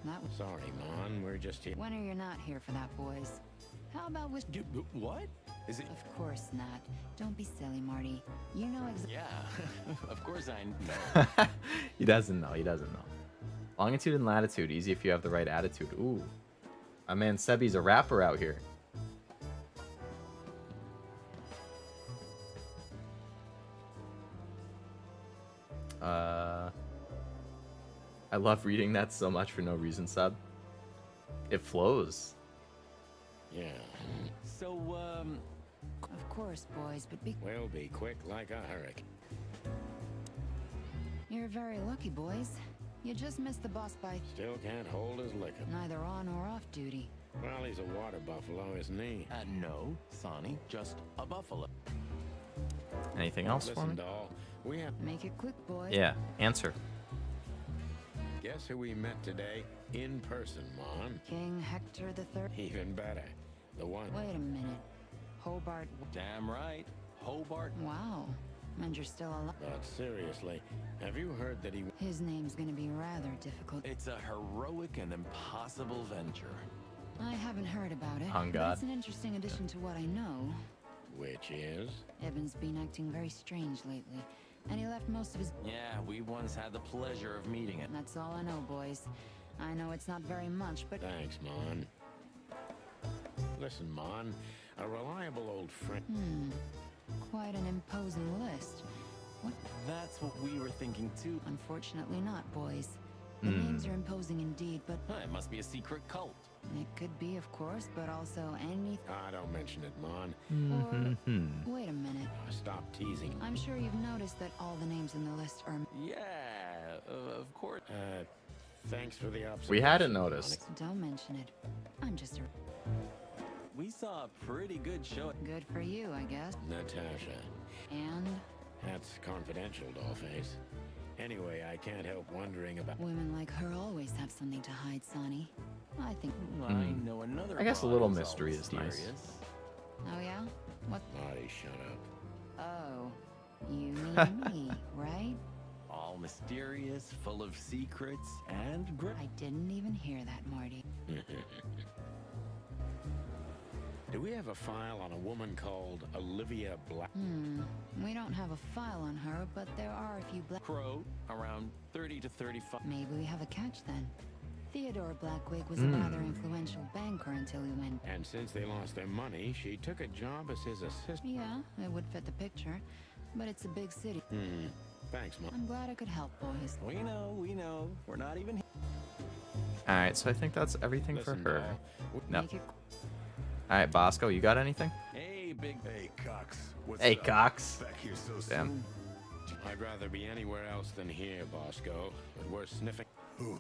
That was... Sorry, Mon, we're just here. When are you not here for that, boys? How about with... What? Is it... Of course not. Don't be silly, Marty. You know exactly... Yeah, of course I know. He doesn't know. He doesn't know. Longitude and latitude. Easy if you have the right attitude. Ooh. My man Sebi's a rapper out here. I love reading that so much for no reason, Seb. It flows. Yeah. So, Of course, boys, but be... We'll be quick like a hurricane. You're very lucky, boys. You just missed the boss by... Still can't hold his liquor. Neither on or off duty. Well, he's a water buffalo, isn't he? no, Sonny, just a buffalo. Anything else for Listen, me? doll, we have... Make it quick, boys. Yeah, answer. Guess who we met today? In person, Mon. King Hector III. Even better. The one... Wait a minute. Hobart... Damn right. Hobart. Wow. And you're still alive. But seriously, have you heard that he... His name's gonna be rather difficult. It's a heroic and impossible venture. I haven't heard about it. On but God. it's an interesting addition to what I know. Which is? Evan's been acting very strange lately. And he left most of his... Yeah, we once had the pleasure of meeting it. That's all I know, boys. I know it's not very much, but... Thanks, Mon. Listen, Mon, a reliable old friend... Quite an imposing list. What? That's what we were thinking too. Unfortunately not, boys. The names are imposing indeed, but... It must be a secret cult. It could be, of course, but also any... don't mention it, Mon. Or... Wait a minute. Stop teasing. I'm sure you've noticed that all the names in the list are... Yeah, of course. Thanks for the observation. We hadn't noticed. Don't mention it. I'm just a... We saw a pretty good show. Good for you, I guess. Natasha. And... That's confidential, Dollface. Anyway, I can't help wondering about... Women like her always have something to hide, Sonny. I think... I know another... I guess a little mystery is nice. Oh, yeah? What? Marty, shut up. Oh. You mean me, right? All mysterious, full of secrets, and great. I didn't even hear that, Marty. Do we have a file on a woman called Olivia Black? We don't have a file on her, but there are a few black... Crow, around 30 to 35. Maybe we have a catch then. Theodore Blackwig was a rather influential banker until he went... And since they lost their money, she took a job as his assistant. Yeah, it would fit the picture. But it's a big city. Thanks, Mom. I'm glad I could help, boys. We know. We're not even here. Alright, so I think that's everything Listen, for her. doll, No. Make it... Alright, Bosco, you got anything? Hey, big... Hey, Cox. What's Hey, up? Cox. Back here so Damn. soon? I'd rather be anywhere else than here, Bosco. But we're sniffing... Who?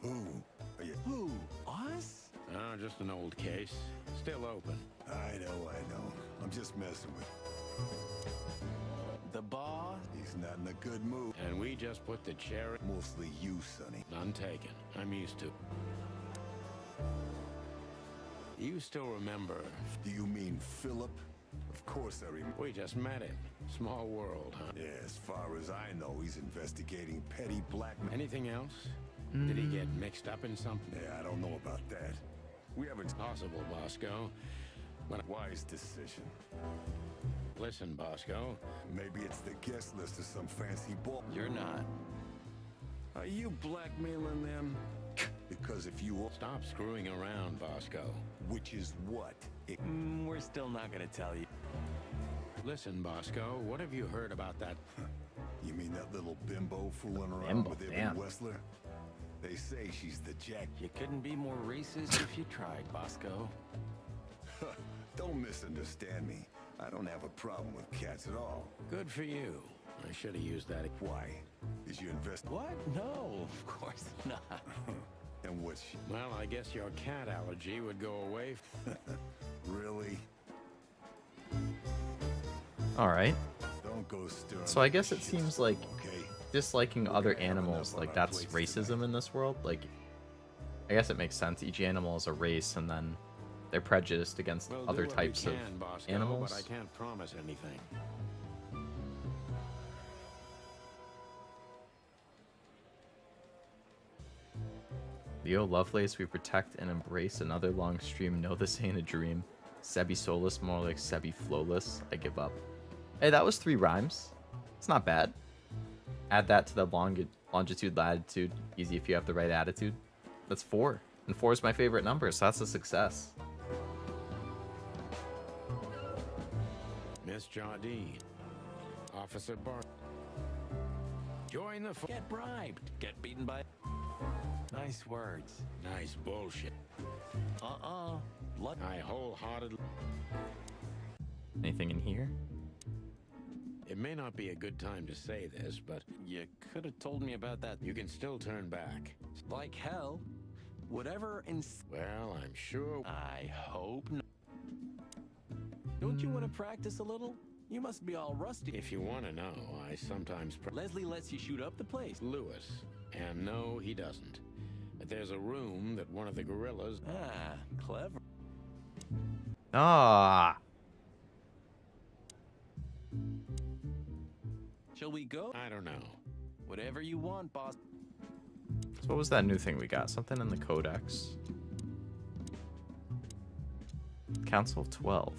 Are you... Who? Us? Oh, just an old case. Still open. I know. I'm just messing with... The boss? He's not in a good mood. And we just put the cherry... Mostly you, Sonny. None taken. I'm used to. You still remember... Do you mean Philip? Of course I remember. We just met him. Small world, huh? Yeah, as far as I know, he's investigating petty blackmail. Anything else? Did he get mixed up in something? Yeah, I don't know about that. We haven't... Possible, Bosco. But Wise decision. listen, Bosco. Maybe it's the guest list of some fancy ball. You're not. Are you blackmailing them? Because if you... Stop screwing around, Bosco. Which is what? We're still not gonna tell you. Listen, Bosco, what have you heard about that? You mean that little bimbo fooling around Bimbo, with damn. Ibn Wessler? They say she's the jack. You couldn't be more racist if you tried, Bosco. Don't misunderstand me. I don't have a problem with cats at all. Good for you. I should have used that. Why? Did you invest? What? No, of course not. And what's... Well, I guess your cat allergy would go away. Really? All right. Don't go stirring. So I guess it seems like Okay. disliking other animals, like that's racism in this world. Like, I guess it makes sense. Each animal is a race, and then they're prejudiced against We'll other do what we types of can, Bosco, animals. but I can't promise anything. Leo Lovelace, we protect and embrace another long stream. No, this ain't a dream. Sebi soulless, more like Sebi flowless. I give up. Hey, that was 3 rhymes. It's not bad. Add that to the longitude, latitude. Easy if you have the right attitude. That's 4. And 4 is my favorite number, so that's a success. Miss Jardine. Officer Bart. Join the... Get bribed. Get beaten by... Nice words. Nice bullshit. I wholeheartedly... Anything in here? It may not be a good time to say this, but... You could have told me about that. You can still turn back. Like hell. Whatever Well, I'm sure... I hope not. Don't you want to practice a little? You must be all rusty. If you want to know, I sometimes... Leslie lets you shoot up the place. Lewis. And no, he doesn't. But there's a room that one of the gorillas... Ah, clever. Ah. Shall we go? I don't know. Whatever you want, boss. So what was that new thing we got? Something in the Codex. Council of 12.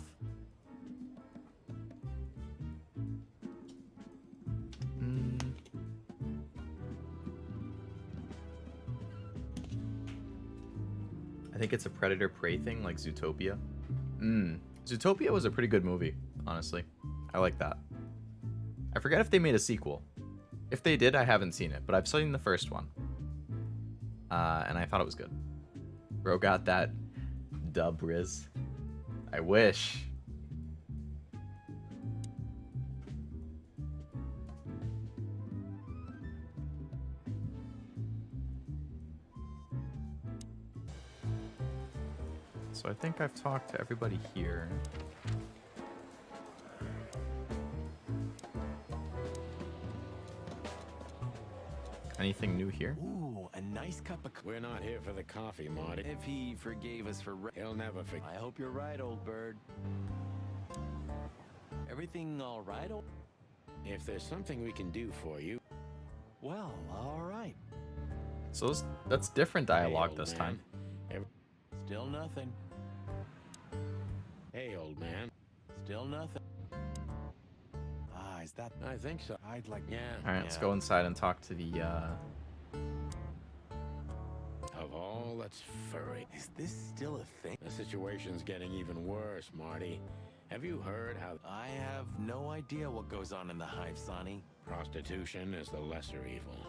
I think it's a predator-prey thing, like Zootopia. Zootopia was a pretty good movie, honestly. I like that. I forget if they made a sequel. If they did, I haven't seen it, but I've seen the first one. And I thought it was good. Bro got that dub Riz. I wish. So I think I've talked to everybody here. Anything new here? Ooh, a nice cup of... We're not here for the coffee, Marty. If he forgave us for... He'll never forgive. I hope you're right, old bird. Everything all right, old... If there's something we can do for you... Well, all right. So that's different dialogue Hey, this old time. man. Still nothing. Hey, old man. Still nothing. Ah, is that... I think so. I'd like... Yeah. Alright, let's go inside and talk to the, Of all that's furry. Is this still a thing? The situation's getting even worse, Marty. Have you heard how... I have no idea what goes on in the hive, Sonny. Prostitution is the lesser evil.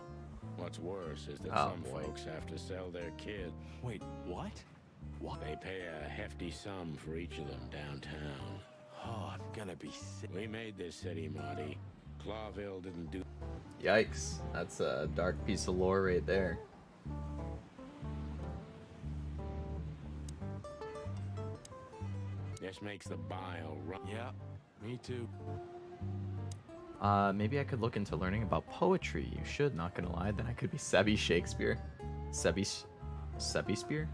What's worse is that Oh, some boy. folks have to sell their kids. Wait, what? What? They pay a hefty sum for each of them downtown. Oh, I'm gonna be sick. We made this city, Marty. Clawville didn't do... Yikes. That's a dark piece of lore right there. This makes the bile run. Yeah, me too. Maybe I could look into learning about poetry. You should, not gonna lie. Then I could be Sebi Shakespeare. Sebi Spear?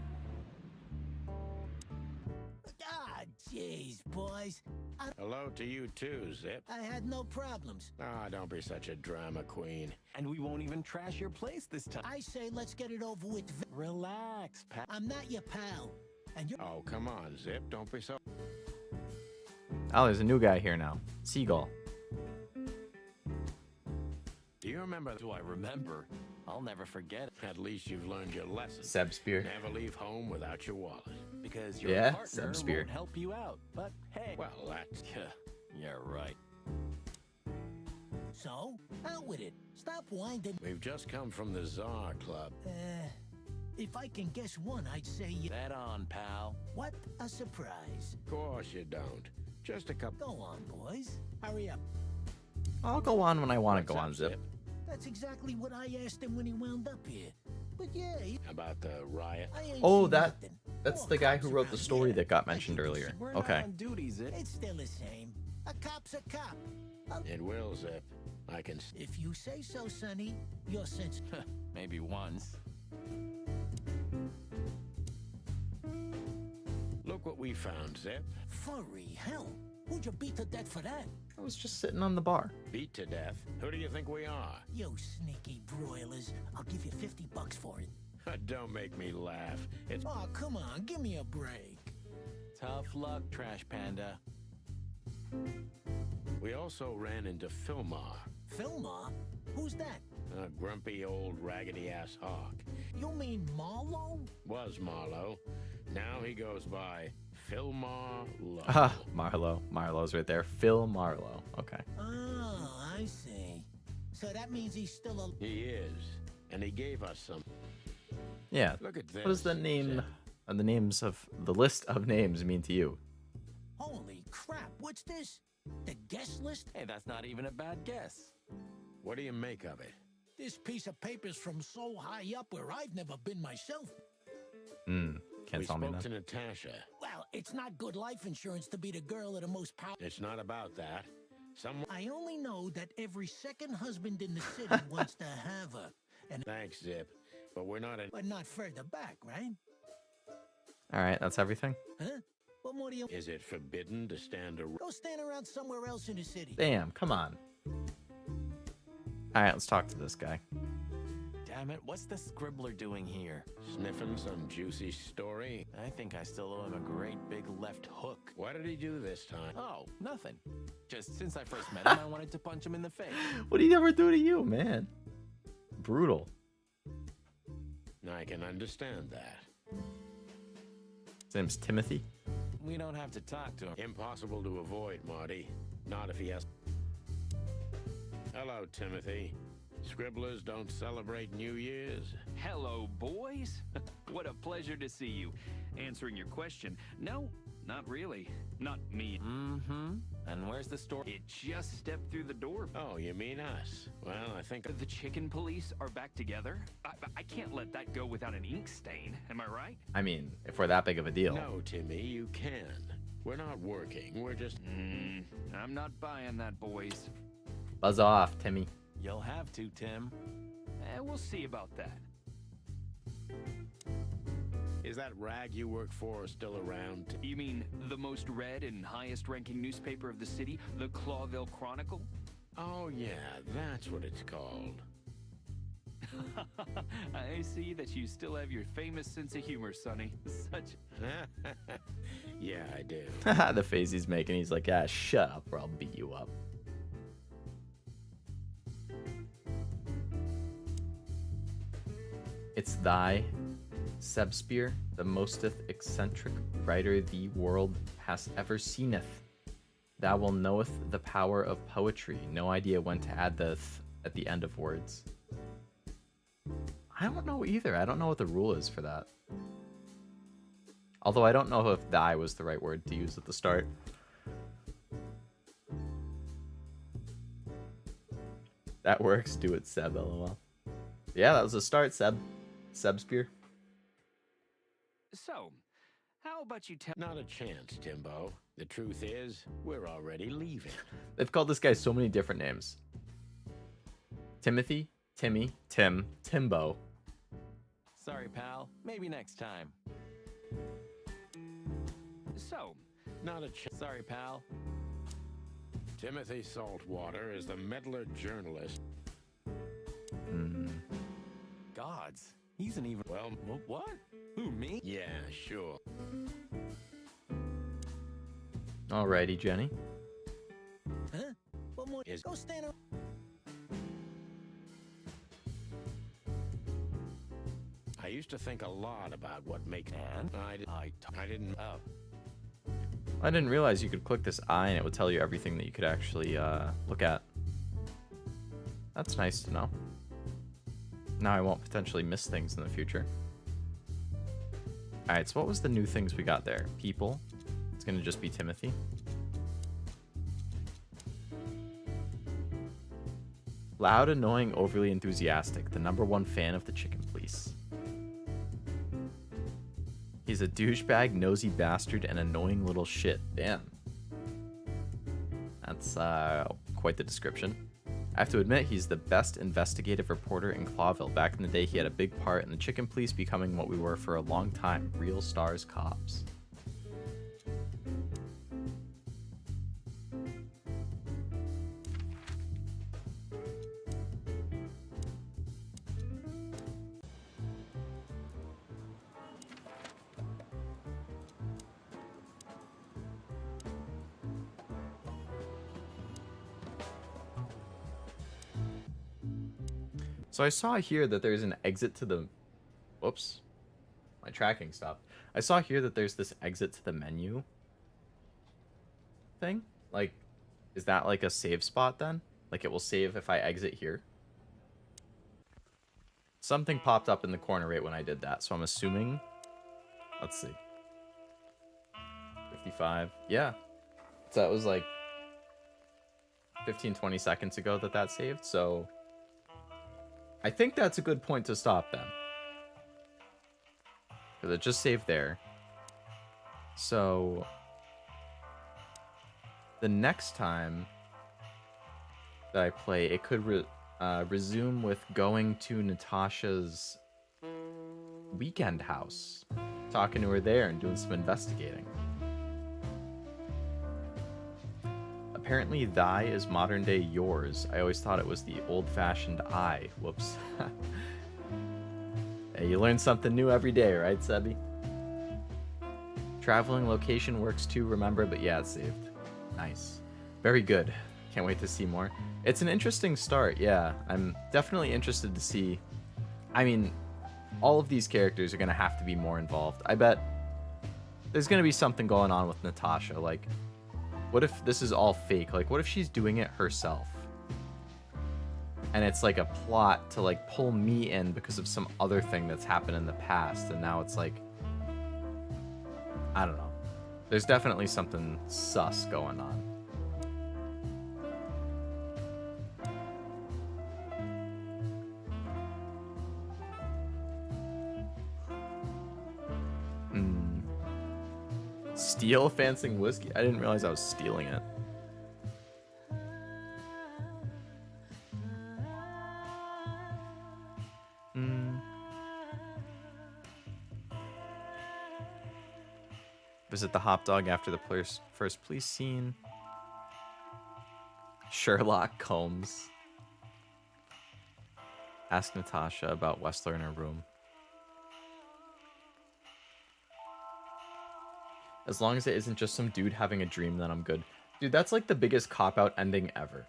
Ah, jeez, boys. Hello to you too, Zip. I had no problems. Ah, don't be such a drama queen. And we won't even trash your place this time. I say let's get it over with. Relax, pal. I'm not your pal. And you're... Oh, come on, Zip. Don't be so... Oh, there's a new guy here now. Seagull. Do you remember? Do I remember? I'll never forget it. At least you've learned your lesson. Seb Spear. Never leave home without your wallet. Because your Yeah, partner Seb Spear. won't help you out. But hey. Well, that's... Yeah, right. So, out with it. Stop whining. We've just come from the Czar Club. If I can guess one, I'd say you... Bet on, pal. What a surprise. Of course you don't. Just a couple... Go on, boys. Hurry up. I'll go on when I want to go What's on, up, Zip. That's exactly what I asked him when he wound up here. But yeah, About the riot? I ain't Oh, seen nothing. that's More the guy cops who wrote the around story here. that got I mentioned should be earlier. We're Okay. not on duty, Zip. It's still the same. A cop's a cop. It will, Zip. I can... If you say so, Sonny, your sense... Maybe once. Look what we found, Zip. Furry hell. Who'd you beat to death for that? I was just sitting on the bar. Beat to death? Who do you think we are? You sneaky broilers. I'll give you $50 for it. Don't make me laugh. It's... Oh, come on. Give me a break. Tough luck, Trash Panda. We also ran into Filmar. Filmar? Who's that? A grumpy old raggedy-ass hawk. You mean Marlowe? Was Marlowe. Now he goes by Filmar Lowe. Ah, Marlowe. Marlowe's right there. Phil Marlowe. Okay. Oh, I see. So that means he's still a... He is. And he gave us some... Yeah. Look at this. What does the name, the names of the list of names mean to you? Holy crap, what's this? The guest list? Hey, that's not even a bad guess. What do you make of it? This piece of paper's from so high up where I've never been myself. Can't tell me We spoke that. to Natasha. Well, it's not good life insurance to be the girl of the most powerful... It's not about that. I only know that every second husband in the city wants to have her. And Thanks, Zip. But we're not in... But not further back, right? All right, that's everything. Huh? What more do you... Is it forbidden to stand around? Go stand around somewhere else in the city. Damn, come on. All right, let's talk to this guy. Damn it, what's the scribbler doing here? Sniffing some juicy story? I think I still owe him a great big left hook. What did he do this time? Oh, nothing. Just since I first met him, I wanted to punch him in the face. What did he ever do to you, man? Brutal. I can understand that. His name's Timothy. We don't have to talk to him. Impossible to avoid, Marty. Not if he has... Hello, Timothy. Scribblers don't celebrate New Year's. Hello, boys. What a pleasure to see you. Answering your question, no, not really. Not me. Mm-hmm. And where's the store? It just stepped through the door. Oh, you mean us? Well, I think... The chicken police are back together? I can't let that go without an ink stain, am I right? I mean, if we're that big of a deal. No, Timmy, you can. We're not working, we're just... I'm not buying that, boys. Buzz off, Timmy. You'll have to, Tim. We'll see about that. Is that rag you work for still around? You mean the most read and highest ranking newspaper of the city, the Clawville Chronicle? Oh yeah, that's what it's called. I see that you still have your famous sense of humor, Sonny. Such... Yeah, I do. The face he's making, he's like, ah, shut up or I'll beat you up. It's thy, Sebspear, the mosteth eccentric writer the world has ever seeneth. Thou will knoweth the power of poetry. No idea when to add the th at the end of words. I don't know either. I don't know what the rule is for that. Although I don't know if thy was the right word to use at the start. That works. Do it, Seb, lol. Yeah, that was a start, Seb. Sebspear. So, how about you tell... Not a chance, Timbo. The truth is, we're already leaving. They've called this guy so many different names. Timothy, Timmy, Tim, Timbo. Sorry, pal. Maybe next time. So, Not a Sorry, pal. Timothy Saltwater is the meddler journalist. Gods. He's an even... Well, What? Who, me? yeah, sure. Alrighty, Jenny. Huh? What more? Is- Go stand up. I used to think a lot about what makes... And? I didn't... Oh. I didn't realize you could click this eye and it would tell you everything that you could actually look at. That's nice to know. Now I won't potentially miss things in the future. Alright, so what was the new things we got there? People. It's going to just be Timothy. Loud, annoying, overly enthusiastic. The #1 fan of the chicken police. He's a douchebag, nosy bastard, and annoying little shit. Damn. That's quite the description. I have to admit, he's the best investigative reporter in Clawville. Back in the day, he had a big part in the chicken police becoming what we were for a long time, real stars cops. So I saw here that there's an exit to the... Whoops. My tracking stopped. I saw here that there's this exit to the menu thing. Like, is that like a save spot then? Like it will save if I exit here? Something popped up in the corner right when I did that, so I'm assuming... Let's see. 55. Yeah. So that was like 15, 20 seconds ago that saved, so... I think that's a good point to stop then. Because it just saved there. So... the next time that I play, it could resume with going to Natasha's weekend house. Talking to her there and doing some investigating. Apparently, thy is modern day yours. I always thought it was the old-fashioned I. Whoops. Hey, you learn something new every day, right, Sebi? Traveling location works too, remember? But yeah, it's saved. Nice. Very good. Can't wait to see more. It's an interesting start, yeah. I'm definitely interested to see... I mean, all of these characters are going to have to be more involved. I bet there's going to be something going on with Natasha, like... What if this is all fake? Like, what if she's doing it herself? And it's like a plot to like pull me in because of some other thing that's happened in the past. And now it's like, I don't know. There's definitely something sus going on. Steal fancying whiskey? I didn't realize I was stealing it. Visit the hot dog after the first police scene. Sherlock Holmes. Ask Natasha about Wessler in her room. As long as it isn't just some dude having a dream, then I'm good. Dude, that's like the biggest cop-out ending ever.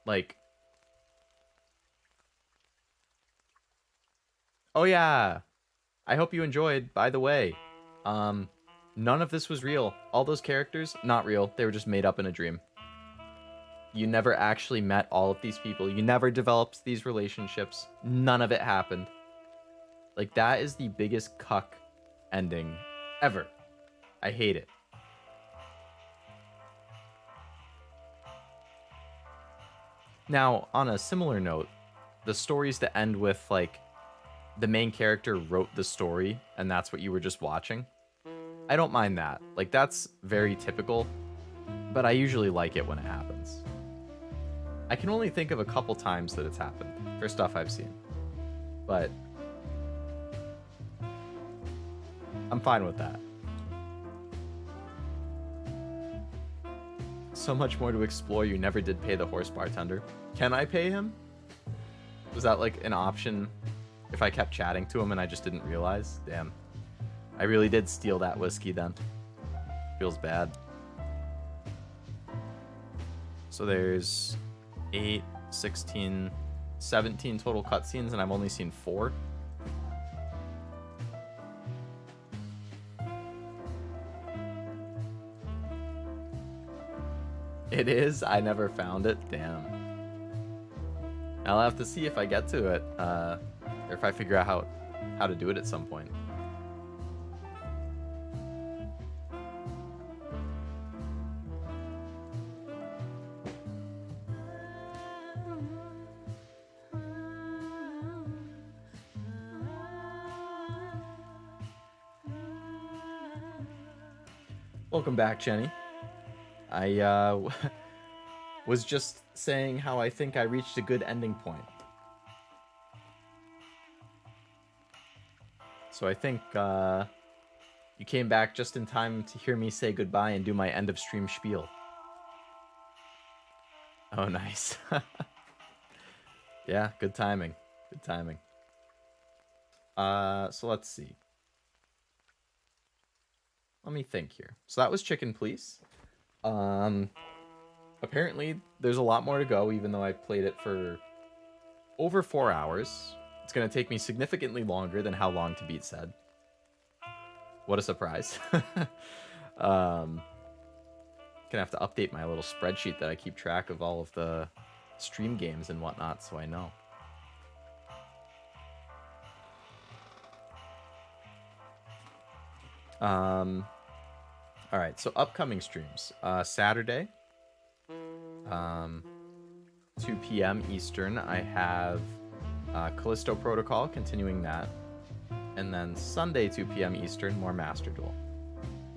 Like... Oh yeah! I hope you enjoyed, by the way. None of this was real. All those characters, not real. They were just made up in a dream. You never actually met all of these people. You never developed these relationships. None of it happened. Like, that is the biggest cuck ending ever. I hate it. Now, on a similar note, the stories that end with, like, the main character wrote the story, and that's what you were just watching. I don't mind that. Like, that's very typical, but I usually like it when it happens. I can only think of a couple times that it's happened for stuff I've seen, but I'm fine with that. So much more to explore. You never did pay the horse bartender. Can I pay him? Was that like an option if I kept chatting to him and I just didn't realize? Damn. I really did steal that whiskey then. Feels bad. So there's 8, 16, 17 total cutscenes, and I've only seen 4. It is? I never found it. Damn. I'll have to see if I get to it, or if I figure out how to do it at some point. Welcome back, Jenny. I was just saying how I think I reached a good ending point. So I think you came back just in time to hear me say goodbye and do my end of stream spiel. Oh, nice. Yeah, good timing. Good timing. So let's see. Let me think here. So that was Chicken Please. Apparently there's a lot more to go, even though I played it for over 4 hours. It's going to take me significantly longer than how long to beat said. What a surprise. Gonna have to update my little spreadsheet that I keep track of all of the stream games and whatnot, so I know. All right, so upcoming streams. Saturday, 2 p.m. Eastern, I have Callisto Protocol, continuing that. And then Sunday, 2 p.m. Eastern, more Master Duel.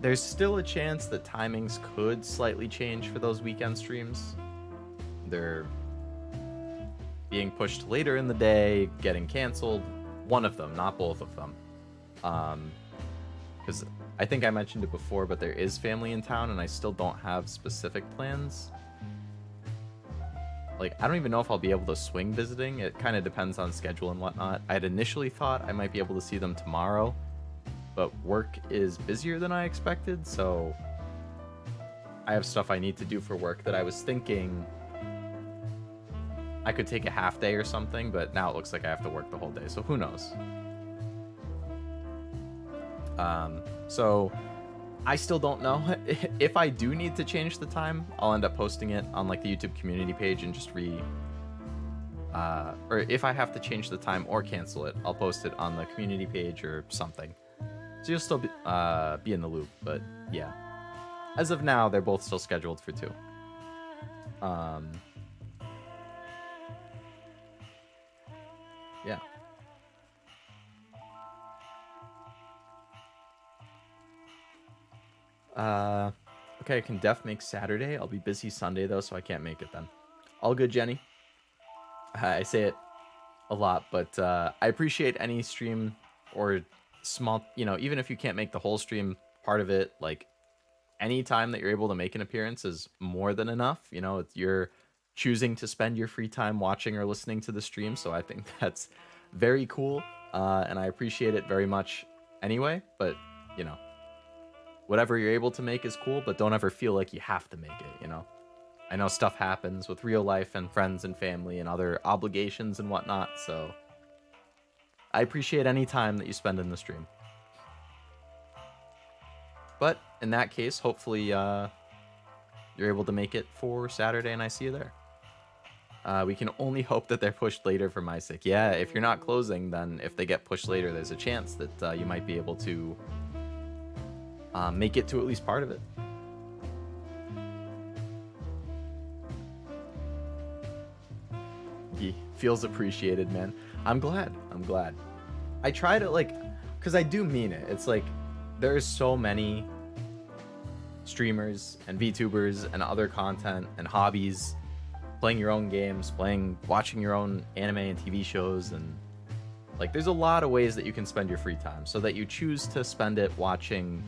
There's still a chance that timings could slightly change for those weekend streams. They're being pushed later in the day, getting canceled. One of them, not both of them. Because I think I mentioned it before, but there is family in town, and I still don't have specific plans. Like, I don't even know if I'll be able to swing visiting. It kind of depends on schedule and whatnot. I'd initially thought I might be able to see them tomorrow, but work is busier than I expected, so I have stuff I need to do for work that I was thinking I could take a half day or something, but now it looks like I have to work the whole day, so who knows? So I still don't know. If I do need to change the time, I'll end up posting it on like the YouTube community page and just or if I have to change the time or cancel it, I'll post it on the community page or something. So you'll still be in the loop, but yeah. As of now, they're both still scheduled for 2. Yeah. Okay, I can def make Saturday. I'll be busy Sunday though, so I can't make it then. All good, Jenny. I say it a lot, but I appreciate any stream or small, you know, even if you can't make the whole stream, part of it, like any time that you're able to make an appearance is more than enough. You know, you're choosing to spend your free time watching or listening to the stream, so I think that's very cool, and I appreciate it very much anyway, but, you know, whatever you're able to make is cool, but don't ever feel like you have to make it, you know? I know stuff happens with real life and friends and family and other obligations and whatnot, so I appreciate any time that you spend in the stream. But in that case, hopefully you're able to make it for Saturday and I see you there. We can only hope that they're pushed later for my sake. Yeah, if you're not closing, then if they get pushed later, there's a chance that you might be able to make it to at least part of it. He feels appreciated, man. I'm glad. I try to, like, because I do mean it. It's like, there's so many streamers and VTubers and other content and hobbies, playing your own games, watching your own anime and TV shows, and like there's a lot of ways that you can spend your free time, so that you choose to spend it watching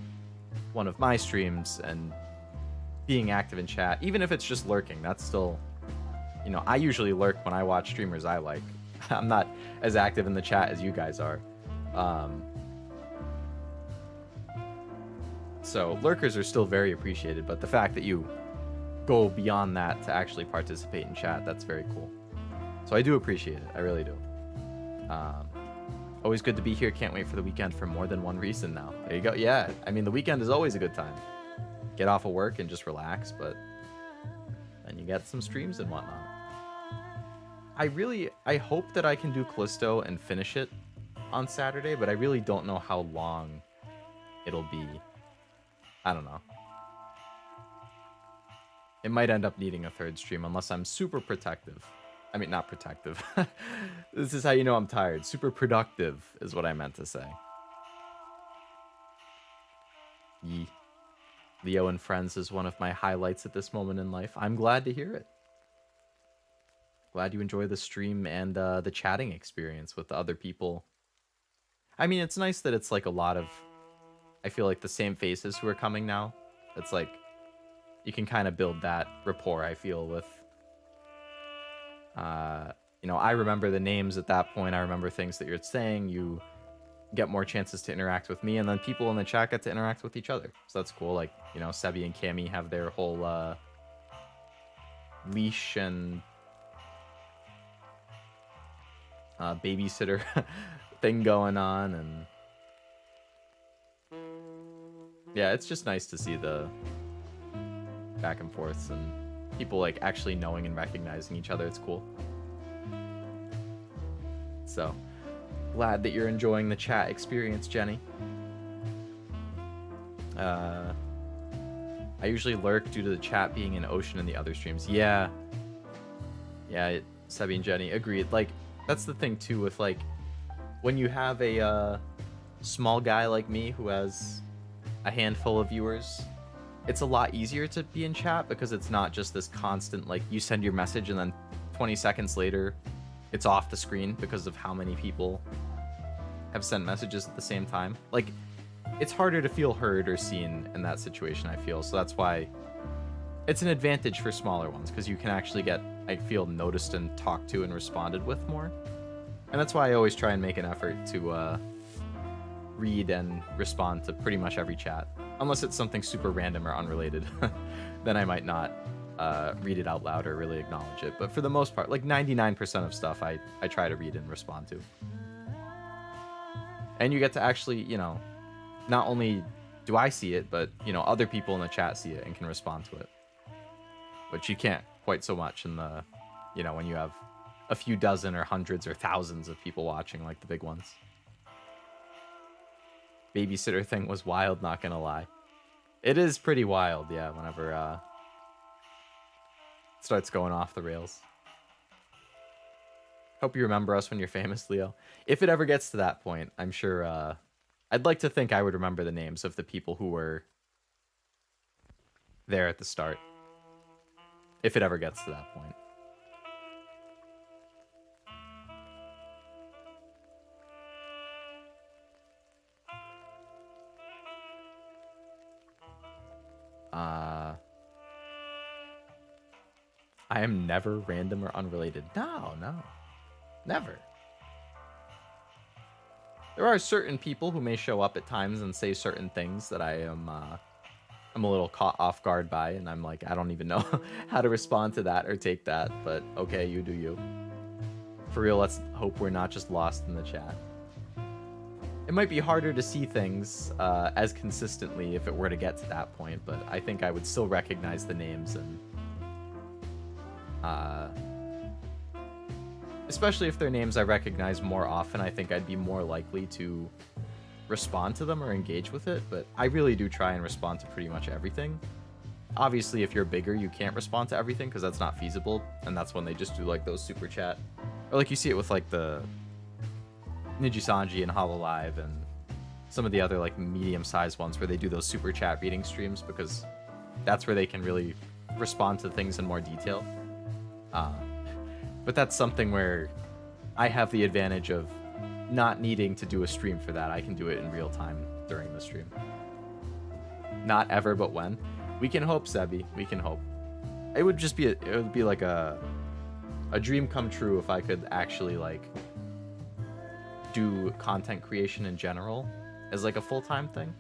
one of my streams and being active in chat, even if it's just lurking. That's still, you know, I usually lurk when I watch streamers I like. I'm not as active in the chat as you guys are. So lurkers are still very appreciated, but the fact that you go beyond that to actually participate in chat, that's very cool. So I do appreciate it. I really do. Always good to be here. Can't wait for the weekend for more than one reason now. There you go. Yeah, I mean, the weekend is always a good time. Get off of work and just relax, but then you get some streams and whatnot. I hope that I can do Callisto and finish it on Saturday, but I really don't know how long it'll be. I don't know. It might end up needing a third stream unless I'm super protective. I mean, not protective. This is how you know I'm tired. Super productive is what I meant to say. Yee. Leo and Friends is one of my highlights at this moment in life. I'm glad to hear it. Glad you enjoy the stream and the chatting experience with the other people. I mean, it's nice that it's like a lot of, I feel like the same faces who are coming now. It's like, you can kind of build that rapport, I feel, with, you know, I remember the names at that point. I remember things that you're saying. You get more chances to interact with me, and then people in the chat get to interact with each other. So that's cool. Like, you know, Sebi and Cammy have their whole leash and babysitter thing going on, and yeah, it's just nice to see the back and forths and people like actually knowing and recognizing each other. It's cool. So glad that you're enjoying the chat experience, Jenny. I usually lurk due to the chat being in Ocean and the other streams. Yeah, Sebi and Jenny agreed. Like, that's the thing too with like when you have a small guy like me who has a handful of viewers, it's a lot easier to be in chat because it's not just this constant, like, you send your message and then 20 seconds later it's off the screen because of how many people have sent messages at the same time. Like, it's harder to feel heard or seen in that situation, I feel. So that's why it's an advantage for smaller ones, because you can actually get, I feel, noticed and talked to and responded with more. And that's why I always try and make an effort to read and respond to pretty much every chat. Unless it's something super random or unrelated, then I might not read it out loud or really acknowledge it. But for the most part, like 99% of stuff I try to read and respond to. And you get to actually, you know, not only do I see it, but, you know, other people in the chat see it and can respond to it. Which you can't quite so much in the, you know, when you have a few dozen or hundreds or thousands of people watching, like the big ones. Babysitter thing was wild, not gonna lie. It is pretty wild, yeah, whenever it starts going off the rails. Hope you remember us when you're famous, Leo. If it ever gets to that point, I'm sure I'd like to think I would remember the names of the people who were there at the start. If it ever gets to that point. I am never random or unrelated. No, never. There are certain people who may show up at times and say certain things that I'm a little caught off guard by, and I'm like, I don't even know how to respond to that or take that, but okay, you do you. For real, let's hope we're not just lost in the chat. It might be harder to see things as consistently if it were to get to that point, but I think I would still recognize the names, and especially if they're names I recognize more often, I think I'd be more likely to respond to them or engage with it. But I really do try and respond to pretty much everything. Obviously, if you're bigger, you can't respond to everything because that's not feasible, and that's when they just do like those super chat, or like you see it with like the Nijisanji and Hololive and some of the other like medium-sized ones where they do those super chat reading streams, because that's where they can really respond to things in more detail. But that's something where I have the advantage of not needing to do a stream for that. I can do it in real time during the stream. Not ever, but when. We can hope, Sebi. We can hope. It would just be it would be like a dream come true if I could actually like do content creation in general as like a full-time thing.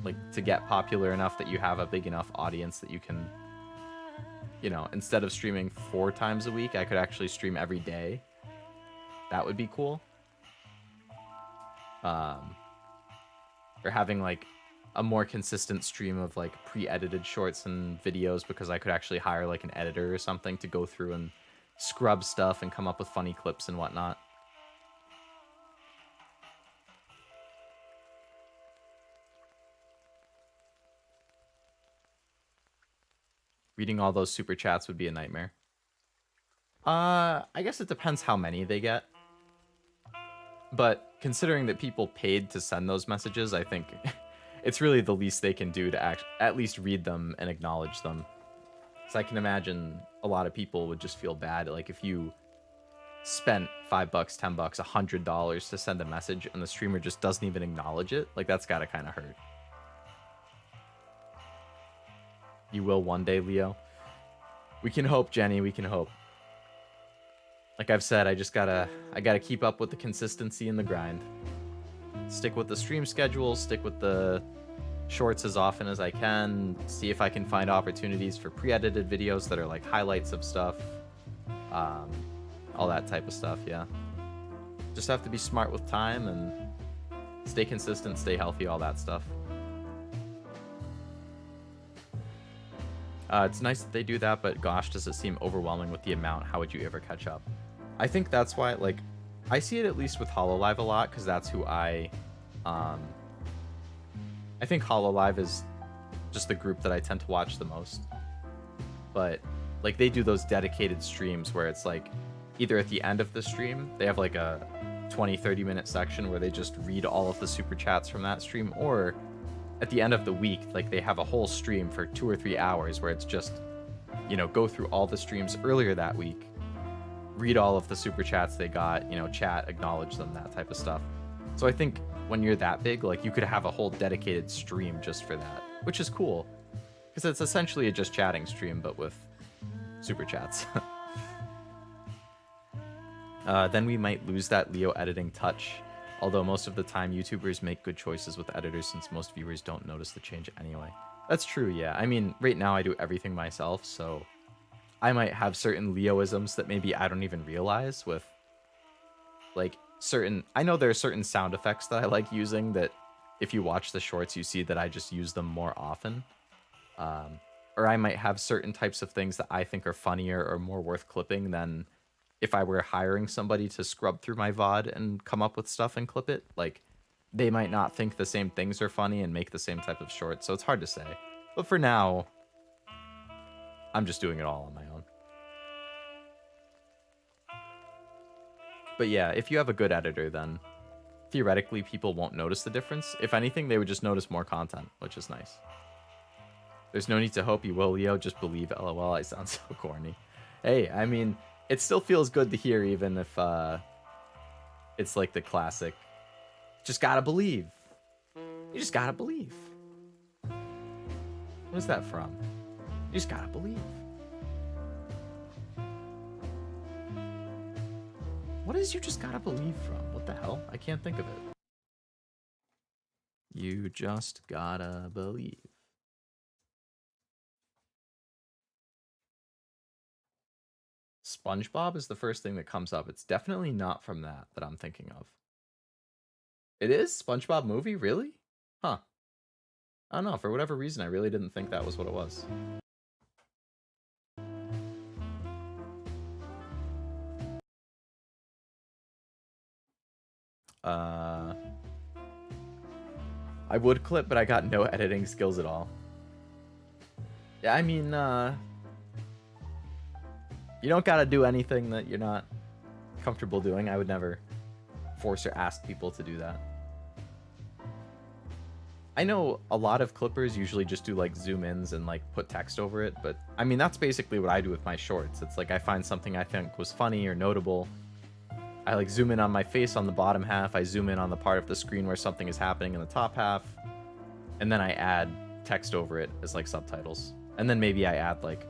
Like to get popular enough that you have a big enough audience that you can, you know, instead of streaming 4 times a week, I could actually stream every day. That would be cool. Or having like a more consistent stream of like pre-edited shorts and videos, because I could actually hire like an editor or something to go through and scrub stuff and come up with funny clips and whatnot. Reading all those super chats would be a nightmare. I guess it depends how many they get. But considering that people paid to send those messages, I think it's really the least they can do to at least read them and acknowledge them. So I can imagine a lot of people would just feel bad. Like if you spent $5, $10, $100 to send a message and the streamer just doesn't even acknowledge it, like that's gotta kind of hurt. You will one day, Leo. We can hope, Jenny. We can hope. Like I've said, I gotta keep up with the consistency and the grind. Stick with the stream schedule, stick with the shorts as often as I can, see if I can find opportunities for pre-edited videos that are like highlights of stuff. All that type of stuff, yeah. Just have to be smart with time and stay consistent, stay healthy, all that stuff. It's nice that they do that, but gosh, does it seem overwhelming with the amount? How would you ever catch up? I think that's why, like, I see it at least with HoloLive a lot, because that's who I think HoloLive is just the group that I tend to watch the most. But, like, they do those dedicated streams where it's, like, either at the end of the stream, they have, like, a 20-30 minute section where they just read all of the super chats from that stream, or at the end of the week, like, they have a whole stream for 2 or 3 hours where it's just, you know, go through all the streams earlier that week, read all of the super chats they got, you know, chat, acknowledge them, that type of stuff. So I think when you're that big, like, you could have a whole dedicated stream just for that, which is cool, because it's essentially a just chatting stream, but with super chats. Then we might lose that Leo editing touch. Although most of the time, YouTubers make good choices with editors since most viewers don't notice the change anyway. That's true, yeah. I mean, right now I do everything myself, so I might have certain Leoisms that maybe I don't even realize with, like, certain... I know there are certain sound effects that I like using that if you watch the shorts, you see that I just use them more often. Or I might have certain types of things that I think are funnier or more worth clipping than if I were hiring somebody to scrub through my VOD and come up with stuff and clip it. Like, they might not think the same things are funny and make the same type of short, so it's hard to say. But for now, I'm just doing it all on my own. But yeah, if you have a good editor, then theoretically people won't notice the difference. If anything, they would just notice more content, which is nice. There's no need to hope you will, Leo. Just believe, LOL. I sound so corny. Hey, I mean, it still feels good to hear, even if it's like the classic, just gotta believe. You just gotta believe. What is that from? You just gotta believe. What is you just gotta believe from? What the hell? I can't think of it. You just gotta believe. SpongeBob is the first thing that comes up. It's definitely not from that I'm thinking of. It is? SpongeBob movie? Really? Huh. I don't know. For whatever reason, I really didn't think that was what it was. I would clip, but I got no editing skills at all. Yeah, I mean, you don't gotta do anything that you're not comfortable doing. I would never force or ask people to do that. I know a lot of clippers usually just do like zoom ins and like put text over it, but I mean, that's basically what I do with my shorts. It's like I find something I think was funny or notable. I like zoom in on my face on the bottom half. I zoom in on the part of the screen where something is happening in the top half. And then I add text over it as like subtitles. And then maybe I add like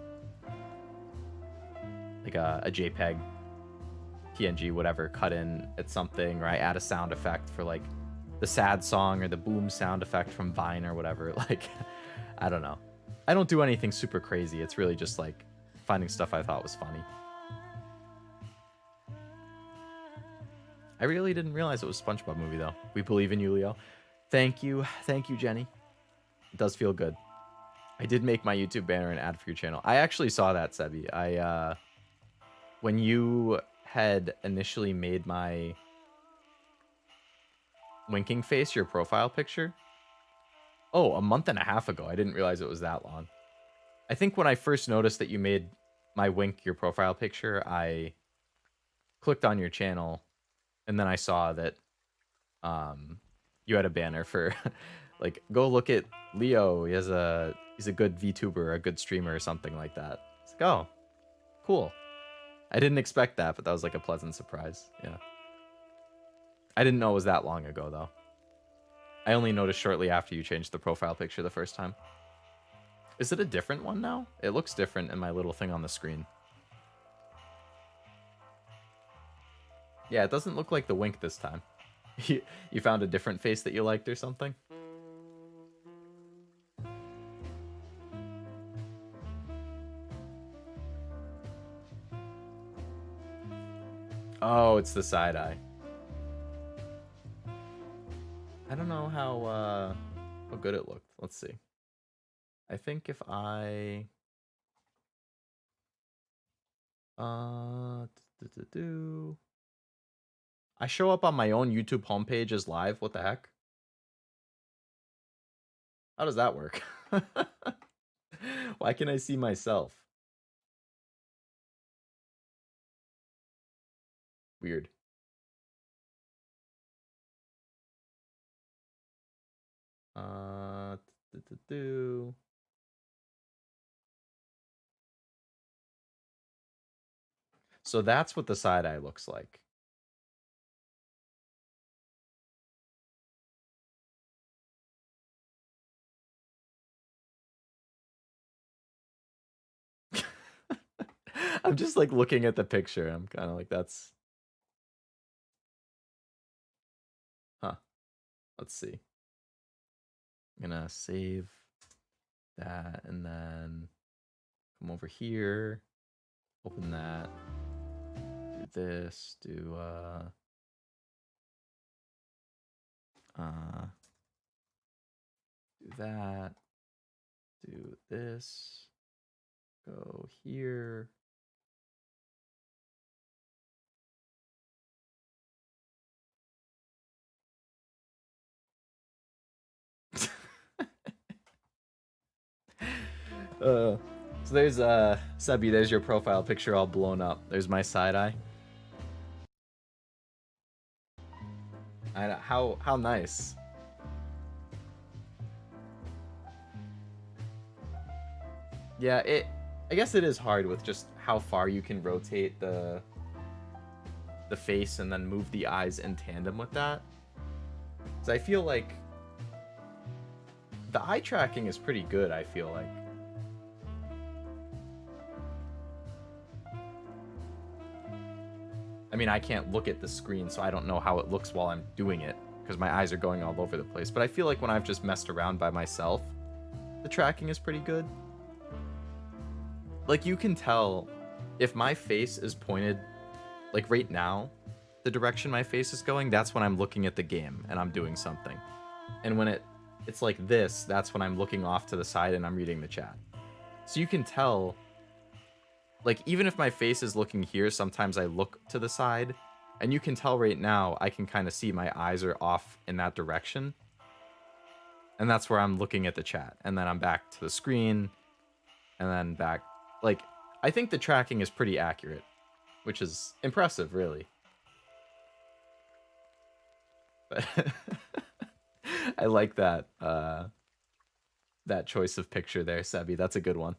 a JPEG, PNG, whatever, cut in at something, or I add a sound effect for like the sad song or the boom sound effect from Vine or whatever. Like, I don't know. I don't do anything super crazy. It's really just like finding stuff I thought was funny. I really didn't realize it was a SpongeBob movie though. We believe in you, Leo. Thank you, Jenny. It does feel good. I did make my YouTube banner an ad for your channel. I actually saw that, Sebi. When you had initially made my winking face your profile picture. Oh, a month and a half ago. I didn't realize it was that long. I think when I first noticed that you made my wink your profile picture, I clicked on your channel, and then I saw that you had a banner for like, go look at Leo. He's a good VTuber, a good streamer, or something like that. It's like, oh, cool. I didn't expect that, but that was like a pleasant surprise. Yeah. I didn't know it was that long ago, though. I only noticed shortly after you changed the profile picture the first time. Is it a different one now? It looks different in my little thing on the screen. Yeah, it doesn't look like the wink this time. You found a different face that you liked or something? Oh, it's the side eye. I don't know how good it looked. Let's see. I think if I I show up on my own YouTube homepage as live. What the heck? How does that work? Why can I see myself? Weird. So that's what the side eye looks like. I'm just like looking at the picture. I'm kind of like, that's... Huh. Let's see. I'm gonna save that and then come over here, open that, do this, do that, do this, go here. So there's Sebi, there's your profile picture all blown up. There's my side eye. How nice. Yeah, I guess it is hard with just how far you can rotate the face and then move the eyes in tandem with that. So I feel like the eye tracking is pretty good, I feel like. I mean, I can't look at the screen, so I don't know how it looks while I'm doing it, because my eyes are going all over the place. But I feel like when I've just messed around by myself, the tracking is pretty good. Like, you can tell if my face is pointed, like right now, the direction my face is going, that's when I'm looking at the game and I'm doing something. And when it's like this, that's when I'm looking off to the side and I'm reading the chat. So you can tell, like, even if my face is looking here, sometimes I look to the side, and you can tell right now, I can kind of see my eyes are off in that direction. And that's where I'm looking at the chat. And then I'm back to the screen, and then back. Like, I think the tracking is pretty accurate, which is impressive, really. But I like that that choice of picture there, Sebi. That's a good one.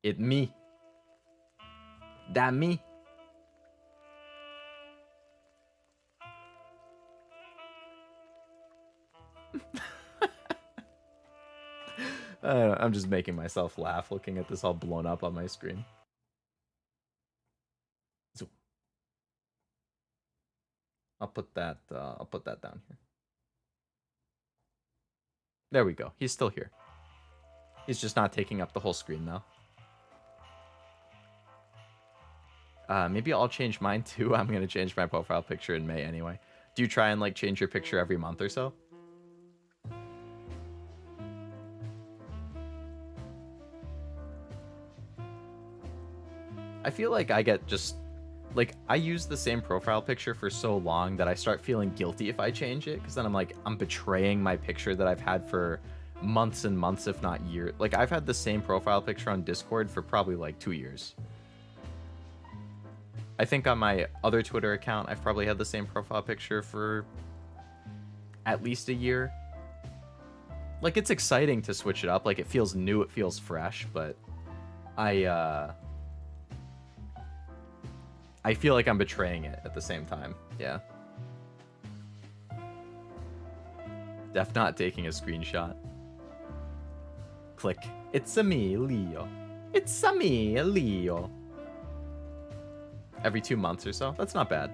It me. That me. I'm just making myself laugh looking at this all blown up on my screen. So I'll put that down here. There we go. He's still here. He's just not taking up the whole screen though. Maybe I'll change mine too. I'm gonna change my profile picture in May anyway. Do you try and like change your picture every month or so? I feel like I get just like I use the same profile picture for so long that I start feeling guilty if I change it, because then I'm like, I'm betraying my picture that I've had for months and months, if not years. Like I've had the same profile picture on Discord for probably like 2 years. I think on my other Twitter account, I've probably had the same profile picture for at least a year. Like it's exciting to switch it up. Like it feels new, it feels fresh, but I feel like I'm betraying it at the same time. Yeah. Def not taking a screenshot. Click. It's a me, Leo. It's a me, Leo. Every 2 months or so. That's not bad.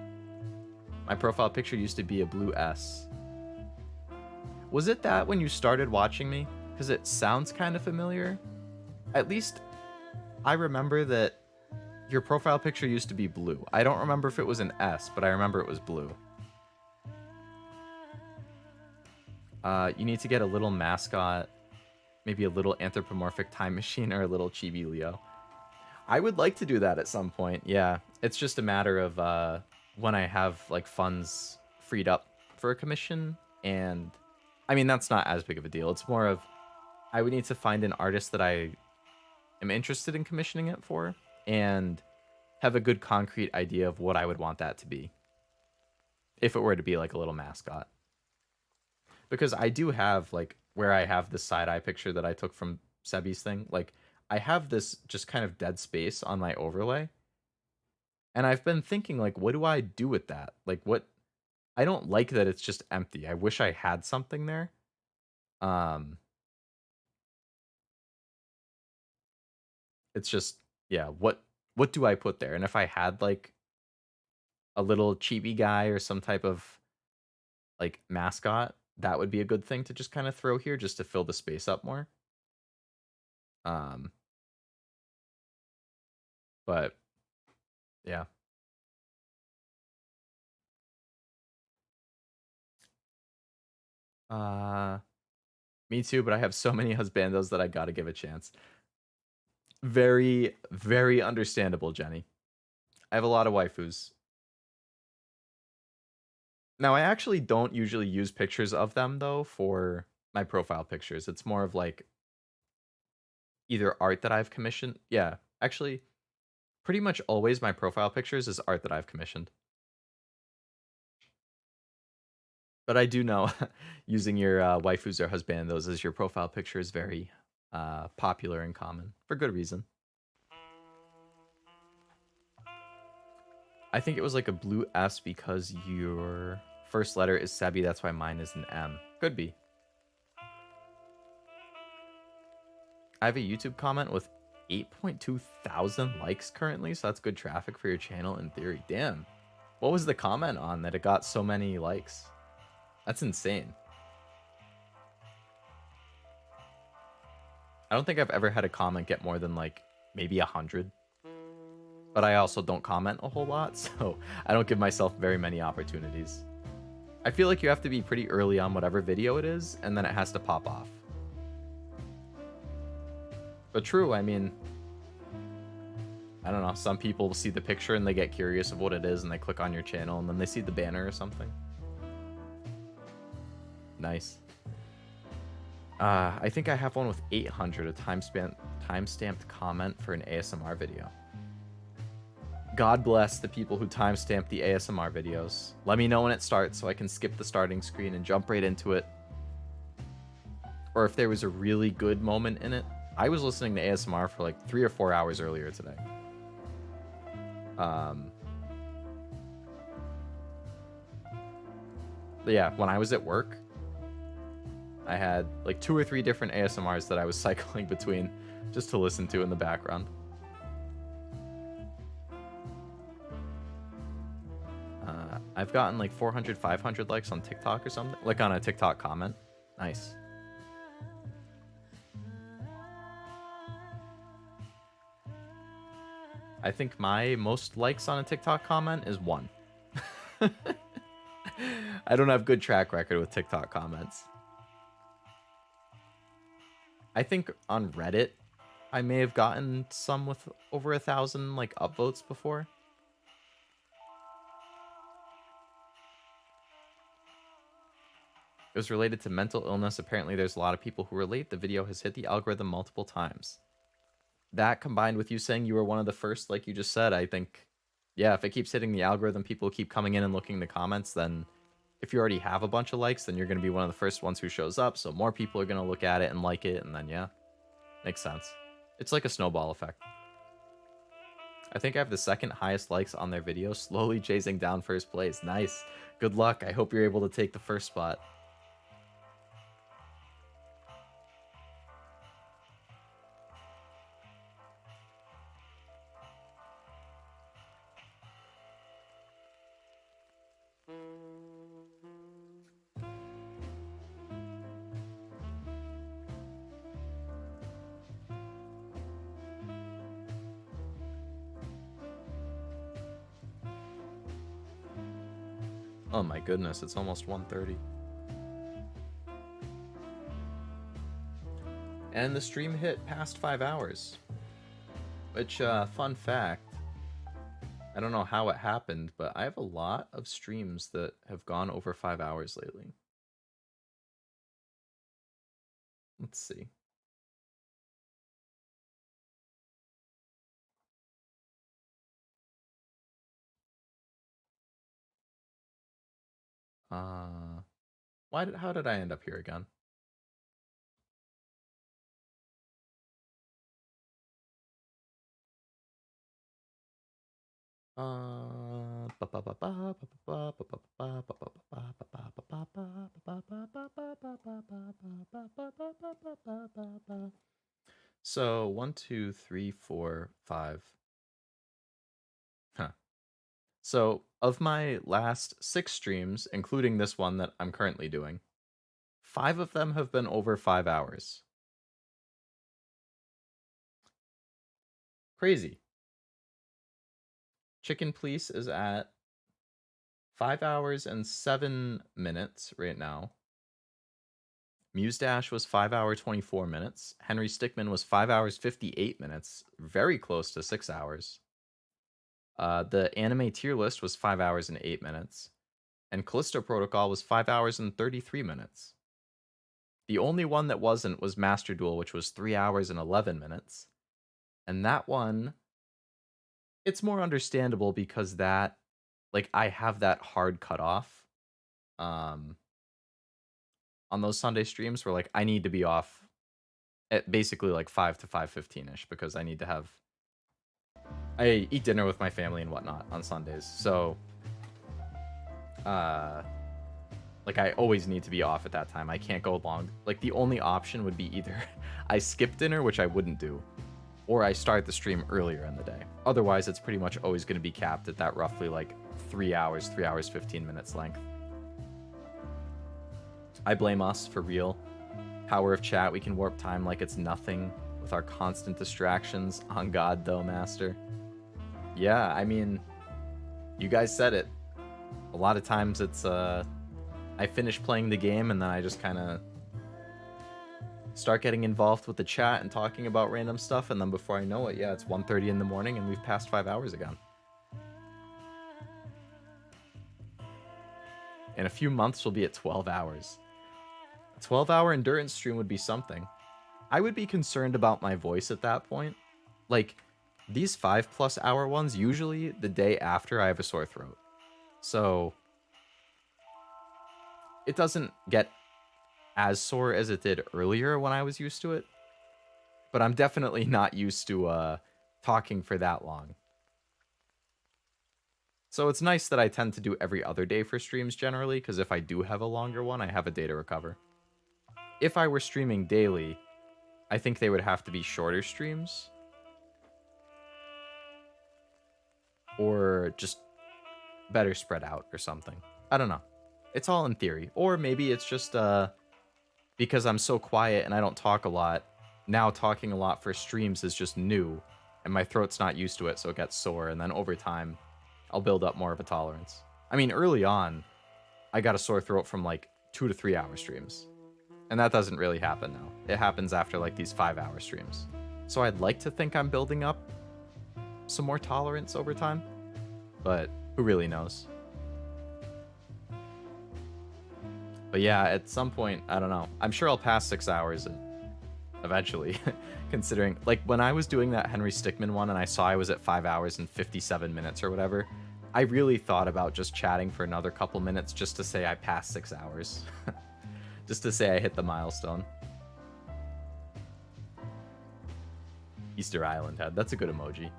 My profile picture used to be a blue S. Was it that when you started watching me? Because it sounds kind of familiar. At least I remember that your profile picture used to be blue. I don't remember if it was an S, but I remember it was blue. You need to get a little mascot, maybe a little anthropomorphic time machine or a little chibi Leo. I would like to do that at some point. Yeah, it's just a matter of when I have like funds freed up for a commission, and I mean that's not as big of a deal. It's more of I would need to find an artist that I am interested in commissioning it for, and have a good concrete idea of what I would want that to be. If it were to be like a little mascot. Because I do have like where I have this side-eye picture that I took from Sebi's thing. Like I have this just kind of dead space on my overlay. And I've been thinking like, what do I do with that? Like what, I don't like that it's just empty. I wish I had something there. It's just, yeah, what do I put there? And if I had like a little chibi guy or some type of like mascot, that would be a good thing to just kind of throw here just to fill the space up more. But yeah. Me too, but I have so many husbandos that I gotta give a chance. Very, very understandable, Jenny. I have a lot of waifus. Now, I actually don't usually use pictures of them, though, for my profile pictures. It's more of, like, either art that I've commissioned. Yeah, actually, pretty much always my profile pictures is art that I've commissioned. But I do know using your waifus or husbandos as your profile picture is very popular and common, for good reason. I think it was like a blue S because your first letter is Sebi, that's why mine is an M. Could be. I have a YouTube comment with 8.2 thousand likes currently, so that's good traffic for your channel in theory. Damn. What was the comment on that it got so many likes? That's insane. I don't think I've ever had a comment get more than like maybe 100. But I also don't comment a whole lot, so I don't give myself very many opportunities. I feel like you have to be pretty early on whatever video it is, and then it has to pop off. But true, I mean, I don't know, some people see the picture and they get curious of what it is and they click on your channel and then they see the banner or something. Nice. I think I have one with 800, a timestamped comment for an ASMR video. God bless the people who timestamp the ASMR videos. Let me know when it starts so I can skip the starting screen and jump right into it. Or if there was a really good moment in it. I was listening to ASMR for like 3 or 4 hours earlier today. But yeah, when I was at work, I had like 2 or 3 different ASMRs that I was cycling between just to listen to in the background. I've gotten like 400, 500 likes on TikTok or something. Like on a TikTok comment. Nice. I think my most likes on a TikTok comment is 1. I don't have good track record with TikTok comments. I think on Reddit, I may have gotten some with over 1,000 like upvotes before. It was related to mental illness. Apparently, there's a lot of people who relate. The video has hit the algorithm multiple times. That combined with you saying you were one of the first, like you just said, I think, yeah, if it keeps hitting the algorithm, people keep coming in and looking in the comments, then if you already have a bunch of likes, then you're going to be one of the first ones who shows up. So more people are going to look at it and like it. And then, yeah, makes sense. It's like a snowball effect. I think I have the second highest likes on their video, slowly chasing down first place. Nice. Good luck. I hope you're able to take the first spot. Oh my goodness, it's almost 1:30. And the stream hit past 5 hours. Which, fun fact, I don't know how it happened, but I have a lot of streams that have gone over 5 hours lately. Let's see. How did I end up here again? So 1, 2, 3, 4, 5. Huh. So of my last 6 streams, including this one that I'm currently doing, 5 of them have been over 5 hours. Crazy. Chicken Police is at 5 hours and 7 minutes right now. Muse Dash was 5 hours 24 minutes. Henry Stickmin was 5 hours 58 minutes, very close to 6 hours. The anime tier list was 5 hours and 8 minutes. And Callisto Protocol was 5 hours and 33 minutes. The only one that wasn't was Master Duel, which was 3 hours and 11 minutes. And that one, it's more understandable because that, like, I have that hard cutoff on those Sunday streams where, like, I need to be off at basically like 5 to 5:15ish because I need to have, I eat dinner with my family and whatnot on Sundays. So, like, I always need to be off at that time. I can't go long. Like, the only option would be either I skip dinner, which I wouldn't do, or I start the stream earlier in the day. Otherwise, it's pretty much always going to be capped at that roughly like 3 hours, 3 hours, 15 minutes length. I blame us for real. Power of chat, we can warp time like it's nothing with our constant distractions. On God, though, Master. Yeah, I mean, you guys said it. A lot of times it's, I finish playing the game and then I just kind of start getting involved with the chat and talking about random stuff, and then before I know it, yeah, it's 1:30 in the morning and we've passed 5 hours again. In a few months, we'll be at 12 hours. 12-hour endurance stream would be something. I would be concerned about my voice at that point. Like, these 5+ hour ones, usually the day after I have a sore throat. So, it doesn't get as sore as it did earlier when I was used to it. But I'm definitely not used to talking for that long. So it's nice that I tend to do every other day for streams generally, because if I do have a longer one, I have a day to recover. If I were streaming daily, I think they would have to be shorter streams. Or just better spread out or something. I don't know. It's all in theory. Or maybe it's just because I'm so quiet and I don't talk a lot. Now talking a lot for streams is just new. And my throat's not used to it, so it gets sore. And then over time, I'll build up more of a tolerance. I mean, early on, I got a sore throat from like 2 to 3 hour streams. And that doesn't really happen now. It happens after like these 5-hour streams. So I'd like to think I'm building up some more tolerance over time. But who really knows? But yeah, at some point, I don't know. I'm sure I'll pass 6 hours eventually. Considering, like, when I was doing that Henry Stickmin one and I saw I was at 5 hours and 57 minutes or whatever, I really thought about just chatting for another couple minutes just to say I passed 6 hours. Just to say I hit the milestone. Easter Island head. That's a good emoji.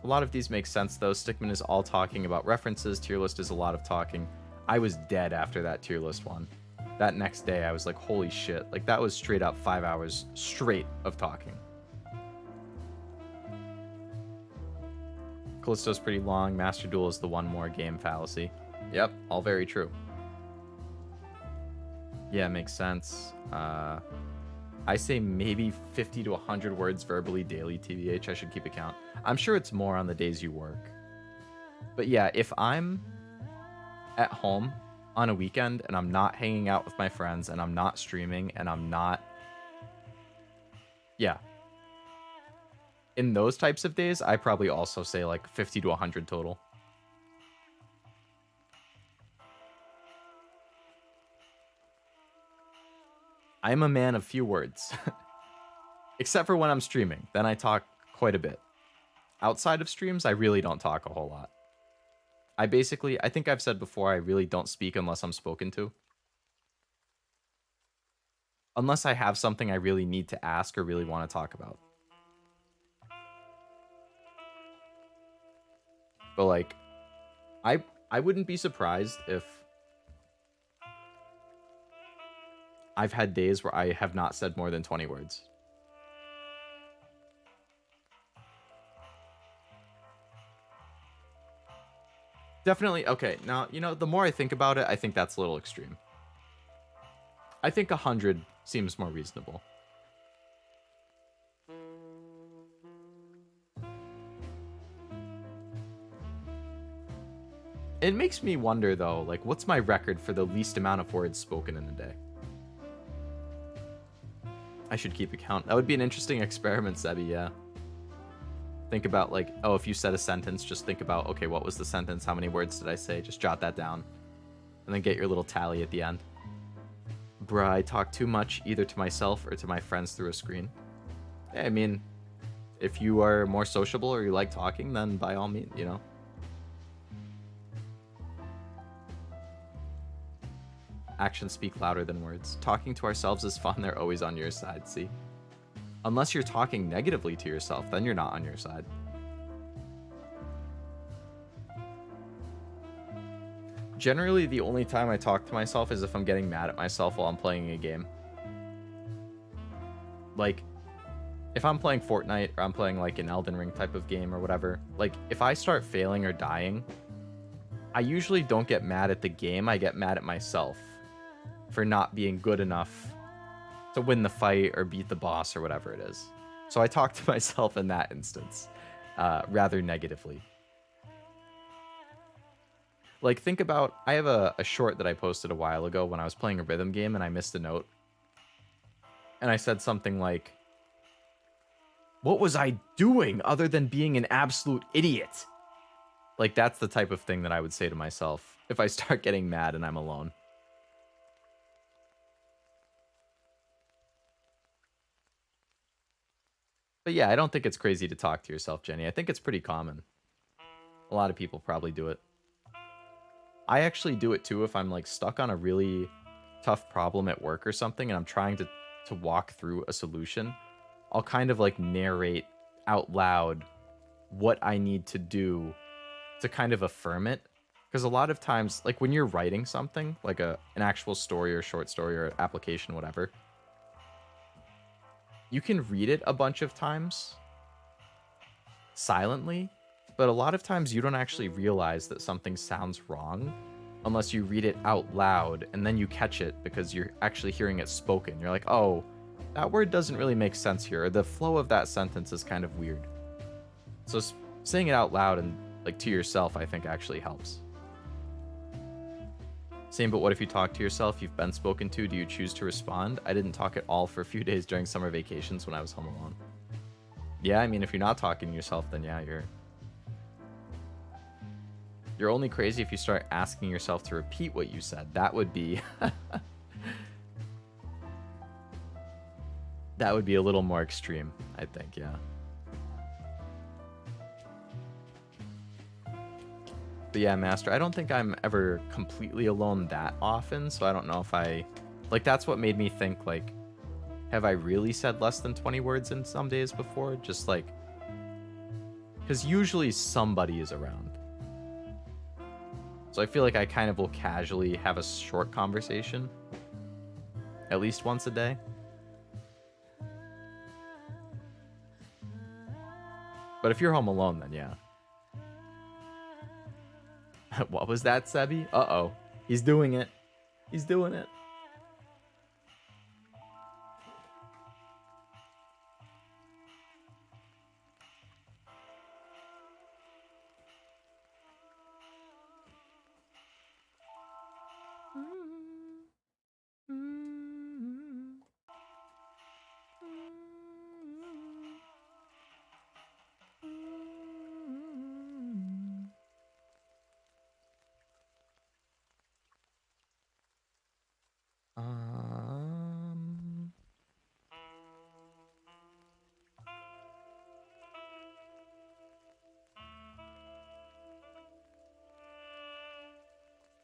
A lot of these make sense, though. Stickmin is all talking about references. Tier list is a lot of talking. I was dead after that tier list one. That next day, I was like, holy shit. Like, that was straight up 5 hours straight of talking. Callisto's pretty long. Master Duel is the one more game fallacy. Yep, all very true. Yeah, makes sense. I say maybe 50 to 100 words verbally daily, TBH. I should keep a count. I'm sure it's more on the days you work. But yeah, if I'm at home on a weekend and I'm not hanging out with my friends and I'm not streaming and I'm not... Yeah. In those types of days, I probably also say like 50 to 100 total. I'm a man of few words. Except for when I'm streaming. Then I talk quite a bit. Outside of streams, I really don't talk a whole lot. I think I've said before, I really don't speak unless I'm spoken to. Unless I have something I really need to ask or really want to talk about. But like, I wouldn't be surprised if I've had days where I have not said more than 20 words. Definitely, okay, now, you know, the more I think about it, I think that's a little extreme. I think 100 seems more reasonable. It makes me wonder, though, like, what's my record for the least amount of words spoken in a day? I should keep a count. That would be an interesting experiment, Sebi, yeah. Think about, like, oh, if you said a sentence, just think about, okay, what was the sentence? How many words did I say? Just jot that down. And then get your little tally at the end. Bruh, I talk too much, either to myself or to my friends through a screen. Yeah, I mean, if you are more sociable or you like talking, then by all means, you know. Actions speak louder than words. Talking to ourselves is fun. They're always on your side, see? Unless you're talking negatively to yourself, then you're not on your side. Generally, the only time I talk to myself is if I'm getting mad at myself while I'm playing a game. Like, if I'm playing Fortnite or I'm playing like an Elden Ring type of game or whatever, like if I start failing or dying, I usually don't get mad at the game, I get mad at myself for not being good enough to win the fight or beat the boss or whatever it is. So I talk to myself in that instance, rather negatively. Like, think about, I have a short that I posted a while ago when I was playing a rhythm game and I missed a note. And I said something like, what was I doing other than being an absolute idiot? Like, that's the type of thing that I would say to myself if I start getting mad and I'm alone. But yeah, I don't think it's crazy to talk to yourself, Jenny. I think it's pretty common. A lot of people probably do it. I actually do it too if I'm like stuck on a really tough problem at work or something and I'm trying to walk through a solution. I'll kind of like narrate out loud what I need to do to kind of affirm it. Because a lot of times, like when you're writing something, like an actual story or short story or application, whatever, you can read it a bunch of times silently, but a lot of times you don't actually realize that something sounds wrong unless you read it out loud and then you catch it because you're actually hearing it spoken. You're like, oh, that word doesn't really make sense here. Or the flow of that sentence is kind of weird. So saying it out loud and like to yourself, I think actually helps. Same, but what if you talk to yourself? You've been spoken to. Do you choose to respond? I didn't talk at all for a few days during summer vacations when I was home alone. Yeah, I mean, if you're not talking to yourself, then yeah, you're only crazy if you start asking yourself to repeat what you said. That would be that would be a little more extreme, I think, yeah. But yeah, Master, I don't think I'm ever completely alone that often, so I don't know if I... Like, that's what made me think, like, have I really said less than 20 words in some days before? Just, like... Because usually somebody is around. So I feel like I kind of will casually have a short conversation. At least once a day. But if you're home alone, then yeah. What was that, Sebi? Uh-oh. He's doing it. He's doing it.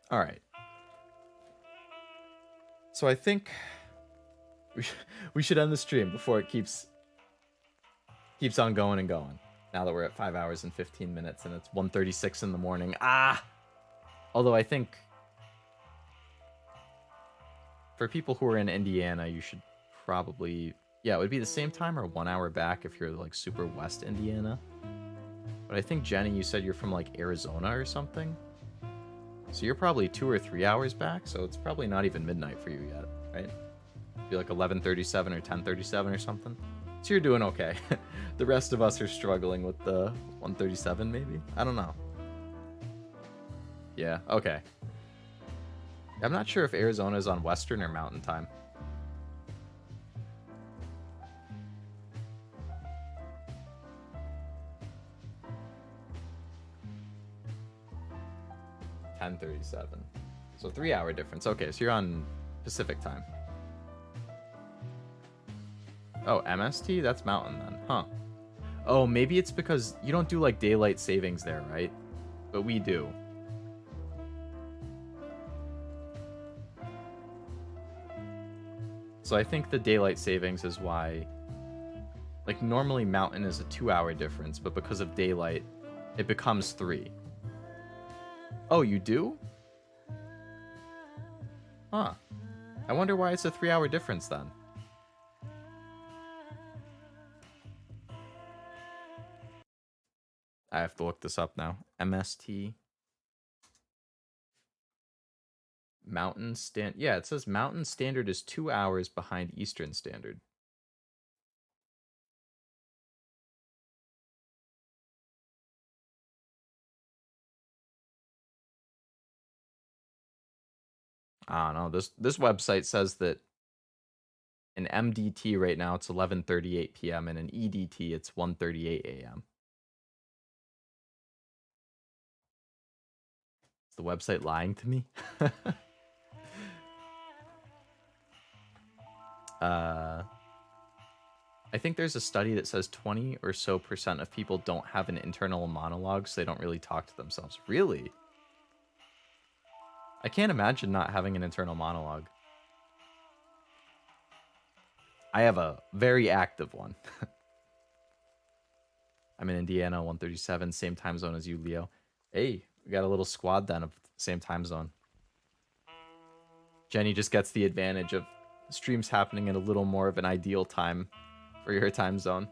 All right. So I think we should end the stream before it keeps on going and going. Now that we're at 5 hours and 15 minutes and it's 1:36 in the morning. Ah! Although I think for people who are in Indiana, you should probably... Yeah, it would be the same time or 1 hour back if you're like super west Indiana. But I think, Jenny, you said you're from like Arizona or something? So you're probably 2 or 3 hours back, so it's probably not even midnight for you yet, right? Be like 11:37 or 10:37 or something. So you're doing okay. The rest of us are struggling with the 1:37 maybe? I don't know. Yeah, okay. I'm not sure if Arizona is on Western or Mountain time. $10:37. So 3 hour difference. Okay, so you're on Pacific time. Oh, MST? That's Mountain then. Huh. Oh, maybe it's because you don't do like daylight savings there, right? But we do. So I think the daylight savings is why... Like, normally Mountain is a 2 hour difference, but because of daylight, it becomes 3. Oh, you do? Huh. I wonder why it's a 3 hour difference then. I have to look this up now. MST. Mountain Standard. Yeah, it says Mountain Standard is 2 hours behind Eastern Standard. I don't know. This website says that in MDT right now it's 11:38 p.m. and in EDT it's 1:38 a.m. Is the website lying to me? I think there's a study that says 20 or so % of people don't have an internal monologue, so they don't really talk to themselves. Really? I can't imagine not having an internal monologue. I have a very active one. I'm in Indiana, 137, same time zone as you, Leo. Hey, we got a little squad then of same time zone. Jenny just gets the advantage of streams happening at a little more of an ideal time for your time zone.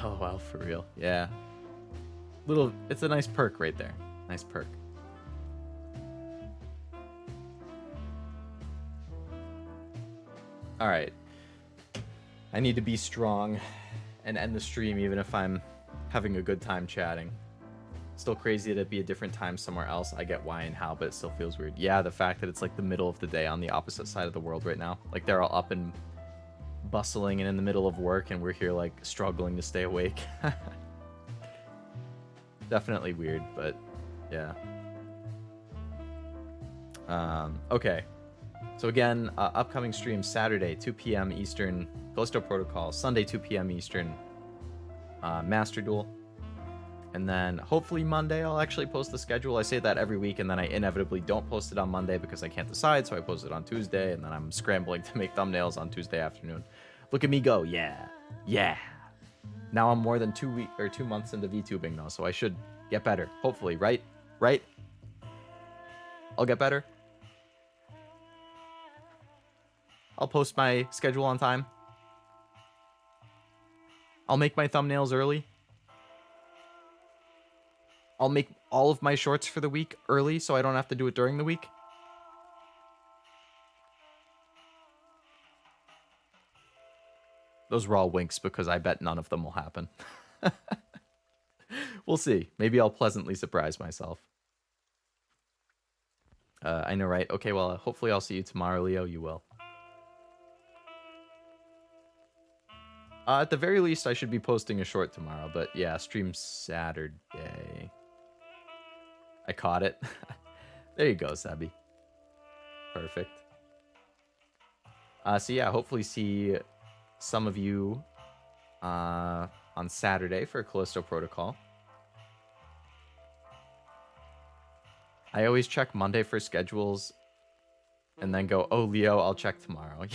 Oh, wow, for real. Yeah. It's a nice perk right there. Nice perk. All right. I need to be strong and end the stream even if I'm having a good time chatting. Still crazy that it'd be a different time somewhere else. I get why and how, but it still feels weird. Yeah, the fact that it's like the middle of the day on the opposite side of the world right now. Like they're all up and bustling and in the middle of work, and we're here like struggling to stay awake. Definitely weird, but yeah. Okay. So again, upcoming stream Saturday, 2 p.m. Eastern, Callisto Protocol. Sunday, 2 p.m. Eastern, Master Duel. And then hopefully Monday I'll actually post the schedule. I say that every week, and then I inevitably don't post it on Monday because I can't decide, so I post it on Tuesday, and then I'm scrambling to make thumbnails on Tuesday afternoon. Look at me go. Yeah. Yeah. Now I'm more than 2 months into VTubing though, so I should get better. Hopefully, right? Right? I'll get better. I'll post my schedule on time. I'll make my thumbnails early. I'll make all of my shorts for the week early so I don't have to do it during the week. Those were all winks because I bet none of them will happen. We'll see. Maybe I'll pleasantly surprise myself. I know, right? Okay, well, hopefully I'll see you tomorrow, Leo. You will. At the very least, I should be posting a short tomorrow. But yeah, stream Saturday. I caught it. There you go, Sebby. Perfect. So yeah, hopefully see some of you on Saturday for Callisto Protocol. I always check Monday for schedules and then go, oh, Leo, I'll check tomorrow.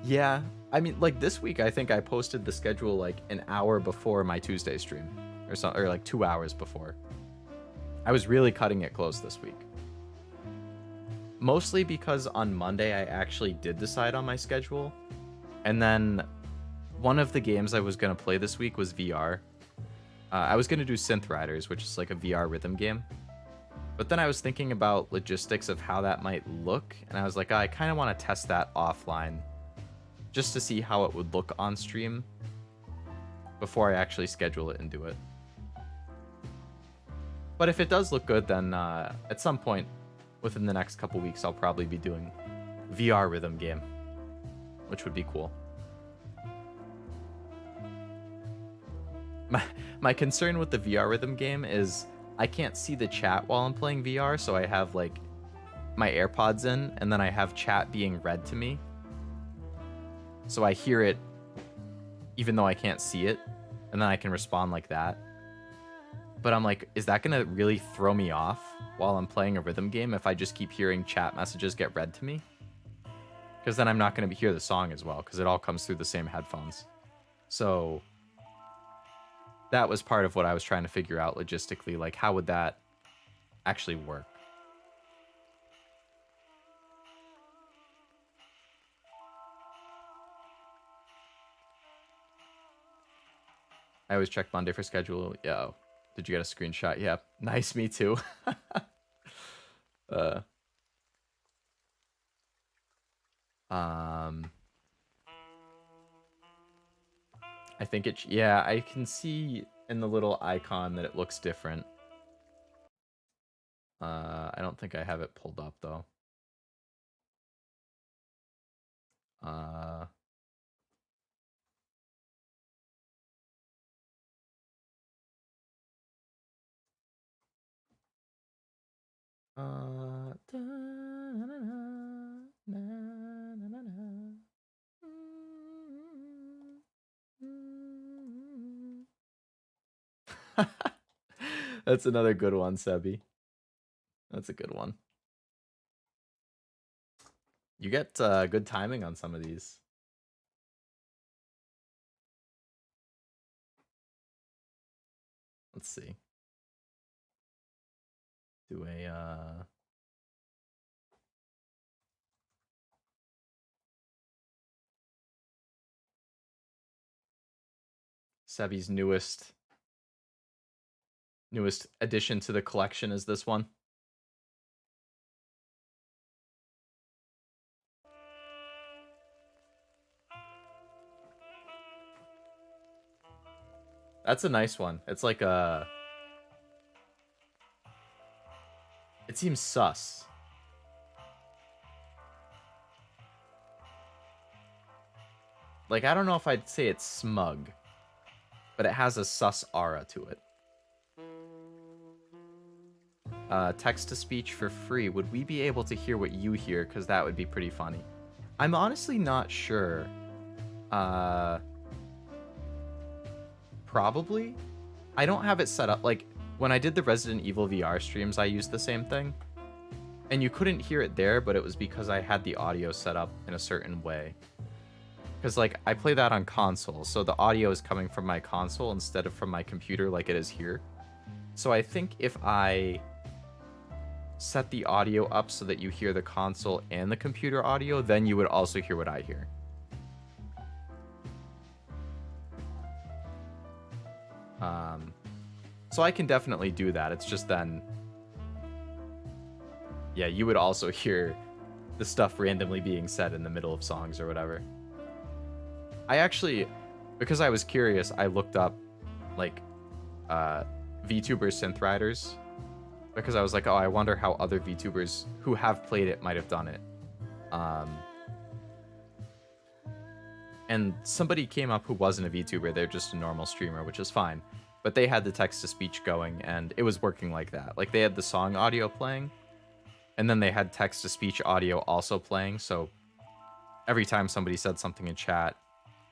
Yeah. I mean, like this week, I think I posted the schedule like an hour before my Tuesday stream or like 2 hours before. I was really cutting it close this week. Mostly because on Monday, I actually did decide on my schedule. And then one of the games I was going to play this week was VR. I was going to do Synth Riders, which is like a VR rhythm game. But then I was thinking about logistics of how that might look. And I was like, I kind of want to test that offline just to see how it would look on stream before I actually schedule it and do it. But if it does look good, then at some point within the next couple weeks, I'll probably be doing VR rhythm game, which would be cool. My concern with the VR rhythm game is I can't see the chat while I'm playing VR, so I have like my AirPods in, and then I have chat being read to me. So I hear it even though I can't see it, and then I can respond like that. But I'm like, is that gonna really throw me off while I'm playing a rhythm game if I just keep hearing chat messages get read to me? Because then I'm not gonna hear the song as well, because it all comes through the same headphones. So that was part of what I was trying to figure out logistically, like how would that actually work? I always check Monday for schedule. Yo, did you get a screenshot? Yeah, nice, me too. think it... Yeah, I can see in the little icon that it looks different. I don't think I have it pulled up, though. That's another good one, Sebi. That's a good one. You get good timing on some of these. Let's see. Do a Sebi's newest addition to the collection is this one. That's a nice one. It's like a... It seems sus. Like, I don't know if I'd say it's smug, but it has a sus aura to it. Text-to-speech for free. Would we be able to hear what you hear? Because that would be pretty funny. I'm honestly not sure. Probably. I don't have it set up. Like, when I did the Resident Evil VR streams, I used the same thing. And you couldn't hear it there, but it was because I had the audio set up in a certain way. Because, like, I play that on console, so the audio is coming from my console instead of from my computer like it is here. So I think if I set the audio up so that you hear the console and the computer audio, then you would also hear what I hear. So I can definitely do that. It's just then... Yeah, you would also hear the stuff randomly being said in the middle of songs or whatever. I actually, because I was curious, I looked up, like, VTuber synth riders. Because I was like, oh, I wonder how other VTubers who have played it might have done it. And somebody came up who wasn't a VTuber. They're just a normal streamer, which is fine. But they had the text-to-speech going, and it was working like that. Like, they had the song audio playing, and then they had text-to-speech audio also playing, so every time somebody said something in chat,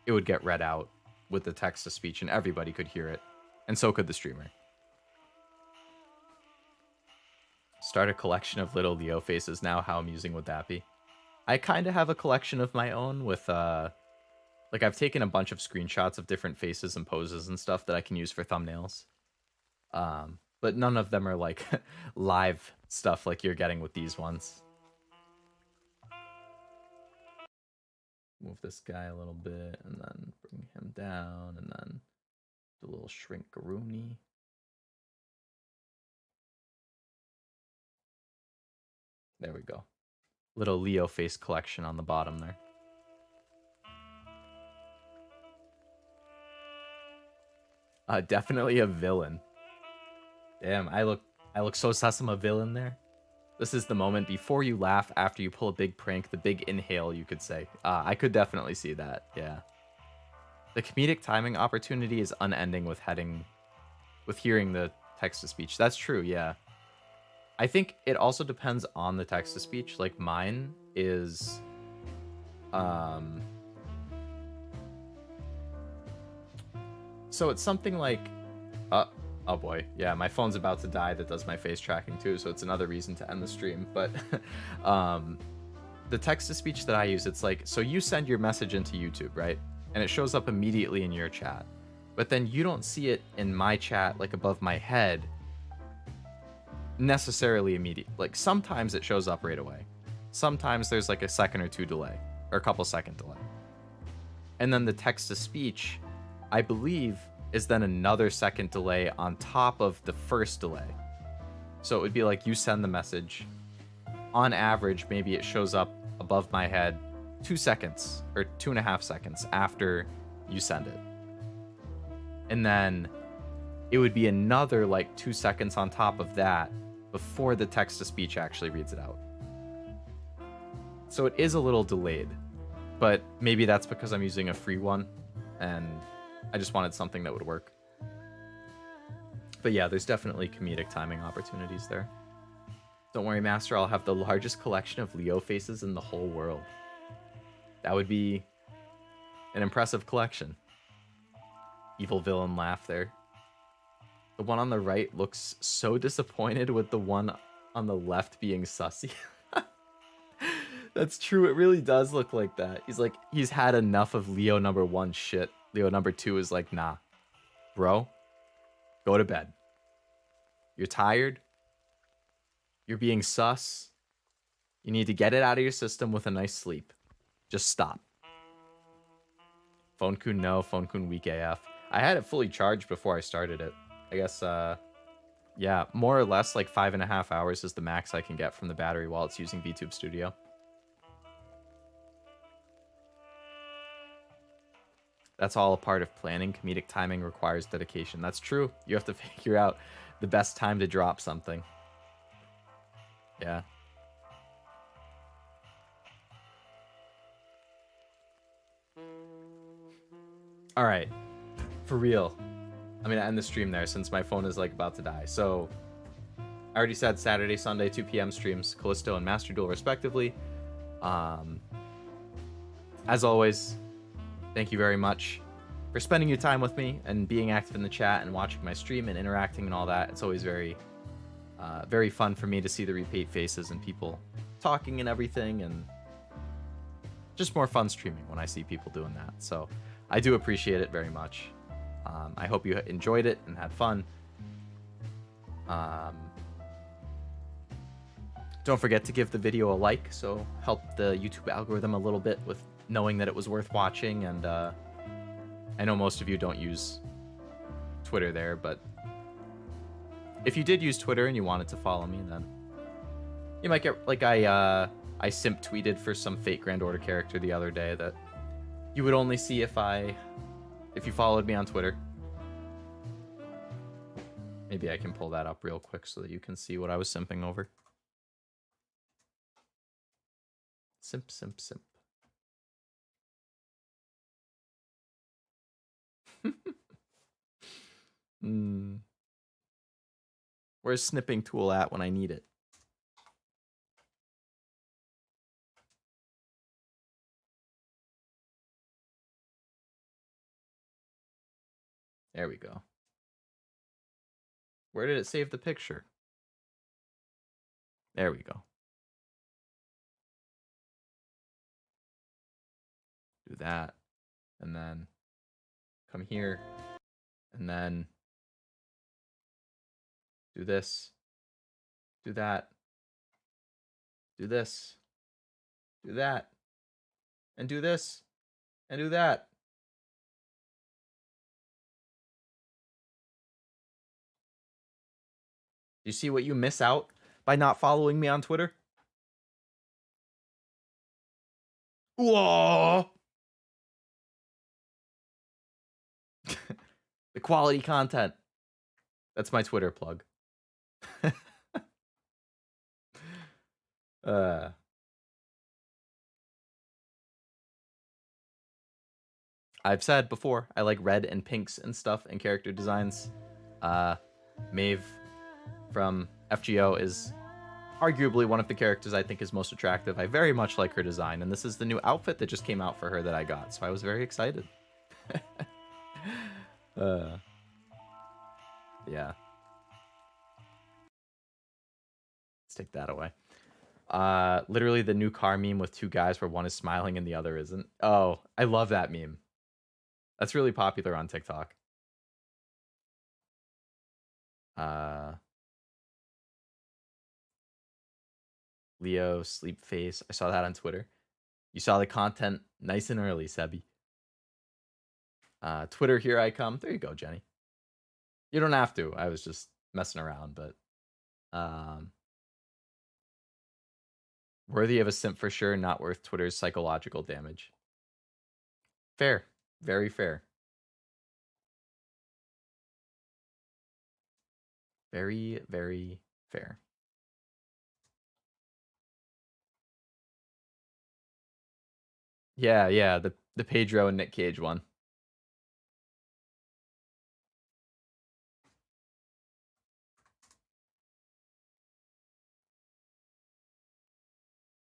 it would get read out with the text-to-speech, and everybody could hear it. And so could the streamer. Start a collection of little Leo faces now. How amusing would that be? I kind of have a collection of my own with, like, I've taken a bunch of screenshots of different faces and poses and stuff that I can use for thumbnails. But none of them are, like, live stuff like you're getting with these ones. Move this guy a little bit, and then bring him down, and then do a little shrink-a-rooney. There we go. Little Leo face collection on the bottom there. Definitely a villain. Damn, I look so sus. I'm a villain there. This is the moment before you laugh after you pull a big prank, the big inhale, you could say. I could definitely see that, yeah. The comedic timing opportunity is unending with hearing the text-to-speech. That's true, yeah. I think it also depends on the text-to-speech. Like, mine is... So it's something like... oh boy, yeah, my phone's about to die that does my face tracking too, so it's another reason to end the stream. But the text-to-speech that I use, it's like, so you send your message into YouTube, right? And it shows up immediately in your chat. But then you don't see it in my chat, like above my head, necessarily immediate. Like, sometimes it shows up right away. Sometimes there's like a second or two delay, or a couple second delay. And then the text-to-speech, I believe, is then another second delay on top of the first delay. So it would be like you send the message. On average, maybe it shows up above my head 2 seconds or 2.5 seconds after you send it. And then it would be another like 2 seconds on top of that before the text-to-speech actually reads it out. So it is a little delayed, but maybe that's because I'm using a free one and I just wanted something that would work. But yeah, there's definitely comedic timing opportunities there. Don't worry, Master, I'll have the largest collection of Leo faces in the whole world. That would be an impressive collection. Evil villain laugh there. The one on the right looks so disappointed with the one on the left being sussy. That's true, it really does look like that. He's like, he's had enough of Leo number 1 shit. Leo number 2 is like, nah. Bro, go to bed. You're tired. You're being sus. You need to get it out of your system with a nice sleep. Just stop. Phone-kun no, Phone-kun weak AF. I had it fully charged before I started it. I guess, yeah, more or less like 5.5 hours is the max I can get from the battery while it's using VTube Studio. That's all a part of planning. Comedic timing requires dedication. That's true. You have to figure out the best time to drop something. Yeah. All right. For real. I'm going to end the stream there since my phone is like about to die. So I already said Saturday, Sunday, 2 p.m. streams, Callisto and Master Duel respectively. As always, thank you very much for spending your time with me and being active in the chat and watching my stream and interacting and all that. It's always very fun for me to see the repeat faces and people talking and everything, and just more fun streaming when I see people doing that. So I do appreciate it very much. I hope you enjoyed it and had fun. Don't forget to give the video a like, so help the YouTube algorithm a little bit with knowing that it was worth watching. And I know most of you don't use Twitter there, but if you did use Twitter and you wanted to follow me, then you might get, like, I simp tweeted for some fake Grand Order character the other day that you would only see if you followed me on Twitter. Maybe I can pull that up real quick so that you can see what I was simping over. Simp, simp, simp. Where's snipping tool at when I need it? There we go. Where did it save the picture? There we go. Do that. And then come here. And then do this. Do that. Do this. Do that. And do this. And do that. You see what you miss out by not following me on Twitter? Whoa! The quality content. That's my Twitter plug. I've said before, I like red and pinks and stuff and character designs. Maeve from YuGiOh is arguably one of the characters I think is most attractive. I very much like her design, and this is the new outfit that just came out for her that I got, so I was very excited. Yeah. Let's take that away. Literally the new car meme with two guys where one is smiling and the other isn't. Oh, I love that meme. That's really popular on TikTok. Leo, sleep face. I saw that on Twitter. You saw the content nice and early, Sebi. Twitter, here I come. There you go, Jenny. You don't have to. I was just messing around, but worthy of a simp for sure, not worth Twitter's psychological damage. Fair. Very fair. Very, very fair. Yeah, yeah, the Pedro and Nick Cage one.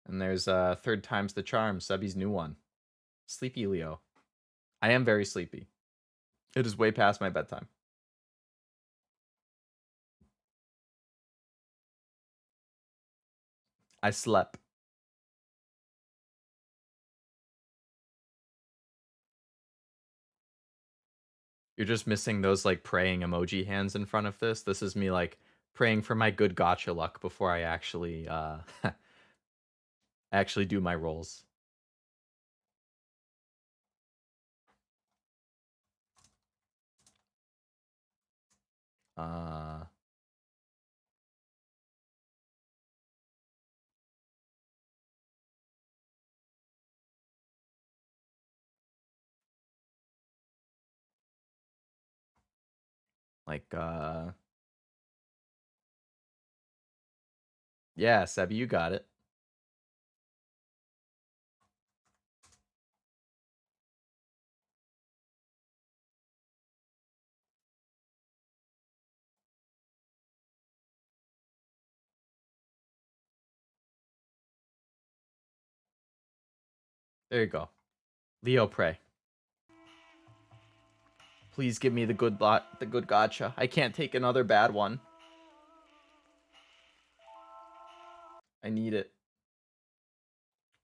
And there's Third Time's the Charm, Subby's new one. Sleepy Leo. I am very sleepy. It is way past my bedtime. I slept. You're just missing those like praying emoji hands in front of this. This is me like praying for my good gacha luck before I actually actually do my rolls. Like yeah, Sebby, you got it. There you go. Leo, pray. Please give me the good gacha. I can't take another bad one. I need it.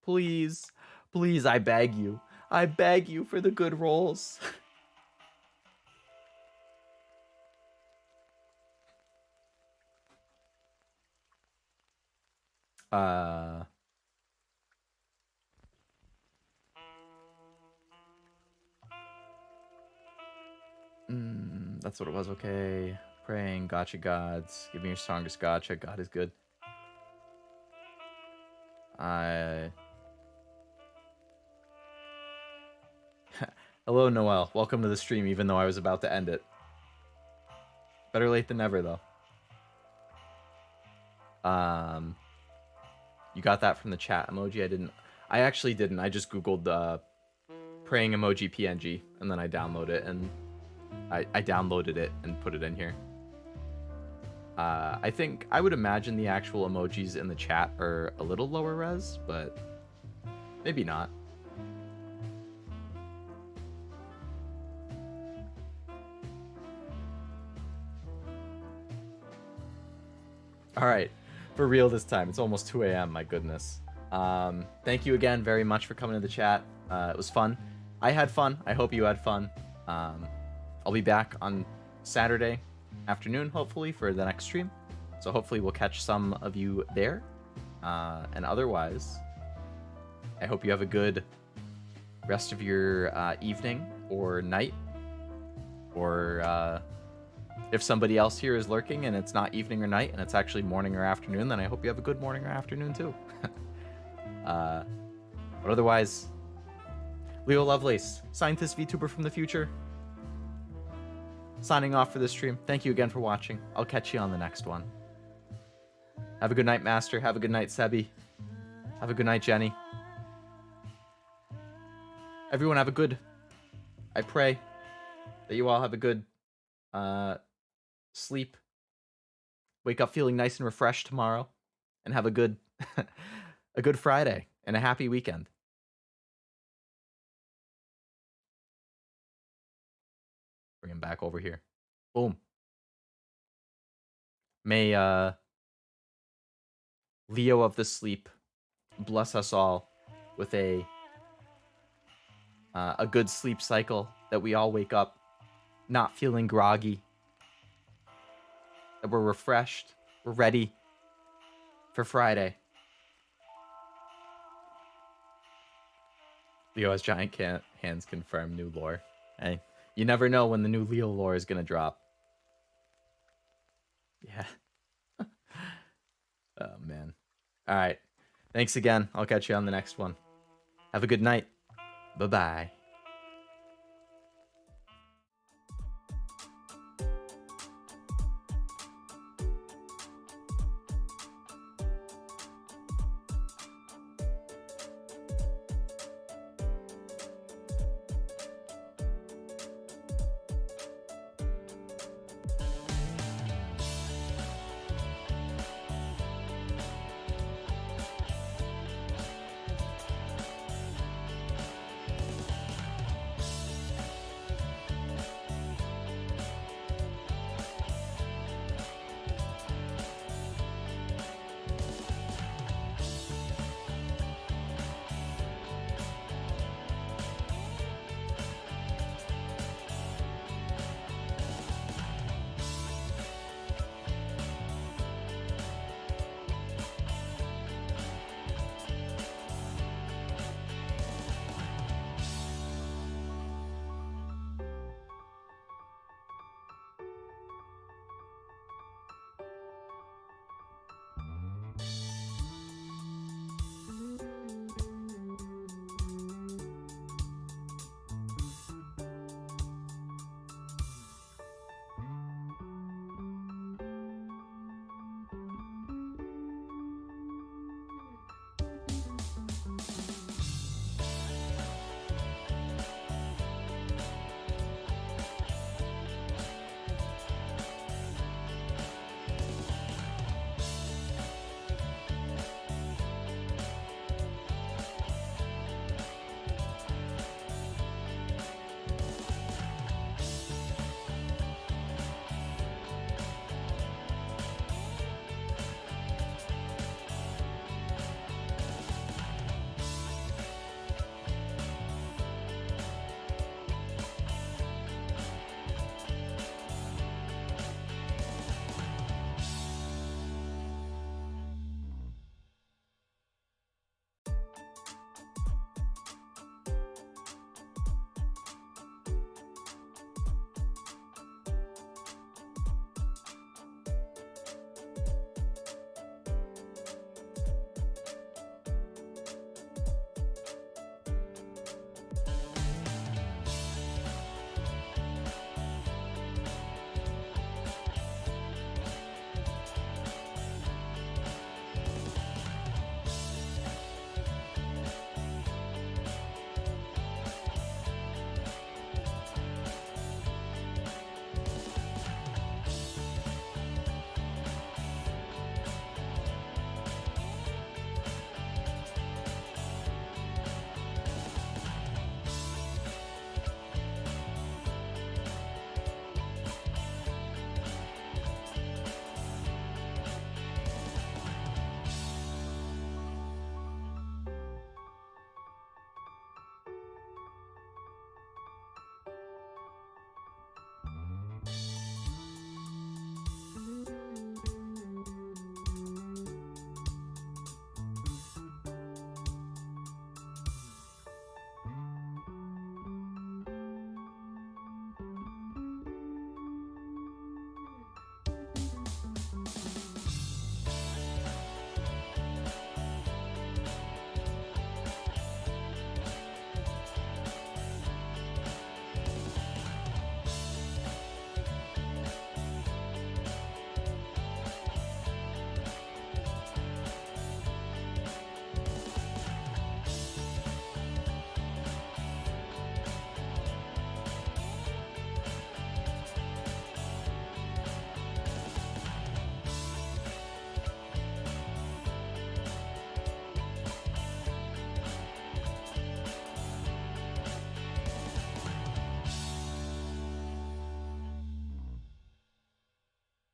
Please. Please, I beg you. I beg you for the good rolls. That's what it was. Okay. Praying, gacha gods. Give me your strongest gacha. God is good. Hello, Noel. Welcome to the stream, even though I was about to end it. Better late than never, though. You got that from the chat emoji? I didn't. I actually didn't. I just Googled praying emoji PNG, and then I download it, and I downloaded it and put it in here. I think I would imagine the actual emojis in the chat are a little lower res, but maybe not. All right, for real this time. It's almost 2 a.m. My goodness. Thank you again very much for coming to the chat. It was fun. I had fun. I hope you had fun. I'll be back on Saturday afternoon, hopefully, for the next stream. So hopefully we'll catch some of you there. And otherwise, I hope you have a good rest of your evening or night. Or if somebody else here is lurking and it's not evening or night and it's actually morning or afternoon, then I hope you have a good morning or afternoon too. But otherwise, Leo Lovelace, scientist VTuber from the future, signing off for this stream. Thank you again for watching. I'll catch you on the next one. Have a good night, Master. Have a good night, Sebi. Have a good night, Jenny. Everyone have a good... I pray that you all have a good sleep. Wake up feeling nice and refreshed tomorrow. And have a good a good Friday and a happy weekend. Bring him back over here. Boom. May Leo of the Sleep bless us all with a good sleep cycle, that we all wake up not feeling groggy, that we're refreshed, we're ready for Friday. Leo has giant hands confirm new lore. Hey, you never know when the new Leo lore is gonna drop. Yeah. Oh, man. All right. Thanks again. I'll catch you on the next one. Have a good night. Bye-bye.